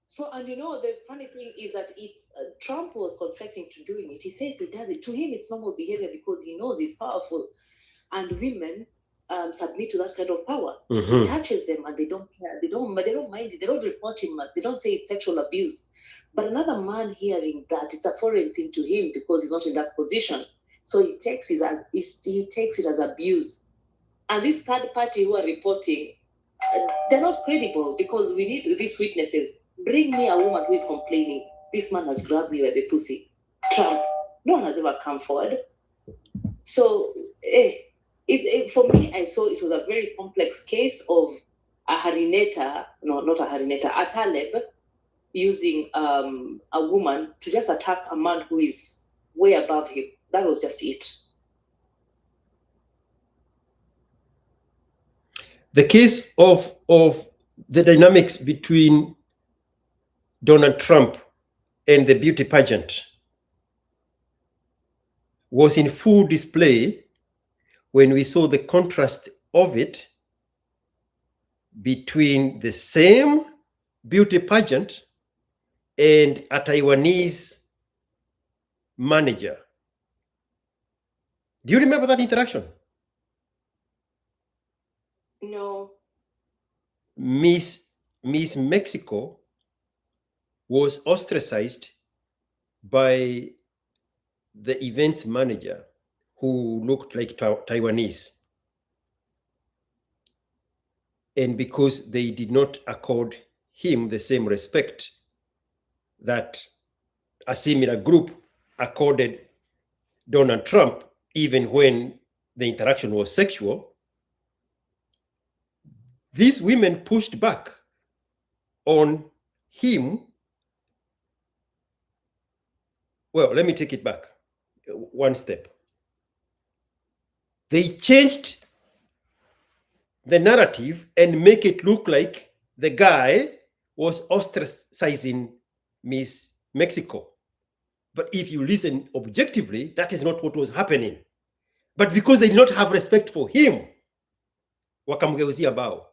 So, and the funny thing is that it's Trump was confessing to doing it. He says he does it. To him, it's normal behavior because he knows he's powerful. And women submit to that kind of power. Mm-hmm. He touches them and they don't care. They don't mind it. They don't report him. They don't say it's sexual abuse. But another man hearing that, it's a foreign thing to him because he's not in that position. So he takes it as abuse. And this third party who are reporting, they're not credible because we need these witnesses. Bring me a woman who is complaining. This man has grabbed me by the pussy. Trump. No one has ever come forward. So, for me, I saw it was a very complex case of a Harynator, no, not a Harynator, a Taleb using a woman to just attack a man who is way above him. That was just it. The case of the dynamics between Donald Trump and the beauty pageant was in full display when we saw the contrast of it between the same beauty pageant and a Taiwanese manager. Do you remember that interaction? No. Miss Mexico was ostracized by the events manager who looked like Taiwanese. And because they did not accord him the same respect that a similar group accorded Donald Trump, even when the interaction was sexual, these women pushed back on him. Well, let me take it back one step. They changed the narrative and make it look like the guy was ostracizing Miss Mexico. But if you listen objectively, that is not what was happening. But because they did not have respect for him, wakamgeuzia bao.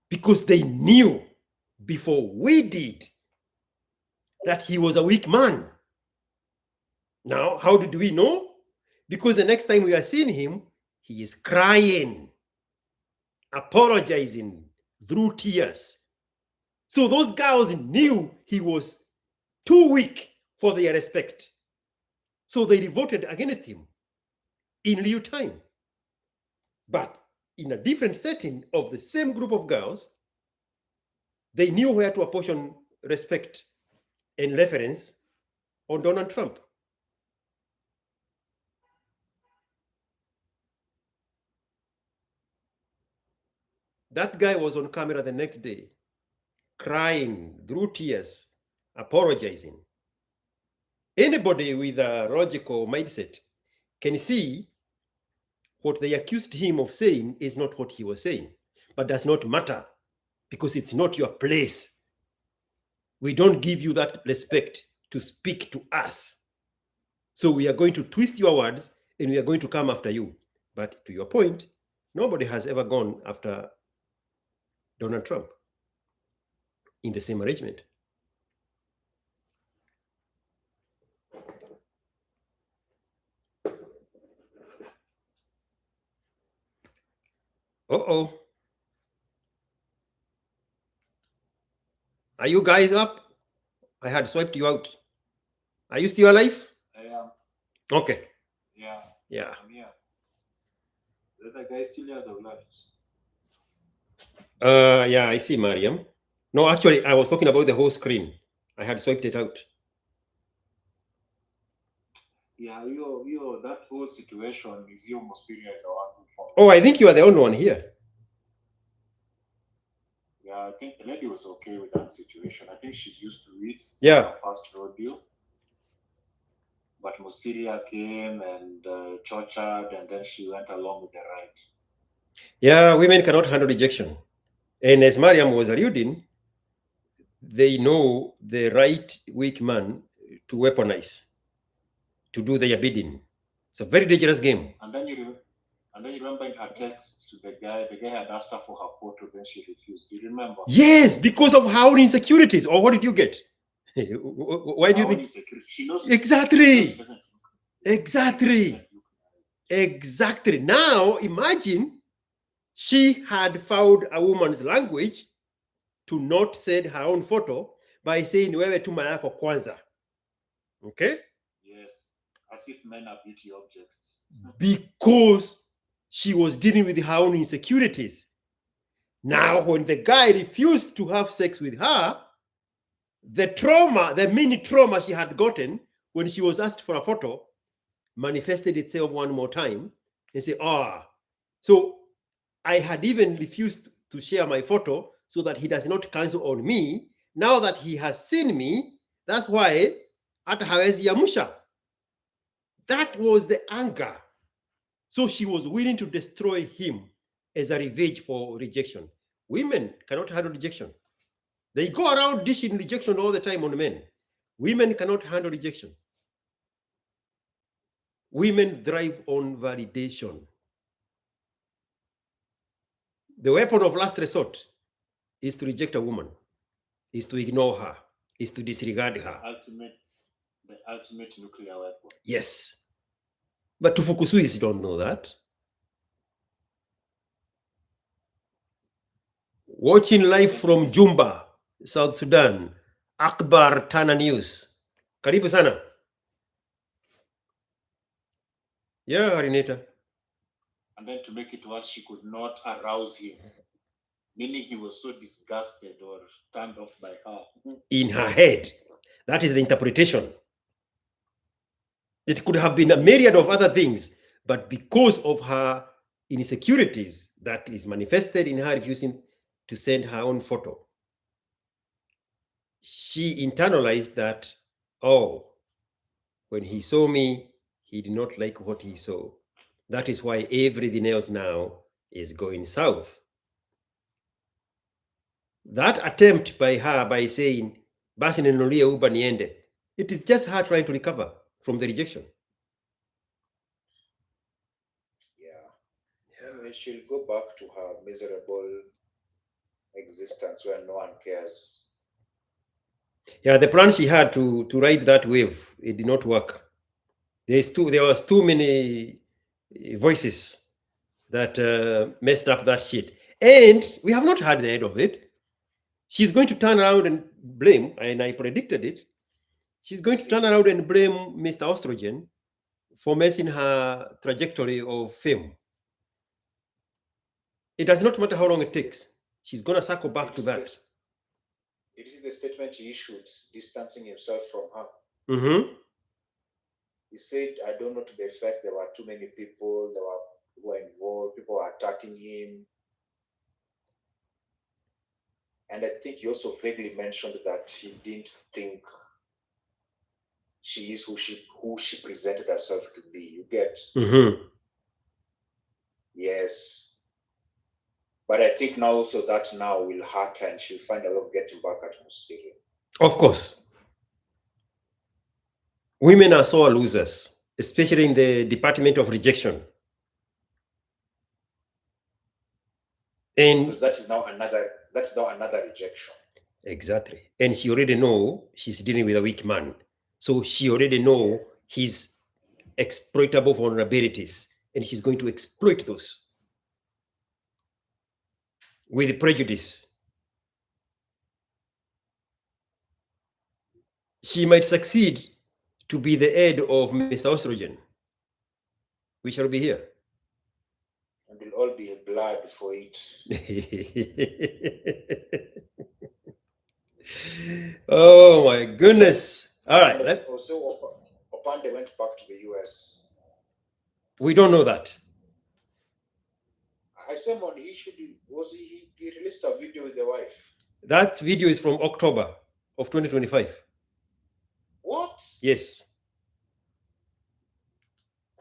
Because they knew before we did that he was a weak man. Now, how did we know? Because the next time we are seeing him, he is crying, apologizing through tears. So those girls knew he was too weak for their respect. So they revolted against him in real time. But in a different setting of the same group of girls, they knew where to apportion respect and reference on Donald Trump. That guy was on camera the next day, crying through tears, apologizing. Anybody with a logical mindset can see what they accused him of saying is not what he was saying, but does not matter because it's not your place. We don't give you that respect to speak to us. So we are going to twist your words and we are going to come after you. But to your point, nobody has ever gone after Donald Trump in the same arrangement. Uh-oh. Are you guys up? I had swiped you out. Are you still alive? I am. Okay. Yeah. Yeah. I'm here. The other guy still has the left. Yeah, I see Mariam. No, actually, I was talking about the whole screen. I had swiped it out. Yeah, that whole situation is more serious. Oh, I think you are the only one here. Yeah, I think the lady was okay with that situation. I think she's used to it. Yeah. Her first rodeo. But Musiria came and tortured, and then she went along with the ride. Yeah, women cannot handle rejection. And as Mariam was alluding, they know the right weak man to weaponize, to do their bidding. It's a very dangerous game. And then you remember in her texts to the guy had asked her for her photo, then she refused. Do you remember? Yes, because of her own insecurities. Or what did you get? Why do you think? She knows exactly. Exactly. Now imagine she had found a woman's language to not send her own photo by saying wewe tuma yako kwanza. Okay? Yes. As if men are beauty objects. Because she was dealing with her own insecurities. Now, when the guy refused to have sex with her, the trauma, the mini trauma she had gotten when she was asked for a photo manifested itself one more time and say, so I had even refused to share my photo so that he does not cancel on me. Now that he has seen me, that's why hata hawezi yamusha. That was the anger. So she was willing to destroy him as a revenge for rejection. Women cannot handle rejection. They go around dishing rejection all the time on men. Women cannot handle rejection. Women thrive on validation. The weapon of last resort is to reject a woman, is to ignore her, is to disregard her. The ultimate nuclear weapon. Yes. But Tufukusuis don't know that. Watching live from Jumba, South Sudan, Akbar Tana News. Karibu sana. Yeah, Harynator. And then to make it worse, she could not arouse him. Meaning he was so disgusted or turned off by her. In her head. That is the interpretation. It could have been a myriad of other things, but because of her insecurities that is manifested in her refusing to send her own photo, she internalized that, when he saw me, he did not like what he saw. That is why everything else now is going south. That attempt by her by saying, basi ninunulie Uber niende, it is just her trying to recover from the rejection. Anyway, she'll go back to her miserable existence where no one cares. Yeah, the plan she had to ride that wave, it did not work. There was too many voices that messed up that shit. And we have not heard the end of it. She's going to turn around and blame, and I predicted it. She's going to turn around and blame Mr. Ostrogen for messing her trajectory of fame. It does not matter how long it takes. She's going to circle back to that. It is the statement he issued, distancing himself from her. Mm-hmm. He said, I don't know to the effect there were too many people who were involved, people were attacking him. And I think he also vaguely mentioned that he didn't think she is who she presented herself to be. You get? Mm-hmm. Yes. But I think now also that now will hurt her and she'll find a way of getting back at Musiri. Of course. Women are sore losers, especially in the department of rejection. And because that's now another rejection. Exactly. And she already know she's dealing with a weak man. So she already know his exploitable vulnerabilities. And she's going to exploit those with prejudice. She might succeed to be the head of Mr. Ostrogen. We shall be here. And we'll all be blood for it. Oh my goodness. All right. Also, Opande went back to the US. We don't know that. I saw him on he released a video with the wife. That video is from October of 2025. What? Yes.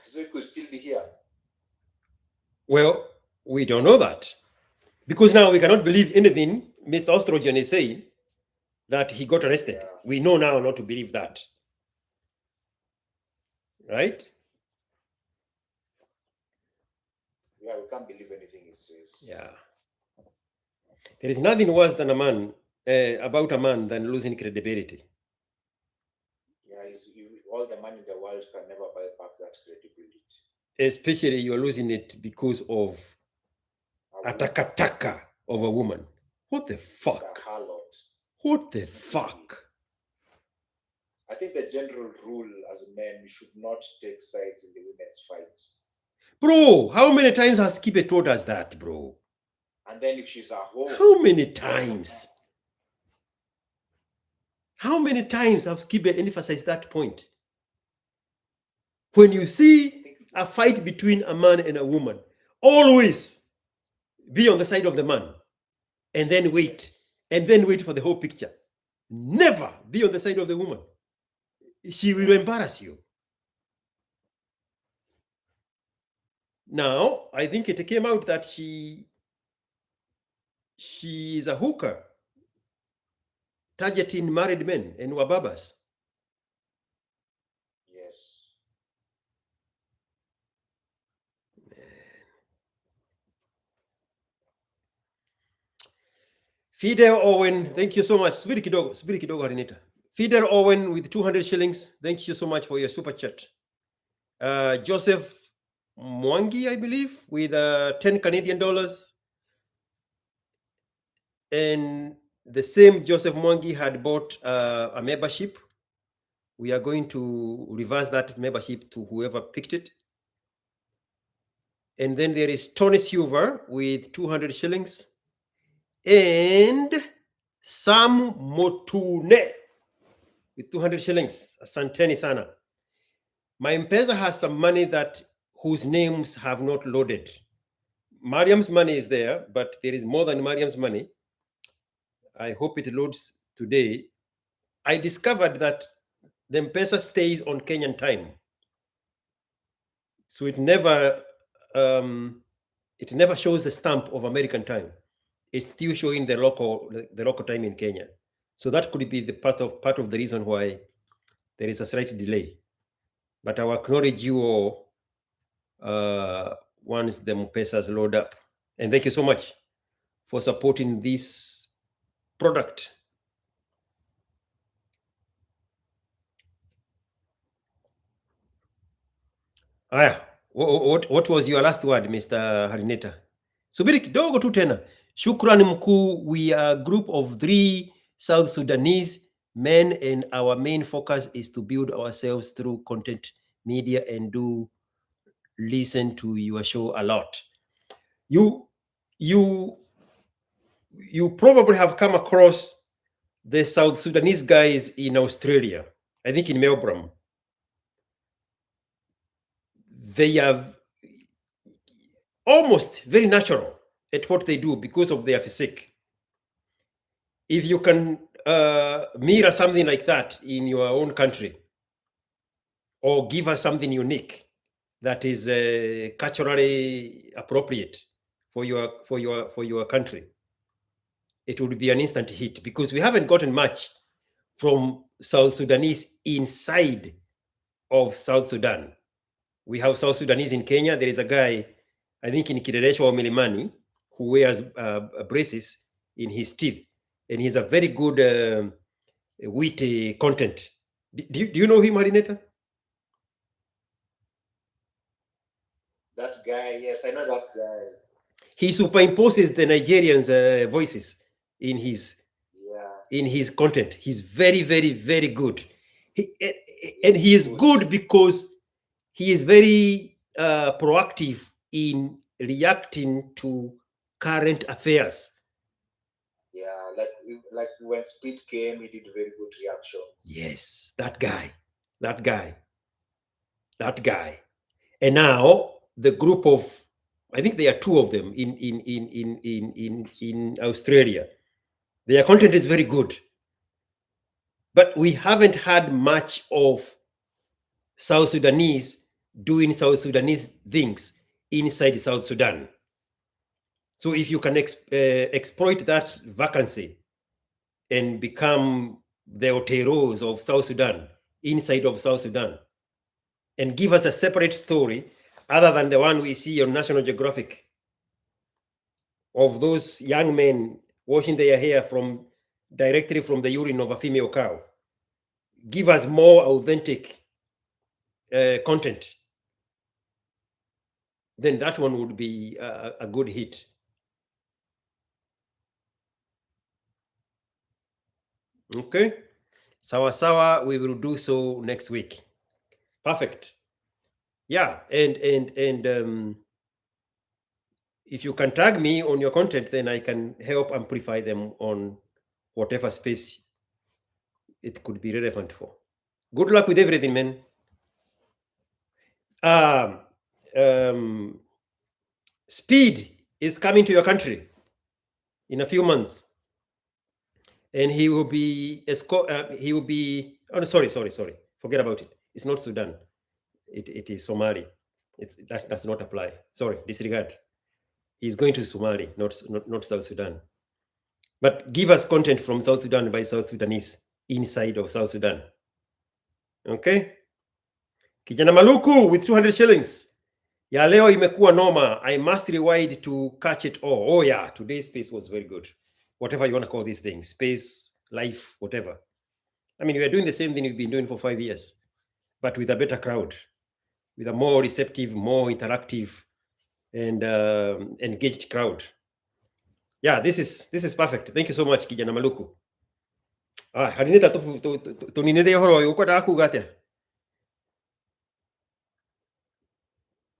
So he could still be here. Well, we don't know that. Because now we cannot believe anything Mr. Ostrogen is saying that he got arrested. Yeah. We know now not to believe that. Right? Yeah, we can't believe anything he says. Yeah. There is nothing worse than about a man than losing credibility. Yeah, all the money in the world can never buy back that credibility. Especially you're losing it because of a taka of a woman. What the fuck? What the fuck? I think the general rule as men, we should not take sides in the women's fights. Bro, how many times has Kibe told us that, bro? And then if she's at home. How many times? How many times has Kibe emphasized that point? When you see a fight between a man and a woman, always be on the side of the man and then wait for the whole picture. Never be on the side of the woman. She will embarrass you. Now, I think it came out that she is a hooker targeting married men and wababas. Yes. Fidel Owen, thank you so much. Subiri kidogo Harynator. Fidel Owen with 200 shillings. Thank you so much for your super chat. Joseph Mwangi, I believe, with 10 Canadian dollars. And the same Joseph Mwangi had bought a membership. We are going to reverse that membership to whoever picked it. And then there is Tony Silver with 200 shillings. And Sam Motune with 200 shillings. Asanteni sana. My M-Pesa has some money whose names have not loaded. Mariam's money is there, but there is more than Mariam's money. I hope it loads today. I discovered that the M-Pesa stays on Kenyan time. So it never It never shows the stamp of American time. It's still showing the local time in Kenya. So that could be the part of the reason why there is a slight delay. But I will acknowledge you all once the M-Pesas load up. And thank you so much for supporting this product. What was your last word, Mr. Harynator? Subiri kidogo tu tena. Shukrani mkuu. We are a group of 3 South Sudanese men, and our main focus is to build ourselves through content media and do listen to your show a lot. You probably have come across the South Sudanese guys in Australia, I think in Melbourne. They are almost very natural at what they do because of their physique. If you can mirror something like that in your own country, or give us something unique that is culturally appropriate for your country, it would be an instant hit, because we haven't gotten much from South Sudanese inside of South Sudan. We have South Sudanese in Kenya. There is a guy, I think in Kideresho or Milimani, who wears braces in his teeth, and he's a very good witty content. Do you know him, Harynator? That guy, yes, I know that guy. He superimposes the Nigerians' voices in his content. He's very, very, very good. And he is good because he is very proactive in reacting to current affairs. Yeah, like when Speed came, he did very good reactions. Yes, that guy. And now the group of, I think there are 2 of them in Australia. Their content is very good, but we haven't had much of South Sudanese doing South Sudanese things inside South Sudan. So if you can exploit that vacancy and become the Oteros of South Sudan inside of South Sudan, and give us a separate story other than the one we see on National Geographic of those young men washing their hair directly from the urine of a female cow. Give us more authentic content. Then that one would be a good hit. Okay. Sawa, we will do so next week. Perfect. Yeah, and if you can tag me on your content, then I can help amplify them on whatever space it could be relevant for. Good luck with everything, man. Speed is coming to your country in a few months, and he will be oh, sorry, forget about it. It's not Sudan. It is Somali. That does not apply. Sorry, disregard. He's going to Somali, not South Sudan. But give us content from South Sudan by South Sudanese inside of South Sudan. Okay? Kijana Maluku with 200 shillings. Ya leo imekuwa noma. I must rewind to catch it all. Oh yeah, today's space was very good. Whatever you want to call these things. Space, life, whatever. I mean, we are doing the same thing we've been doing for 5 years, but with a better crowd, with a more receptive, more interactive, and engaged crowd. Yeah, this is perfect. Thank you so much, Kijana Maluku. Harynator to ninede horo ukota kugatia.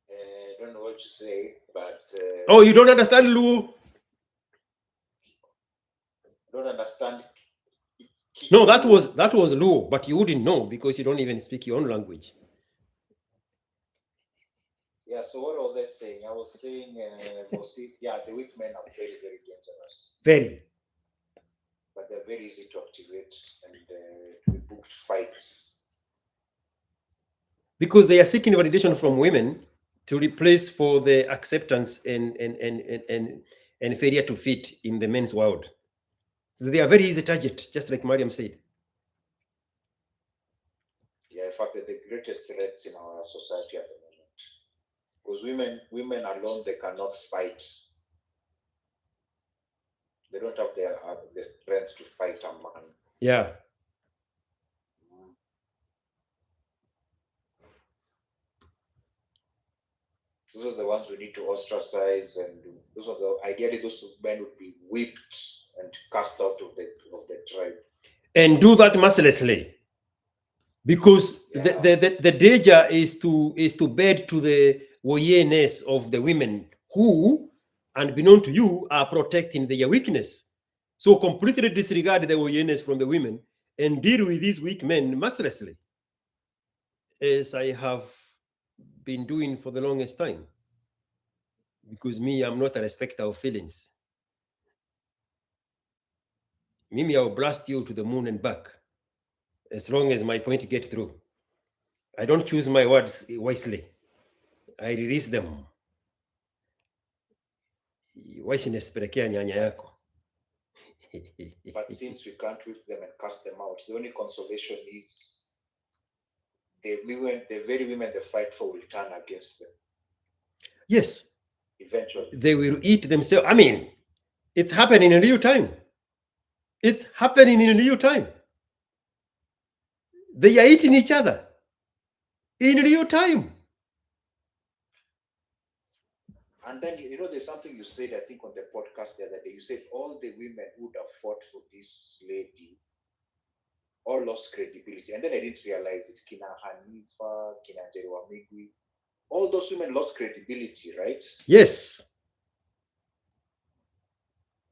I don't know what to say, but oh, you don't understand Luo? Don't understand. No, that was Luo, but you wouldn't know because you don't even speak your own language. Yeah, so what was I saying? I was saying, the weak men are very, very dangerous. Very. But they're very easy to activate and we booked fights. Because they are seeking validation from women to replace for the acceptance and failure to fit in the men's world. So they are very easy target, just like Mariam said. Yeah, in fact, they're the greatest threats in our society at the moment. Because women alone, they cannot fight. They don't have the strength to fight a man. Yeah. Those are the ones we need to ostracize, and those are ideally those men would be whipped and cast out of the tribe. And do that mercilessly, because the danger is to bed to the warriorness of the women who, unbeknown to you, are protecting their weakness. So completely disregard the warriorness from the women and deal with these weak men mercilessly, as I have been doing for the longest time. Because me, I'm not a respecter of feelings. Mimi, I'll blast you to the moon and back, as long as my point get through. I don't choose my words wisely. I release them. Wiseness pelekea nyanya yako. But since we can't whip them and cast them out, the only consolation is the very women they fight for will turn against them. Yes. Eventually. They will eat themselves. I mean, it's happening in real time. It's happening in real time. They are eating each other in real time. And then, there's something you said, I think, on the podcast the other day. You said all the women who would have fought for this lady all lost credibility. And then I didn't realize it. Kina Hanifa, Kina Migwi, all those women lost credibility, right? Yes.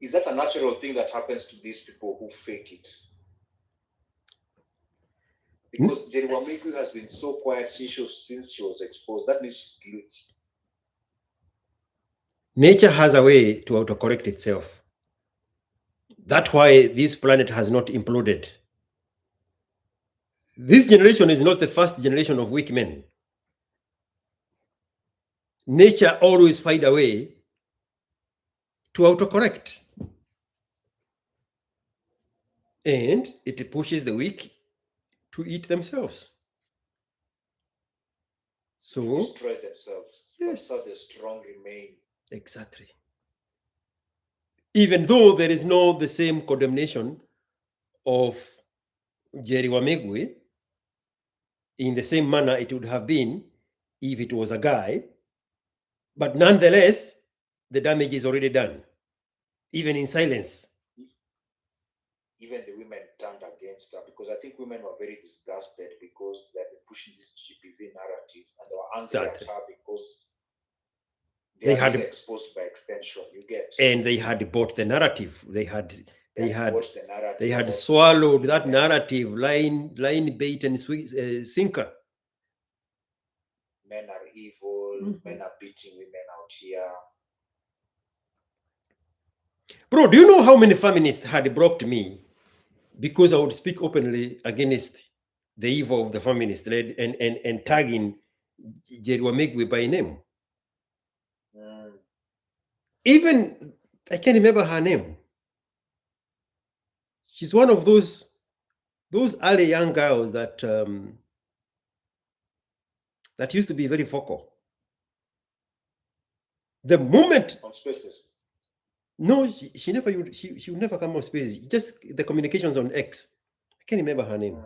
Is that a natural thing that happens to these people who fake it? Because Migwi has been so quiet since she was exposed. That means she's guilty. Nature has a way to autocorrect itself. That's why this planet has not imploded. This generation is not the first generation of weak men. Nature always finds a way to autocorrect. And it pushes the weak to eat themselves. So destroy themselves. Yes. So the strong remain. Exactly. Even though there is no the same condemnation of Jerry Wamegwe, in the same manner it would have been if it was a guy, but nonetheless, the damage is already done, even in silence. Even the women turned against her, because I think women were very disgusted because they've been pushing this GBV narrative, and they were angry at her because they had been exposed by extension. You get, and they had bought the narrative. They had swallowed that narrative, line, bait, and sinker. Men are evil. Men are beating women out here. Bro, do you know how many feminists had blocked me because I would speak openly against the evil of the feminist and tagging Jerry Wamegwe by name? Even, I can't remember her name. She's one of those early young girls that that used to be very vocal. The moment on Spaces. No, she never would. She would never come on Spaces. Just the communications on X. I can't remember her name.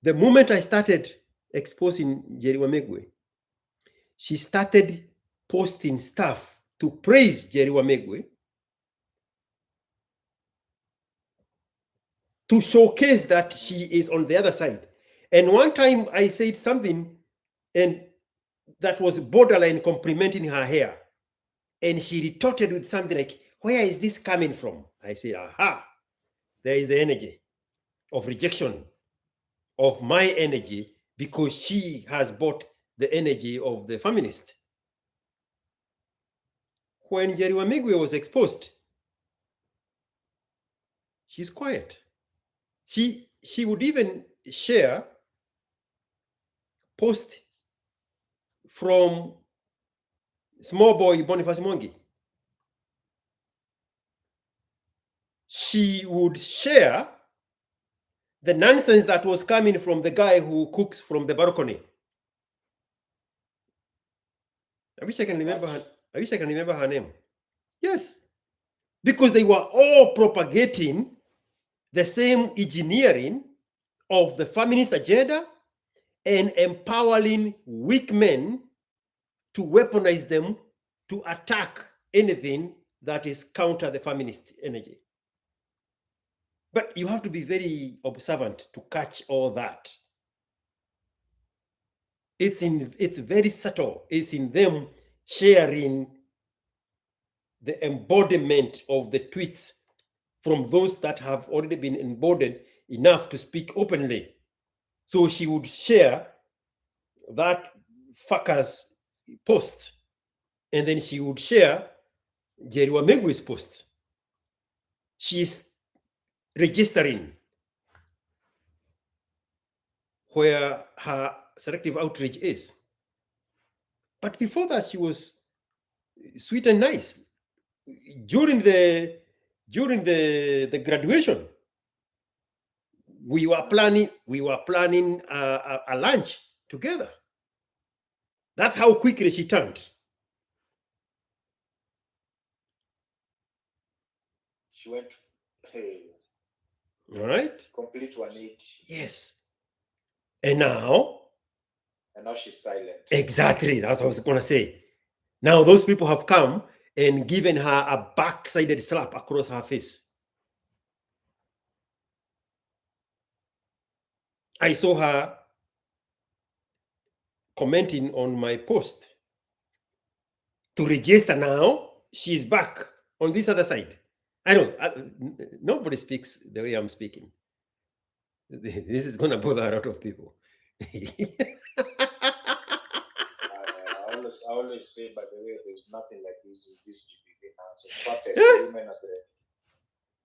The moment I started exposing Jerry Wamegwe, she started posting stuff to praise Jerry Wamegwe, to showcase that she is on the other side. And one time I said something, and that was borderline complimenting her hair. And she retorted with something like, where is this coming from? I said, aha, there is the energy of rejection of my energy, because she has bought the energy of the feminist. When Jerry Wamegwe was exposed, she's quiet. She would even share, post from small boy Boniface Mwangi. She would share the nonsense that was coming from the guy who cooks from the balcony. I wish I can remember her. I wish I can remember her name. Yes, because they were all propagating the same engineering of the feminist agenda and empowering weak men to weaponize them to attack anything that is counter the feminist energy. But you have to be very observant to catch all that. It's very subtle. It's in them sharing the embodiment of the tweets from those that have already been embodied enough to speak openly. So she would share that fucker's post, and then she would share Jerry Wamegu's post. She's registering where her selective outrage is. But before that, she was sweet and nice. During the graduation, we were planning a lunch together. That's how quickly she turned. She went pale. All right. Complete 180. Yes. And now she's silent. Exactly. That's what I was going to say. Now those people have come and given her a back-sided slap across her face. I saw her commenting on my post. To register now, she's back on this other side. I know nobody speaks the way I'm speaking. This is going to bother a lot of people. I always say, by the way, there's nothing like this GBV now. In fact,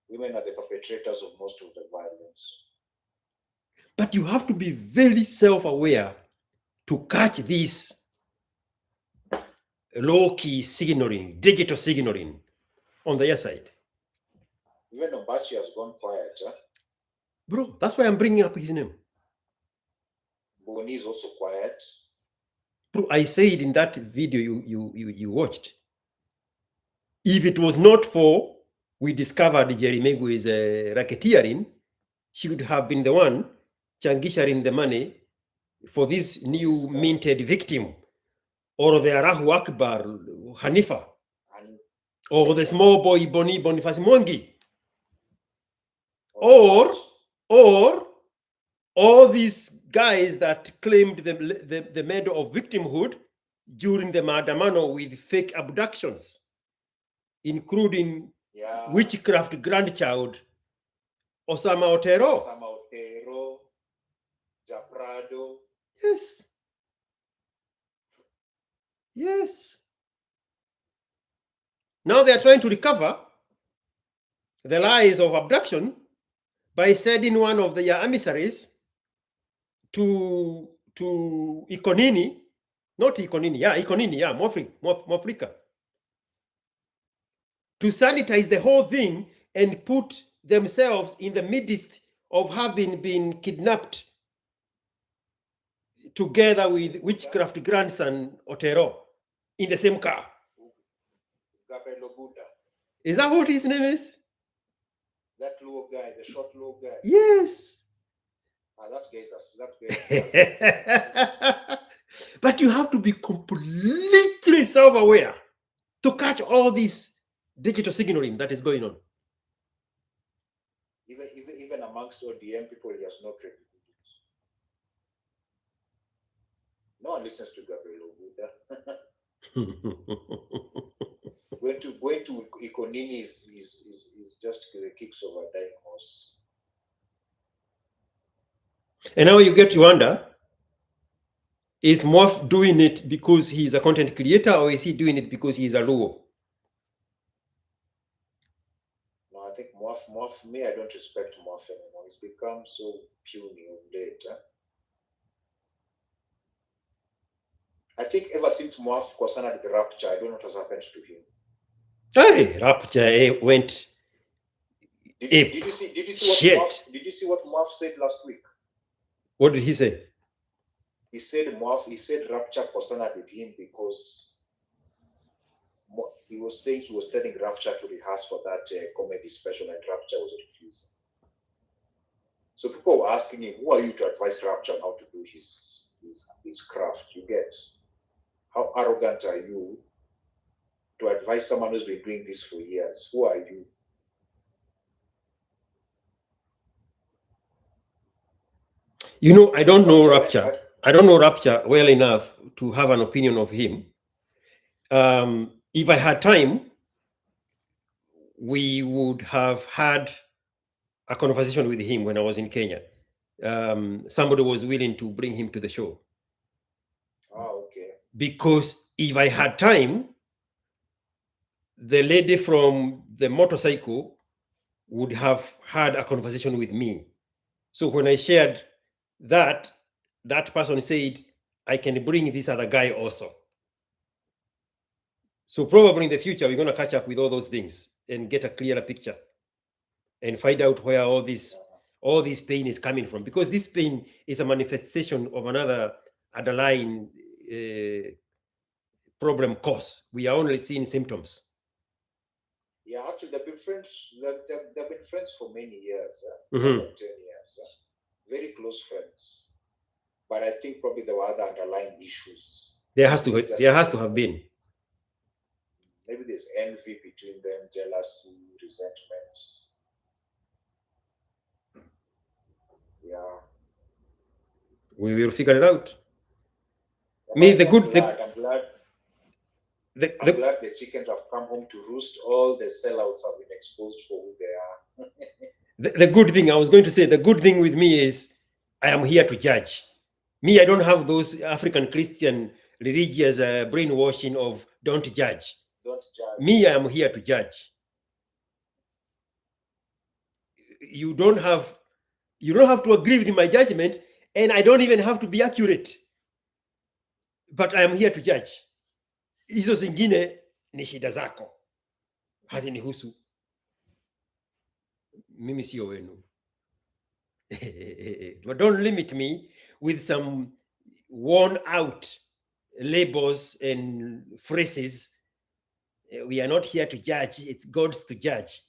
women are the perpetrators of most of the violence. But you have to be very self-aware to catch this low-key signaling, digital signaling on the other side. Even Obachi has gone quiet, huh? Bro, that's why I'm bringing up his name. Boni is also quiet. Bro, I said in that video you watched, if it was not for we discovered Jerry Megu is racketeering, she would have been the one changisharing the money for this new minted victim, or the Arahu Akbar Hanifa, or the small boy Boniface Mwangi, or all these guys that claimed the medal of victimhood during the Maandamano with fake abductions, including witchcraft grandchild Osama Otero. Japrado. Yes. Yes. Now they are trying to recover the lies of abduction by sending one of their emissaries to Ikonini, not Ikonini, Mofrika, to sanitize the whole thing and put themselves in the midst of having been kidnapped together with witchcraft grandson Otero in the same car. Is that what his name is? That little guy, the short little guy. Yes. That guy's But you have to be completely self-aware to catch all this digital signaling that is going on. Even amongst ODM people, he has no credibility. No one listens to Gabriel Obuda. Going to Ikonini is just the kicks of a dying horse. And now you get to wonder, is Morph doing it because he's a content creator, or is he doing it because he's a Luo? No, I think Morph, me, I don't respect Morph anymore. He's become so puny of late. Huh? I think ever since Moaf Kwasana did the rapture, I don't know what has happened to him. Hey, rapture went. Did you see what Moaf said last week? What did he say? He said rapture Kwasana did him because he was saying he was telling Rapture to rehearse for that comedy special, and Rapture was refusing. So people were asking him, "Who are you to advise Rapture on how to do his craft?" You get, how arrogant are you to advise someone who's been doing this for years? Who are you? You know, I don't know Rapture. I don't know Rapture well enough to have an opinion of him. If I had time, we would have had a conversation with him when I was in Kenya. Somebody was willing to bring him to the show. Oh, okay. Because if I had time, the lady from the motorcycle would have had a conversation with me. So when I shared that, that person said, I can bring this other guy also. So probably in the future, we're going to catch up with all those things and get a clearer picture and find out where all this pain is coming from. Because this pain is a manifestation of another underlying problem cause. We are only seeing symptoms. Yeah, actually, they've been friends. They've been friends for many years, 10 years, very close friends. But I think probably there were other underlying issues. There has to have been. Maybe there's envy between them, jealousy, resentments. Yeah. We will figure it out. I'm glad the chickens have come home to roost. All the sellouts have been exposed for who they are. The good thing, I was going to say, the good thing with me is I am here to judge. Me, I don't have those African Christian religious brainwashing of don't judge. Don't judge. Me, I am here to judge. You don't have to agree with my judgment, and I don't even have to be accurate. But I am here to judge. Hizo zingine ni shida zako. Hazinihusu. Mimi sio wenu. But don't limit me with some worn out labels and phrases. We are not here to judge. It's God's to judge.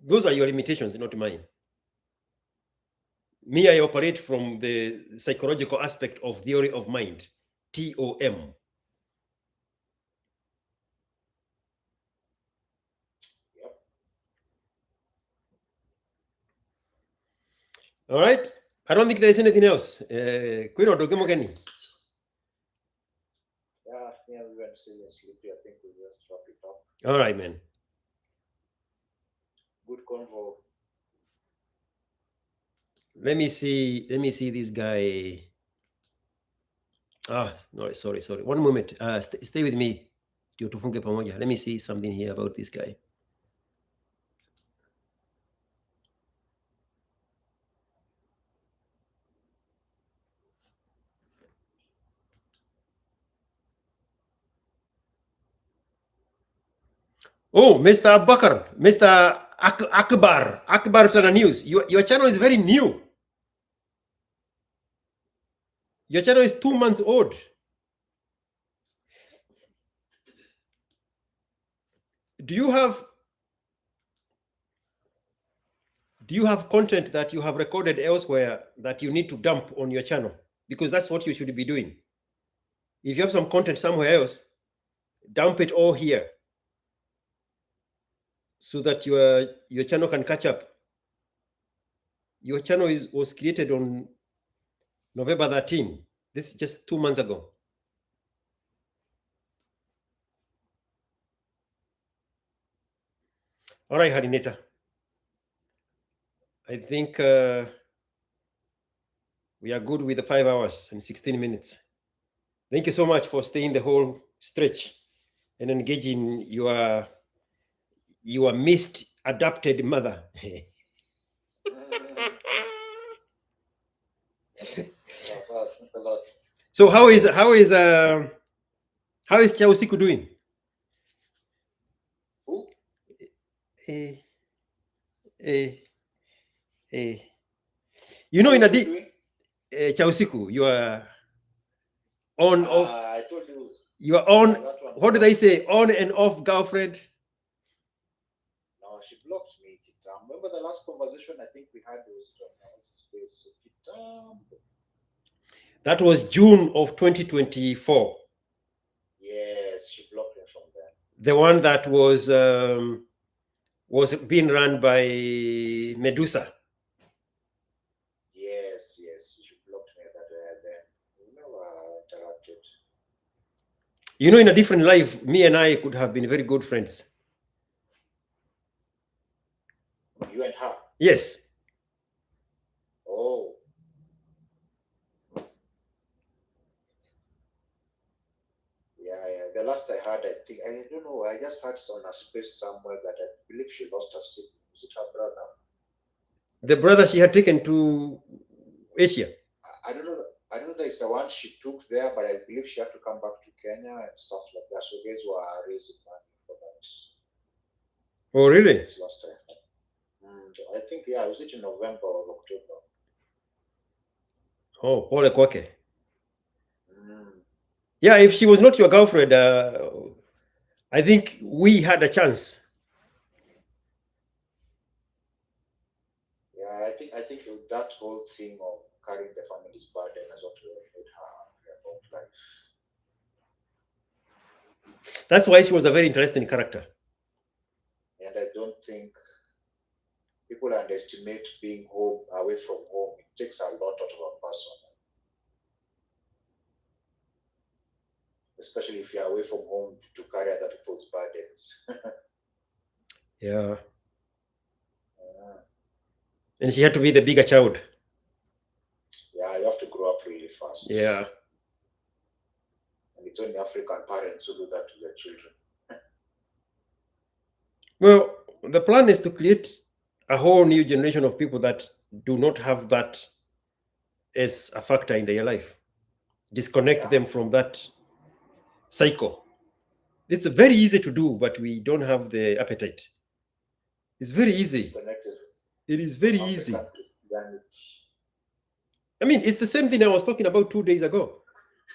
Those are your limitations, not mine. Me, I operate from the psychological aspect of theory of mind, TOM. Yep. All right. I don't think there is anything else. Queen or Dogimogeni? Yeah, we went seriously. I think we just wrap it up. All right, man. Good convo. Let me see this guy. No, sorry. 1 moment. Stay with me. Let me see something here about this guy. Oh, Mr. Bakar, Mr. Akbar Channel News. Your channel is very new. Your channel is 2 months old. Do you have content that you have recorded elsewhere that you need to dump on your channel? Because that's what you should be doing. If you have some content somewhere else, dump it all here so that your channel can catch up. Your channel was created on November 13. This is just 2 months ago. All right, Harynator. I think we are good with the 5 hours and 16 minutes. Thank you so much for staying the whole stretch and engaging your adopted mother. So how is Chausiku doing? Who? You know, in a doing? Chausiku, you are on off. I told you. You are on. that one. What did I say? On and off girlfriend. No, she blocked me. Remember the last conversation I think we had was space. That was June of 2024. Yes, she blocked me from there. The one that was being run by Medusa. Yes, she blocked me that then. We never interacted. You know, in a different life, me and I could have been very good friends. You and her? Yes. Oh. Yeah. The last I heard, I think, I don't know, I just heard on a space somewhere that I believe she lost her sibling. Was it her brother? The brother she had taken to Asia. I don't know that it's the one she took there, but I believe she had to come back to Kenya and stuff like that. So guys were raising money for that. Oh, really? This last time. I think, yeah, was it in November or October? Oh, Pole Kwake. Yeah, if she was not your girlfriend, I think we had a chance. Yeah, I think that whole thing of carrying the family's burden has what made her about life. That's why she was a very interesting character. And I don't think people underestimate being home, away from home. It takes a lot out of a person. Especially if you're away from home to carry other people's burdens. Yeah. And she had to be the bigger child. Yeah, you have to grow up really fast. Yeah. And it's only African parents who do that to their children. Well, the plan is to create a whole new generation of people that do not have that as a factor in their life. Disconnect them from that cycle. It's very easy to do, but we don't have the appetite. It's very easy. It is very easy. I mean, it's the same thing I was talking about 2 days ago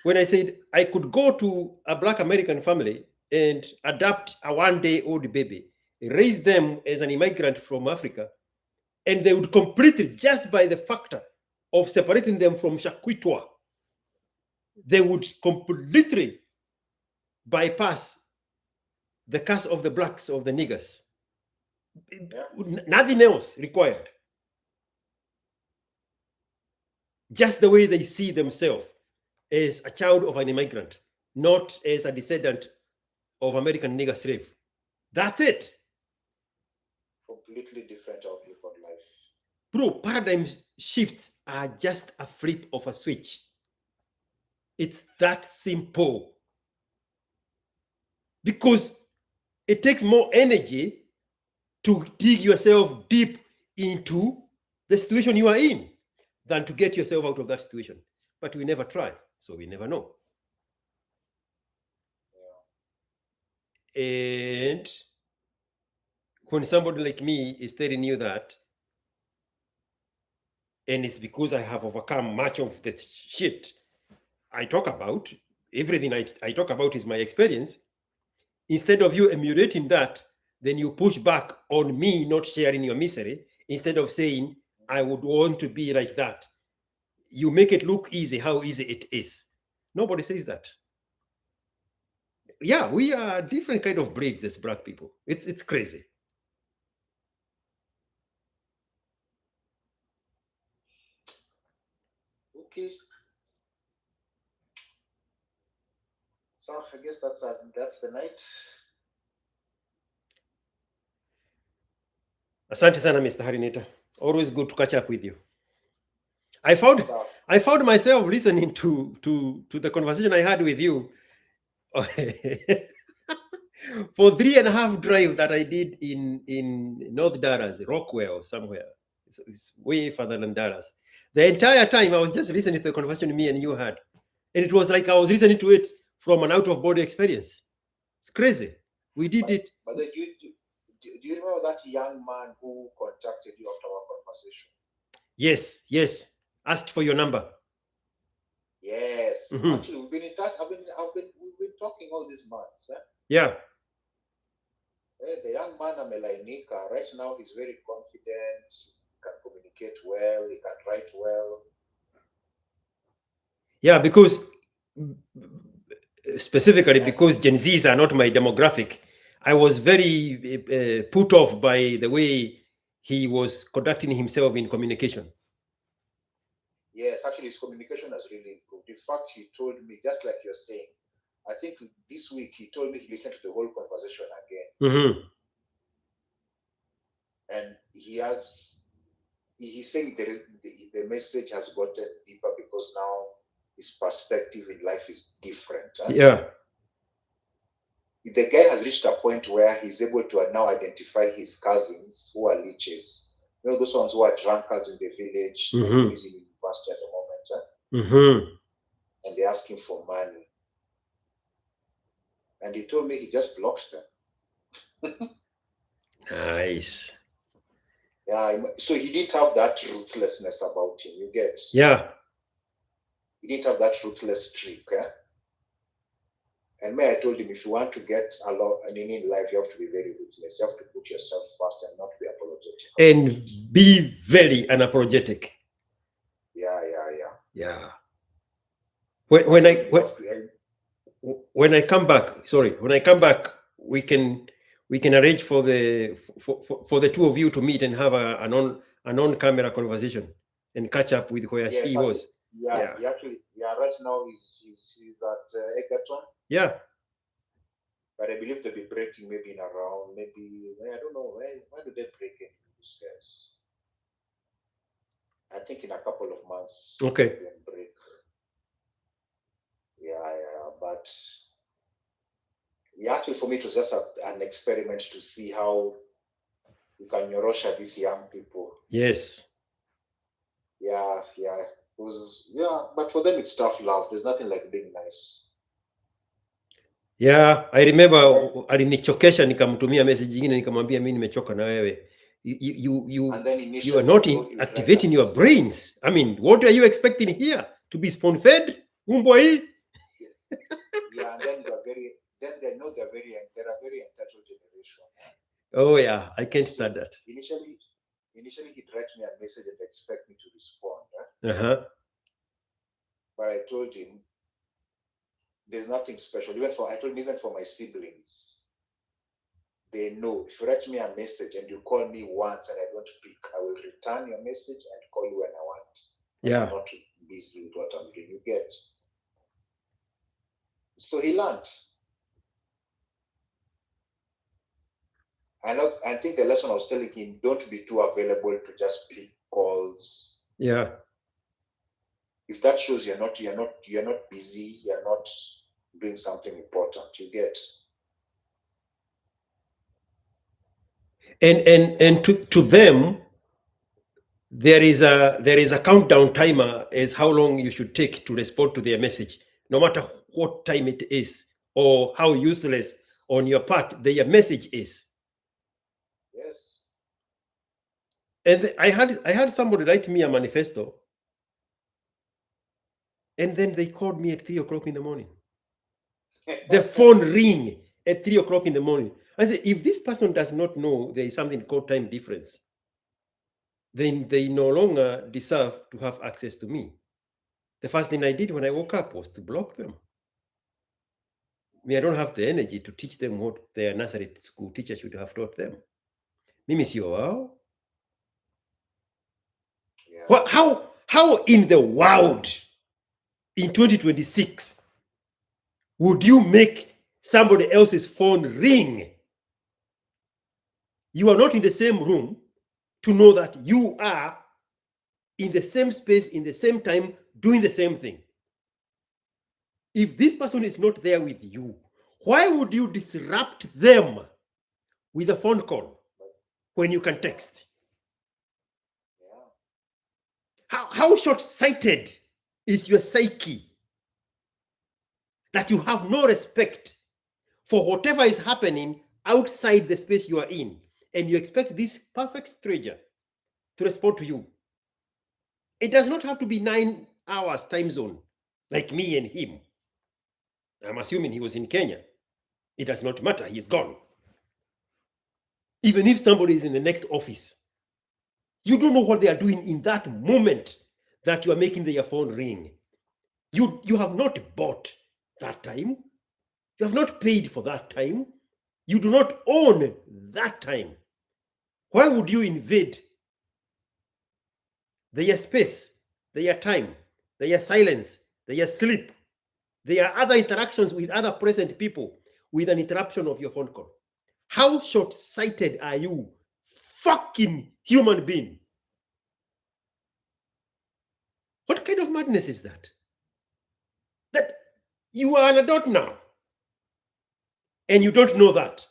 when I said I could go to a Black American family and adopt a one-day-old baby, raise them as an immigrant from Africa, and they would completely, just by the factor of separating them from Shakwitwa, they would completely bypass the caste of the blacks, of the niggers. Yeah. Nothing else required. Just the way they see themselves as a child of an immigrant, not as a descendant of American nigger slave. That's it. Completely different outlook on life. Bro, paradigm shifts are just a flip of a switch. It's that simple. Because it takes more energy to dig yourself deep into the situation you are in than to get yourself out of that situation. But we never try, so we never know. Yeah. And when somebody like me is telling you that, and it's because I have overcome much of the shit I talk about, everything I talk about is my experience, instead of you emulating that, then you push back on me not sharing your misery, instead of saying, I would want to be like that. You make it look easy, how easy it is. Nobody says that. Yeah, we are different kind of breeds as Black people. It's crazy. Okay. So I guess that's the night. Asante sana, Mr. Harynator. Always good to catch up with you. I found myself listening to the conversation I had with you for 3.5 drive that I did in North Dallas, Rockwell or somewhere. It's way further than Dallas. The entire time I was just listening to the conversation me and you had. And it was like I was listening to it from an out-of-body experience. It's crazy. We did it. But then do you remember that young man who contacted you after our conversation? Yes, yes. Asked for your number. Yes. Mhm. Actually, we've been in touch. We've been talking all these months. Yeah. The young man, Amelainika, right now he's very confident. He can communicate well. He can write well. Yeah, because specifically because Gen Zs are not my demographic, I was very put off by the way he was conducting himself in communication. Yes, actually, his communication has really improved. In fact, he told me, just like you're saying, I think this week he told me he listened to the whole conversation again. Mm-hmm. And he's saying the message has gotten deeper because now his perspective in life is different. Yeah. The guy has reached a point where he's able to now identify his cousins who are leeches. You know, those ones who are drunkards in the village, Mhm. who is in university at the moment. Mm-hmm. And they ask him for money. And he told me he just blocks them. Nice. Yeah, so he didn't have that ruthlessness about him, you get? Yeah. He didn't have that ruthless streak. And I told him, if you want to get a lot in life, you have to be very ruthless. You have to put yourself first and not be apologetic. And be very unapologetic. Yeah. When I come back, when I come back, we can arrange for the two of you to meet and have an on-camera conversation and catch up with where he was. Yeah. Right now he's at Egerton. Yeah. But I believe they'll be breaking maybe in around, I don't know, when do they break in these guys? I think in a couple of months. Okay. Break. Yeah, but actually for me it was just an experiment to see how you can nyorosha these young people. Yes. Yeah. But for them it's tough love. There's nothing like being nice. Yeah, I remember alinichokesha nikamtumia message nyingine nikamwambia mimi nimechoka na wewe. You are not activating your brains. I mean, what are you expecting here? To be spoon-fed? Umbwa hii? Yeah, and then they know they're a very entitled generation. Oh yeah, I can't stand that. Initially he'd write me a message and expect me to respond. Uh-huh. But I told him there's nothing special. I told him even for my siblings, they know if you write me a message and you call me once and I don't pick, I will return your message and call you when I want. Yeah. I'm not busy with what I'm doing. You get. So he learned. I think the lesson I was telling him, don't be too available to just pick calls. Yeah. If that shows you're not busy, you're not doing something important, you get. And to them, there is a countdown timer as how long you should take to respond to their message, no matter what time it is or how useless on your part their message is. Yes. And I had somebody write me a manifesto, and then they called me at 3 o'clock in the morning. The phone ring at 3 o'clock in the morning. I said, if this person does not know there is something called time difference, then they no longer deserve to have access to me. The first thing I did when I woke up was to block them. I don't have the energy to teach them what their nursery school teacher should have taught them. Mimi sio wao. What? How in the world in 2026 would you make somebody else's phone ring? You are not in the same room to know that you are in the same space, in the same time, doing the same thing. If this person is not there with you, why would you disrupt them with a phone call when you can text? How short-sighted is your psyche that you have no respect for whatever is happening outside the space you are in, and you expect this perfect stranger to respond to you. It does not have to be 9 hours time zone like me and him. I'm assuming he was in Kenya. It does not matter. He's gone. Even if somebody is in the next office, you don't know what they are doing in that moment that you are making their phone ring. You have not bought that time. You have not paid for that time. You do not own that time. Why would you invade their space, their time, their silence, their sleep, their other interactions with other present people with an interruption of your phone call? How short-sighted are you, fucking human being? What kind of madness is that? That you are an adult now, and you don't know that.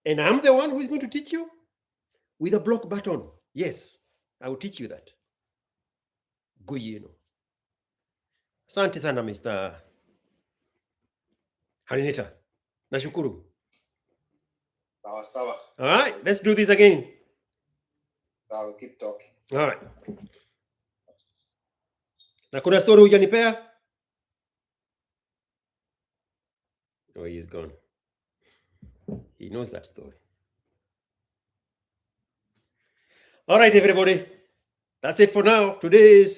And I'm the one who is going to teach you with a block button. Yes, I will teach you that. Guyeno. Asante sana, Mr. Harynator. Nashukuru. Sawa sawa. All right, let's do this again. I'll keep talking. All right. Na kuna story hujanipea? Oh, he is gone. He knows that story. All right, everybody. That's it for now. Today is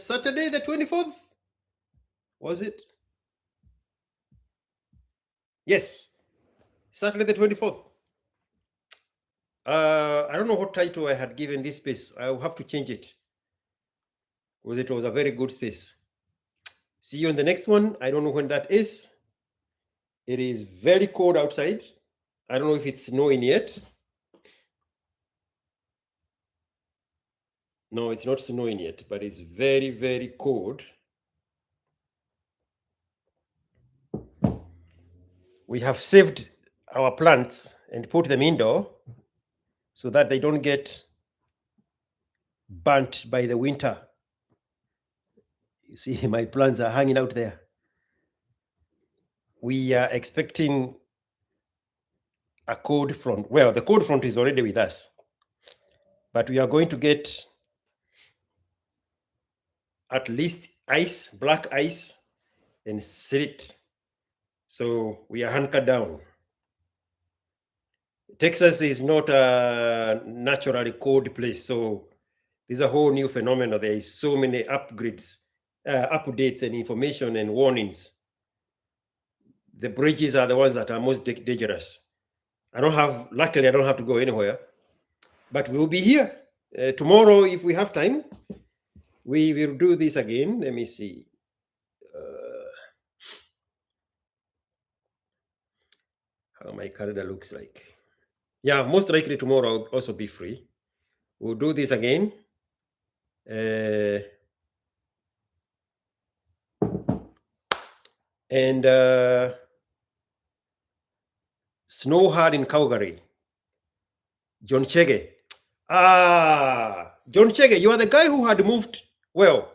Saturday, the 24th. Was it? Yes. Saturday, the 24th. I don't know what title I had given this space. I'll have to change it, because it was a very good space. See you in the next one. I don't know when that is. It is very cold outside. I don't know if it's snowing yet. No, it's not snowing yet, but it's very, very cold. We have saved our plants and put them indoor so that they don't get burnt by the winter. You see, my plants are hanging out there. We are expecting a cold front. Well, the cold front is already with us, but we are going to get at least ice, black ice, and slit. So we are hunkered down. Texas is not a naturally cold place, so this is a whole new phenomenon. There is so many upgrades, updates and information and warnings. The bridges are the ones that are most dangerous. Luckily, I don't have to go anywhere, but we'll be here. Tomorrow, if we have time, we will do this again. Let me see. How my calendar looks like. Yeah, most likely tomorrow I'll also be free. We'll do this again. Snow hard in Calgary. John Chege. John Chege, you are the guy who had moved. Well,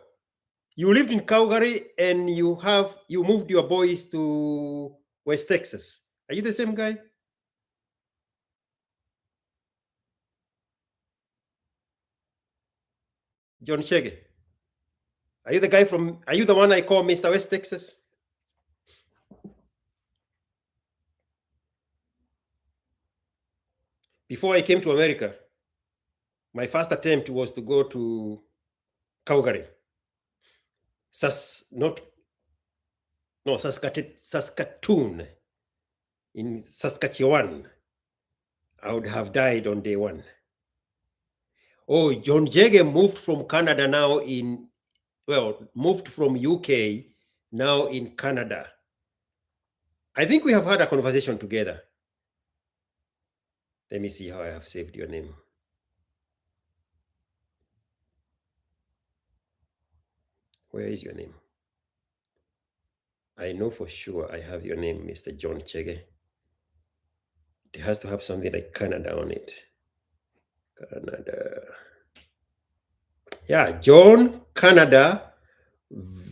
you lived in Calgary and you moved your boys to West Texas. Are you the same guy? John Chege. Are you the one I call Mr. West Texas? Before I came to America, my first attempt was to go to Calgary. Saskatoon. In Saskatchewan. I would have died on day one. Oh, John Jege moved from Canada now moved from UK now in Canada. I think we have had a conversation together. Let me see how I have saved your name. Where is your name? I know for sure I have your name, Mr. John Chege. It has to have something like Canada on it. Canada. Yeah, John, Canada,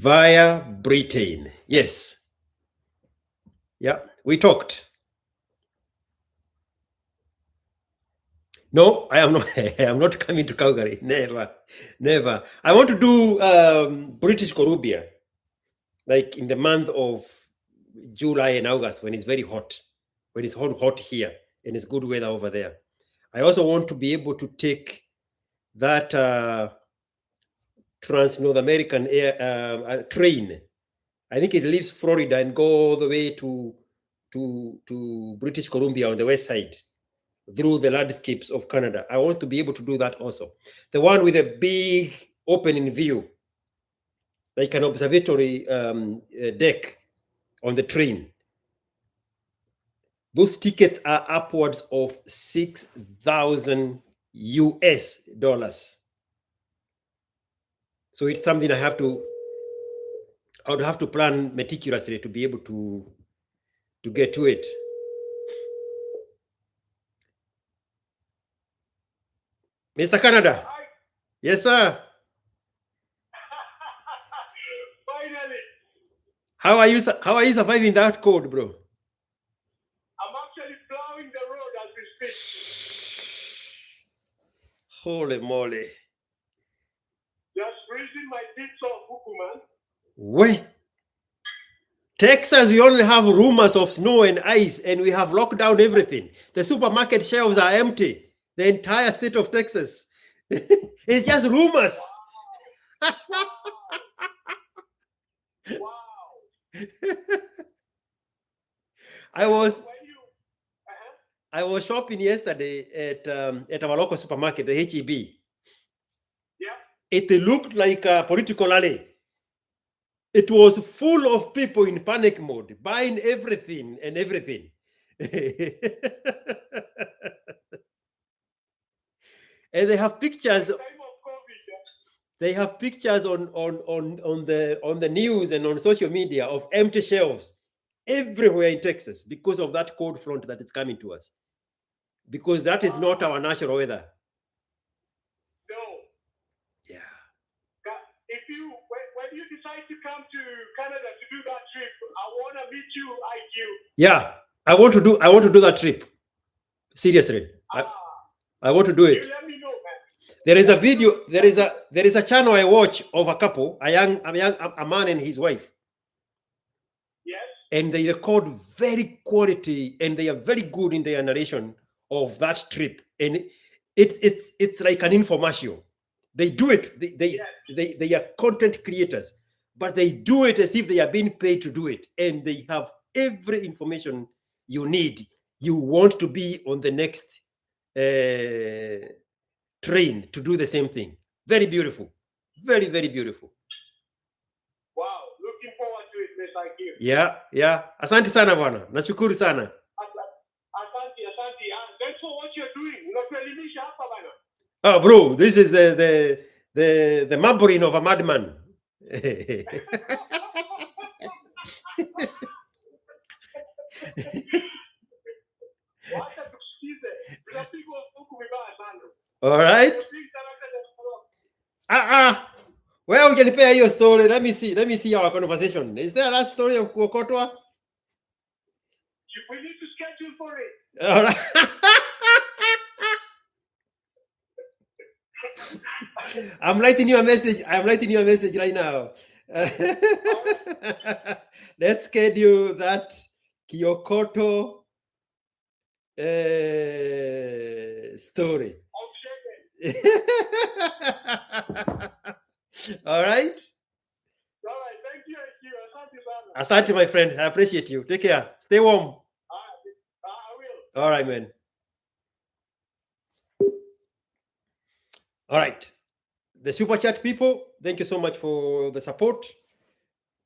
via Britain. Yes. Yeah, we talked. No, I am not. I am not coming to Calgary. Never, never. I want to do British Columbia, like in the month of July and August when it's very hot, when it's hot here and it's good weather over there. I also want to be able to take that Trans-North American train. I think it leaves Florida and go all the way to British Columbia on the west side, through the landscapes of Canada. I want to be able to do that also. The one with a big opening view, like an observatory deck on the train. Those tickets are upwards of $6,000 US. So it's something I would have to plan meticulously to be able to get to it. Mr. Canada. Yes, sir. Finally. How are you surviving that cold, bro? I'm actually plowing the road as we speak. Holy moly. Just freezing my bits off, Buku, man. Wait. Texas, we only have rumors of snow and ice, and we have locked down everything. The supermarket shelves are empty. The entire state of Texas. It's just rumors. Wow. I was shopping yesterday at our local supermarket, the HEB. Yeah. It looked like a political rally. It was full of people in panic mode, buying everything and everything. And they have pictures. They have pictures on the news and on social media of empty shelves everywhere in Texas because of that cold front that is coming to us. Because that is not our natural weather. No. Yeah. If when you decide to come to Canada to do that trip, I want to meet you, IQ. Yeah, I want to do that trip. Seriously. I want to do it. You let me know, man. There is a video, there is a channel I watch of a couple, a man and his wife. Yes. And they record very quality, and they are very good in their narration of that trip. And it's like an infomercial. They do it. They are content creators, but they do it as if they are being paid to do it, and they have every information you need. You want to be on the next train to do the same thing. Very beautiful. Very, very beautiful. Wow, looking forward to it, Mr. IQ. Yeah. Asante sana bwana. Nashukuru sana. Asante. Thanks for what you're doing. Unatuelimisha hapa bana. Oh, bro, this is the marbling of a madman. All right. Well, we can pay your story. Let me see our conversation. Is there that story of Kuokotwa? We need to schedule for it. All right. I'm writing you a message. I'm writing you a message right now. Let's schedule that Kyokoto story. All right. All right. Thank you. Asante, my friend. I appreciate you. Take care. Stay warm. I will. All right, man. All right. The super chat people, thank you so much for the support.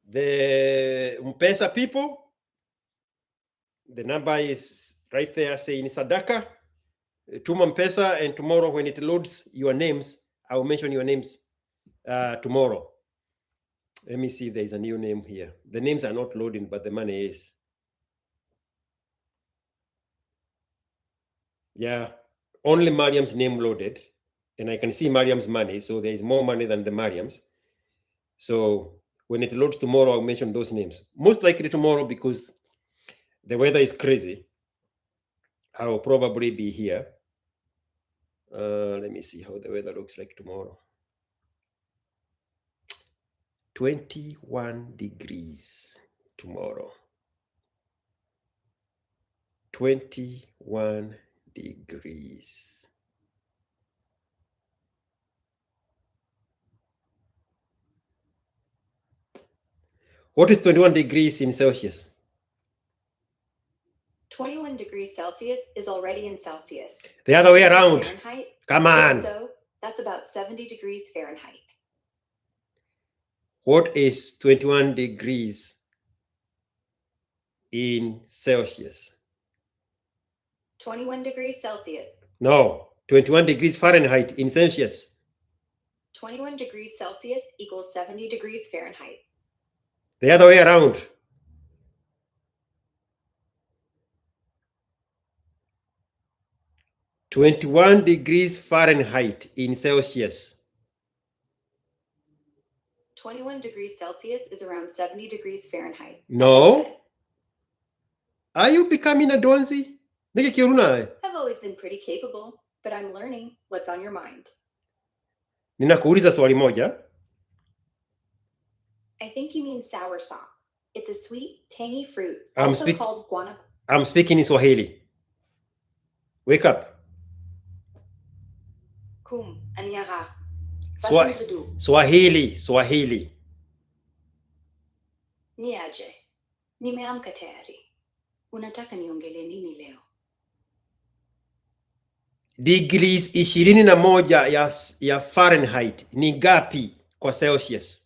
The M-Pesa people, the number is right there saying Sadaka. Tuma M-Pesa, and tomorrow when it loads your names, I will mention your names tomorrow. Let me see if there's a new name here. The names are not loading, but the money is. Yeah, only Mariam's name loaded. And I can see Mariam's money, so there is more money than the Mariam's. So When it loads tomorrow, I'll mention those names. Most likely tomorrow, because the weather is crazy. I will probably be here. Let me see how the weather looks like tomorrow. 21 degrees tomorrow. 21 degrees. What is 21 degrees in Celsius? 21 degrees Celsius is already in Celsius. The other way around. Fahrenheit? Come on. So that's about 70 degrees Fahrenheit. What is 21 degrees in Celsius? 21 degrees Celsius. No, 21 degrees Fahrenheit in Celsius. 21 degrees Celsius equals 70 degrees Fahrenheit. The other way around. "21 degrees Fahrenheit in Celsius." 21 degrees Celsius is around 70 degrees Fahrenheit. No. Are you becoming a donzi? Nige kiruna. I've always been pretty capable, but I'm learning what's on your mind. Ninakuuliza swali moja. I think you mean soursop. It's a sweet, tangy fruit, I'm also called guana. I'm speaking in Swahili. Wake up. Kum, anyara. Swahili. Niaje. Nimeamka tayari. Unataka niongele nini leo? Degrees 21 ya Fahrenheit ni ngapi kwa Celsius?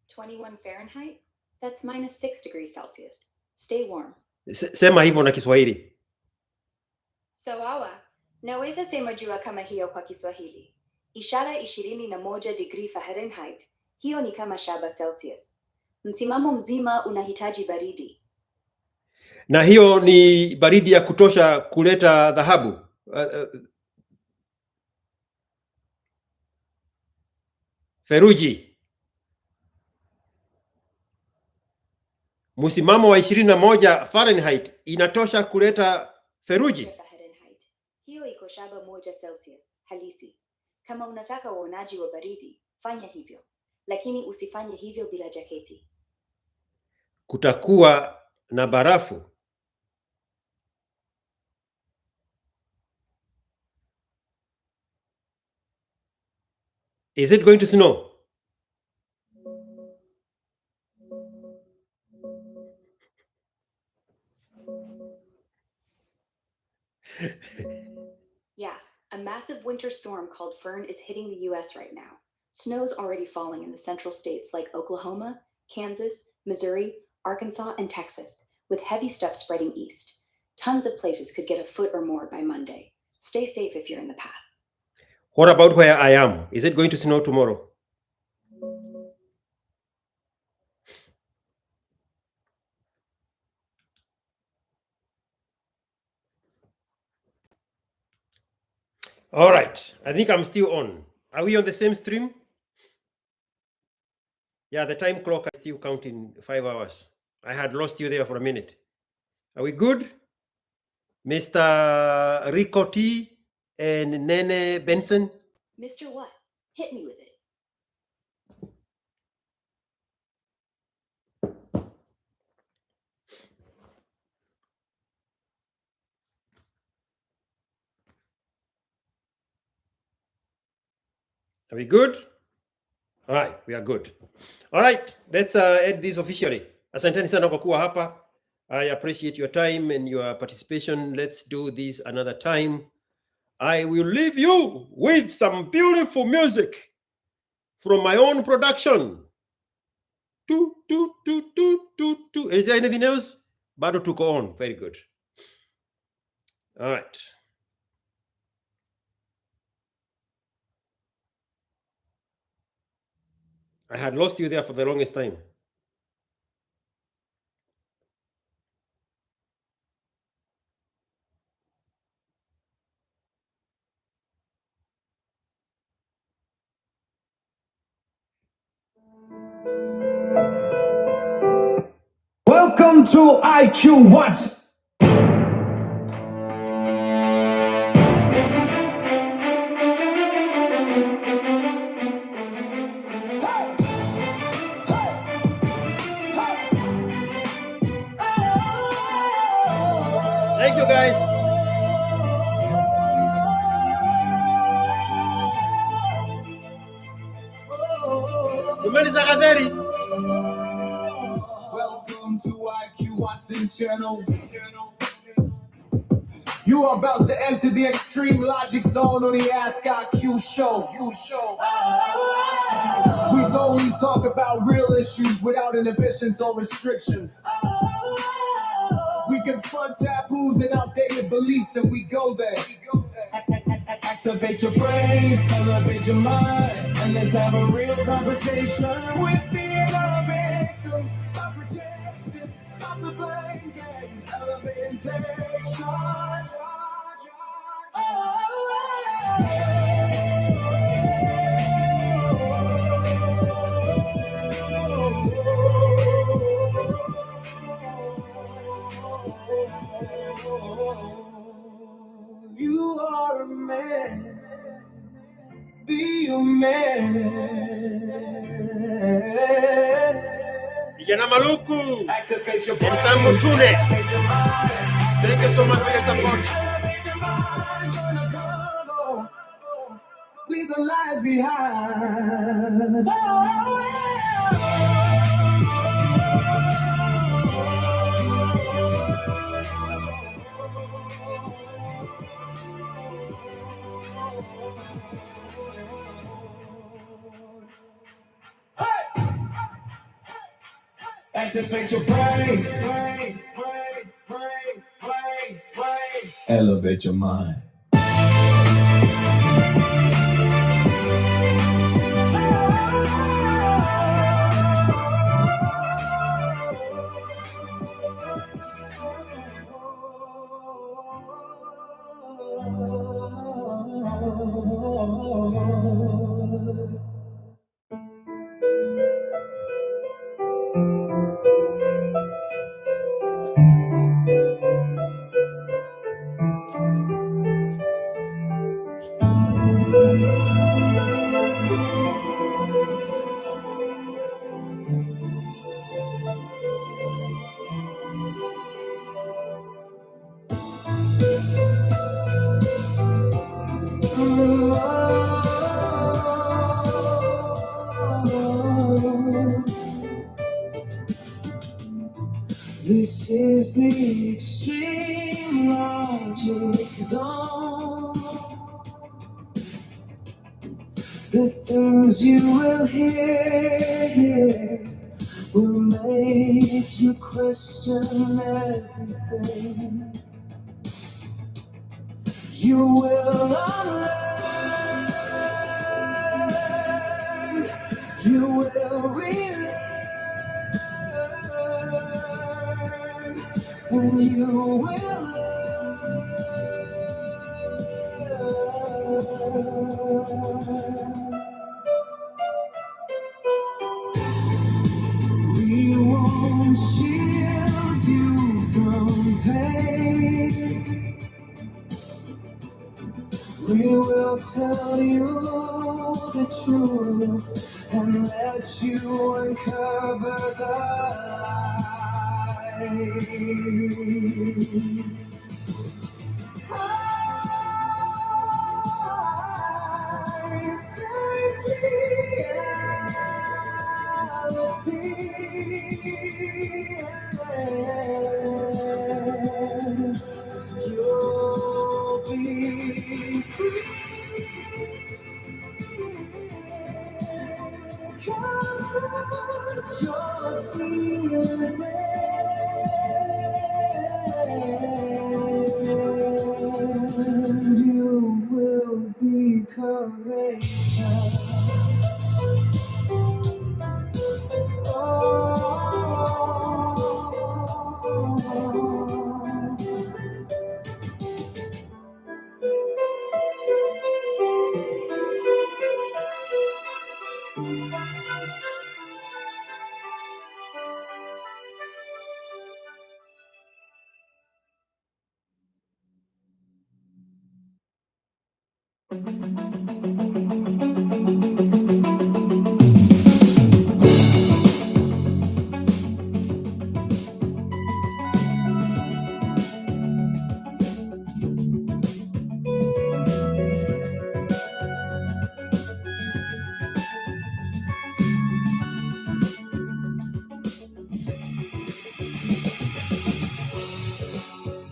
21 Fahrenheit? That's -6 degrees Celsius. Stay warm. Sema hivyo na Kiswahili. Sawa. Naweza sema jua kama hiyo kwa Kiswahili. Ishara 21 degree Fahrenheit. Hiyo ni kama 7 Celsius. Msimamo mzima unahitaji baridi. Na hiyo ni baridi ya kutosha kuleta dhahabu. Feruji. Msimamo wa 21 Fahrenheit inatosha kuleta feruji. Hiyo iko 7 Celsius halisi. Kama unataka uonaji wa baridi, fanya hivyo. Lakini usifanye hivyo bila jaketi. Kutakuwa na barafu. Is it going to snow? Yeah, a massive winter storm called Fern is hitting the US right now. Snow's already falling in the central states like Oklahoma, Kansas, Missouri, Arkansas, and Texas, with heavy stuff spreading east. Tons of places could get a foot or more by Monday. Stay safe if you're in the path. What about where I am? Is it going to snow tomorrow? All right, I think I'm still on. Are we on the same stream? Yeah, the time clock is still counting 5 hours. I had lost you there for a minute. Are we good? Mr. Ricotti and Nene Benson? Mr. What? Hit me with it. Are we good? All right, we are good. All right, let's end this officially. Asanteni sana kwa kuwa hapa. I appreciate your time and your participation. Let's do this another time. I will leave you with some beautiful music from my own production. Is there anything else? Bado tuko on. Very good. All right. I had lost you there for the longest time. to IQ What? Thank you, guys. Umaliza kadheri. Welcome to IQ Watson channel. You are about to enter the extreme logic zone on the Ask IQ show. We only talk about real issues without inhibitions or restrictions. We confront taboos and outdated beliefs, and we go there. Activate your brains, elevate your mind, and let's have a real conversation with being a victim. Stop projecting, stop the blame game, elevate and take charge. You are a man. Be a man. Kijana Maluku. Activate your And Sam Mutune. Thank you so much for your support. Leave the lies behind. Activate your brains. Elevate your mind. This is the extreme logic zone. The things you will hear here will make you question everything. You will unlearn. You will relearn. And you will we won't shield you from pain. We will tell you the truth and let you uncover the you'll be free. Confront your fears and you will be courageous.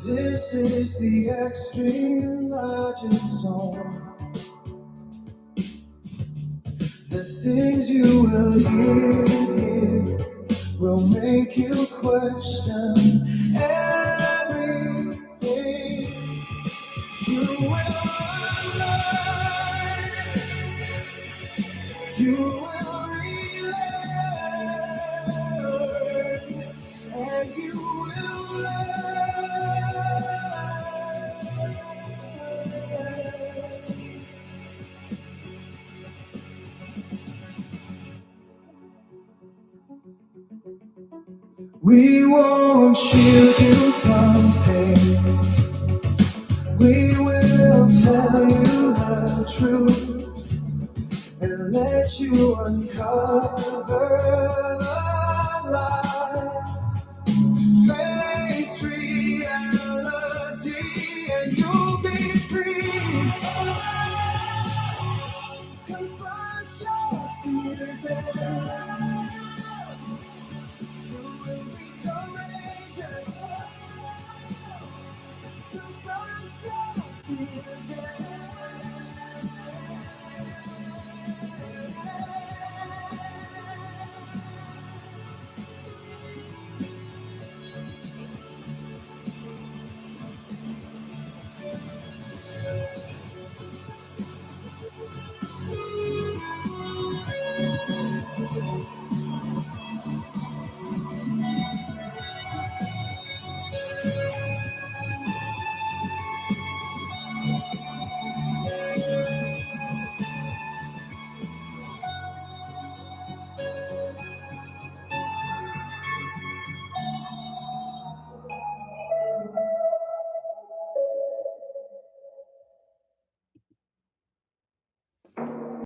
This is the extreme logic zone. The things you will hear here will make you question everything. You will unlearn. You will relearn. And you will We won't shield you from pain. We will tell you the truth and let you uncover